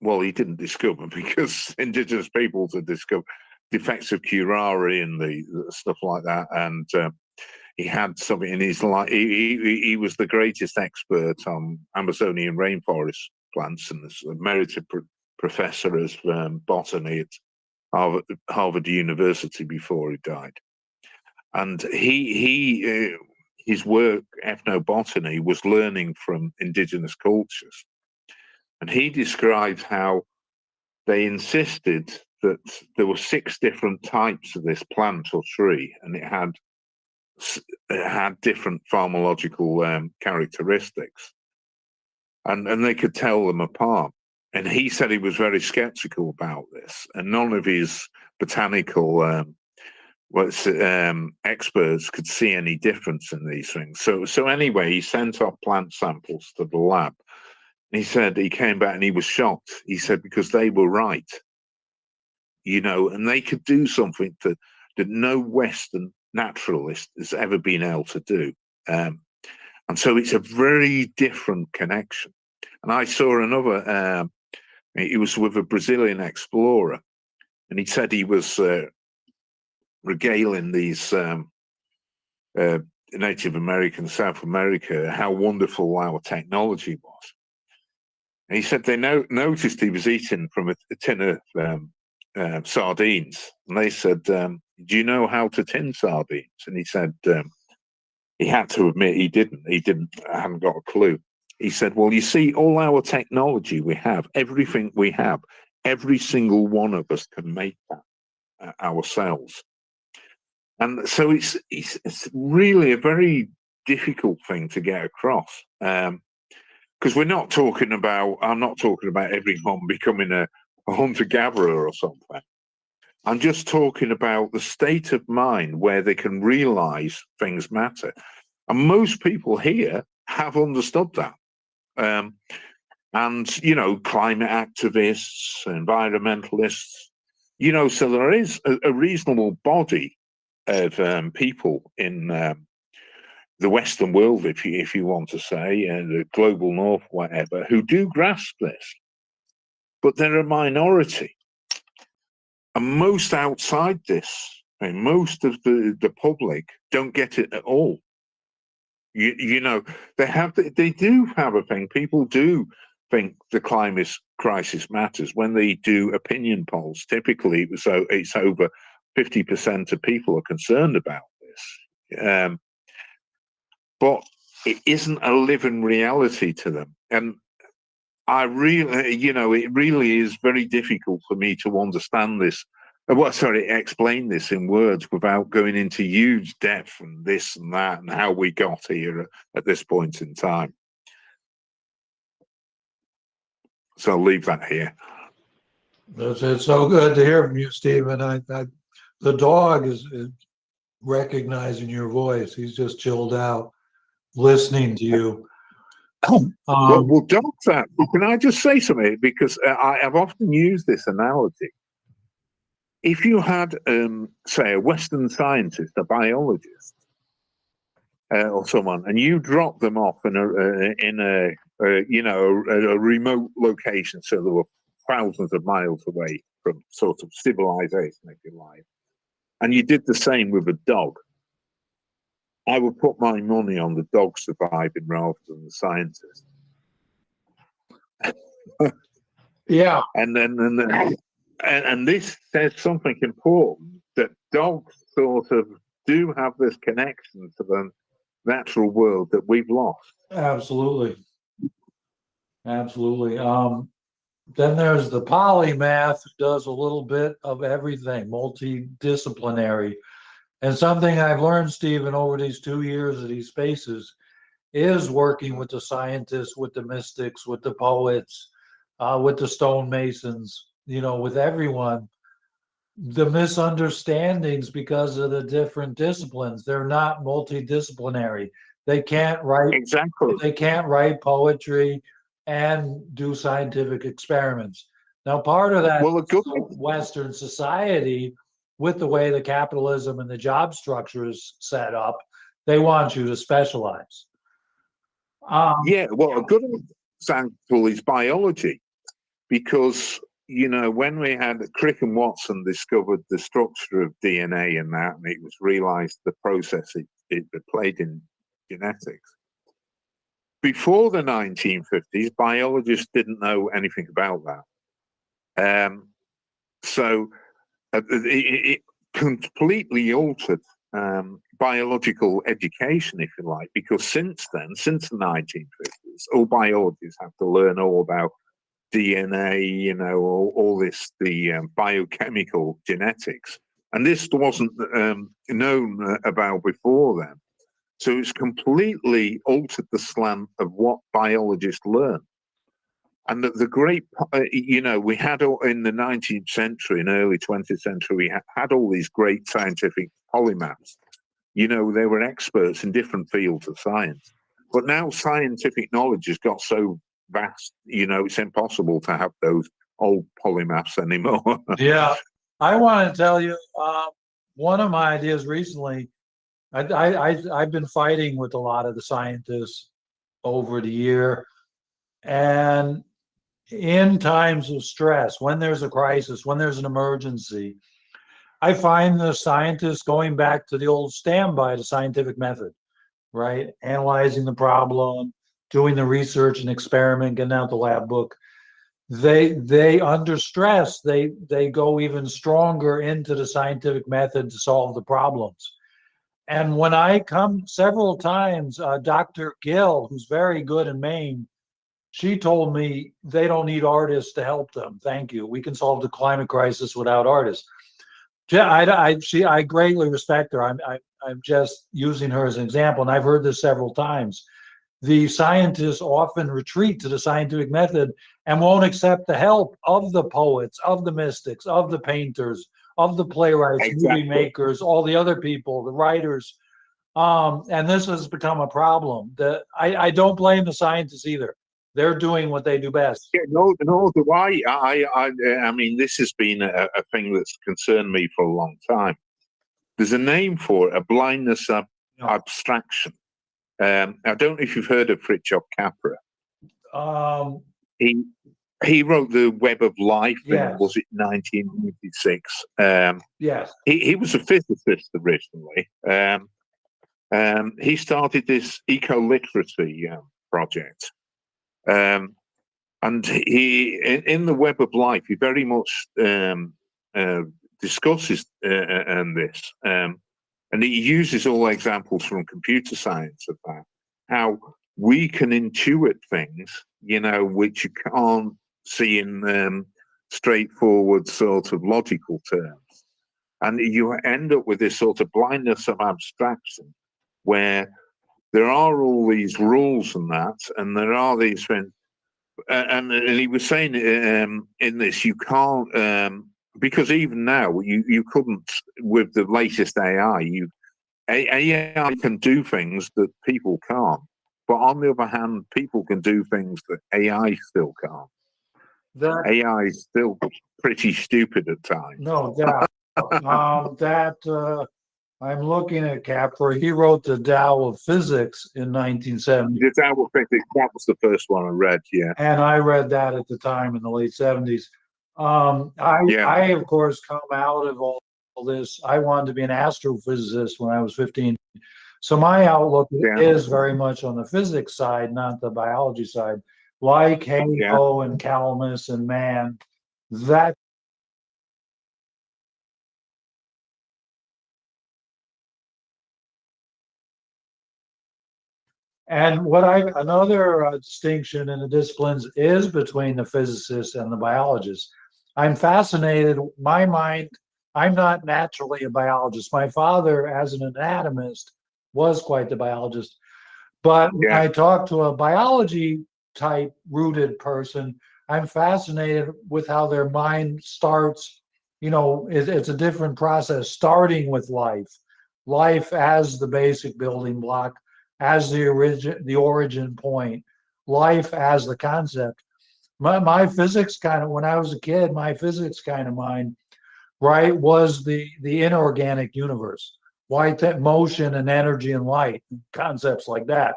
Well, he didn't discover, because Indigenous peoples had discovered defects of curare and the stuff like that, and he had something in his life. He was the greatest expert on Amazonian rainforest plants and a emeritus professor of botany at Harvard University before he died. And his work, ethnobotany, was learning from Indigenous cultures. And he described how they insisted that there were 6 different types of this plant or tree, and it had different pharmacological characteristics, and they could tell them apart. And he said he was very skeptical about this, and none of his botanical experts could see any difference in these things. So anyway, he sent off plant samples to the lab. And he said he came back and he was shocked. He said, because they were right, you know, and they could do something that no Western naturalist has ever been able to do. And so it's a very different connection. And I saw another, he was with a Brazilian explorer, and he said he was regaling these Native American, South America, how wonderful our technology was. And he said they noticed he was eating from a tin of sardines. And they said, do you know how to tin sardines? And he said, he had to admit he hadn't got a clue. He said, well, you see, all our technology we have, everything we have, every single one of us can make that ourselves. And so it's really a very difficult thing to get across. Because I'm not talking about everyone becoming a hunter-gatherer or something. I'm just talking about the state of mind where they can realize things matter. And most people here have understood that. And, you know, climate activists, environmentalists, you know, so there is a reasonable body of people in the Western world, if you want to say, the global north, whatever, who do grasp this. But they're a minority. And most outside this, and most of the public don't get it at all. You know, they do have a thing. People do think the climate crisis matters when they do opinion polls. Typically, it's over 50% of people are concerned about this. But it isn't a living reality to them. And I really, you know, it really is very difficult for me to understand this. Explain this in words without going into huge depth and this and that and how we got here at this point in time. So I'll leave that here. It's so good to hear from you, Stephen. The dog is recognizing your voice. He's just chilled out, listening to you. Well, dogs are. Can I just say something? Because I've often used this analogy. If you had, say, a Western scientist, a biologist, or someone, and you drop them off in a remote location, so they were thousands of miles away from sort of civilization, if you like, and you did the same with a dog, I would put my money on the dog surviving rather than the scientist. Yeah. And this says something important, that dogs sort of do have this connection to the natural world that we've lost. Absolutely. Absolutely. Then there's the polymath who does a little bit of everything, multidisciplinary. And something I've learned, Stephen, over these 2 years of these spaces is working with the scientists, with the mystics, with the poets, with the stonemasons, you know, with everyone. The misunderstandings because of the different disciplines. They're not multidisciplinary. They can't write They can't write poetry and do scientific experiments. Now, part of that Western society, with the way the capitalism and the job structure is set up, they want you to specialize. Yeah, well, a good example is biology, because, you know, when we had Crick and Watson discovered the structure of DNA and that, and it was realized the process it played in genetics. Before the 1950s, biologists didn't know anything about that. So it completely altered biological education, if you like, because since then, since the 1950s, all biologists have to learn all about DNA, you know, all this, the biochemical genetics. And this wasn't known about before then. So it's completely altered the slant of what biologists learn. And the great, you know, we had in the 19th century and early 20th century, we had all these great scientific polymaths. You know, they were experts in different fields of science. But now scientific knowledge has got so vast, you know, it's impossible to have those old polymaths anymore. Yeah. I want to tell you, one of my ideas recently, I've been fighting with a lot of the scientists over the year, and in times of stress, when there's a crisis, when there's an emergency, I find the scientists going back to the old standby, the scientific method, right? Analyzing the problem, doing the research and experiment, getting out the lab book. They under stress, they go even stronger into the scientific method to solve the problems. And when I come several times, Dr. Gill, who's very good in Maine, she told me they don't need artists to help them. Thank you. We can solve the climate crisis without artists. I greatly respect her. I'm just using her as an example, and I've heard this several times. The scientists often retreat to the scientific method and won't accept the help of the poets, of the mystics, of the painters, of the playwrights, movie Exactly. makers, all the other people, the writers. And this has become a problem. I don't blame the scientists either. They're doing what they do best. Yeah, no, do I. I mean, this has been a thing that's concerned me for a long time. There's a name for it, a blindness of abstraction. I don't know if you've heard of Fritjof Capra. He wrote The Web of Life in, was it 1996? Yes. He was a physicist originally. He started this eco-literacy project. And he, in The Web of Life, he very much discusses this. And he uses all examples from computer science of that, how we can intuit things, you know, which you can't see in straightforward sort of logical terms. And you end up with this sort of blindness of abstraction where there are all these rules and that, and there are these things. And he was saying in this, you can't, because even now you couldn't, with the latest AI, AI can do things that people can't. But on the other hand, people can do things that AI still can't. AI is still pretty stupid at times. No doubt. I'm looking at Capra. He wrote the Tao of Physics in 1970. The Tao of Physics, that was the first one I read, yeah. And I read that at the time in the late 70s. I of course, come out of all this. I wanted to be an astrophysicist when I was 15. So my outlook is very much on the physics side, not the biology side. Like Hale and Calamus and Mann, that and another distinction in the disciplines is between the physicists and the biologists. I'm fascinated, my mind, I'm not naturally a biologist. My father, as an anatomist, was quite the biologist. But when I talk to a biology type rooted person, I'm fascinated with how their mind starts, you know, it's a different process, starting with life as the basic building block, as the origin point, life as the concept. My physics kind of, when I was a kid, my physics kind of mind, right, was the inorganic universe, motion and energy and light, concepts like that.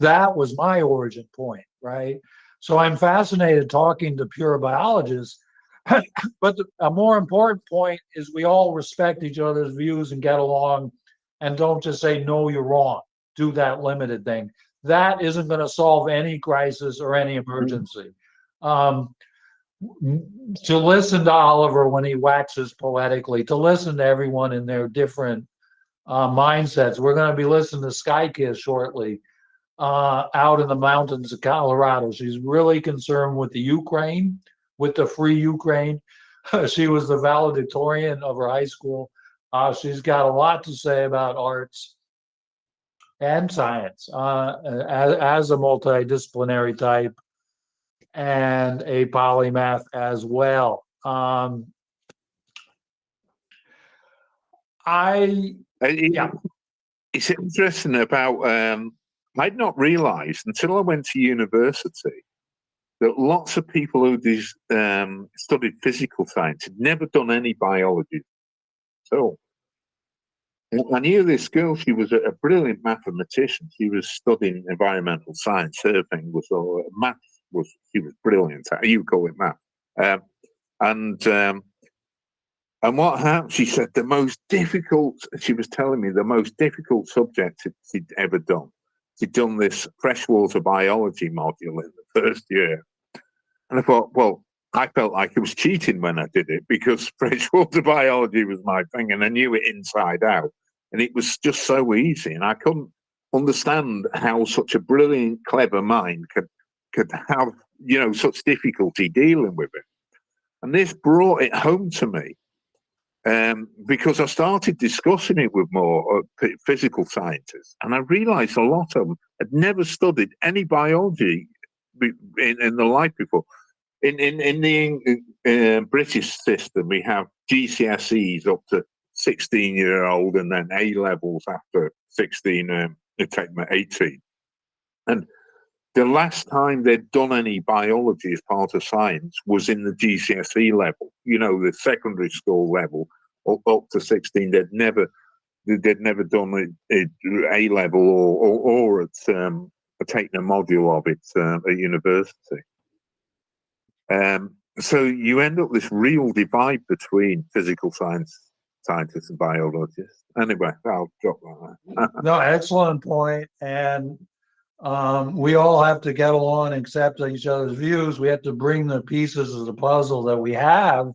That was my origin point, right? So I'm fascinated talking to pure biologists. But a more important point is we all respect each other's views and get along and don't just say, no, you're wrong. Do that limited thing. That isn't going to solve any crisis or any emergency. To listen to Oliver when he waxes poetically, to listen to everyone in their different mindsets. We're going to be listening to Sky Kiss shortly out in the mountains of Colorado. She's really concerned with the Ukraine, with the free Ukraine. She was the valedictorian of her high school. She's got a lot to say about arts and science as a multidisciplinary type and a polymath as well. It's interesting about, I'd not realized until I went to university that lots of people who studied physical science had never done any biology at all. I knew this girl, she was a brilliant mathematician. She was studying environmental science. Her thing was math. She was brilliant. You call it math. And what happened, she said she was telling me the most difficult subject she'd ever done. She'd done this freshwater biology module in the first year. And I thought, well, I felt like it was cheating when I did it because freshwater biology was my thing and I knew it inside out. And it was just so easy. And I couldn't understand how such a brilliant, clever mind could have, you know, such difficulty dealing with it. And this brought it home to me because I started discussing it with more physical scientists. And I realized a lot of them had never studied any biology in their life before. In the British system, we have GCSEs up to 16-year-old, and then A levels after 16, they take them at 18. And the last time they'd done any biology as part of science was in the GCSE level, the secondary school level, up to 16. They'd never done it A level or taken a module of it at university. So you end up this real divide between physical scientists and biologists. Anyway, I'll drop that. No, excellent point. And we all have to get along and accept each other's views. We have to bring the pieces of the puzzle that we have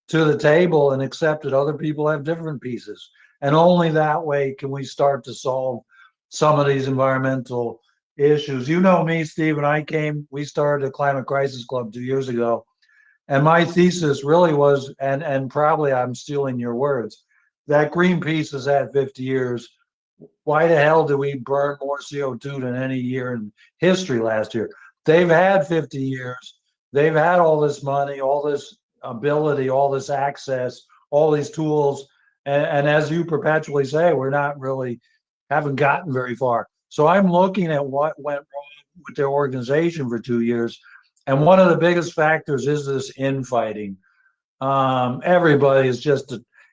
to the table and accept that other people have different pieces. And only that way can we start to solve some of these environmental issues. You know me, Steve, and we started a Climate Crisis Club 2 years ago. And my thesis really was, and probably I'm stealing your words, that Greenpeace has had 50 years. Why the hell do we burn more CO2 than any year in history last year? They've had 50 years. They've had all this money, all this ability, all this access, all these tools. And as you perpetually say, haven't gotten very far. So I'm looking at what went wrong with their organization for 2 years. And one of the biggest factors is this infighting. Everybody is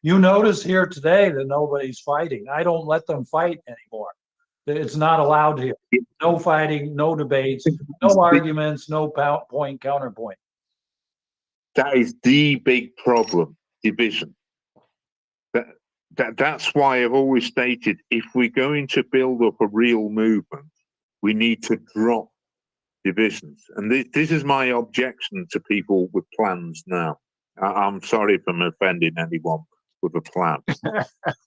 you notice here today that nobody's fighting. I don't let them fight anymore. It's not allowed here. No fighting, no debates, no arguments, no point, counterpoint. That is the big problem, division. That's why I've always stated, if we're going to build up a real movement, we need to drop divisions. And this is my objection to people with plans now. I'm sorry if I'm offending anyone with a plan,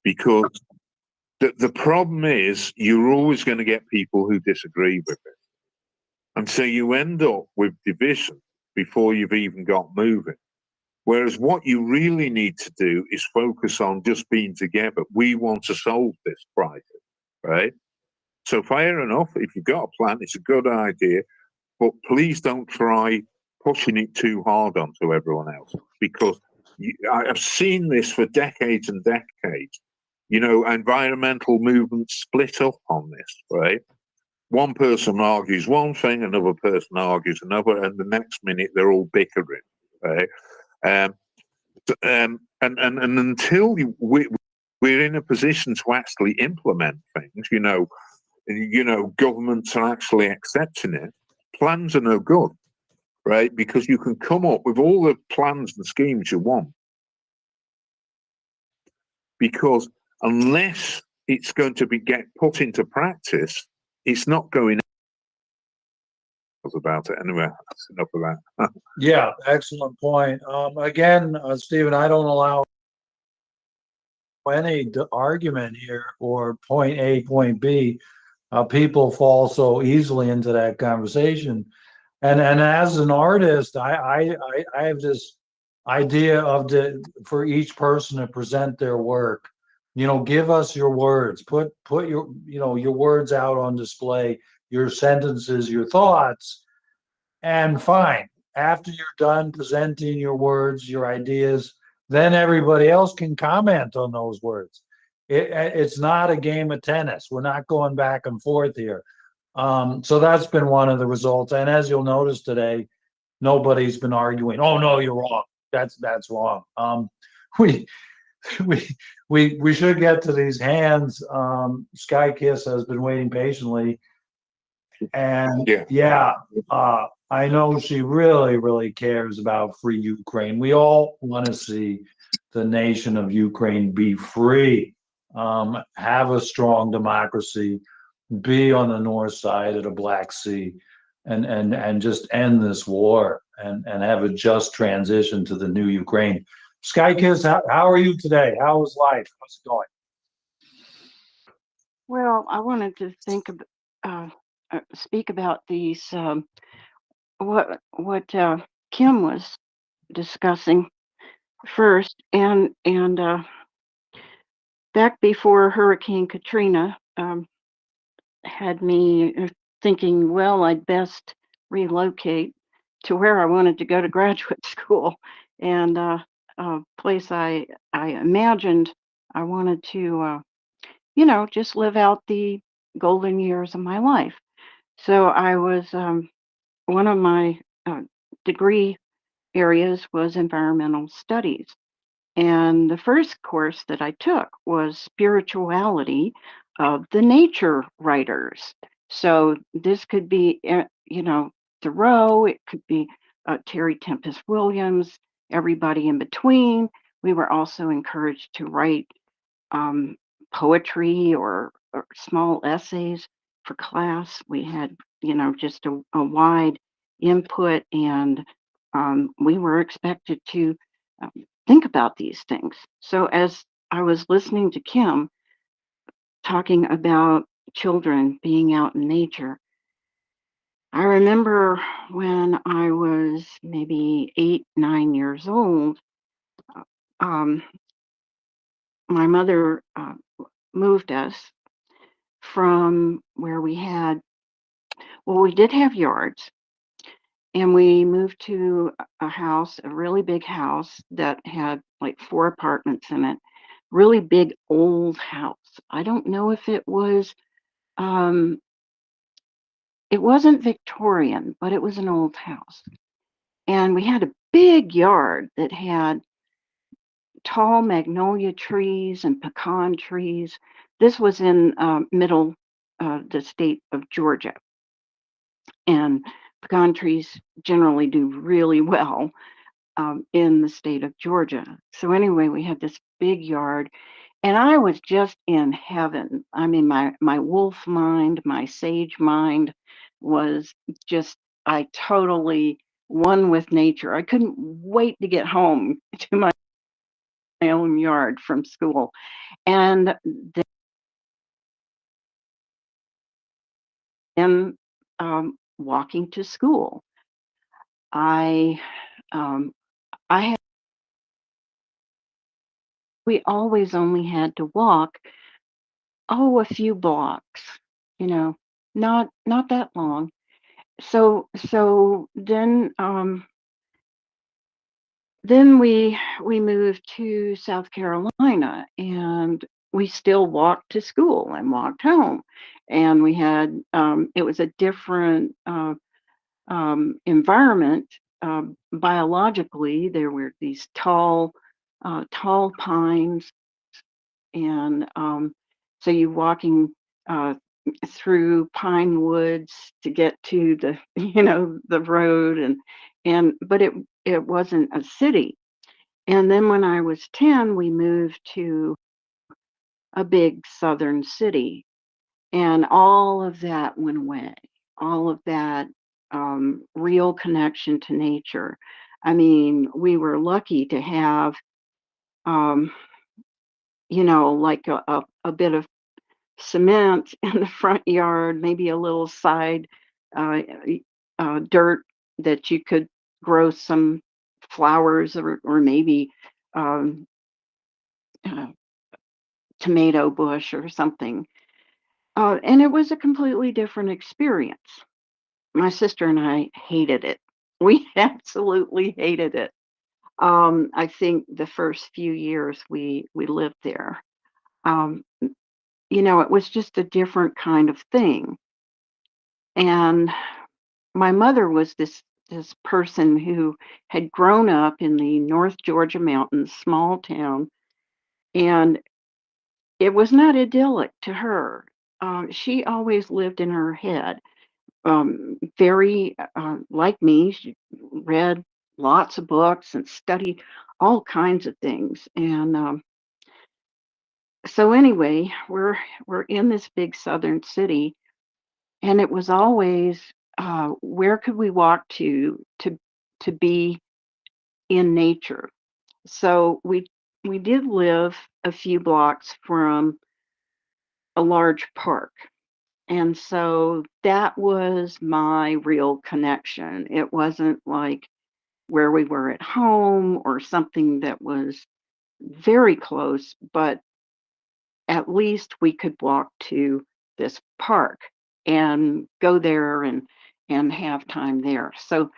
because the problem is you're always going to get people who disagree with it. And so you end up with division before you've even got moving. Whereas what you really need to do is focus on just being together. We want to solve this crisis, right? So fair enough, if you've got a plan, it's a good idea, but please don't try pushing it too hard onto everyone else, because I've seen this for decades and decades. Environmental movements split up on this, right? One person argues one thing, another person argues another, and the next minute they're all bickering, right? And until we're in a position to actually implement things, governments are actually accepting it, plans are no good, right? Because you can come up with all the plans and schemes you want, because unless it's going to get put into practice, it's not going about it. Anyway, that's enough of that. Yeah, excellent point. Again, Stephen, I don't allow any argument here or point A, point B. People fall so easily into that conversation. And as an artist, I have this idea for each person to present their work. Give us your words. Put your your words out on display, your sentences, your thoughts, and fine. After you're done presenting your words, your ideas, then everybody else can comment on those words. It's not a game of tennis. We're not going back and forth here. So that's been one of the results. And as you'll notice today, nobody's been arguing, oh no, you're wrong. That's wrong. We should get to these hands. Sky Kiss has been waiting patiently. And I know she really, really cares about free Ukraine. We all want to see the nation of Ukraine be free, have a strong democracy, be on the north side of the Black Sea, and just end this war and have a just transition to the new Ukraine. Sky Kiss, how are you today? How is life? How's it going? Well, I wanted to speak about these what Kim was discussing first, and back before Hurricane Katrina had me thinking, well, I'd best relocate to where I wanted to go to graduate school, and place I imagined I wanted to, just live out the golden years of my life. So I was one of my degree areas was environmental studies. And the first course that I took was spirituality of the nature writers. So this could be, Thoreau, it could be Terry Tempest Williams, everybody in between. We were also encouraged to write um, poetry or small essays for class. We had, just a wide input, and we were expected to um, think about these things. So as I was listening to Kim talking about children being out in nature, I remember when I was maybe 8, 9 years old, um, my mother moved us from where we did have yards, and we moved to a house, a really big house that had like 4 apartments in it. Really big old house. I don't know if um, it wasn't Victorian, but it was an old house. And we had a big yard that had tall magnolia trees and pecan trees. This was in middle the state of Georgia. And pecan trees generally do really well in the state of Georgia. So anyway, we had this big yard, and I was just in heaven. I mean, my wolf mind, my sage mind was just, I totally one with nature. I couldn't wait to get home to my own yard from school. And then walking to school, I um, I had we always only had to walk a few blocks, you know, not that long. So then we moved to South Carolina, and we still walked to school and walked home. And we had it was a different environment. Biologically, there were these tall pines, and so you walking uh, through pine woods to get to the the road, and but it wasn't a city. And then when I was 10, we moved to a big southern city, and all of that went away. All of that real connection to nature. I mean, we were lucky to have um, like a bit of cement in the front yard, maybe a little side dirt that you could grow some flowers, or maybe um, uh, tomato bush or something. And it was a completely different experience. My sister and I hated it. We absolutely hated it. I think the first few years we lived there. Um, it was just a different kind of thing. And my mother was this person who had grown up in the North Georgia mountains, small town, and it was not idyllic to her. She always lived in her head. Very like me, she read lots of books and studied all kinds of things. And so anyway, we're in this big southern city, and it was always where could we walk to be in nature. So we did live a few blocks from a large park, and so that was my real connection. It wasn't like where we were at home or something that was very close, but at least we could walk to this park and go there and have time there. So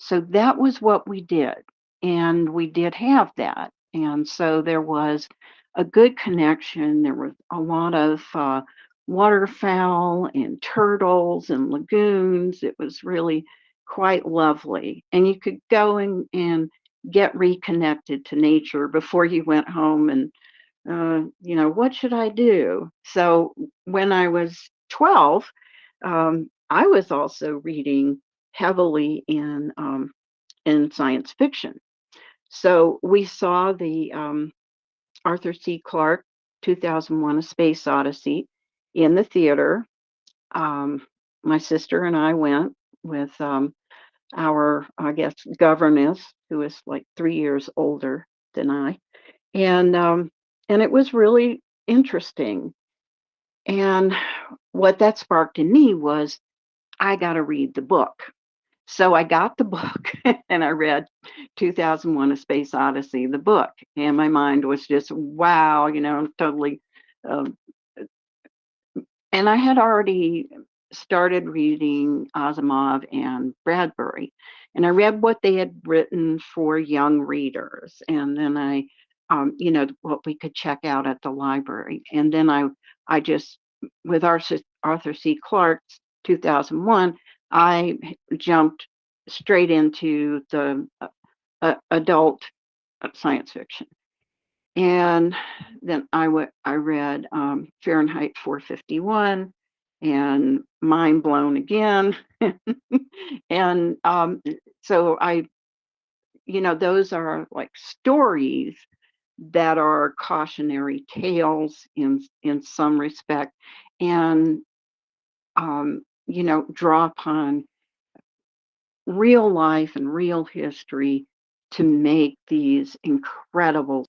that was what we did. And we did have that. And so there was a good connection. There was a lot of waterfowl and turtles and lagoons. It was really quite lovely. And you could go and get reconnected to nature before you went home and, what should I do? So when I was 12, I was also reading heavily in science fiction. So we saw the Arthur C. Clarke 2001: A Space Odyssey in the theater. My sister and I went with our, I guess, governess, who is like 3 years older than I, and it was really interesting. And what that sparked in me was I got to read the book. So I got the book and I read 2001: A Space Odyssey, the book, and my mind was just wow, totally. Um, and I had already started reading Asimov and Bradbury, and I read what they had written for young readers, and then what we could check out at the library, and then I just with Arthur C. Clarke's 2001, I jumped straight into the adult science fiction. And then I read Fahrenheit 451 and mind blown again. And so those are like stories that are cautionary tales in some respect, and draw upon real life and real history to make these incredible.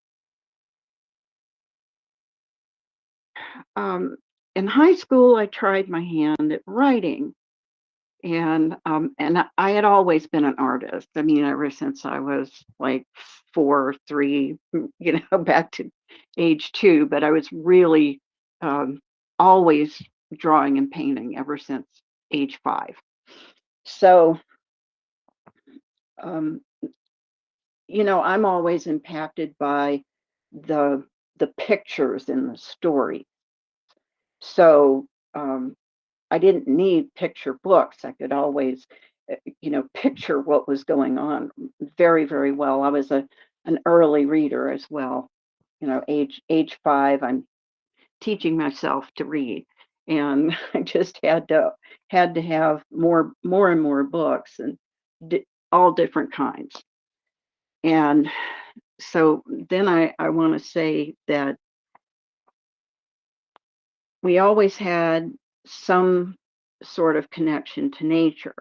In high school, I tried my hand at writing, and I had always been an artist. I mean, ever since I was like 4, 3, back to age 2. But I was really always drawing and painting ever since age 5. So, I'm always impacted by the pictures in the story. So I didn't need picture books. I could always, picture what was going on very, very well. I was an early reader as well. Age 5, I'm teaching myself to read, and I just had to have more and more books, and all different kinds. And so then I want to say that we always had some sort of connection to nature.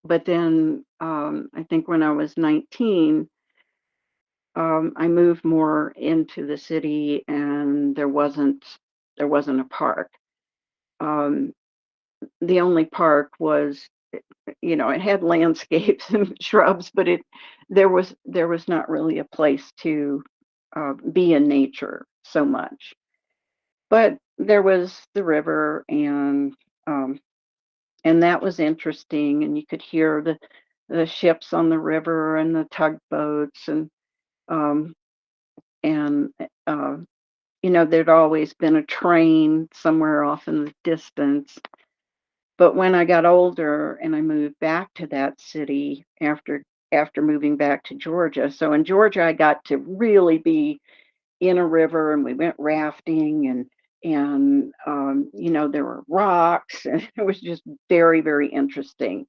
But then I think when I was 19, I moved more into the city, and there wasn't a park. The only park was, it had landscapes and shrubs, but there was not really a place to be in nature so much. But there was the river, and that was interesting, and you could hear the ships on the river and the tugboats, and there'd always been a train somewhere off in the distance. But when I got older and I moved back to that city after moving back to Georgia, so in Georgia I got to really be in a river, and we went rafting, and there were rocks, and it was just very, very interesting.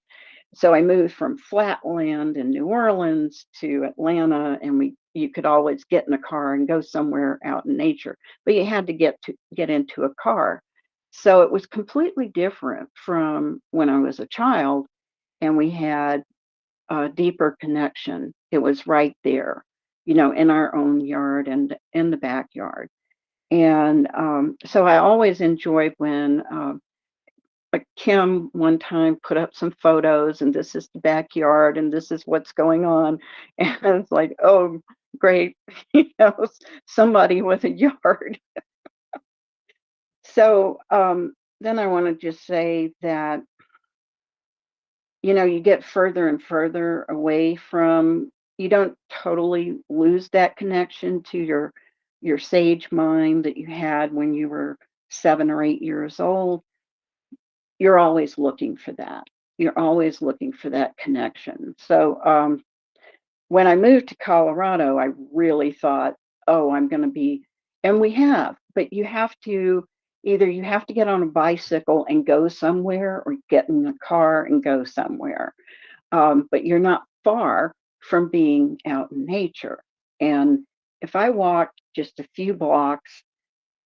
So I moved from flatland in New Orleans to Atlanta, and you could always get in a car and go somewhere out in nature, but you had to get into a car. So it was completely different from when I was a child, and we had a deeper connection. It was right there, in our own yard and in the backyard. And so I always enjoyed when like Kim one time put up some photos, and this is the backyard, and this is what's going on. And it's like, oh, great, somebody with a yard. So then I want to just say that, you get further and further away from you don't totally lose that connection to your sage mind that you had when you were 7 or 8 years old. You're always looking for that. You're always looking for that connection. So when I moved to Colorado, I really thought, oh, I'm going to be, and we have, but you have to either you have to get on a bicycle and go somewhere or get in a car and go somewhere. But you're not far from being out in nature. And if I walk just a few blocks,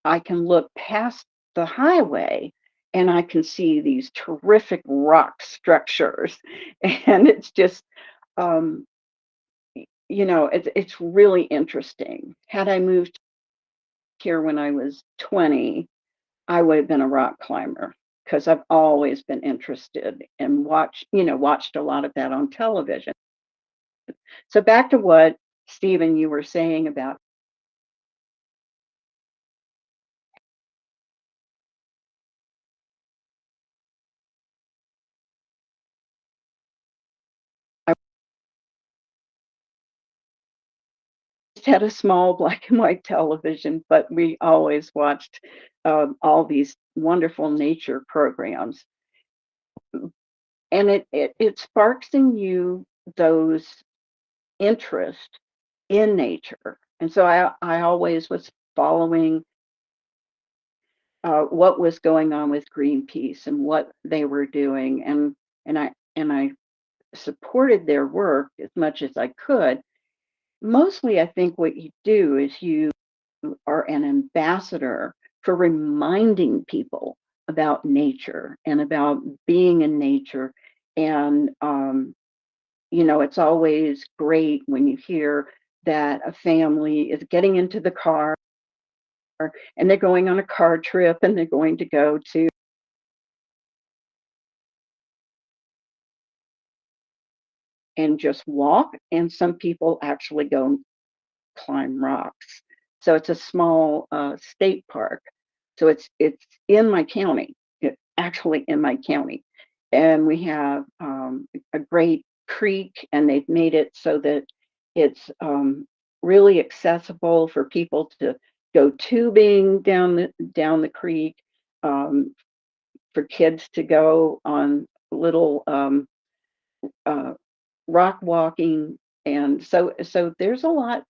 I can look past the highway and I can see these terrific rock structures. And it's just, it's really interesting. Had I moved here when I was 20, I would have been a rock climber because I've always been interested and watched a lot of that on television. So back to what Stephen you were saying about I had a small black and white television, but we always watched all these wonderful nature programs. And it sparks in you those interest in nature. And so I always was following what was going on with Greenpeace and what they were doing, and I supported their work as much as I could. Mostly, I think what you do is you are an ambassador for reminding people about nature and about being in nature. And it's always great when you hear that a family is getting into the car and they're going on a car trip and they're going to go to and just walk, and some people actually go and climb rocks. So it's a small state park. So it's in my county. It's actually in my county, and we have a great creek, and they've made it so that it's really accessible for people to go tubing down the creek, for kids to go on little rock walking, and so there's a lot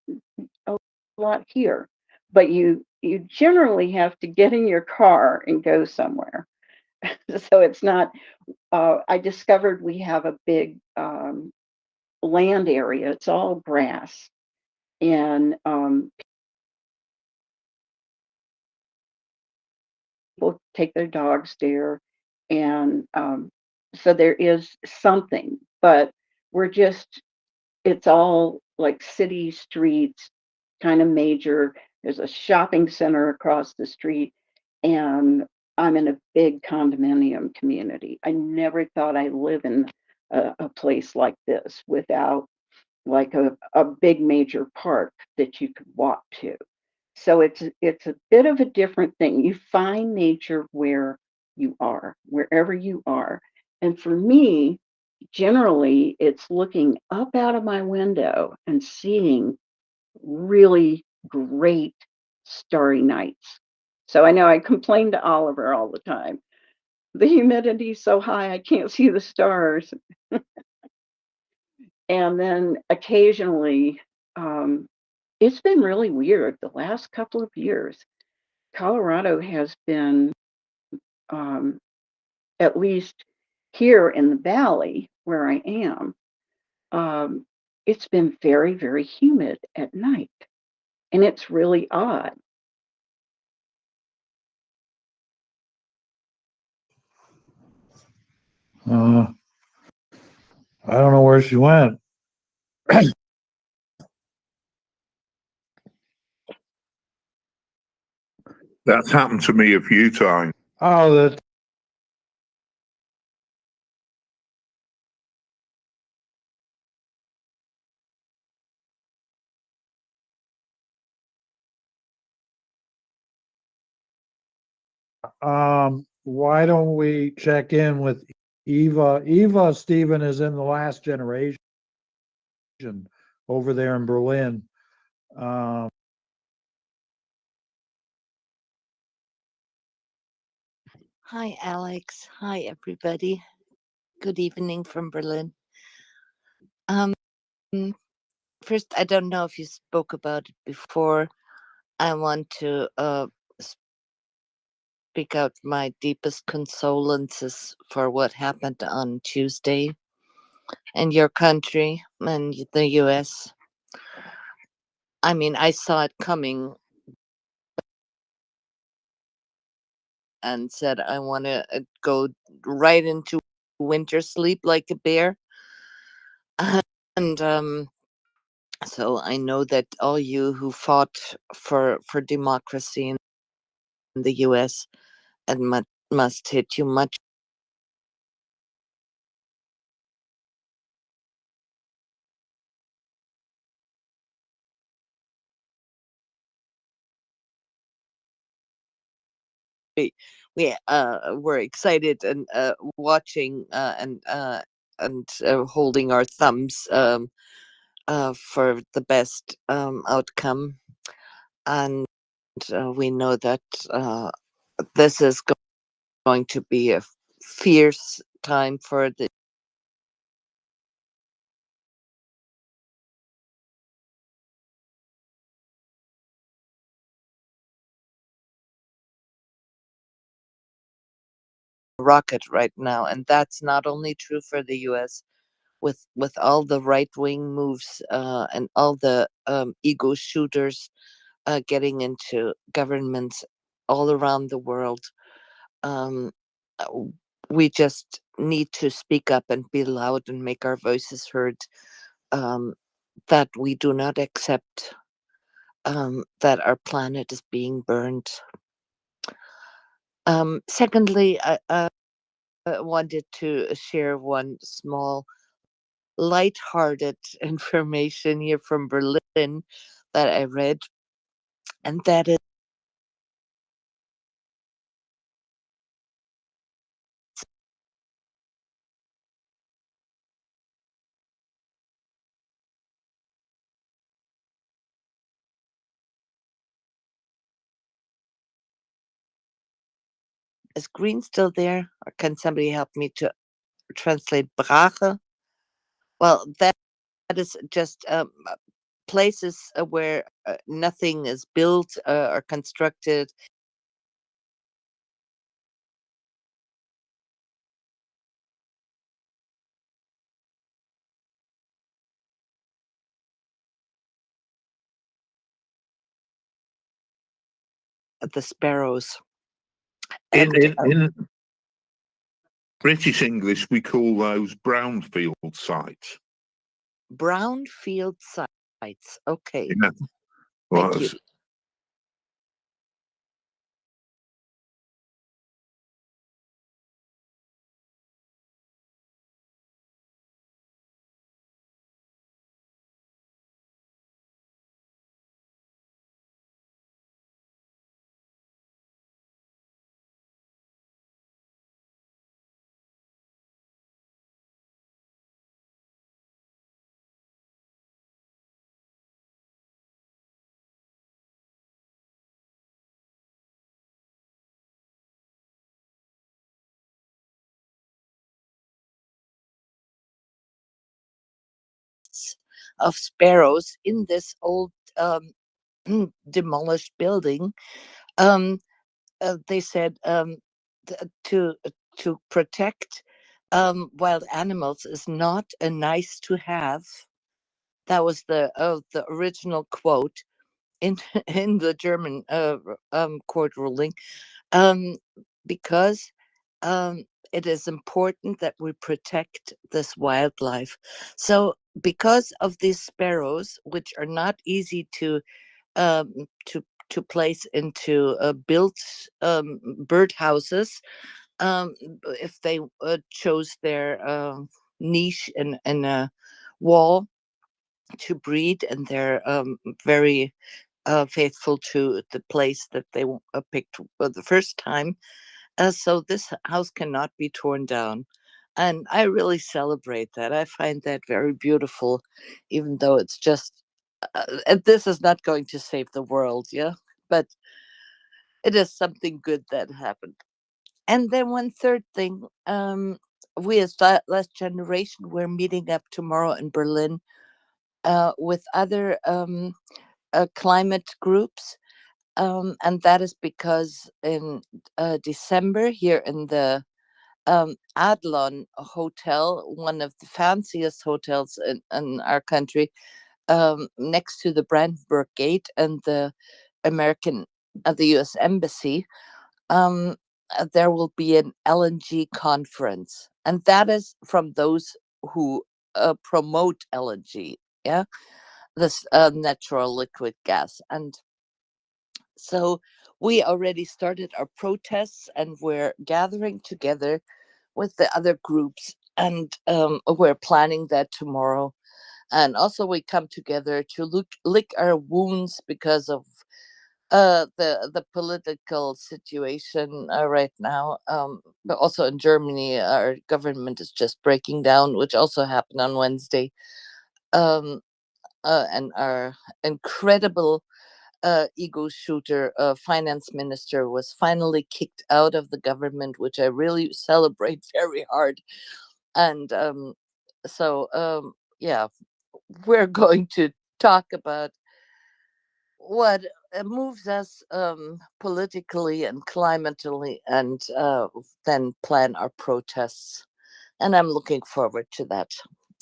here, but you generally have to get in your car and go somewhere. So it's not I discovered we have a big land area. It's all grass, and people take their dogs there, and so there is something, but we're just it's all like city streets, kind of major. There's a shopping center across the street, and I'm in a big condominium community. I never thought I'd live in a place like this without like a big major park that you could walk to. So it's a bit of a different thing. You find nature where you are, wherever you are. And for me, generally, it's looking up out of my window and seeing really great starry nights. So I know I complain to Oliver all the time. The humidity is so high, I can't see the stars. And then occasionally, it's been really weird the last couple of years. Colorado has been, at least here in the valley where I am, it's been very, very humid at night. And it's really odd. I don't know where she went. That's happened to me a few times. Oh, that. Why don't we check in with Eva? Eva, Stephen, is in the last generation over there in Berlin. Um, Hi, Alex. Hi, everybody. Good evening from Berlin. Um, First, I don't know if you spoke about it before. I want to speak out my deepest condolences for what happened on Tuesday in your country and the US. I mean, I saw it coming and said, I want to go right into winter sleep like a bear. And so I know that all you who fought for democracy in the US and must hit you much we were excited and watching and holding our thumbs for the best outcome, and we know that this is going to be a fierce time for the rocket right now, and that's not only true for the US. With all the right wing moves and all the ego shooters getting into governments all around the world, um, we just need to speak up and be loud and make our voices heard, that we do not accept that our planet is being burned. Secondly, I wanted to share one small lighthearted information here from Berlin that I read, and that is is green still there, or can somebody help me to translate Brache? Well, that is just places where nothing is built or constructed. The sparrows. In, And in British English, we call those brownfield sites. brownfield sites. Okay. Yeah. Well, Thank you. Of sparrows in this old demolished building. They said to protect wild animals is not a nice to have. That was the original quote in in the German court ruling, um, because it is important that we protect this wildlife. So, because of these sparrows, which are not easy to um, to place into built bird houses, if they chose their niche in a wall to breed, and they're very faithful to the place that they picked the first time. So this house cannot be torn down. And I really celebrate that. I find that very beautiful, even though it's just, and this is not going to save the world, yeah? But it is something good that happened. And then one third thing, we as Last Generation, we're meeting up tomorrow in Berlin with other climate groups. And that is because in December, here in the Adlon Hotel, one of the fanciest hotels in our country, next to the Brandenburg Gate and the the U.S. Embassy, there will be an LNG conference, and that is from those who promote LNG, yeah, this natural liquid gas. And so we already started our protests, and we're gathering together with the other groups, and we're planning that tomorrow. And also we come together to lick our wounds because of the political situation right now, but also in Germany our government is just breaking down, which also happened on Wednesday. And our incredible ego shooter finance minister was finally kicked out of the government, which I really celebrate very hard. And yeah, we're going to talk about what moves us politically and climately, and then plan our protests. And I'm looking forward to that.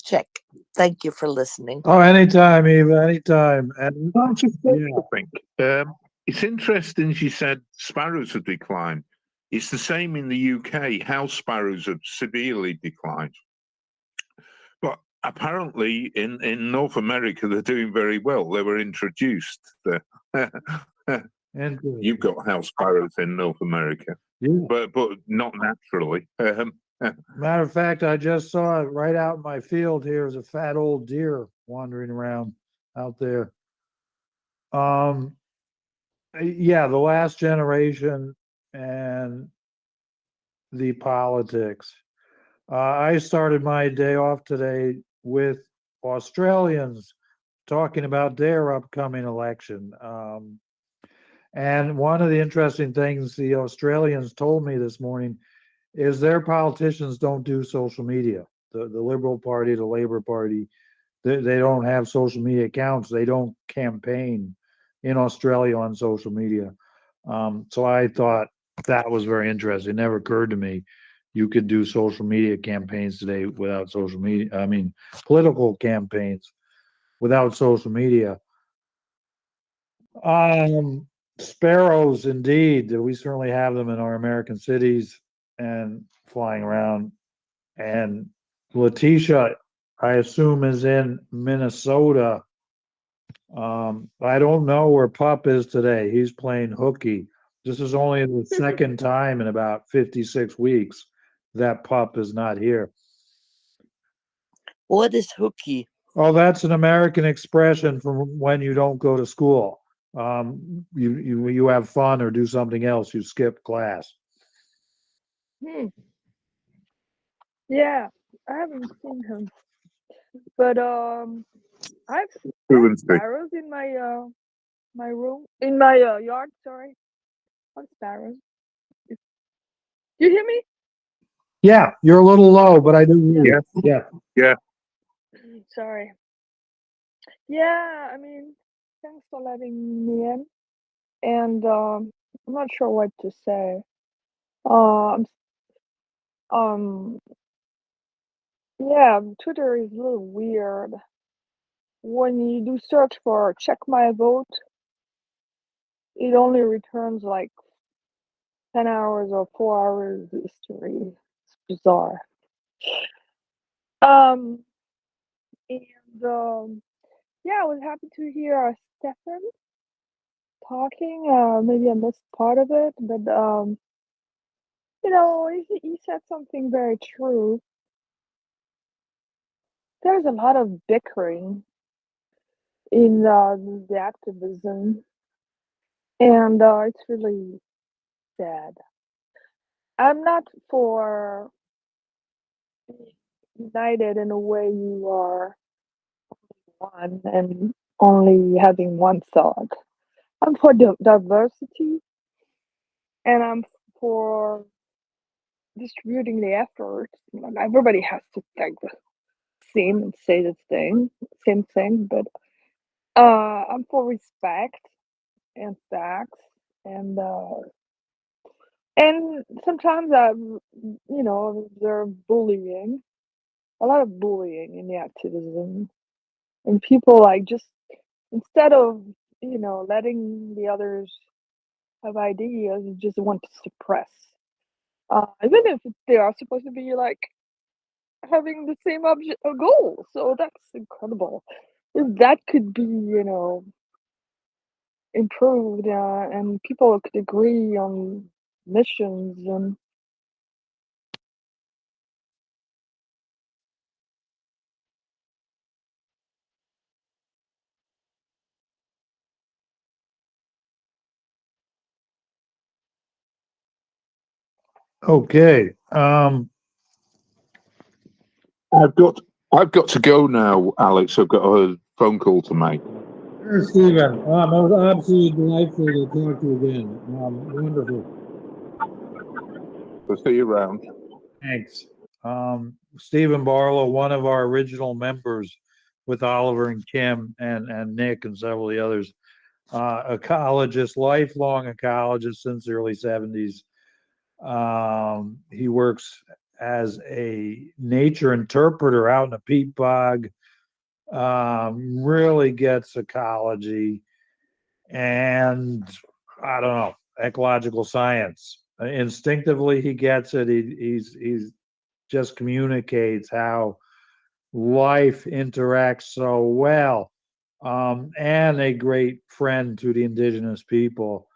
Check. Thank you for listening. Oh, anytime, Eva, anytime. And That's a thing, I think. It's interesting she said sparrows have declined. It's the same in the UK. House sparrows have severely declined. But apparently in North America, they're doing very well. They were introduced. You've got house sparrows in North America, Yeah. but not naturally. Matter of fact, I just saw it right out in my field. Here is a fat old deer wandering around out there. Yeah, the Last Generation and the politics. I started my day off today with Australians talking about their upcoming election. And one of the interesting things the Australians told me this morning is their politicians don't do social media. The Liberal Party, the Labor Party, they don't have social media accounts. They don't campaign in Australia on social media. So I thought that was very interesting. It never occurred to me you could do social media campaigns today without social media. I mean, political campaigns without social media. Sparrows, indeed. We certainly have them in our American cities and flying around. And Letitia, I assume, is in Minnesota. I don't know where Pup is today. He's playing hooky. This is only the second time in about 56 weeks that Pup is not here. What is hooky? Oh, that's an American expression from when you don't go to school. You have fun or do something else. You skip class. Yeah, I haven't seen him, but I have sparrows in my my room, in my yard. Sorry, what sparrows? You hear me? Yeah, you're a little low, but I do hear you. Yeah. Yeah. Sorry. Yeah, I mean, thanks for letting me in, and I'm not sure what to say. Um, yeah, Twitter is a little weird. When you do search for check my vote, it only returns like 10 hours or 4 hours history. It's bizarre. Um, and yeah, I was happy to hear Stefan talking. Maybe I missed part of it, but you know, he said something very true. There's a lot of bickering in the activism, and it's really sad. I'm not for united in a way you are one and only having one thought. I'm for diversity, and I'm for distributing the effort. Everybody has to think the same and say the same thing, but I'm for respect and facts, and sometimes I, observe bullying, a lot of bullying in the activism, and people like just instead of letting the others have ideas, you just want to suppress. Even if they are supposed to be like having the same object or goal, so that's incredible. If that could be, improved, and people could agree on missions and Okay. I've got to go now, Alex. I've got a phone call to make. Sure, Stephen. It was absolutely delightful to talk to you again. Wonderful. I'll see you around. Thanks. Stephen Barlow, one of our original members with Oliver and Kim and Nick and several of the others, ecologist, lifelong ecologist since the early 70s. He works as a nature interpreter out in the peat bog, really gets ecology and I don't know, ecological science. Instinctively, he gets it. He's just communicates how life interacts so well, and a great friend to the indigenous people.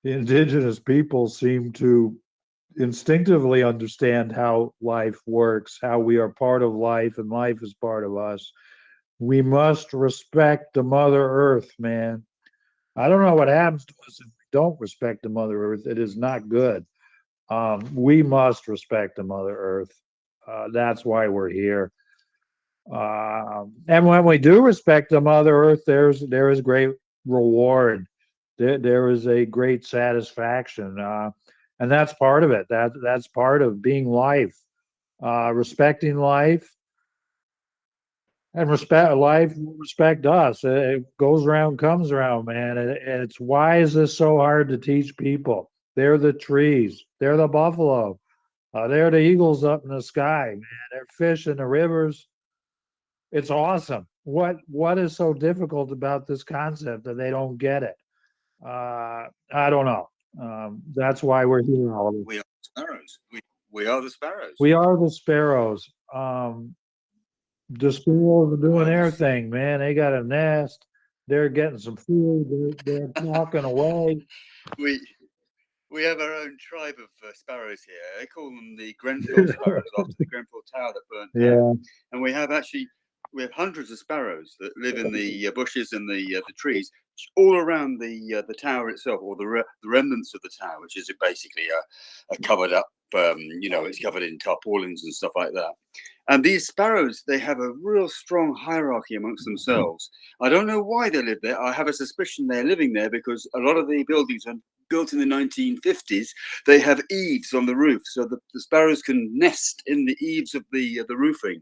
The indigenous people seem to instinctively understand how life works, how we are part of life and life is part of us. We must respect the Mother Earth, man. I don't know what happens to us if we don't respect the Mother Earth. It is not good. We must respect the Mother Earth. That's why we're here. And when we do respect the Mother Earth, there is great reward. There is a great satisfaction, and that's part of it. That's part of being life, respecting life, and respect life. Respect us. It goes around, comes around, man. It's why is this so hard to teach people? They're the trees. They're the buffalo. They're the eagles up in the sky, man. They're fish in the rivers. It's awesome. What is so difficult about this concept that they don't get it? I don't know. That's why we're here, Oliver. We are the sparrows. We are the sparrows. We are the sparrows. The sparrows are doing their thing, man. They got a nest. They're getting some food. They're talking away. We have our own tribe of sparrows here. They call them the Grenfell sparrows after the Grenfell Tower that burnt down. And we have hundreds of sparrows that live in the bushes and the trees all around the tower itself, or the remnants of the tower, which is basically a covered up, it's covered in tarpaulins and stuff like that. And these sparrows, they have a real strong hierarchy amongst themselves. I don't know why they live there. I have a suspicion they're living there because a lot of the buildings are built in the 1950s. They have eaves on the roof, so the sparrows can nest in the eaves of the roofing.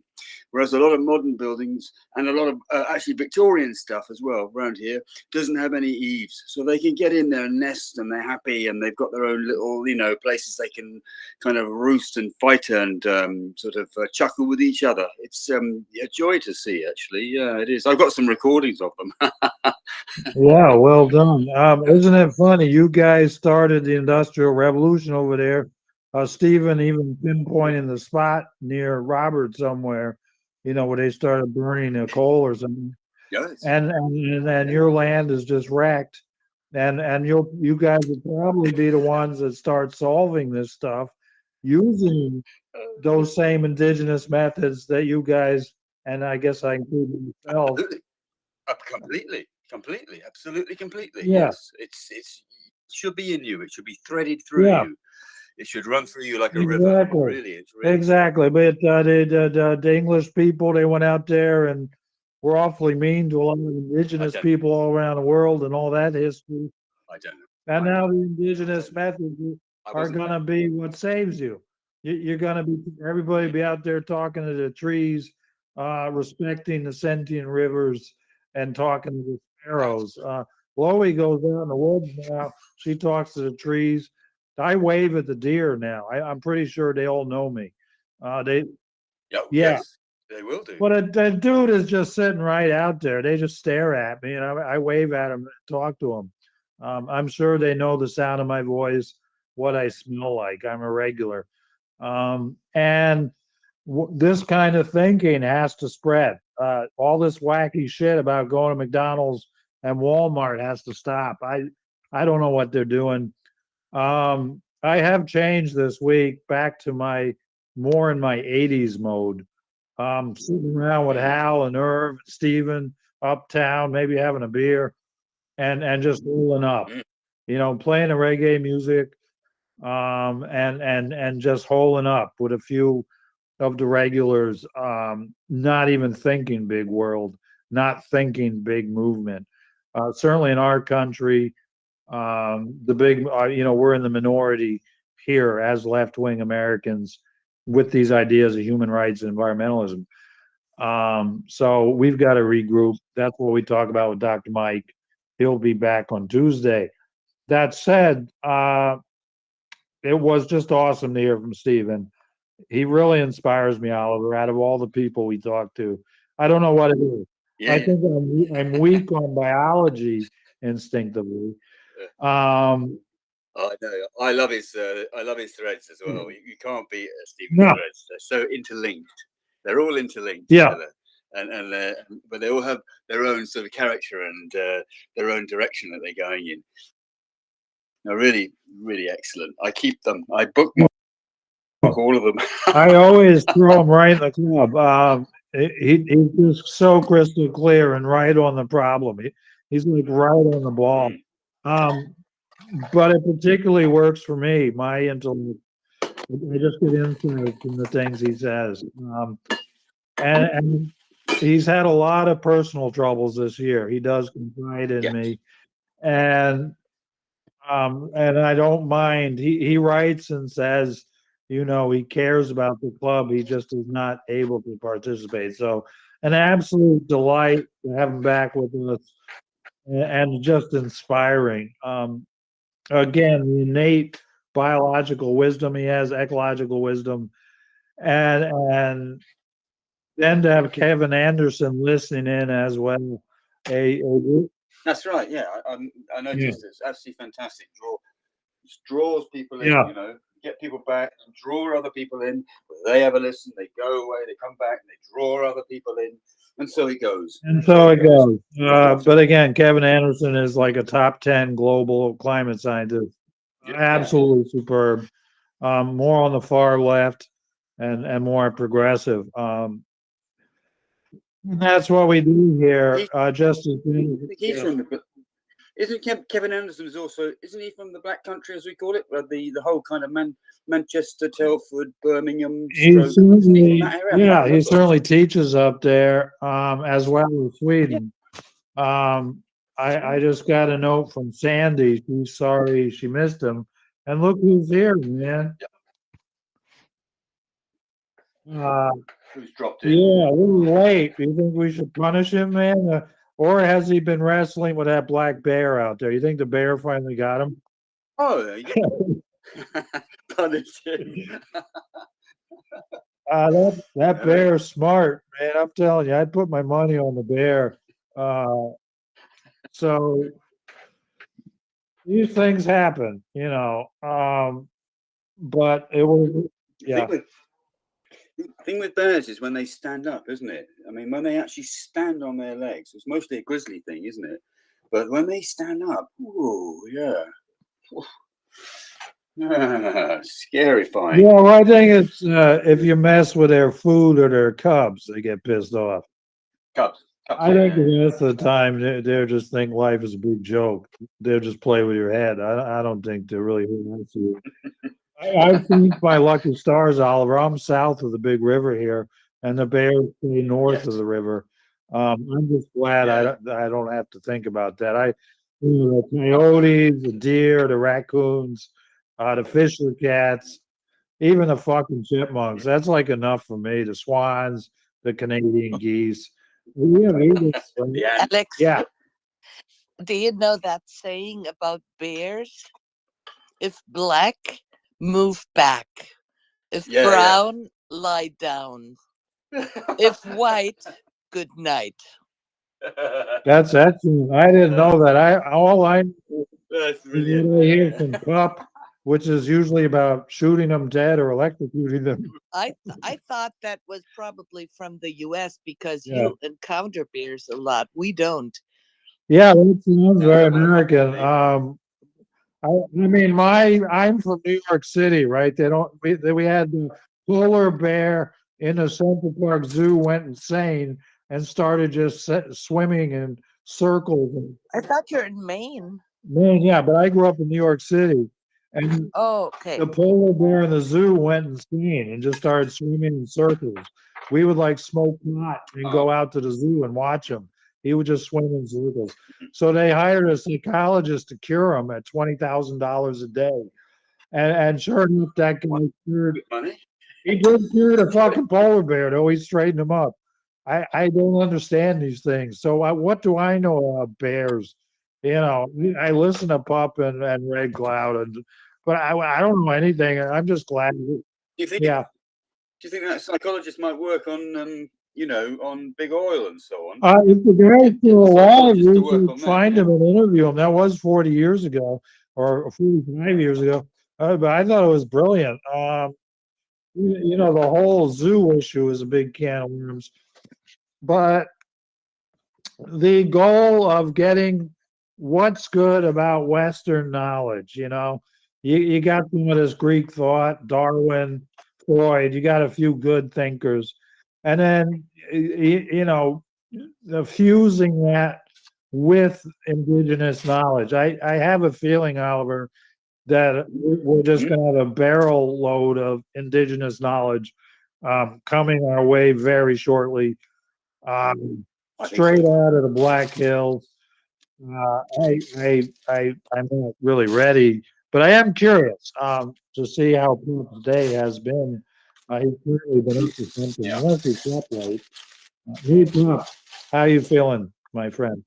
Whereas a lot of modern buildings and a lot of actually Victorian stuff as well around here doesn't have any eaves, so they can get in there and nest, and they're happy, and they've got their own little places they can kind of roost and fight and sort of chuckle with each other. It's a joy to see, actually. Yeah, it is. I've got some recordings of them. Yeah, well done. Isn't it funny? You guys started the Industrial Revolution over there. Stephen even pinpointing the spot near Robert somewhere, where they started burning the coal or something. Yes. And your land is just wrecked. And you guys will probably be the ones that start solving this stuff using those same indigenous methods that you guys, and I guess I include myself. Completely, absolutely, completely. Yeah. Yes, it should be in you. It should be threaded through you. It should run through you like a river. Exactly. Really, it's really Exactly. But the English people, they went out there and were awfully mean to a lot of indigenous don't- people all around the world and all that history. I don't know. And now the indigenous methods I are wasn't going there. to be what saves you. You're going to be, everybody be out there talking to the trees, respecting the sentient rivers and talking to the sparrows. Chloe goes out in the woods now. She talks to the trees. I wave at the deer now. I'm pretty sure they all know me. Yeah. Yes, they will do. But a dude is just sitting right out there. They just stare at me, and I wave at them, talk to them. I'm sure they know the sound of my voice, what I smell like. I'm a regular. And this kind of thinking has to spread. All this wacky shit about going to McDonald's and Walmart has to stop. I don't know what they're doing. I have changed this week back to more in my 80s mode. Sitting around with Hal and Irv and Steven uptown, maybe having a beer and just rolling up, playing the reggae music, and just holding up with a few of the regulars, not even thinking big world, not thinking big movement. Certainly in our country, the big, we're in the minority here as left-wing Americans with these ideas of human rights and environmentalism. So we've got to regroup. That's what we talk about with Dr. Mike. He'll be back on Tuesday. That said, it was just awesome to hear from Steven. He really inspires me, Oliver, out of all the people we talk to. I don't know what it is. I think I'm weak on biology instinctively. I know. I love his threads as well. You can't beat Stephen's No. threads. They're so interlinked. They're all interlinked Yeah. together. But they all have their own sort of character and their own direction that they're going in. They're really, really excellent. I keep them. I bookmark all of them. I always throw him right in the club. He's just so crystal clear and right on the problem. He's like right on the ball. But it particularly works for me. My intellect, I just get insight from the things he says. And he's had a lot of personal troubles this year. He does confide in me, and I don't mind. He writes and says, he cares about the club. He just is not able to participate. So an absolute delight to have him back with us, and just inspiring. Again, the innate biological wisdom he has, ecological wisdom, and then to have Kevin Anderson listening in as well. That's right. Yeah, I noticed it's absolutely fantastic. Draws people in. Yeah. Get people back, and draw other people in. They have a listen. They go away. They come back. And they draw other people in, and so it goes. And so it goes. But again, Kevin Anderson is like a top 10 global climate scientist. Absolutely superb. More on the far left and more progressive. And that's what we do here. Just as He's from the. Isn't Kevin Anderson isn't he from the Black Country, as we call it? The whole kind of Manchester, Telford, Birmingham. He certainly, that area? he certainly teaches up there, as well as Sweden. I just got a note from Sandy. She's sorry she missed him. And look who's here, man. Who's dropped in? Yeah, we're late. Do you think we should punish him, man? Or has he been wrestling with that black bear out there? You think the bear finally got him? Oh, yeah. Punish him. That bear's smart, man. I'm telling you, I'd put my money on the bear. So these things happen, but it was, yeah. The thing with bears is when they stand up, isn't it? I mean, when they actually stand on their legs, it's mostly a grizzly thing, isn't it? But when they stand up, ooh, yeah. Scarifying. Yeah, well, I think it's if you mess with their food or their cubs, they get pissed off. Cubs. I think the rest of the time they just think life is a big joke. They'll just play with your head. I don't think they're really hurting you. I've seen my lucky stars, Oliver. I'm south of the big river here, and the bears stay north of the river. I'm just glad I don't have to think about that. The coyotes, the deer, the raccoons, the fisher cats, even the fucking chipmunks. That's like enough for me. The swans, the Canadian geese. Alex, Yeah. do you know that saying about bears? If black, move back. If brown, lie down. If white, good night. That's excellent. I didn't know that. I That's what I hear from Pup, which is usually about shooting them dead or electrocuting them. I thought that was probably from the U.S. because Yeah. you encounter bears a lot. We don't. Yeah, that sounds very American. I mean, I'm from New York City, right? We had the polar bear in the Central Park Zoo went insane and started just swimming in circles. I thought you're in Maine. Man, yeah, but I grew up in New York City, and Oh, okay. the polar bear in the zoo went insane and just started swimming in circles. We would like smoke pot and go out to the zoo and watch him. He would just swim in circles. So they hired a psychologist to cure him at $20,000 a day. And sure enough, that guy cured. He did cure the fucking polar bear, though. He straightened him up. I don't understand these things. So what do I know about bears? You know, I listen to Pup and Red Cloud, but I don't know anything. I'm just glad. Do you think? Yeah. Do you think that psychologist might work on, on big oil and so on? If the guy's still alive, just to we work could on that, find him and interview him. That was 40 years ago or 45 years ago. But I thought it was brilliant. The whole zoo issue is a big can of worms. But the goal of getting what's good about Western knowledge, you got some of this Greek thought, Darwin, Freud, you got a few good thinkers. And then, the fusing that with indigenous knowledge. I have a feeling, Oliver, that we're just going to have a barrel load of indigenous knowledge coming our way very shortly. Straight out of the Black Hills. I'm not really ready, but I am curious to see how Pup's day has been. He's certainly been up to something, unless he slept late. Hey, Pup, how you feeling, my friend?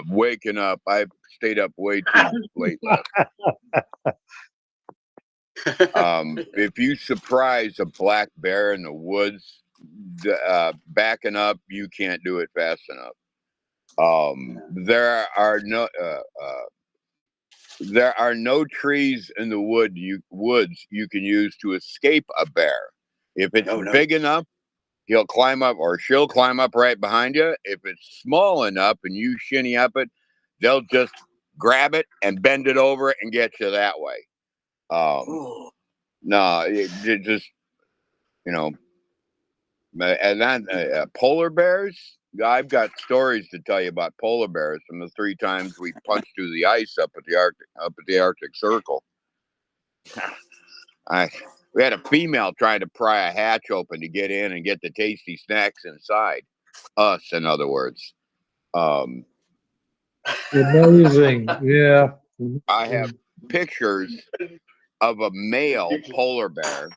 Waking up. I stayed up way too late last night. If you surprise a black bear in the woods, backing up, you can't do it fast enough. There are no trees in the woods you can use to escape a bear. If it's big enough, he'll climb up or she'll climb up right behind you. If it's small enough and you shinny up it, they'll just grab it and bend it over and get you that way. No, it just, and then polar bears. I've got stories to tell you about polar bears from the 3 times we punched through the ice up at the Arctic Circle. We had a female trying to pry a hatch open to get in and get the tasty snacks inside. Us, in other words. Amazing. Yeah. I have pictures of a male polar bear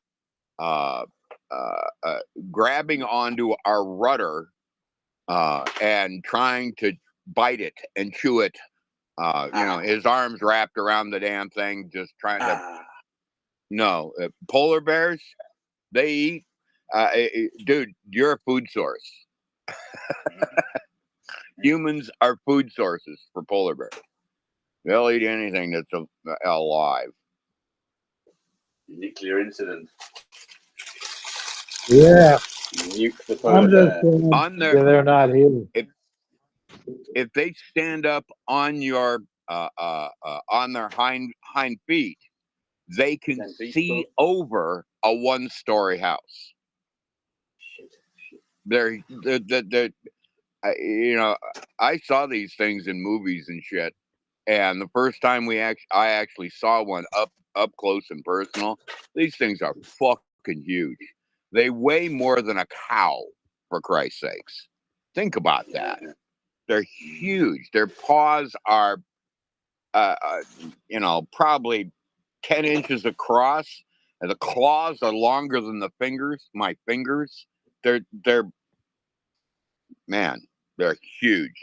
grabbing onto our rudder and trying to bite it and chew it. His arms wrapped around the damn thing, just trying to. No, polar bears, they eat. Dude, you're a food source. Humans are food sources for polar bears. They'll eat anything that's alive. Nuclear incident. Yeah. Nuke the I'm polar just bear. they're not here. If they stand up on your on their hind feet, they can see over a 1-story house. They're I saw these things in movies and shit, And the first time I actually saw one up close and personal, these things are fucking huge. They weigh more than a cow, for Christ's sakes. Think about that. They're huge. Their paws are, probably 10 inches across. And the claws are longer than my fingers. Man, they're huge.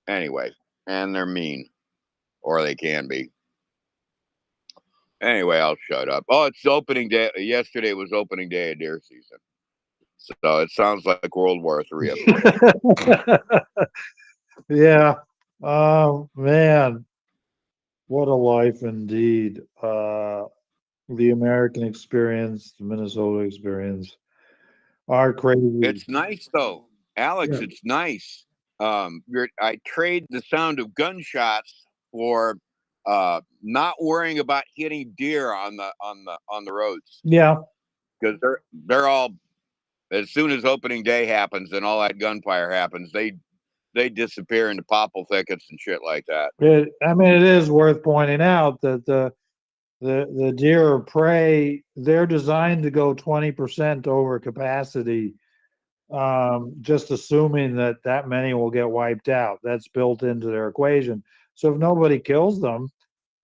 Anyway, and they're mean, or they can be. Anyway, I'll shut up. Oh, it's opening day. Yesterday was opening day of deer season. So it sounds like World War III. Yeah. Oh man, what a life indeed. The American experience, the Minnesota experience are crazy. It's nice though, Alex. Yeah. It's nice. I trade the sound of gunshots for not worrying about hitting deer on the roads. Yeah. Because they're all, as soon as opening day happens and all that gunfire happens, they disappear into popple thickets and shit like that. It is worth pointing out that the deer of prey, they're designed to go 20% over capacity, just assuming that many will get wiped out. That's built into their equation. So if nobody kills them,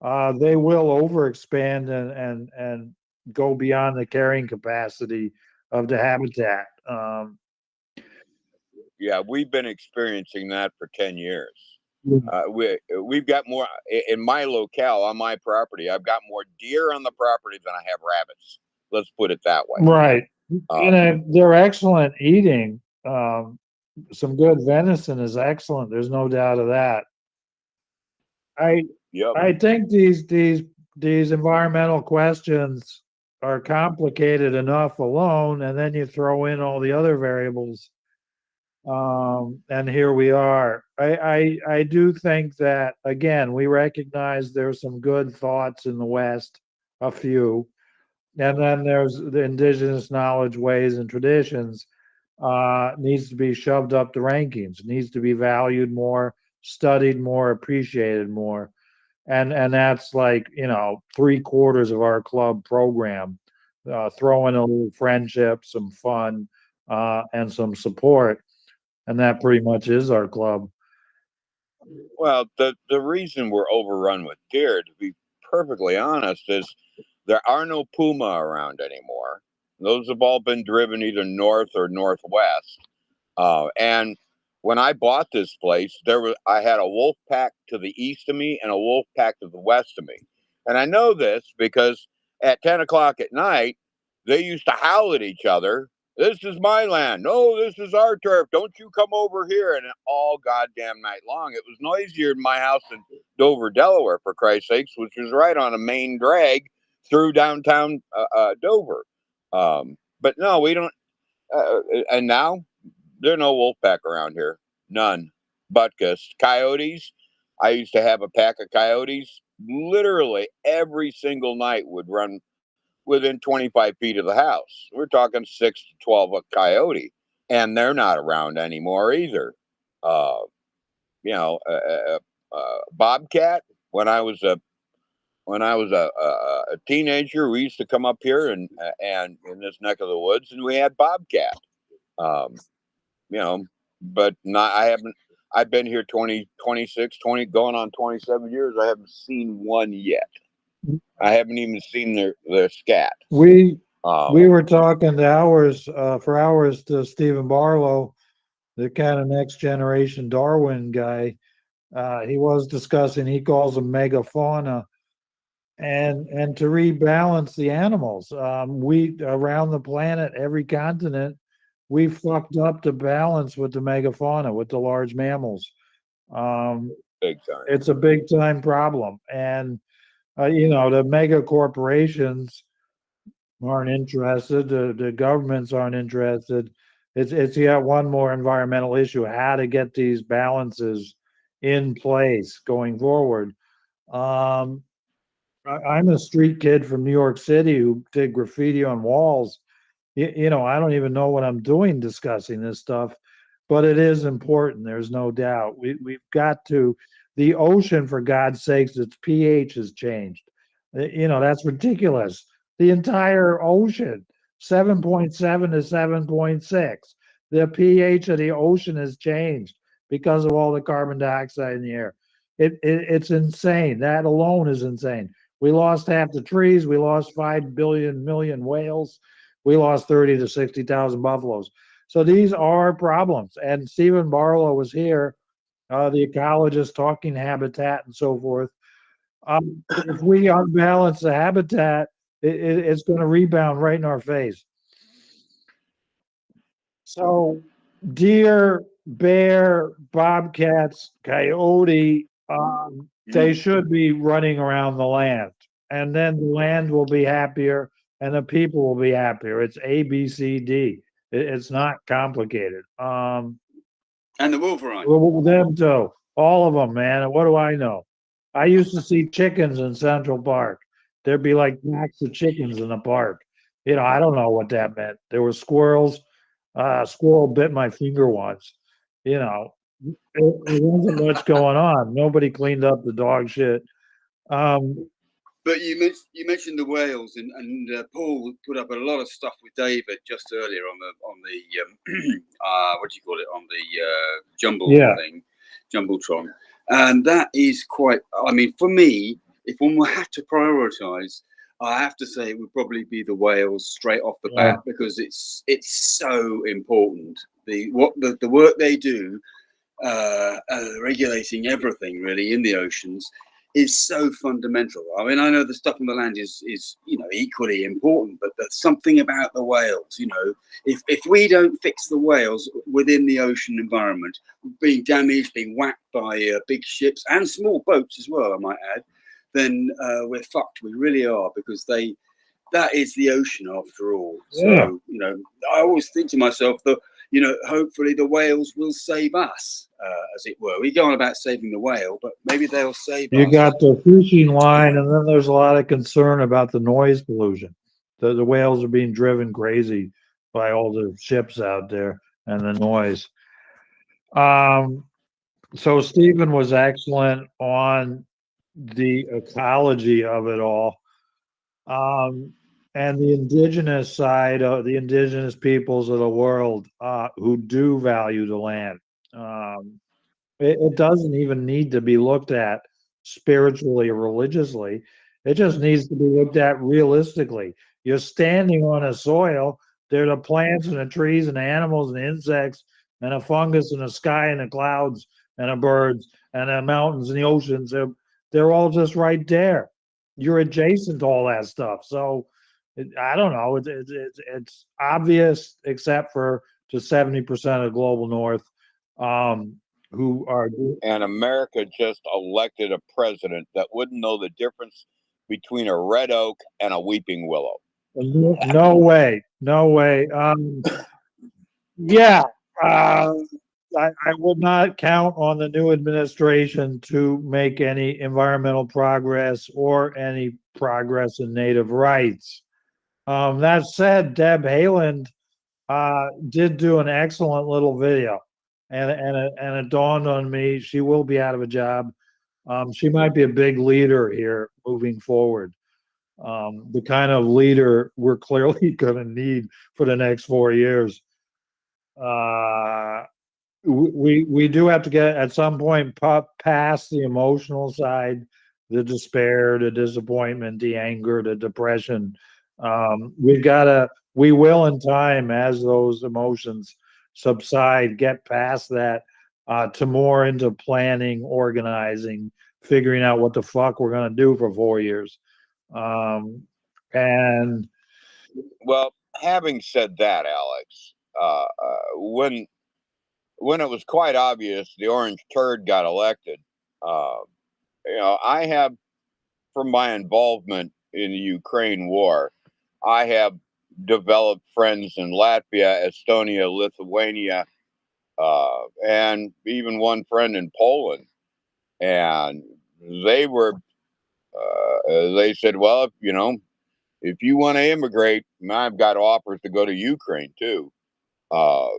they will overexpand and go beyond the carrying capacity of the habitat. Yeah, we've been experiencing that for 10 years. Yeah. We've got more in my locale on my property. I've got more deer on the property than I have rabbits. Let's put it that way. Right. They're excellent eating. Some good venison is excellent. There's no doubt of that. I think these environmental questions are complicated enough alone, and then you throw in all the other variables. And here we are. I do think that, again, we recognize there's some good thoughts in the West, a few, and then there's the indigenous knowledge, ways, and traditions needs to be shoved up the rankings, needs to be valued more, studied more, appreciated more. And that's like, 3/4 of our club program. Throw in a little friendship, some fun, and some support. And that pretty much is our club. Well, the reason we're overrun with deer, to be perfectly honest, is there are no puma around anymore. Those have all been driven either north or northwest. And when I bought this place, I had a wolf pack to the east of me and a wolf pack to the west of me. And I know this because at 10 o'clock at night, they used to howl at each other. This is my land. No, this is our turf. Don't you come over here. And all goddamn night long. It was noisier in my house in Dover, Delaware, for Christ's sakes, which was right on a main drag through downtown Dover. But no, we don't. And now there are no wolf pack around here. None. Butkus. Coyotes. I used to have a pack of coyotes. Literally every single night would run within 25 feet of the house. We're talking 6 to 12 a coyote, and they're not around anymore either. Bobcat. When I was a teenager, we used to come up here and in this neck of the woods, and we had bobcat. But not. I haven't. I've been here 26, going on 27 years. I haven't seen one yet. I haven't even seen their scat. We were talking for hours to Stephen Barlow, the kind of next generation Darwin guy. He was discussing, he calls them megafauna, and to rebalance the animals. We around the planet, every continent, we fucked up the balance with the megafauna, with the large mammals. Big time. It's a big time problem, and the mega corporations aren't interested. The governments aren't interested. It's yet one more environmental issue: how to get these balances in place going forward. I'm a street kid from New York City who did graffiti on walls. I don't even know what I'm doing discussing this stuff, but it is important. There's no doubt. We've got to. The ocean, for God's sakes, its pH has changed. That's ridiculous. The entire ocean, 7.7 to 7.6. The pH of the ocean has changed because of all the carbon dioxide in the air. It's insane. That alone is insane. We lost half the trees. We lost 5 million whales. We lost 30 to 60,000 buffaloes. So these are problems. And Stephen Barlow was here, the ecologist, talking habitat and so forth. If we unbalance the habitat, it's going to rebound right in our face. So deer, bear, bobcats, coyote, they should be running around the land. And then the land will be happier and the people will be happier. It's A, B, C, D. It's not complicated. And the wolverine. Them too. All of them, man. What do I know? I used to see chickens in Central Park. There'd be like packs of chickens in the park. I don't know what that meant. There were squirrels. Squirrel bit my finger once. It wasn't much going on. Nobody cleaned up the dog shit. But you mentioned the whales, and Paul put up a lot of stuff with David just earlier on the what do you call it, on the jumble thing, Jumbletron, and that is quite. I mean, for me, if one had to prioritize, I have to say it would probably be the whales straight off the bat, because it's so important. The work they do, regulating everything really in the oceans, is so fundamental. I mean, I know the stuff on the land is equally important, but there's something about the whales. If we don't fix the whales within the ocean environment, being damaged, being whacked by big ships and small boats as well, I might add, then we're fucked. We really are, because that is the ocean after all. So I always think to myself that hopefully the whales will save us, as it were. We go on about saving the whale, but maybe they'll save us. You got the fishing line, and then there's a lot of concern about the noise pollution. The whales are being driven crazy by all the ships out there and the noise. So Stephen was excellent on the ecology of it all, and the indigenous side of the indigenous peoples of the world who do value the land. It doesn't even need to be looked at spiritually or religiously. It just needs to be looked at realistically. You're standing on a soil. There are the plants and the trees and the animals and the insects and the fungus and the sky and the clouds and the birds and the mountains and the oceans. They're all just right there. You're adjacent to all that stuff. So I don't know. It's obvious, except for to 70% of global North, who are. And America just elected a president that wouldn't know the difference between a red oak and a weeping willow. No way. I would not count on the new administration to make any environmental progress or any progress in native rights. That said, Deb Haaland did do an excellent little video, and it dawned on me she will be out of a job. She might be a big leader here moving forward. The kind of leader we're clearly going to need for the next 4 years. We do have to get at some point past the emotional side, the despair, the disappointment, the anger, the depression. We will in time, as those emotions subside, get past that to more into planning, organizing, figuring out what the fuck we're going to do for 4 years. And well, having said that, Alex, when it was quite obvious the orange turd got elected, I have, from my involvement in the Ukraine war, I have developed friends in Latvia, Estonia, Lithuania, and even one friend in Poland. And they were, they said, well, if you want to immigrate, I've got offers to go to Ukraine too. I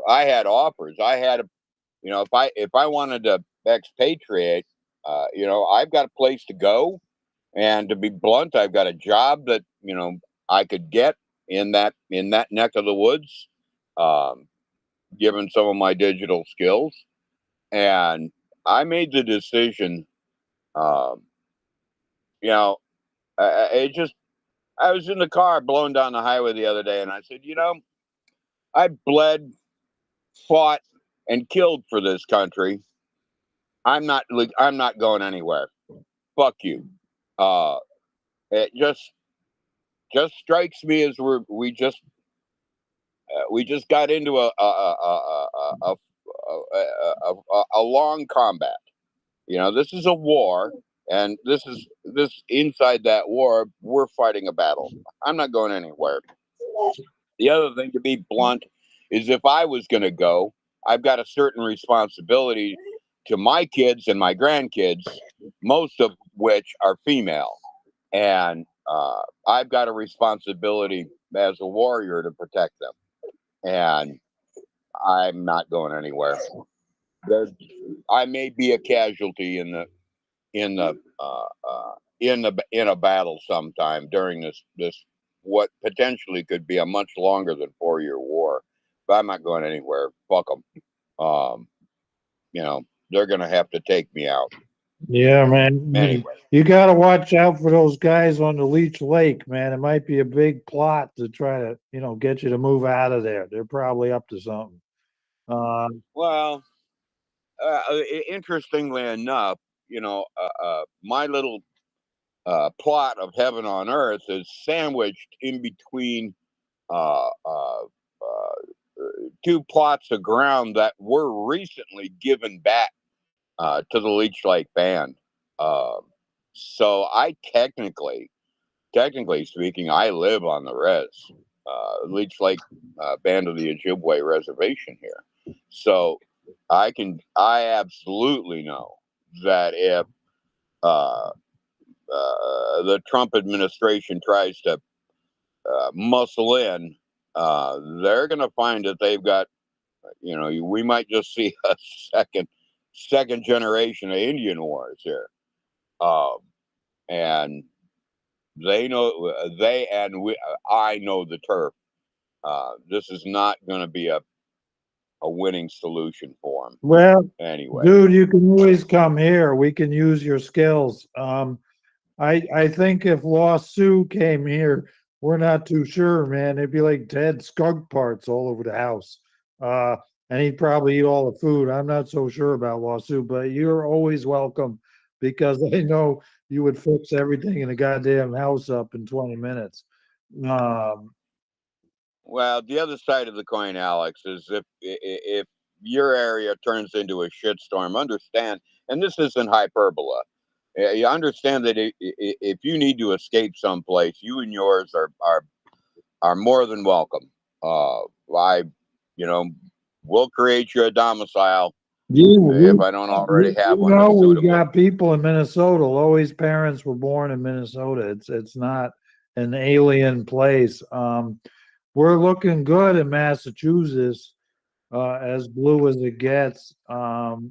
had offers. I had, if I wanted to expatriate, I've got a place to go, and to be blunt, I've got a job that I could get in that neck of the woods, um, given some of my digital skills, and I made the decision. Um, you know, it just I was in the car blowing down the highway the other day, and I said, I bled, fought, and killed for this country. I'm not going anywhere. Fuck you. It just strikes me as we just got into a long combat. This is a war, and this inside that war, we're fighting a battle. I'm not going anywhere. The other thing, to be blunt, is if I was going to go, I've got a certain responsibility to my kids and my grandkids, most of which are female. And I've got a responsibility as a warrior to protect them. And I'm not going anywhere. I may be a casualty in a battle sometime during this what potentially could be a much longer than 4-year war. But I'm not going anywhere. Fuck them. They're gonna have to take me out. Yeah, man. Anyway. You got to watch out for those guys on the Leech Lake, man. It might be a big plot to try to, get you to move out of there. They're probably up to something. Well, interestingly enough, my little plot of heaven on earth is sandwiched in between two plots of ground that were recently given back to the Leech Lake Band. So I technically speaking, I live on the res, Leech Lake Band of the Ojibwe Reservation here. So I absolutely know that if the Trump administration tries to muscle in, they're going to find that they've got, we might just see a second generation of Indian wars here. And I know the turf. This is not going to be a winning solution for them. Well, anyway, dude, you can always come here. We can use your skills. I think if Lost Sioux came here, we're not too sure, man. It'd be like dead skunk parts all over the house. And he'd probably eat all the food. I'm not so sure about Lost Sioux, but you're always welcome because I know you would fix everything in the goddamn house up in 20 minutes. Well, the other side of the coin, Alex, is if your area turns into a shitstorm, understand, and this isn't hyperbola. You understand that if you need to escape someplace, you and yours are more than welcome. We'll create you a domicile. If I don't already have one. We got people in Minnesota. Lois' parents were born in Minnesota. It's not an alien place. We're looking good in Massachusetts, as blue as it gets. But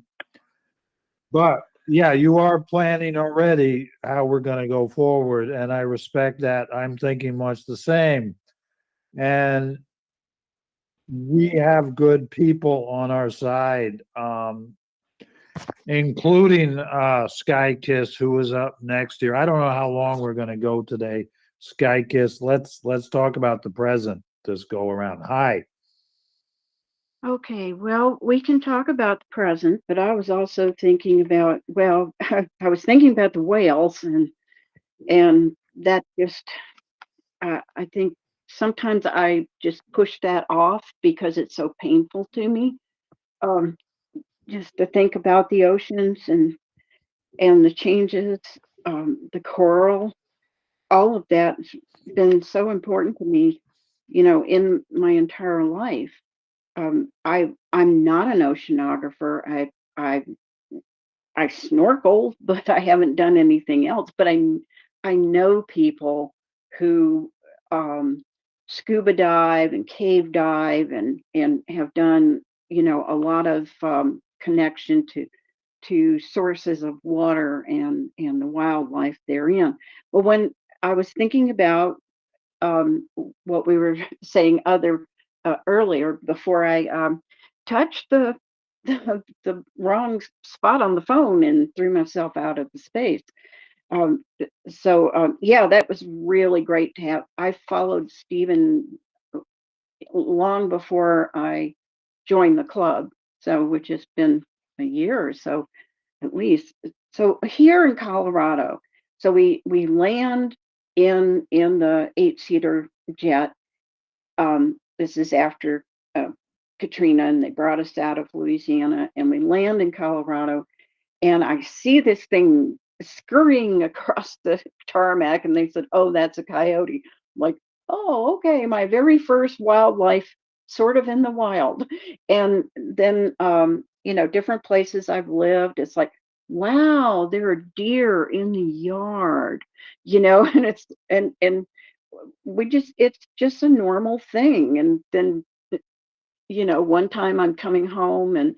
yeah, you are planning already how we're going to go forward, and I respect that. I'm thinking much the same. And we have good people on our side, including Sky Kiss, who is up next year. I don't know how long we're going to go today. Sky Kiss, let's talk about the present this go around. Hi. Okay, well, we can talk about the present, but I was also thinking about, well, I was thinking about the whales, and that just, I think sometimes I just push that off because it's so painful to me. Just to think about the oceans and the changes, the coral, all of that's been so important to me, in my entire life. I'm not an oceanographer. I snorkel, but I haven't done anything else. But I know people who scuba dive and cave dive and have done a lot of connection to sources of water and the wildlife therein. But when I was thinking about what we were saying earlier before I touched the wrong spot on the phone and threw myself out of the space. Yeah, that was really great to have. I followed Stephen long before I joined the club, so which has been a year or so at least. So here in Colorado, so we land in the 8-seater jet. This is after Katrina, and they brought us out of Louisiana, and we land in Colorado, and I see this thing scurrying across the tarmac, and they said, "Oh, that's a coyote." I'm like, oh, okay, my very first wildlife sort of in the wild. And then different places I've lived, it's like, wow, there are deer in the yard, and it's just a normal thing. And then one time I'm coming home and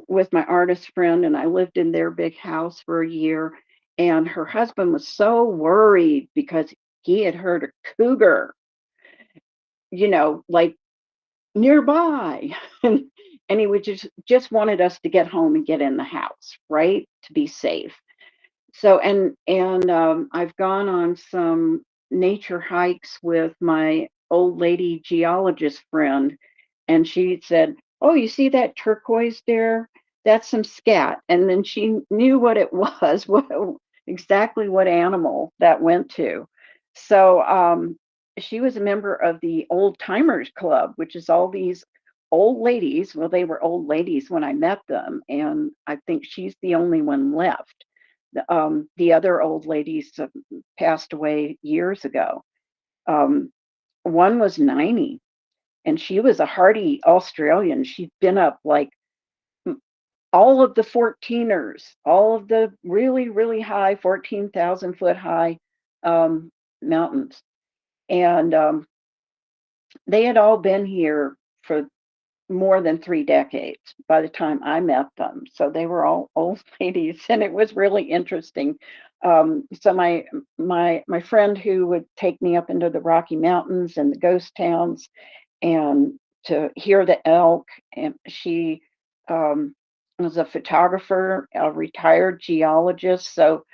with my artist friend, and I lived in their big house for a year, and her husband was so worried because he had heard a cougar, like nearby. And he would just wanted us to get home and get in the house, right, to be safe. So and I've gone on some nature hikes with my old lady geologist friend, and she said, "Oh, you see that turquoise there? That's some scat." And then she knew what it was, exactly what animal that went to. So she was a member of the Old Timers Club, which is all these old ladies. Well, they were old ladies when I met them, and I think she's the only one left. The other old ladies passed away years ago. One was 90, and she was a hardy Australian. She'd been up like all of the 14ers, all of the really, really high 14,000 foot high mountains. And they had all been here for more than 3 decades by the time I met them. So they were all old ladies, and it was really interesting. So my friend who would take me up into the Rocky Mountains and the ghost towns and to hear the elk, and she was a photographer, a retired geologist. So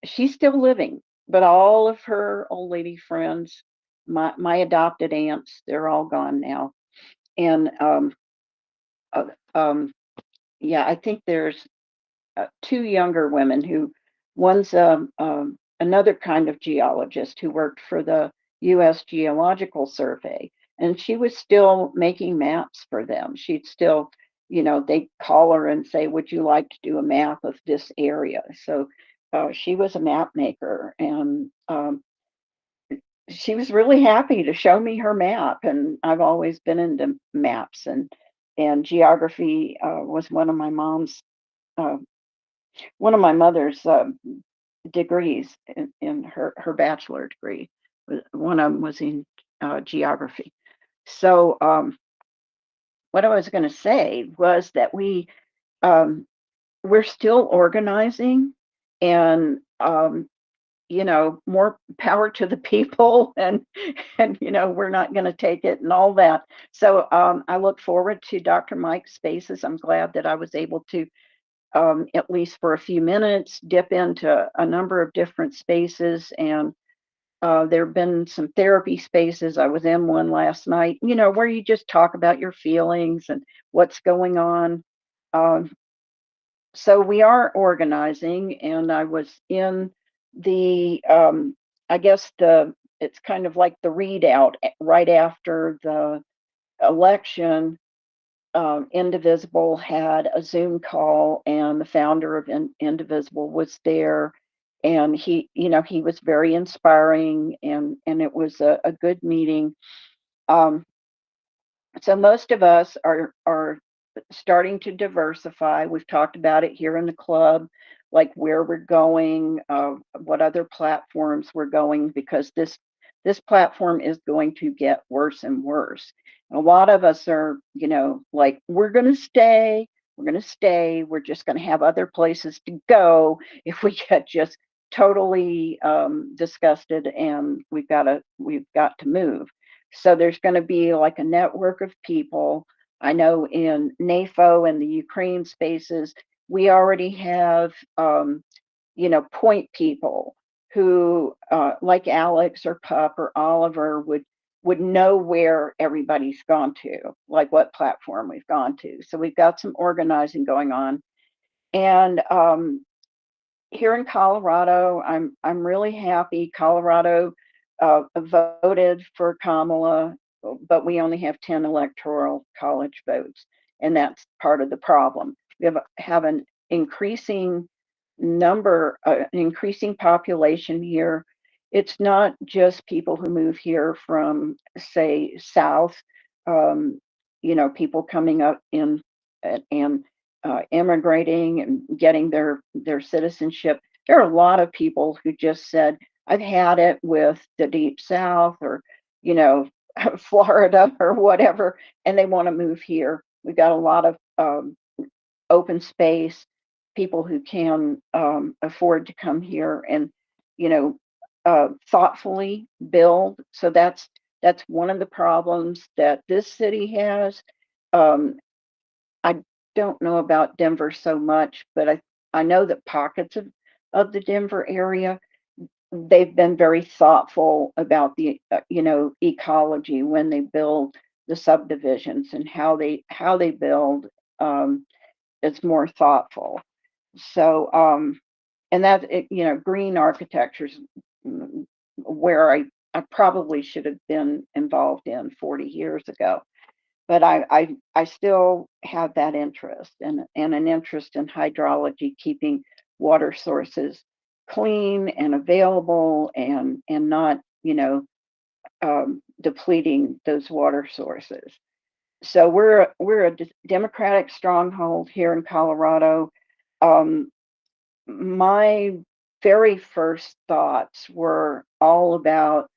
she's still living, but all of her old lady friends, my adopted aunts, they're all gone now. And yeah, I think there's 2 younger women who, one's another kind of geologist who worked for the U.S. Geological Survey, and she was still making maps for them. She'd still, they'd call her and say, "Would you like to do a map of this area?" So she was a map maker, and she was really happy to show me her map. And I've always been into maps, and geography was one of my mother's degrees in her bachelor degree. One of them was in geography. So what I was going to say was that we're still organizing, and more power to the people, and we're not going to take it and all that. So I look forward to Dr. Mike's spaces. I'm glad that I was able to at least for a few minutes dip into a number of different spaces. And there have been some therapy spaces. I was in one last night, where you just talk about your feelings and what's going on. So we are organizing, and I was in the I guess it's kind of like the readout right after the election. Indivisible had a Zoom call, and the founder of Indivisible was there, and he was very inspiring, and it was a good meeting. So most of us are starting to diversify. We've talked about it here in the club, like where we're going, what other platforms we're going, because this platform is going to get worse and worse. A lot of us are, like, we're going to stay, we're going to stay. We're just going to have other places to go if we get just totally disgusted and we've got to move. So there's going to be like a network of people. I know in NAFO and the Ukraine spaces, we already have, point people who, like Alex or Pup or Oliver, would know where everybody's gone to, like what platform we've gone to. So we've got some organizing going on. And here in Colorado, I'm really happy. Colorado voted for Kamala, but we only have 10 electoral college votes, and that's part of the problem. We have an increasing number, an increasing population here. It's not just people who move here from, say, South, people coming up in and immigrating and getting their citizenship. There are a lot of people who just said, I've had it with the Deep South or, Florida or whatever, and they want to move here. We've got a lot of open space, people who can afford to come here and, thoughtfully build. So that's one of the problems that this city has. I don't know about Denver so much, but I know that pockets of the Denver area, they've been very thoughtful about the ecology when they build the subdivisions, and how they build. It's more thoughtful. So and that green architecture's where I probably should have been involved in 40 years ago. But I still have that interest, and an interest in hydrology, keeping water sources clean and available, and not depleting those water sources. So we're a Democratic stronghold here in Colorado. My very first thoughts were all about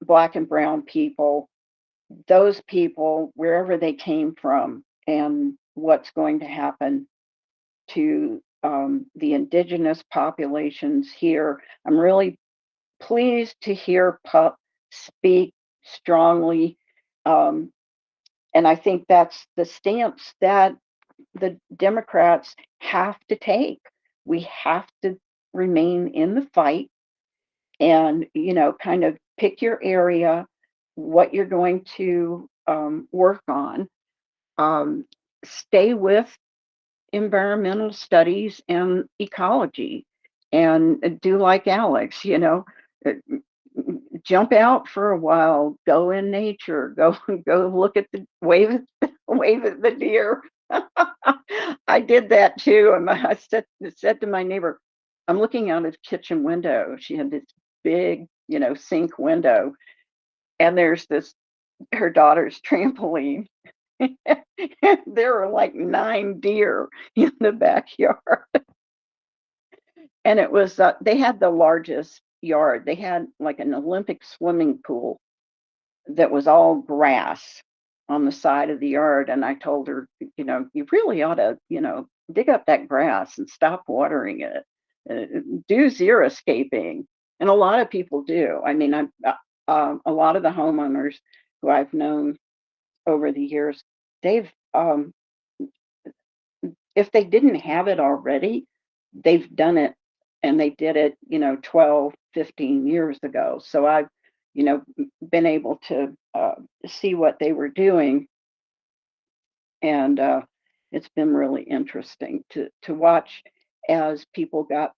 Black and brown people, those people, wherever they came from, and what's going to happen to the indigenous populations here. I'm really pleased to hear Pup speak strongly. And I think that's the stance that the Democrats have to take. We have to remain in the fight and, kind of pick your area, what you're going to work on. Stay with environmental studies and ecology, and do like Alex, uh, jump out for a while, go in nature, go look at the wave at the deer. I did that too. And I said to my neighbor, I'm looking out of the kitchen window. She had this big, sink window, and there's her daughter's trampoline. There were like 9 deer in the backyard. And it was, they had the largest yard. They had like an Olympic swimming pool that was all grass on the side of the yard. And I told her, you really ought to, dig up that grass and stop watering it. Do xeriscaping. And a lot of people do. I mean, a lot of the homeowners who I've known over the years, they've, if they didn't have it already, they've done it, and they did it, 12, 15 years ago. So I've, been able to see what they were doing. And it's been really interesting to watch as people got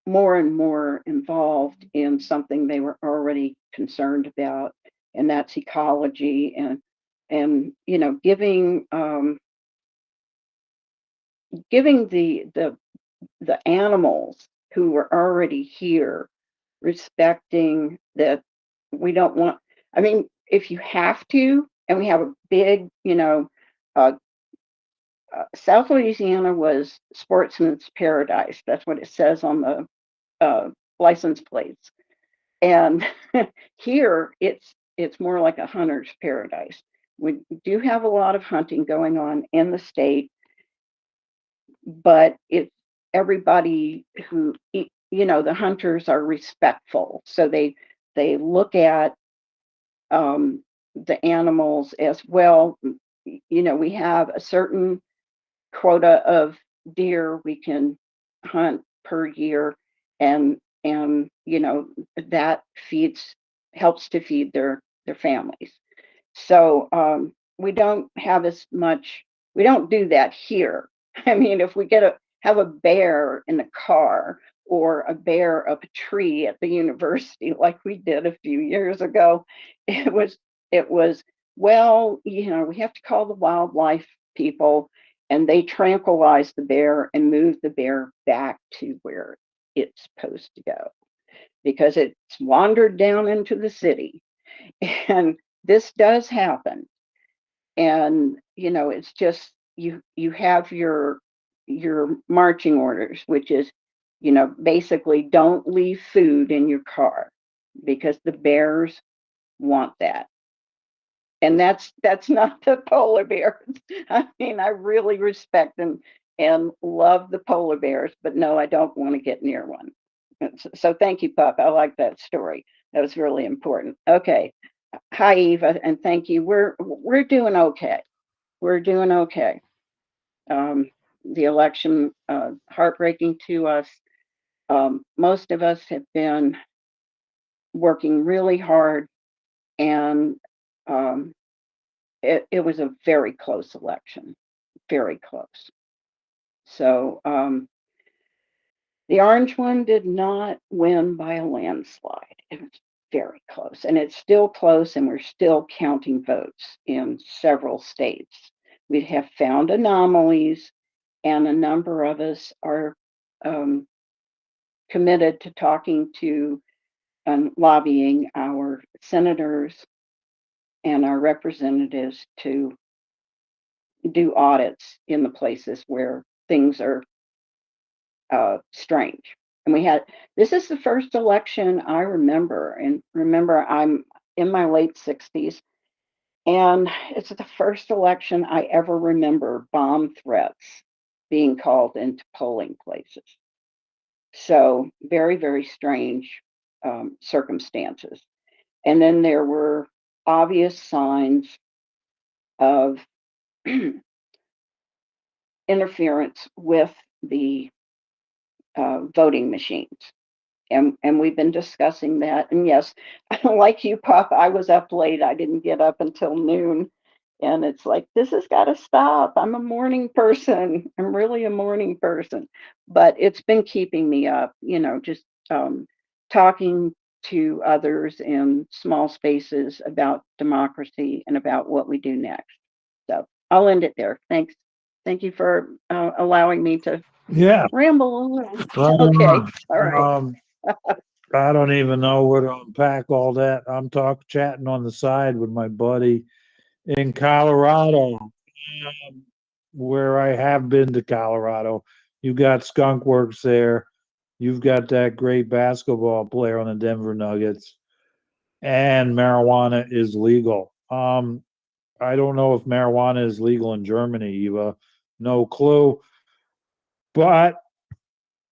more and more involved in something they were already concerned about, and that's ecology, and giving the animals who were already here, respecting that we don't want, I mean, if you have to, and we have a big, South Louisiana was sportsman's paradise. That's what it says on the license plates. And here it's more like a hunter's paradise. We do have a lot of hunting going on in the state. but it's everybody who, the hunters are respectful. So they look at the animals as well. We have a certain quota of deer we can hunt per year, and that helps to feed their families. So we don't have as much. We don't do that here. I mean, if we have a bear in a car or a bear up a tree at the university, like we did a few years ago, it was well, we have to call the wildlife people, and they tranquilize the bear and move the bear back to where it's supposed to go, because it's wandered down into the city. And this does happen. And it's just you have your marching orders, which is basically don't leave food in your car, because the bears want that. And that's not the polar bears. I mean, I really respect and love the polar bears, but no, I don't want to get near one. So thank you, Pup. I like that story. That was really important. Okay. Hi, Eva, and thank you. We're doing okay. We're doing okay. The election, heartbreaking to us. Most of us have been working really hard, and it was a very close election, very close. So the orange one did not win by a landslide. It was very close, and it's still close, and we're still counting votes in several states. We have found anomalies, and a number of us are committed to talking to and lobbying our senators and our representatives to do audits in the places where things are strange. And this is the first election I remember, and remember, I'm in my late 60s, and it's the first election I ever remember bomb threats being called into polling places. So very, very strange circumstances. And then there were obvious signs of interference with the voting machines. And we've been discussing that. And yes, like you, Pup, I was up late. I didn't get up until noon. And it's like, this has got to stop. I'm a morning person. I'm really a morning person. But it's been keeping me up, just talking to others in small spaces about democracy and about what we do next. So I'll end it there. Thanks. Thank you for allowing me to ramble. Okay. All right. I don't even know where to unpack all that. I'm chatting on the side with my buddy in Colorado, where I have been to Colorado. You got Skunk Works there. You've got that great basketball player on the Denver Nuggets, and marijuana is legal. I don't know if marijuana is legal in Germany, Eva. No clue. But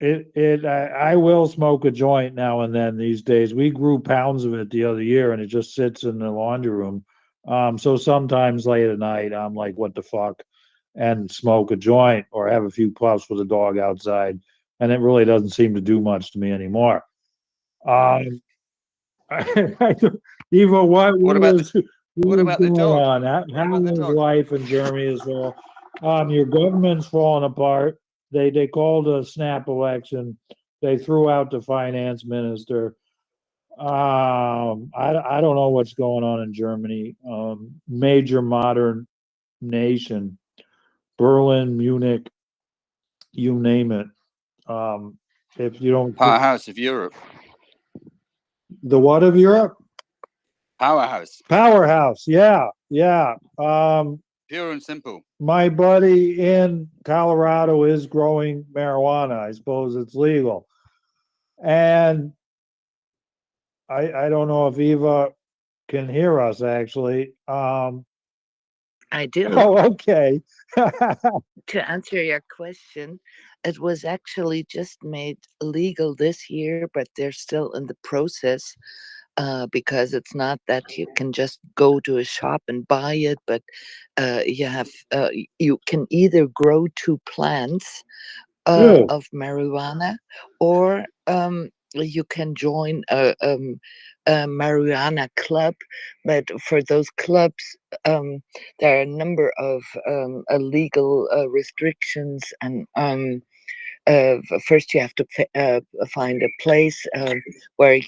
I will smoke a joint now and then these days. We grew pounds of it the other year, and it just sits in the laundry room. So sometimes late at night, I'm like, what the fuck? And smoke a joint or have a few puffs with a dog outside. And it really doesn't seem to do much to me anymore. Eva, what about the dog? How is life in Germany as well? Your government's falling apart. They called a snap election. They threw out the finance minister. I don't know what's going on in Germany. Major modern nation, Berlin, Munich, you name it. If you don't, Powerhouse of Europe. The what of Europe? Powerhouse. Yeah. Pure and simple. My buddy in Colorado is growing marijuana. I suppose it's legal. And I don't know if Eva can hear us actually. I do. Oh, okay. To answer your question, it was actually just made legal this year, but they're still in the process because it's not that you can just go to a shop and buy it, but you can either grow 2 plants Oh, of marijuana, or you can join a marijuana club. But for those clubs, there are a number of illegal restrictions, and first you have to find a place where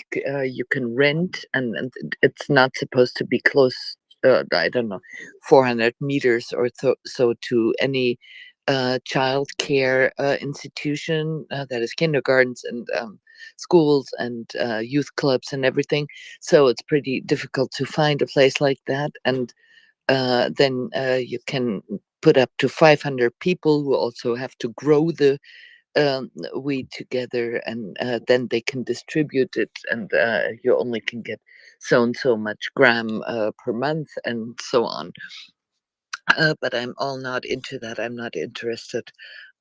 you can rent, and it's not supposed to be close. I don't know, 400 meters or so to any child care institution, that is kindergartens and schools and youth clubs and everything. So it's pretty difficult to find a place like that. And then you can put up to 500 people who also have to grow the weed together, and then they can distribute it, and you only can get so and so much gram per month, and so on. But I'm all not into that. I'm not interested.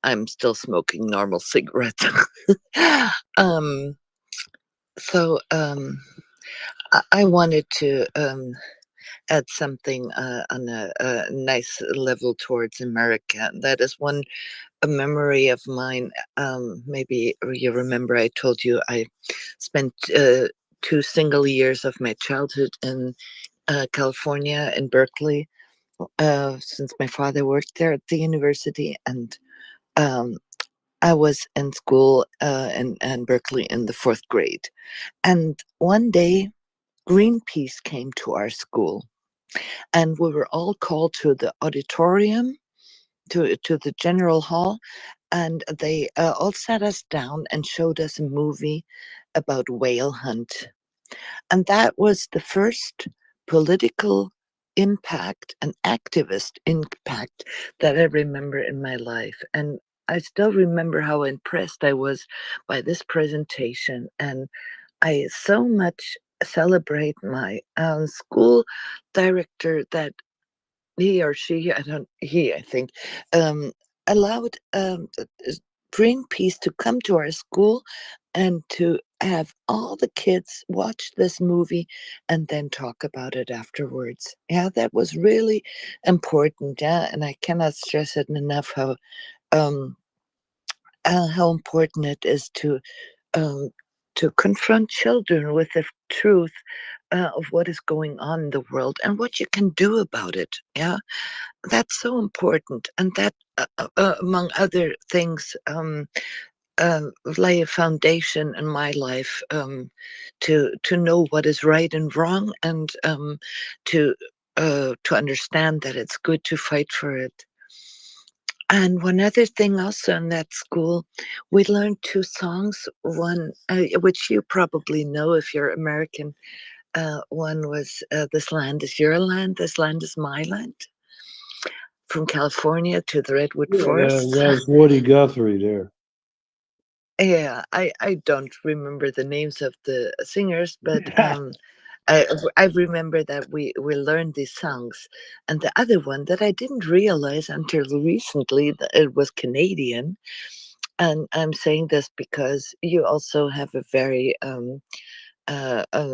I'm still smoking normal cigarettes. um, I wanted to add something on a nice level towards America. That is one a memory of mine. Maybe you remember I told you I spent 2 single years of my childhood in California, in Berkeley, since my father worked there at the university, and um, I was in school in Berkeley in the 4th grade. And one day, Greenpeace came to our school, and we were all called to the auditorium, to the general hall, and they all sat us down and showed us a movie about whale hunt. And that was the first political impact and activist impact that I remember in my life. And I still remember how impressed I was by this presentation. And I so much celebrate my school director that he or she, I think, allowed Greenpeace to come to our school and to have all the kids watch this movie and then talk about it afterwards. Yeah, that was really important. Yeah, and I cannot stress it enough how important it is um, to confront children with the truth of what is going on in the world and what you can do about it. Yeah, that's so important, and that among other things lay a foundation in my life, to know what is right and wrong, and to understand that it's good to fight for it. And one other thing also in that school, we learned 2 songs. One, which you probably know if you're American. One was "This Land Is Your Land, This Land Is My Land," from California to the Redwood yeah, Forest. that's Woody Guthrie there. Yeah, I don't remember the names of the singers, but I remember that we learned these songs. And the other one that I didn't realize until recently that it was Canadian. And I'm saying this because you also have a very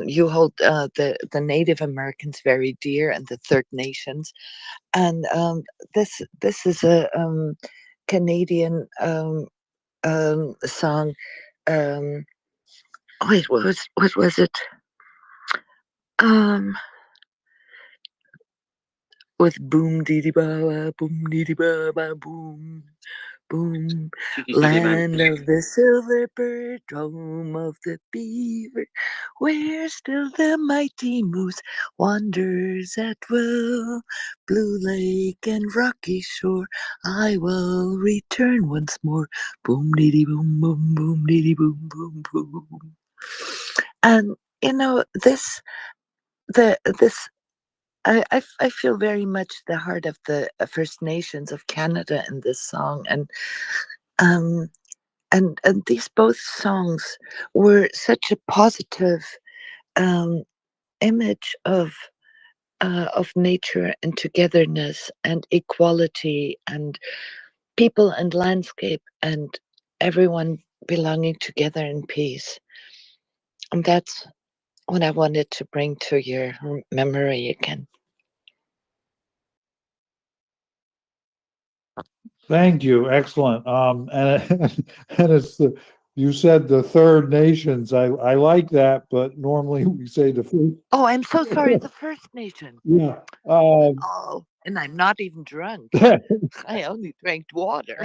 you hold the Native Americans very dear, and the Third Nations. And this is a Canadian song. Wait, what was it? With boom dee ba boom dee ba ba boom boom, land of the silver bird, home of the beaver, where still the mighty moose wanders at will. Blue lake and rocky shore, I will return once more. Boom dee boom boom boom dee boom boom boom. And this I feel very much the heart of the First Nations of Canada in this song, and um and these both songs were such a positive image of of nature and togetherness and equality and people and landscape and everyone belonging together in peace. And that's what I wanted to bring to your memory again. Thank you. Excellent. And it's you said the third nations. I like that, but normally we say the first. Oh, I'm so sorry. The First Nation. Yeah. Oh, and I'm not even drunk. I only drank water.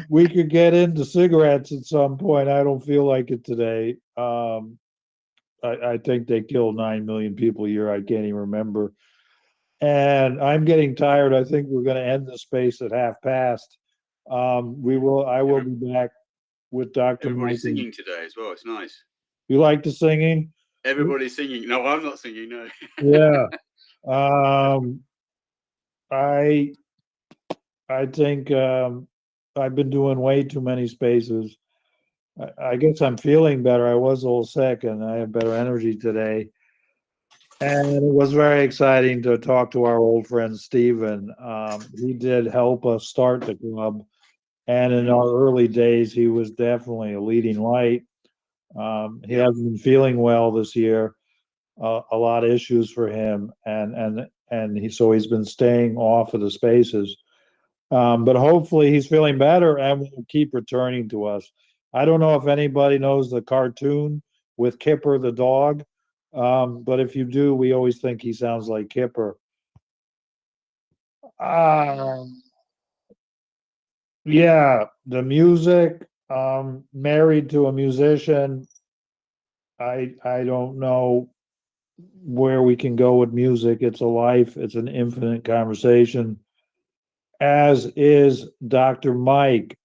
We could get into cigarettes at some point. I don't feel like it today. I think they kill 9 million people a year. I can't even remember. And I'm getting tired. I think we're going to end the space at past. I will be back with Dr. Everybody's Mike. singing today as well. It's nice. You like the singing? Everybody's singing. No, I'm not singing. No. Yeah. I think I've been doing way too many spaces. I guess I'm feeling better. I was a little sick and I have better energy today. And it was very exciting to talk to our old friend Stephen. He did help us start the club. And in our early days, he was definitely a leading light. He hasn't been feeling well this year. A lot of issues for him. And he's been staying off of the spaces. But hopefully he's feeling better and will keep returning to us. I don't know if anybody knows the cartoon with Kipper the dog. But if you do, we always think he sounds like Kipper. Yeah, the music, married to a musician. I don't know where we can go with music. It's a life, it's an infinite conversation. As is Dr. Mike.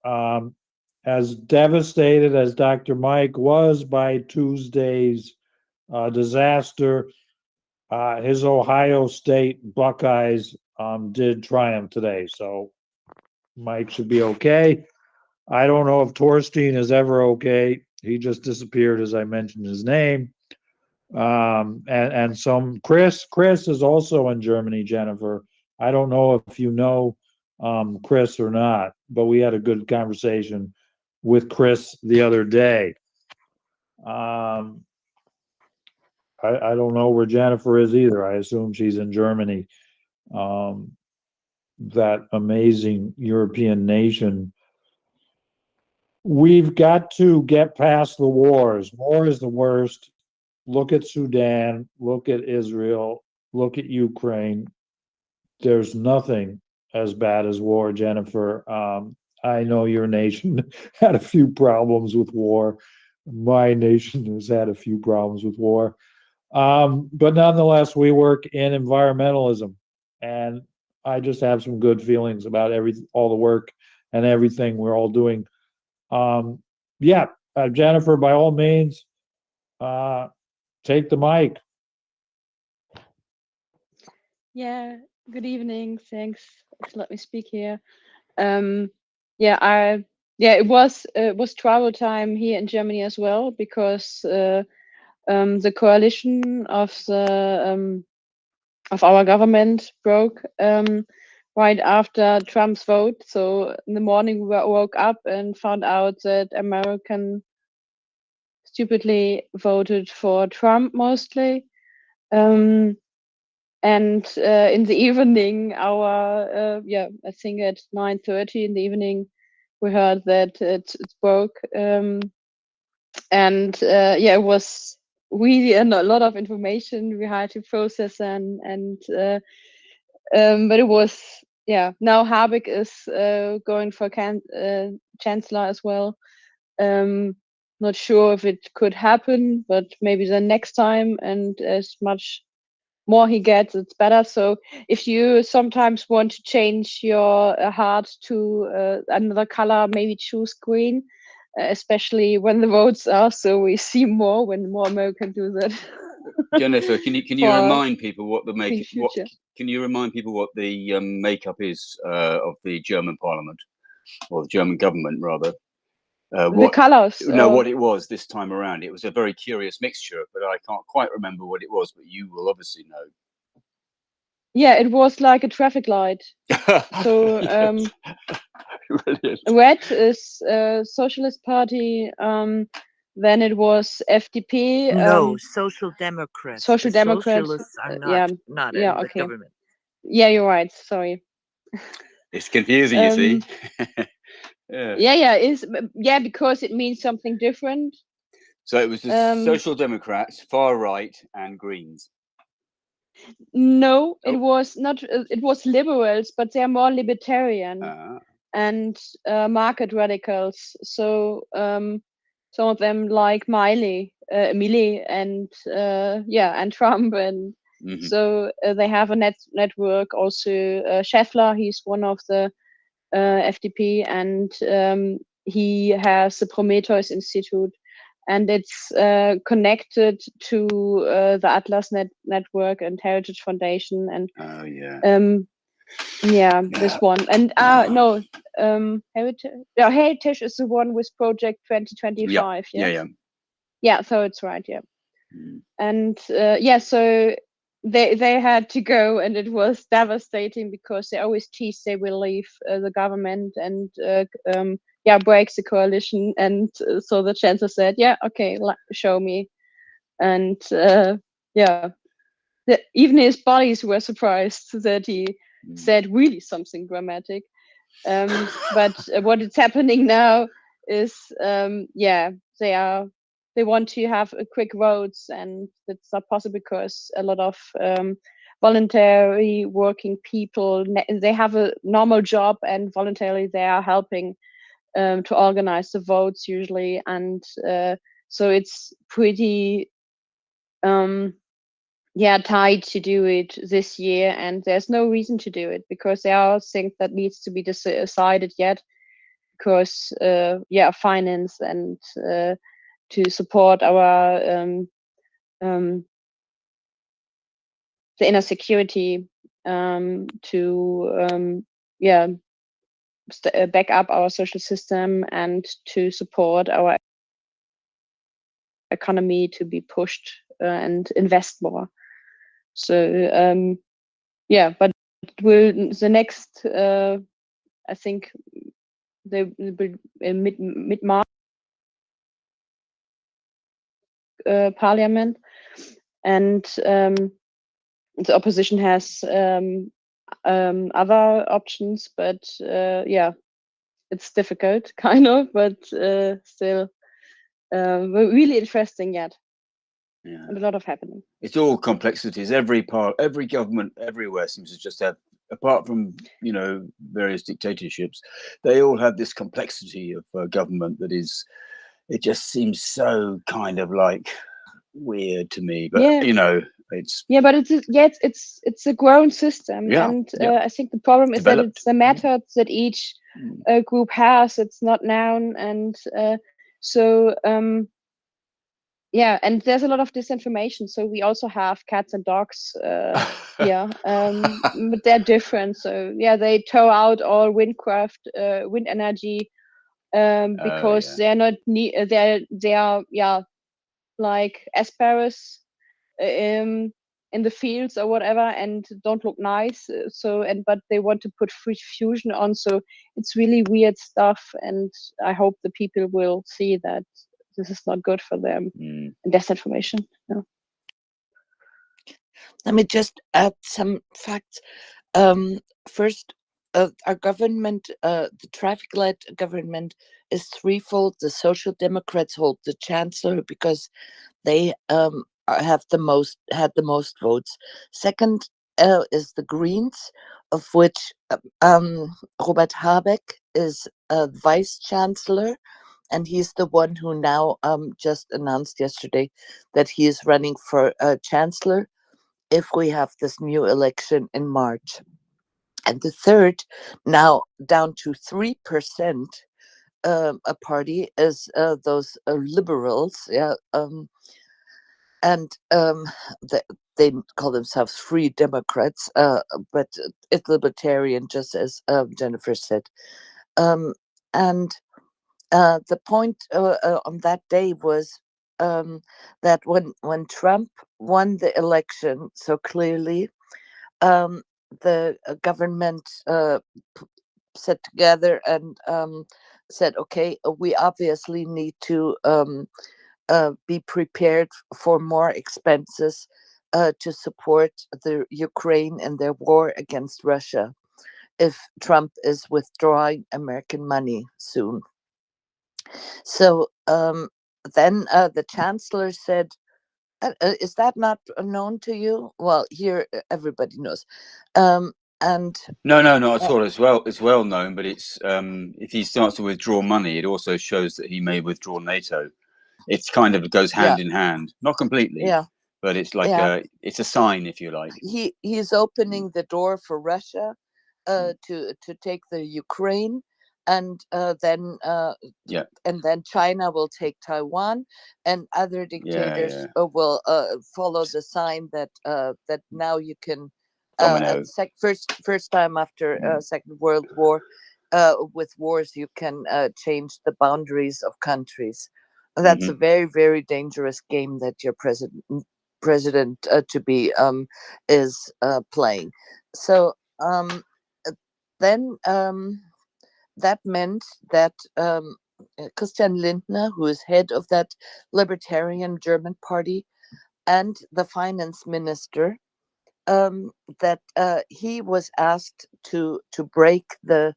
As devastated as Dr. Mike was by Tuesday's disaster, his Ohio State Buckeyes did triumph today, so Mike should be okay. I don't know if Torstein is ever okay. He just disappeared as I mentioned his name. And some Chris is also in Germany, Jennifer. I don't know if you know Chris or not, but we had a good conversation with Chris the other day. I don't know where Jennifer is either. I assume she's in Germany. That amazing European nation. We've got to get past the wars. War is the worst. Look at Sudan, look at Israel, look at Ukraine. There's nothing as bad as war, Jennifer. I know your nation had a few problems with war. My nation has had a few problems with war. But nonetheless, we work in environmentalism, and I just have some good feelings about all the work and everything we're all doing. Jennifer, by all means, take the mic. Yeah, good evening. Thanks to let me speak here. It was travel time here in Germany as well, because the coalition of our government broke right after Trump's vote. So in the morning we woke up and found out that American stupidly voted for Trump mostly. And in the evening, I think at 9:30 in the evening, we heard that it broke. It was really a lot of information we had to process, but it was, now Habeck is going for chancellor as well. Not sure if it could happen, but maybe the next time, and as much more he gets, it's better. So if you sometimes want to change your heart to another color, maybe choose green, especially when the votes are, so we see more when more Americans do that. Jennifer, can you For remind people what the clean future. can you remind people what the makeup is of the German Parliament, or the German government rather? The colors. No, what it was this time around. It was a very curious mixture, but I can't quite remember what it was. But you will obviously know. Yeah, it was like a traffic light. So Brilliant. red is Socialist Party. Then it was FDP. No, Social Democrats. The Social Democrats. socialists are Yeah, not yeah, in the okay. government. Yeah, you're right. Sorry. It's confusing, you see. Yeah, yeah, because it means something different. So it was the Social Democrats, far right, and Greens. No, it was not. It was liberals, but they're more libertarian and market radicals. So some of them like Miley, and and Trump, and so they have a network. Also, Scheffler, he's one of the FDP, and he has the Prometheus Institute, and it's connected to the Atlas Network and Heritage Foundation, and this one. And Heritage is the one with Project 2025. Yeah, so it's right. And so they had to go, and it was devastating because they always tease they will leave the government and breaks the coalition. And so the chancellor said, yeah, okay, show me. And even his buddies were surprised that he said really something dramatic. But what is happening now is they want to have quick votes, and that's not possible because a lot of voluntary working people, they have a normal job and voluntarily they are helping to organize the votes usually. And so it's pretty tight to do it this year, and there's no reason to do it because there are things that needs to be decided yet, because finance and to support our the inner security, to back up our social system and to support our economy to be pushed and invest more. So but the next I think they will be in mid-March parliament, and the opposition has other options, but it's difficult kind of, but still really interesting yet. And a lot of happening. It's all complexities. Every government everywhere seems to just have, apart from various dictatorships, they all have this complexity of government that is. It just seems so kind of like weird to me, but it's but it's a grown system, and I think the problem is that it's the methods that each group has. It's not known, and and there's a lot of disinformation. So we also have cats and dogs but they're different. So they tow out all wind energy because they're not they are like asparagus in the fields or whatever, and don't look nice. But they want to put fusion on. So it's really weird stuff, and I hope the people will see that this is not good for them. And disinformation. Let me just add some facts. First, our government, the traffic light government, is threefold. The Social Democrats hold the chancellor because they had the most votes. Second is the Greens, of which Robert Habeck is vice chancellor, and he's the one who now just announced yesterday that he is running for chancellor if we have this new election in March. And the third, now down to 3%, a party is those liberals, and they call themselves Free Democrats, but it's libertarian, just as Jennifer said. And the point on that day was that when Trump won the election so clearly, the government sat together and said, okay, we obviously need to be prepared for more expenses to support the Ukraine in their war against Russia if Trump is withdrawing American money soon. So then the chancellor said, is that not known to you? Well, here everybody knows. And No, not at all. It's well known, but it's if he starts to withdraw money, it also shows that he may withdraw NATO. It kind of goes hand in hand, not completely, but it's like it's a sign, if you like. He's opening the door for Russia to take the Ukraine, and then China will take Taiwan, and other dictators will follow the sign that that now you can first time after Second World War, with wars you can change the boundaries of countries. That's a very, very dangerous game that your president to be is playing. So then that meant that Christian Lindner, who is head of that libertarian German party, and the finance minister, that he was asked to break the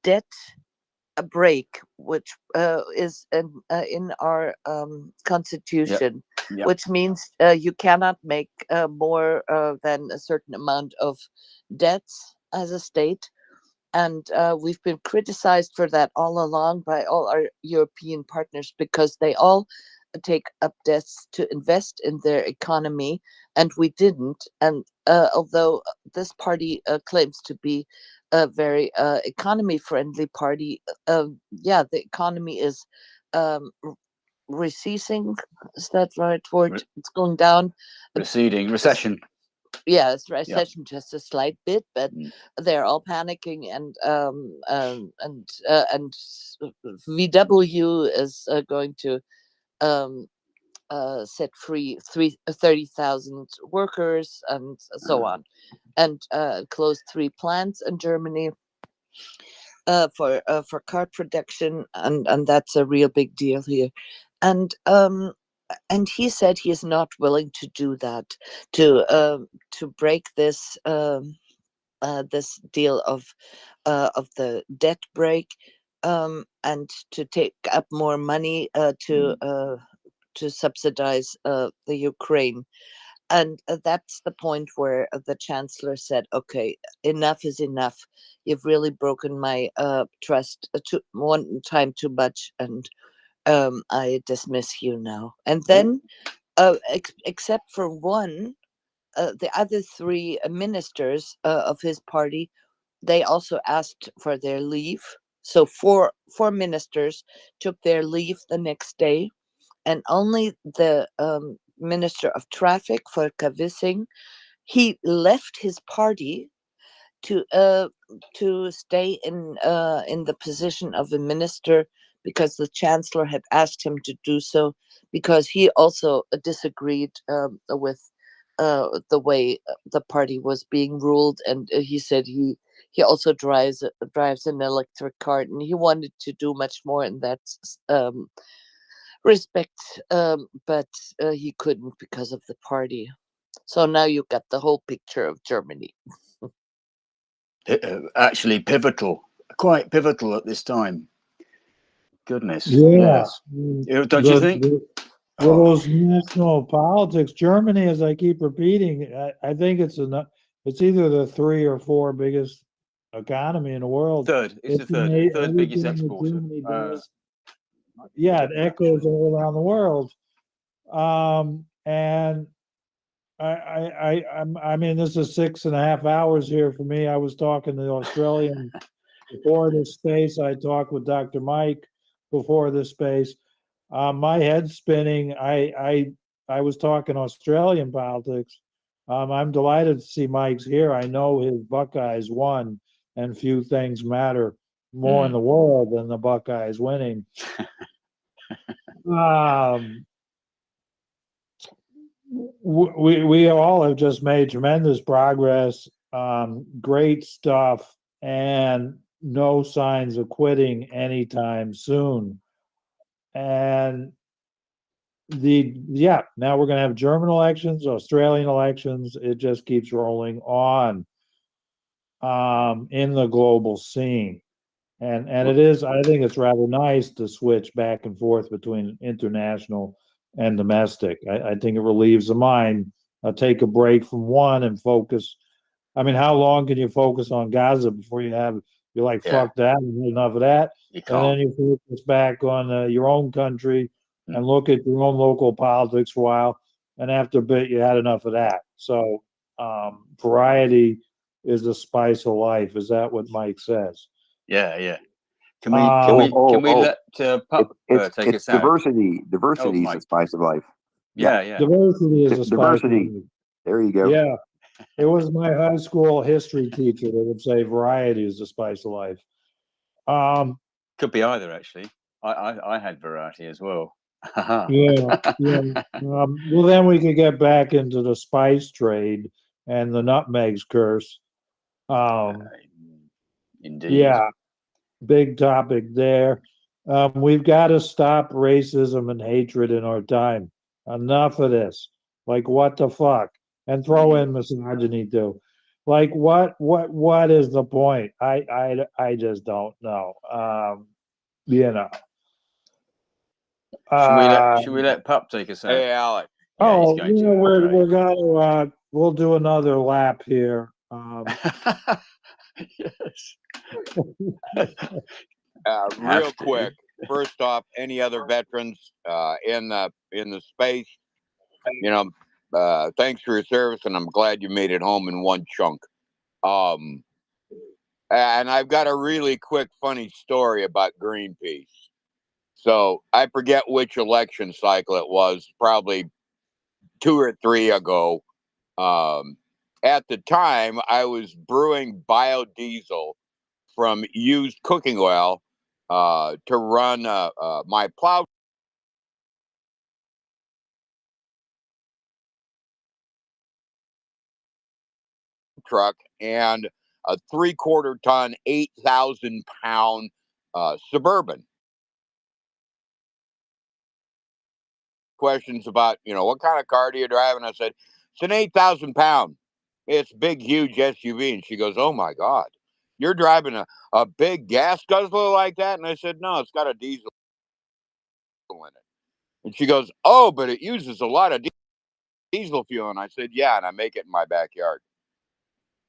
debt break, which is in our constitution, which means you cannot make more than a certain amount of debts as a state. And we've been criticized for that all along by all our European partners, because they all take up debts to invest in their economy, and we didn't. And although this party claims to be a very economy-friendly party, the economy is receding. Is that right word? It's going down. Recession. Yeah, it's recession, just a slight bit, but they're all panicking, and VW is going to set free 30,000 workers, and so on, and closed 3 plants in Germany for car production, and that's a real big deal here. And he said he is not willing to do that, to break this this deal of the debt break, and to take up more money to subsidize the Ukraine. And that's the point where the chancellor said, okay, enough is enough. You've really broken my trust one time too much, and I dismiss you now. And then, except for one, the other 3 ministers of his party, they also asked for their leave. So four ministers took their leave the next day, and only the Minister of Traffic, Volker Wissing, he left his party to stay in the position of a minister, because the chancellor had asked him to do so, because he also disagreed with the way the party was being ruled, and he said he also drives an electric car, and he wanted to do much more in that respect, but he couldn't because of the party. So now you got the whole picture of Germany. Actually quite pivotal at this time. Goodness. Yeah. Yes. Don't you think? Those national politics, Germany, as I keep repeating, I think it's either the 3 or 4 biggest economy in the world. Third. It's the third biggest exporter. It echoes all around the world. And I mean, this is 6.5 hours here for me. I was talking to the Australian before this space. I talked with Dr. Mike before this space. My head's spinning. I was talking Australian politics. I'm delighted to see Mike's here. I know his Buckeyes won, and few things matter more in the world than the Buckeyes winning. We all have just made tremendous progress Great stuff, and no signs of quitting anytime soon. And now we're going to have German elections, Australian elections. It just keeps rolling on in the global scene. And it is, I think it's rather nice to switch back and forth between international and domestic. I think it relieves the mind. Take a break from one and focus. I mean, how long can you focus on Gaza before you're like, fuck that, enough of that? You And then you focus back on your own country and look at your own local politics for a while. And after a bit, you had enough of that. So variety is the spice of life. Is that what Mike says? Yeah. Can we let Pup take it's us out? diversity. Diversity is Mike. the spice of life. Yeah. Diversity is a spice of Diversity. life. There you go. Yeah. It was my high school history teacher that would say variety is the spice of life. Could be either, actually. I had variety as well. Yeah. Well, then we could get back into the spice trade and the nutmegs curse. Indeed. Yeah, big topic there. We've got to stop racism and hatred in our time. Enough of this. Like, what the fuck? And throw in misogyny too. Like, what is the point? I just don't know. You know. Should we let Pup take us out? Hey, Alec. Yeah, he's Oh, going to. we're gonna we'll do another lap here. Yes. Real quick. First off, any other veterans in the space, thanks for your service, and I'm glad you made it home in one chunk. And I've got a really quick, funny story about Greenpeace. So I forget which election cycle it was, probably 2 or 3 ago. At the time, I was brewing biodiesel from used cooking oil to run my plow truck and a 3/4 ton, 8,000 pound Suburban. Questions about, what kind of car do you drive? And I said, it's an 8,000 pound. It's big, huge SUV. And she goes, oh my God, you're driving a big gas guzzler like that? And I said, no, it's got a diesel in it. And she goes, oh, but it uses a lot of diesel fuel. And I said, yeah, and I make it in my backyard.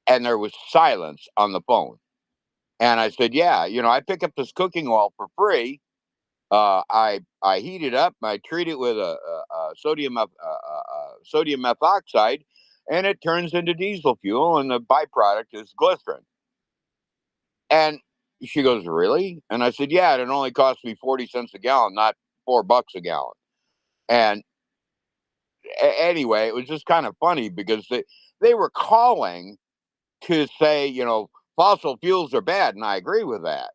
And there was silence on the phone. And I said, yeah, I pick up this cooking oil for free. I heat it up. I treat it with a sodium methoxide, and it turns into diesel fuel, and the byproduct is glycerin. And she goes, really? And I said, yeah, it only cost me 40 cents a gallon, not $4 a gallon. And anyway, it was just kind of funny because they were calling to say, fossil fuels are bad, and I agree with that.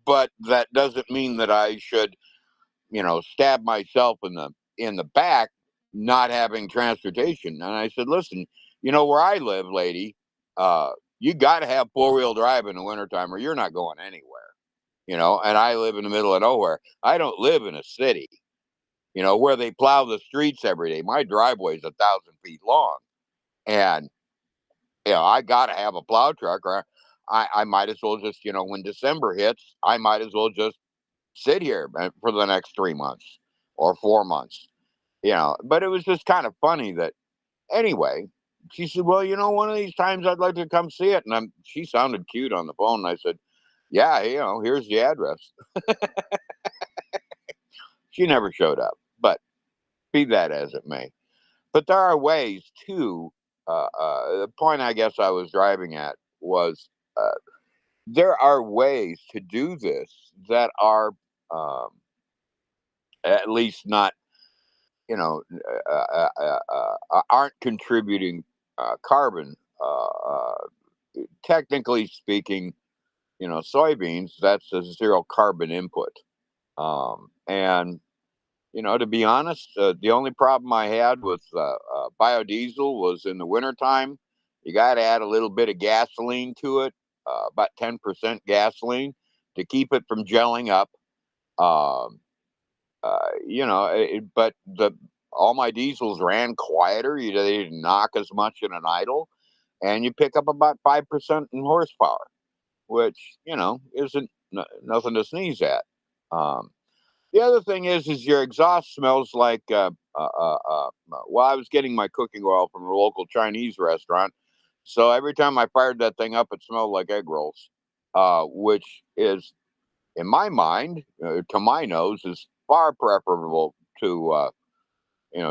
But that doesn't mean that I should, stab myself in the back not having transportation. And I said, listen, where I live, lady, you got to have 4-wheel drive in the wintertime or you're not going anywhere, and I live in the middle of nowhere. I don't live in a city, where they plow the streets every day. My driveway is 1,000 feet long. And, I got to have a plow truck or I might as well just, when December hits, I might as well just sit here for the next 3 months or 4 months, but it was just kind of funny that anyway, she said, well, one of these times I'd like to come see it. And she sounded cute on the phone. And I said, yeah, here's the address. She never showed up, but be that as it may. But there are ways to, the point I guess I was driving at was, there are ways to do this that are at least not, aren't contributing carbon. Technically speaking, soybeans, that's a zero carbon input. And, to be honest, the only problem I had with biodiesel was in the wintertime. You got to add a little bit of gasoline to it, about 10% gasoline, to keep it from gelling up. But all my diesels ran quieter. They didn't knock as much in an idle, and you pick up about 5% in horsepower, which isn't nothing to sneeze at. The other thing is your exhaust smells like. I was getting my cooking oil from a local Chinese restaurant, so every time I fired that thing up, it smelled like egg rolls, which is, in my mind, to my nose, is far preferable to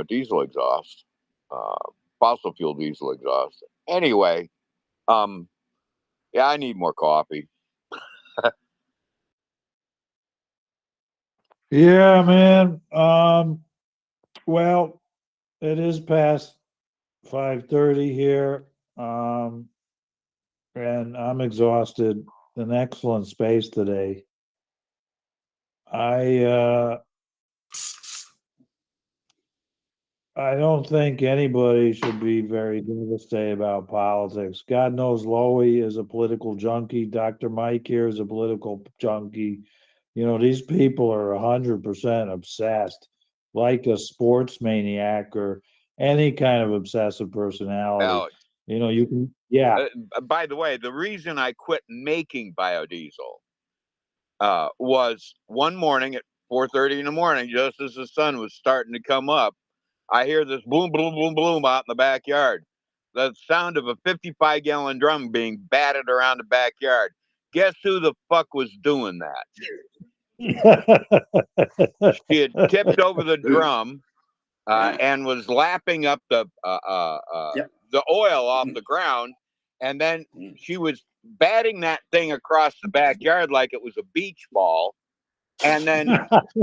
diesel exhaust, fossil fuel diesel exhaust. Anyway, I need more coffee. Yeah, man. Well, it is past 5:30 here. And I'm exhausted. An excellent space today. I don't think anybody should be very devastated about politics. God knows Lowy is a political junkie. Dr. Mike here is a political junkie. These people are 100% obsessed, like a sports maniac or any kind of obsessive personality. Alex, You can, yeah. By the way, the reason I quit making biodiesel was one morning at 4:30 in the morning, just as the sun was starting to come up, I hear this boom, boom, boom, boom out in the backyard. The sound of a 55-gallon drum being batted around the backyard. Guess who the fuck was doing that? She had tipped over the drum and was lapping up the oil off the ground, and then she was batting that thing across the backyard like it was a beach ball, and then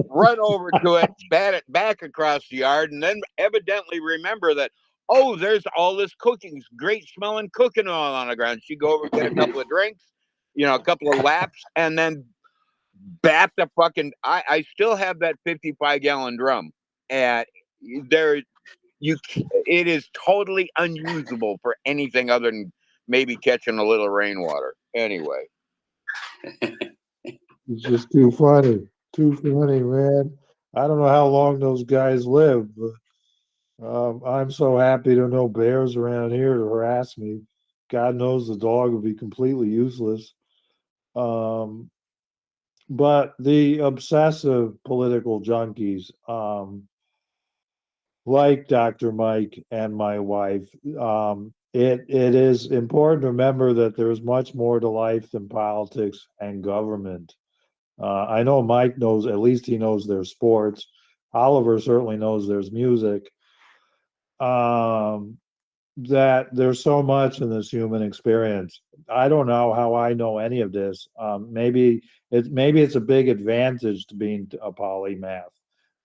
run over to it, bat it back across the yard, and then evidently remember that, oh, there's all this cooking, great smelling cooking oil on the ground. She'd go over and get a couple of drinks, a couple of laps, and then bat the fucking. I still have that 55-gallon drum, and it is totally unusable for anything other than maybe catching a little rainwater. Anyway. It's just too funny. Too funny, man. I don't know how long those guys live, but I'm so happy there are no bears around here to harass me. God knows the dog would be completely useless. But the obsessive political junkies, like Dr. Mike and my wife, it is important to remember that there's much more to life than politics and government. I know Mike knows, at least he knows there's sports. Oliver certainly knows there's music. That there's so much in this human experience. I don't know how I know any of this. Maybe it's a big advantage to being a polymath.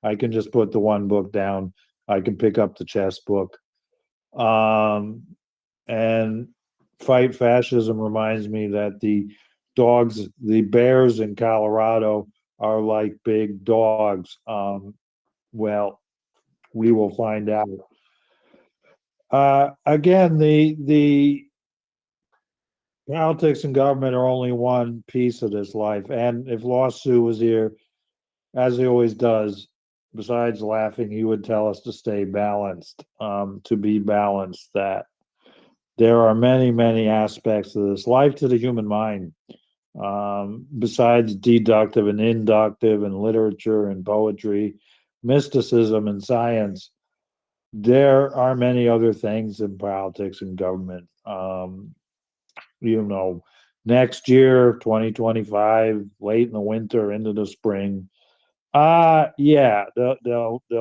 I can just put the one book down. I can pick up the chess book. And Fight Fascism reminds me that the bears in Colorado are like big dogs. Well, we will find out. Again, the politics and government are only one piece of this life. And if Lost Sue was here, as he always does, besides laughing, he would tell us to stay balanced, to be balanced, that there are many, many aspects of this life to the human mind, besides deductive and inductive and literature and poetry, mysticism and science. There are many other things in politics and government. Next year, 2025, late in the winter, into the spring, there'll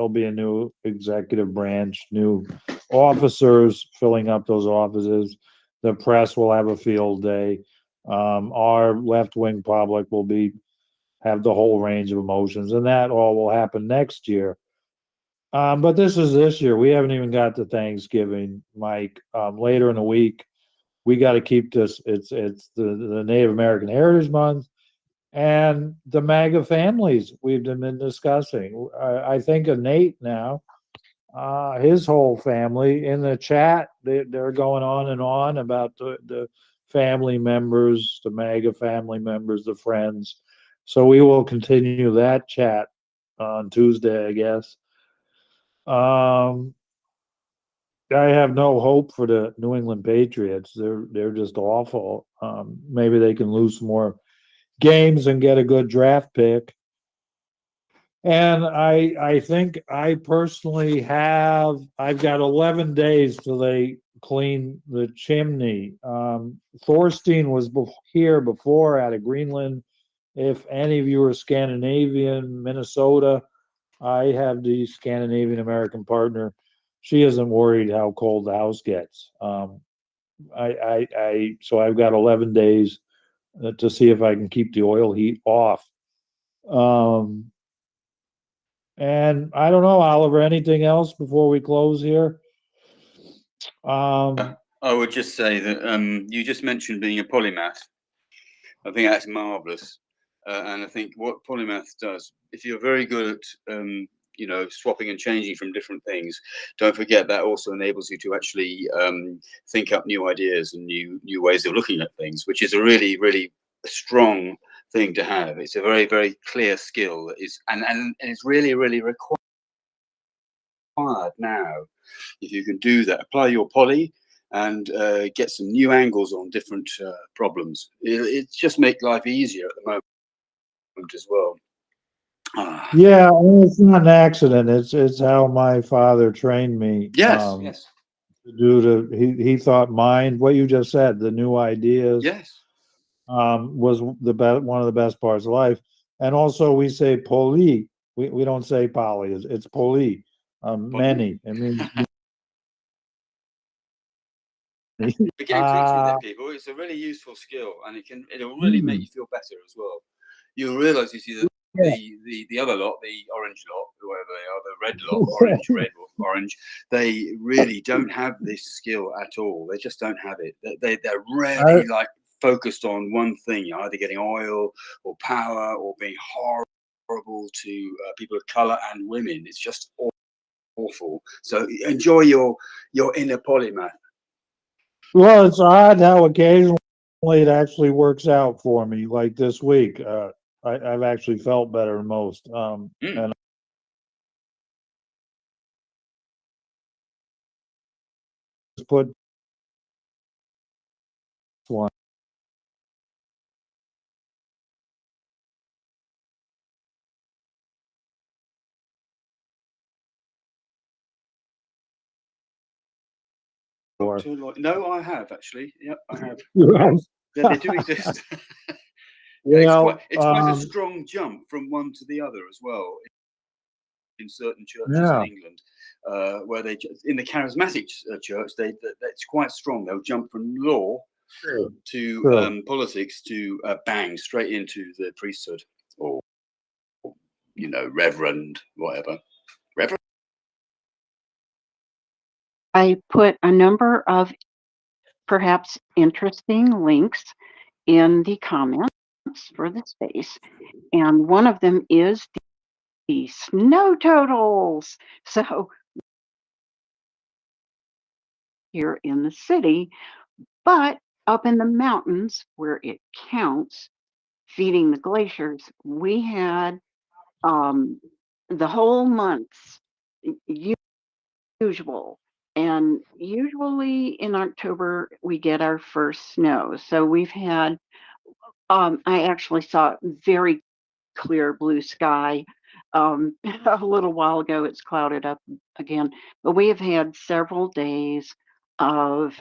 be a new executive branch, new officers filling up those offices. The press will have a field day. Our left-wing public will have the whole range of emotions, and that all will happen next year. But this is this year. We haven't even got to Thanksgiving, Mike. Later in the week, we got to keep this. It's the Native American Heritage Month and the MAGA families we've been discussing. I think of Nate now. his whole family in the chat. They're going on about the family members, the MAGA family members, the friends. So we will continue that chat on Tuesday, I guess. I have no hope for the New England Patriots. They're just awful. Maybe they can lose some more games and get a good draft pick. And I think I personally I've got 11 days till they clean the chimney. Thorstein was here before out of Greenland. If any of you are Scandinavian, Minnesota, I have the Scandinavian American partner. She isn't worried how cold the house gets. So I've got 11 days to see if I can keep the oil heat off. And I don't know, Oliver, anything else before we close here? I would just say that you just mentioned being a polymath. I think that's marvelous. And I think what polymath does, if you're very good at swapping and changing from different things, don't forget that also enables you to actually think up new ideas and new ways of looking at things, which is a really, really strong thing to have. It's a very, very clear skill that is, and it's really, really required now. If you can do that, apply your poly and get some new angles on different problems. It just makes life easier at the moment as well. Yeah, it's not an accident. It's how my father trained me. Yes, yes. He thought mind, what you just said, the new ideas. Yes. Was one of the best parts of life. And also we say poly. We don't say poly. It's poly. Many. I mean, But get in touch with it, people. It's a really useful skill, and it'll really make you feel better as well. You'll realise, you see, that the other lot, the orange lot, whoever they are, the red lot, orange, red, or orange, they really don't have this skill at all. They just don't have it. They're really focused on one thing, either getting oil or power or being horrible to people of color and women. It's just awful. So enjoy your inner polymath. well, it's odd how occasionally it actually works out for me. Like this week, I've actually felt better than most. And put one. No, I have actually. Yep, I have. You have? Yeah, they do exist. Well, it's quite a strong jump from one to the other as well. In certain churches Yeah. in England, where in the charismatic church, that's quite strong. They'll jump from law to politics to bang straight into the priesthood or reverend, whatever. Reverend. I put a number of perhaps interesting links in the comments for the space, and one of them is the snow totals. So here in the city, but up in the mountains where it counts, feeding the glaciers, we had the whole months usual. And usually in October, we get our first snow. So we've had, I actually saw very clear blue sky. A little while ago, it's clouded up again, but we have had several days of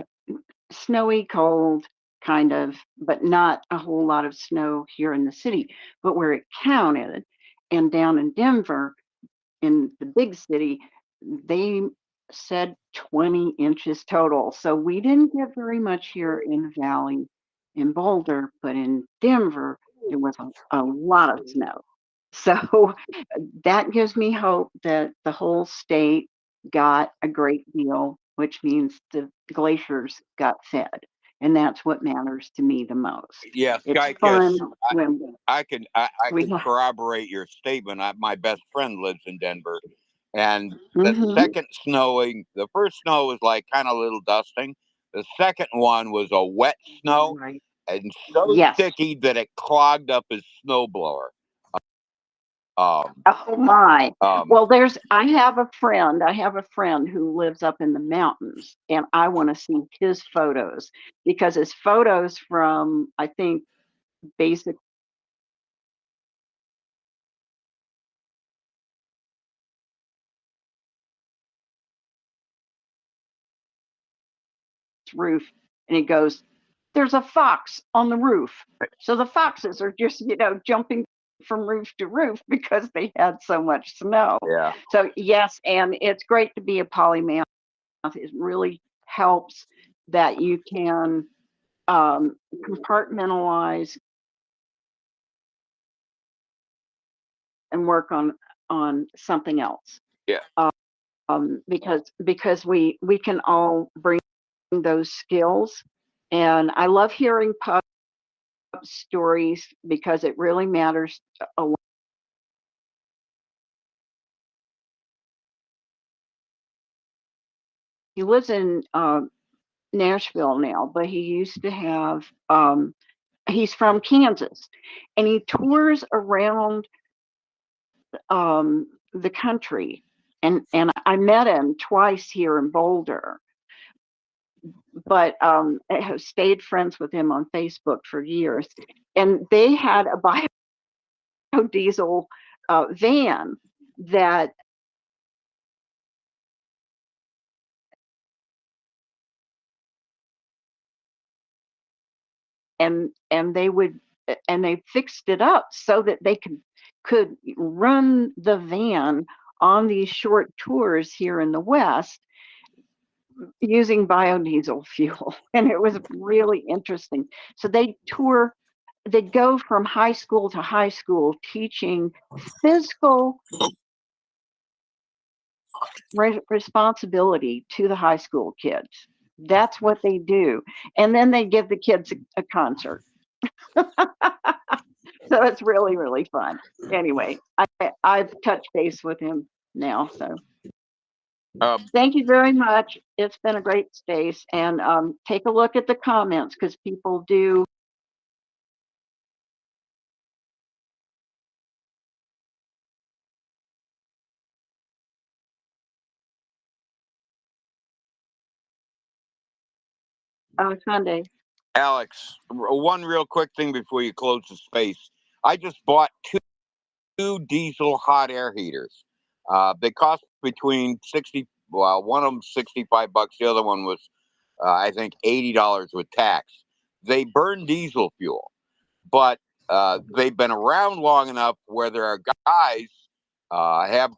snowy, cold, kind of, but not a whole lot of snow here in the city. But where it counted, and down in Denver, in the big city, they said 20 inches total. So we didn't get very much here in the valley in Boulder, but in Denver, there was a lot of snow. So that gives me hope that the whole state got a great deal, which means the glaciers got fed. And that's what matters to me the most. Yeah, It's Sky fun Kiss. when I can we have corroborate your statement. My best friend lives in Denver, And the Mm-hmm. second snowing, the first snow was like kind of a little dusting. The second one was a wet snow Right. and so Yes. sticky that it clogged up his snowblower. Oh my. Um, Well, I have a friend who lives up in the mountains, and I want to see his photos because his photos from, I think, basic roof, and he goes, there's a fox on the roof. So the foxes are just, jumping from roof to roof because they had so much snow. yeah. So yes, and it's great to be a polymath. It really helps that you can compartmentalize and work on something else. Yeah. Because we can all bring those skills, and I love hearing pub stories because it really matters a lot. He lives in Nashville now, but he used to have he's from Kansas, and he tours around the country, and I met him twice here in Boulder, but I have stayed friends with him on Facebook for years, and they had a biodiesel van that and they fixed it up so that they could run the van on these short tours here in the West using biodiesel fuel. And it was really interesting. So they go from high school to high school teaching fiscal responsibility to the high school kids. That's what they do. And then they give the kids a concert. So it's really, really fun. Anyway, I've touched base with him now. So thank you very much. It's been a great space. And take a look at the comments because people do. Oh, Sunday. Alex, one real quick thing before you close the space. I just bought two diesel hot air heaters. They cost between 60. Well, one of them $65. The other one was, I think, $80 with tax. They burn diesel fuel, but they've been around long enough where there are guys have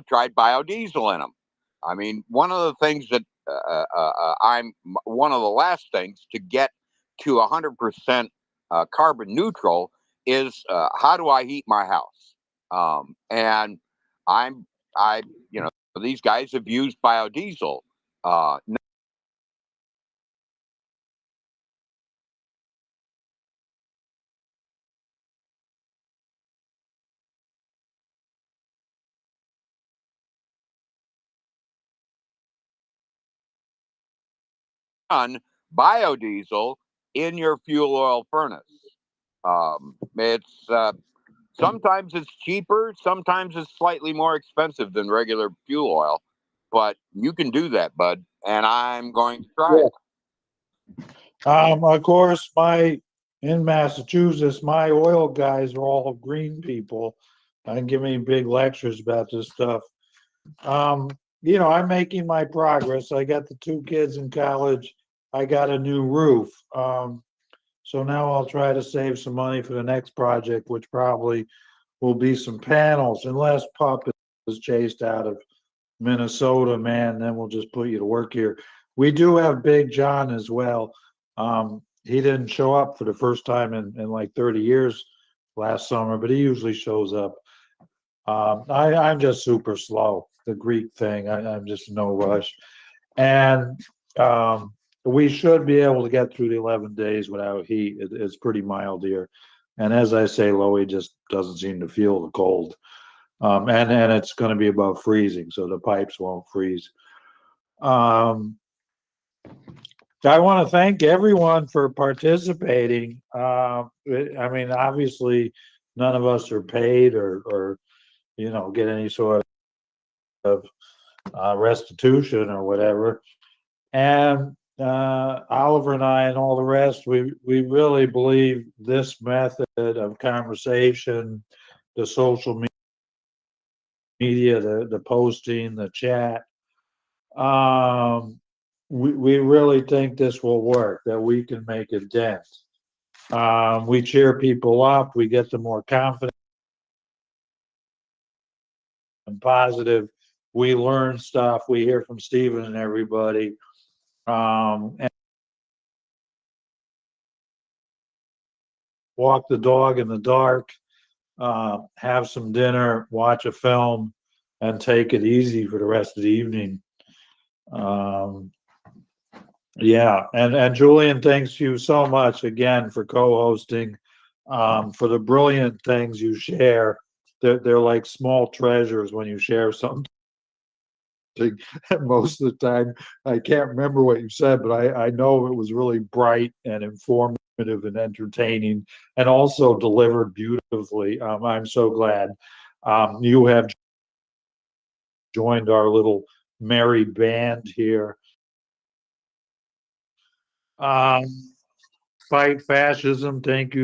tried biodiesel in them. I mean, one of the things that one of the last things to get to 100% carbon neutral is how do I heat my house? And these guys have used biodiesel. Run biodiesel in your fuel oil furnace. It's sometimes it's cheaper, sometimes it's slightly more expensive than regular fuel oil, but you can do that, bud, and I'm going to try it. Of course, in Massachusetts, my oil guys are all green people and give me big lectures about this stuff. I'm making my progress. I got the 2 kids in college. I got a new roof. So now I'll try to save some money for the next project, which probably will be some panels, unless Pup is chased out of Minnesota, man, then we'll just put you to work here. We do have Big John as well. He didn't show up for the first time in like 30 years last summer, but he usually shows up. I'm just super slow, the Greek thing. I'm just in no rush. And we should be able to get through the 11 days without heat. It's pretty mild here. And as I say, Loey just doesn't seem to feel the cold. And it's going to be above freezing, so the pipes won't freeze. I want to thank everyone for participating. I mean, obviously, none of us are paid or get any sort of restitution or whatever. And Oliver and I and all the rest, we really believe this method of conversation, the social media, the posting, the chat, we really think this will work, that we can make a dent. We cheer people up, we get them more confident and positive. We learn stuff, we hear from Stephen and everybody. And walk the dog in the dark, have some dinner, watch a film, and take it easy for the rest of the evening. Yeah, and Julian, thanks you so much again for co-hosting, for the brilliant things you share. They're like small treasures when you share something. Most of the time, I can't remember what you said, but I know it was really bright and informative and entertaining, and also delivered beautifully. I'm so glad you have joined our little merry band here. Fight fascism. Thank you